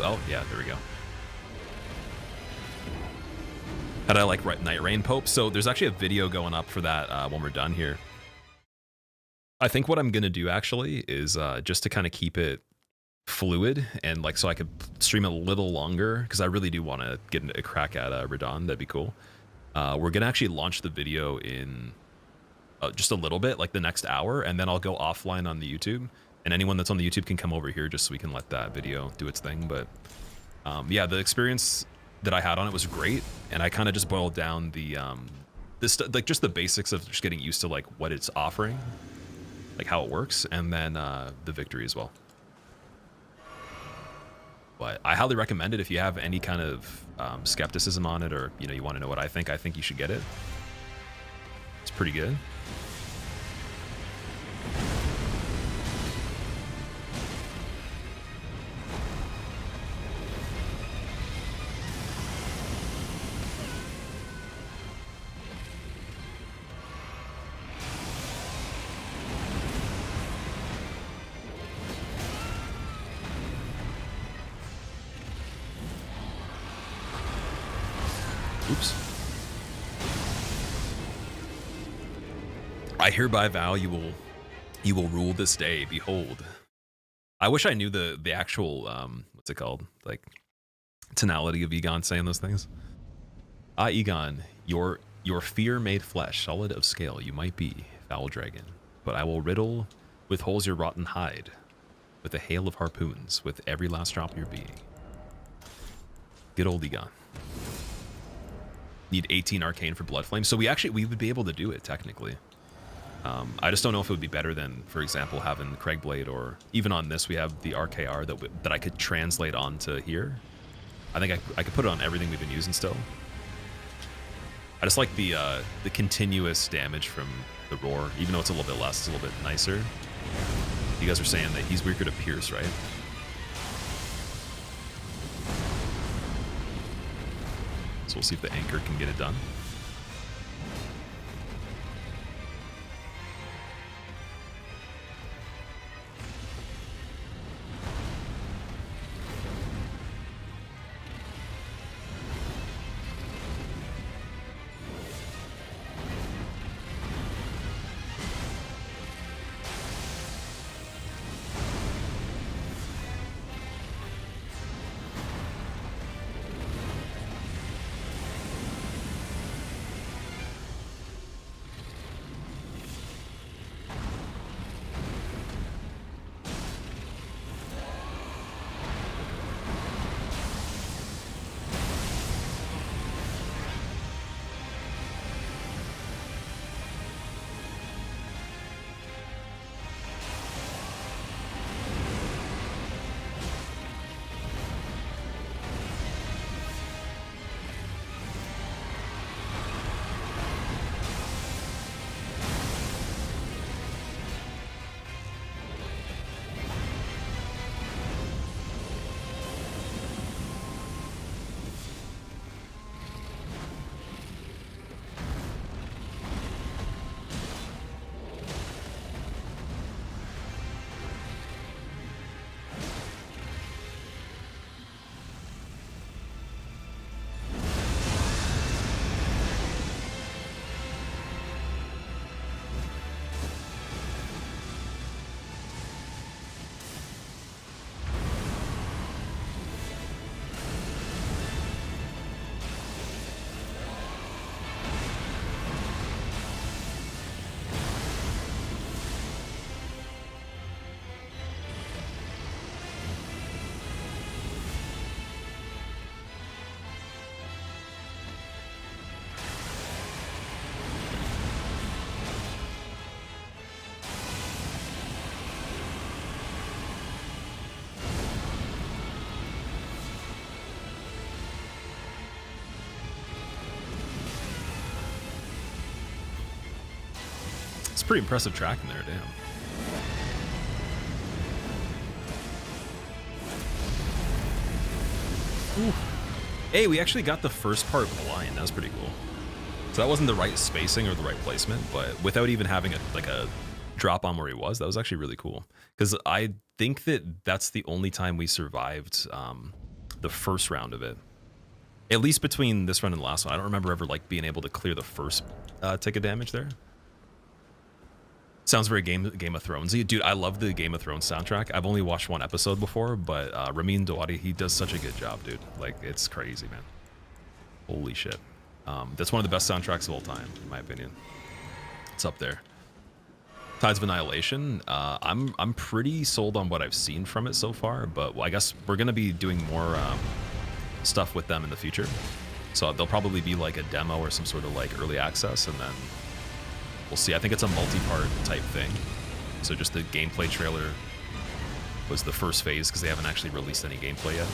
Speaker 1: Oh, yeah, there we go. How'd I like Night Rain Pope? So there's actually a video going up for that when we're done here. I think what I'm gonna do actually is just to kind of keep it fluid and like so I could stream a little longer because I really do want to get a crack at Radon. That'd be cool. We're gonna actually launch the video in just a little bit, like the next hour, and then I'll go offline on the YouTube. And anyone that's on the YouTube can come over here just so we can let that video do its thing. But yeah, the experience that I had on it was great, and I kind of just boiled down the like just the basics of just getting used to like what it's offering, like how it works, and then the victory as well. But I highly recommend it if you have any kind of skepticism on it, or you want to know what I think you should get it. It's pretty good. Oops. I hereby vow you will rule this day. Behold. I wish I knew the actual what's it called? Like tonality of Egon saying those things. Ah, Egon, your fear made flesh, solid of scale, you might be, foul dragon, but I will riddle with holes your rotten hide, with a hail of harpoons, with every last drop of your being. Good old Egon. Need 18 arcane for blood flame, so we would be able to do it technically. I just don't know if it would be better than, for example, having Craigblade, or even on this we have the RKR that I could translate onto here. I think I could put it on everything we've been using still. I just like the continuous damage from the roar, even though it's a little bit less, it's a little bit nicer. You guys are saying that he's weaker to pierce, right? So we'll see if the anchor can get it done. It's pretty impressive tracking there, damn. Ooh. Hey, we actually got the first part blind. That was pretty cool. So that wasn't the right spacing or the right placement, but without even having a drop on where he was, that was actually really cool. Because I think that's the only time we survived the first round of it. At least between this run and the last one. I don't remember ever like being able to clear the first tick of damage there. Sounds very Game of Thronesy. Dude, I love the Game of Thrones soundtrack. I've only watched one episode before, but Ramin Djawadi, he does such a good job, dude. Like, it's crazy, man. Holy shit. That's one of the best soundtracks of all time, in my opinion. It's up there. Tides of Annihilation, I'm pretty sold on what I've seen from it so far, but I guess we're going to be doing more stuff with them in the future. So there'll probably be like a demo or some sort of like early access, and then we'll see. I think it's a multi-part type thing. So just the gameplay trailer was the first phase because they haven't actually released any gameplay yet.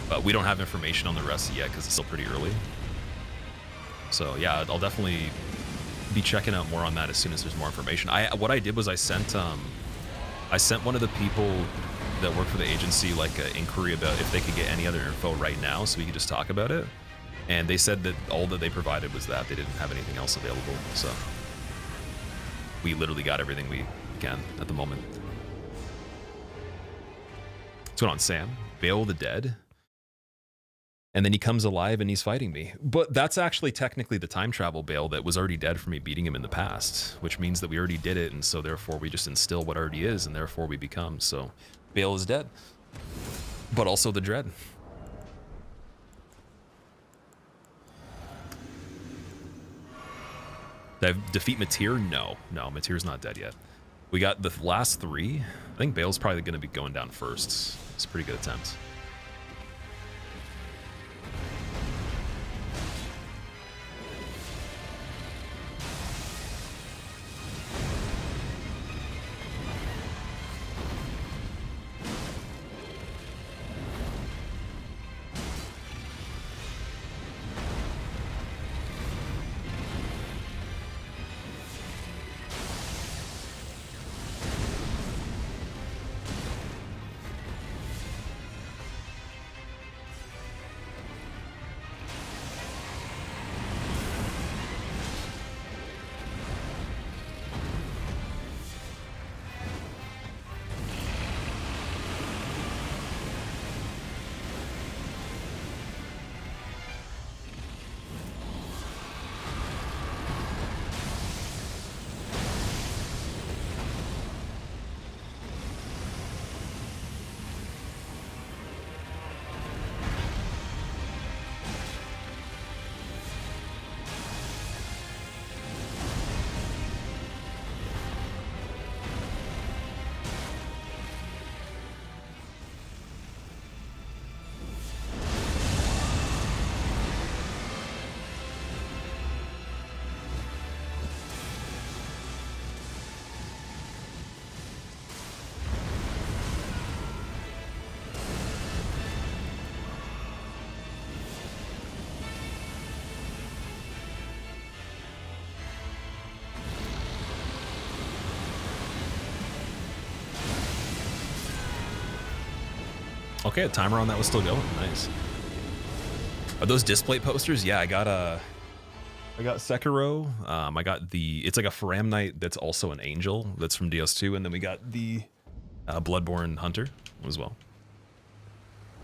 Speaker 1: But we don't have information on the rest yet because it's still pretty early. So yeah, I'll definitely be checking out more on that as soon as there's more information. What I did was I sent one of the people that work for the agency like an inquiry about if they could get any other info right now so we could just talk about it. And they said that all that they provided was that they didn't have anything else available. So we literally got everything we can at the moment. What's going on, Sam? Bale the Dead? And then he comes alive and he's fighting me. But that's actually technically the time travel Bale that was already dead for me beating him in the past, which means that we already did it, and so therefore we just instill what already is, and therefore we become. So Bale is dead. But also the Dread. Did I defeat Matir? No, Matir's not dead yet. We got the last three. I think Bale's probably going to be going down first. It's a pretty good attempt. Okay, a timer on that was still going. Nice. Are those display posters? Yeah, I got Sekiro. I got it's like a Faram Knight that's also an angel that's from DS2, and then we got the Bloodborne Hunter as well.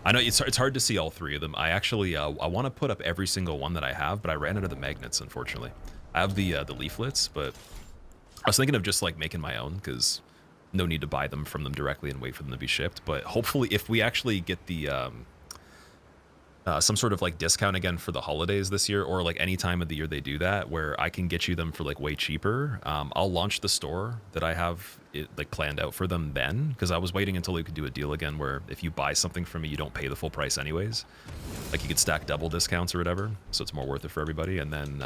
Speaker 1: I know it's hard to see all three of them. I actually I want to put up every single one that I have, but I ran out of the magnets, unfortunately. I have the leaflets, but I was thinking of just like making my own because no need to buy them from them directly and wait for them to be shipped. But hopefully, if we actually get the some sort of like discount again for the holidays this year, or like any time of the year they do that, where I can get you them for like way cheaper, I'll launch the store that I have it like planned out for them then, because I was waiting until we could do a deal again where if you buy something from me, you don't pay the full price anyways. Like you could stack double discounts or whatever, so it's more worth it for everybody. And then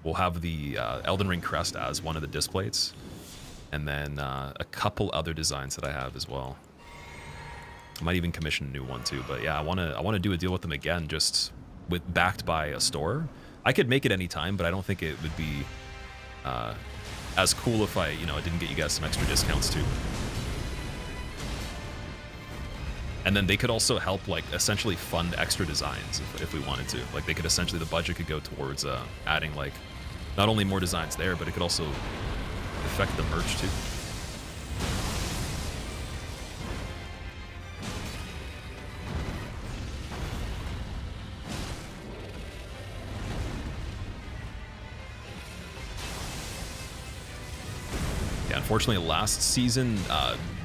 Speaker 1: we'll have the Elden Ring crest as one of the displays, and then a couple other designs that I have as well. I might even commission a new one too, but yeah, I want to do a deal with them again, just backed by a store. I could make it any time, but I don't think it would be as cool if I didn't get you guys some extra discounts too. And then they could also help like essentially fund extra designs if we wanted to. Like they could essentially, the budget could go towards adding like not only more designs there, but it could also affect the merch too. unfortunately, last season,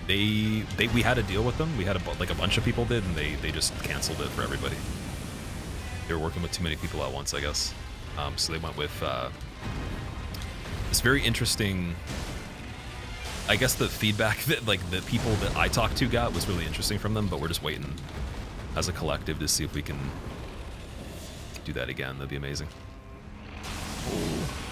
Speaker 1: we had to deal with them. We had like a bunch of people did, and they just canceled it for everybody. They were working with too many people at once, I guess. So they went with this very interesting. I guess the feedback that like the people that I talked to got was really interesting from them, but we're just waiting as a collective to see if we can do that again. That'd be amazing. Oh.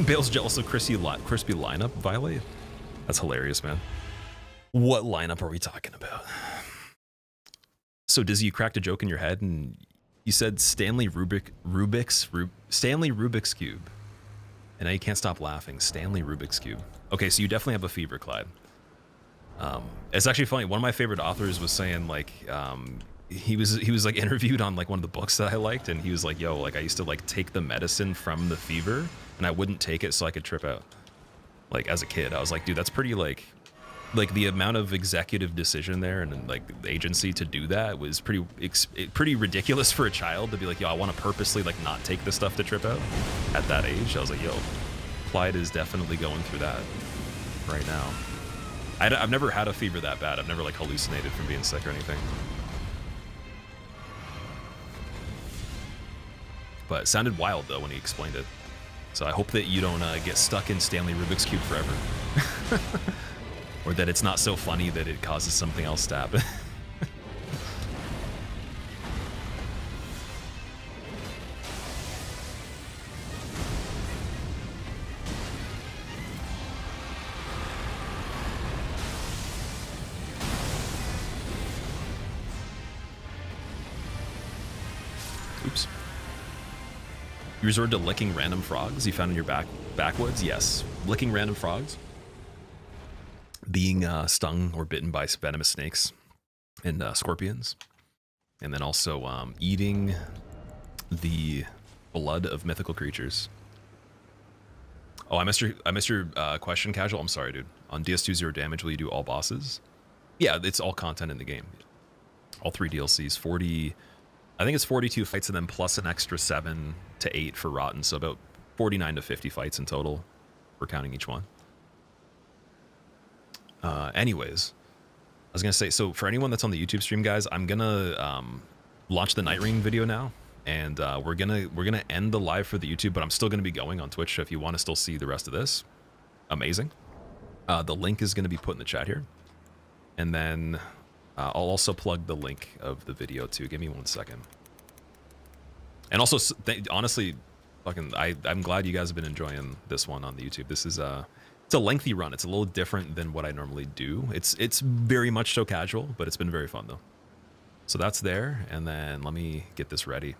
Speaker 1: Bale's jealous of crispy lineup, Violet? That's hilarious, man. What lineup are we talking about? So, Dizzy, you cracked a joke in your head and you said Stanley Rubik's Cube. And now you can't stop laughing. Stanley Rubik's Cube. Okay, so you definitely have a fever, Clyde. It's actually funny. One of my favorite authors was saying, like, he was like interviewed on like one of the books that I liked, and he was like, yo, like I used to like take the medicine from the fever and I wouldn't take it so I could trip out. Like as a kid, I was like, dude, that's pretty like the amount of executive decision there and like the agency to do that was pretty ridiculous for a child to be like, yo, I want to purposely like not take this stuff to trip out at that age. I was like, yo, Clyde is definitely going through that right now. I've never had a fever that bad. I've never like hallucinated from being sick or anything. But it sounded wild though when he explained it. So I hope that you don't get stuck in Stanley Rubik's Cube forever. Or that it's not so funny that it causes something else to happen. Oops. You resort to licking random frogs you found in your backwoods? Yes. Licking random frogs. Being stung or bitten by venomous snakes and scorpions. And then also eating the blood of mythical creatures. Oh, I missed your question, Casual. I'm sorry, dude. On DS2 Zero Damage, will you do all bosses? Yeah, it's all content in the game. All 3 DLCs. 40... I think it's 42 fights and then plus an extra 7 to 8 for Rotten, so about 49 to 50 fights in total. We're counting each one. Anyways, I was gonna say, so for anyone that's on the YouTube stream, guys, I'm gonna launch the Night Ring video now, and we're gonna end the live for the YouTube, but I'm still gonna be going on Twitch. So if you want to still see the rest of this, amazing. The link is gonna be put in the chat here, and then. I'll also plug the link of the video too. Give me 1 second. And also, honestly, fucking, I'm glad you guys have been enjoying this one on the YouTube. This is it's a lengthy run. It's a little different than what I normally do. It's very much so casual, but it's been very fun though. So that's there, and then let me get this ready.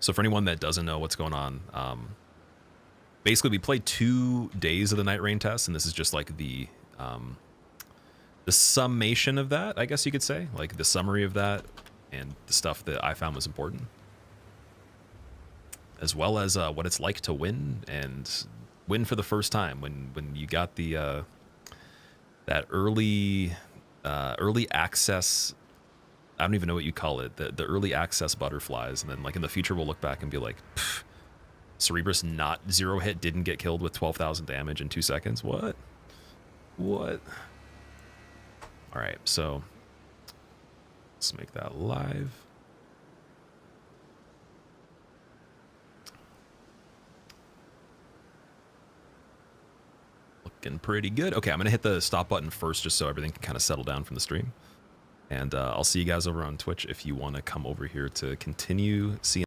Speaker 1: So for anyone that doesn't know what's going on, basically we played 2 days of the Night Rain test, and this is just like the summation of that, I guess you could say, like the summary of that and the stuff that I found was important, as well as what it's like to win and win for the first time when you got the that early access. I don't even know what you call it, the early access butterflies, and then like in the future we'll look back and be like, Cerebrus not 0 hit, didn't get killed with 12,000 damage in 2 seconds. What? All right, so let's make that live. Looking pretty good. Okay, I'm gonna hit the stop button first just so everything can kind of settle down from the stream. And I'll see you guys over on Twitch if you want to come over here to continue seeing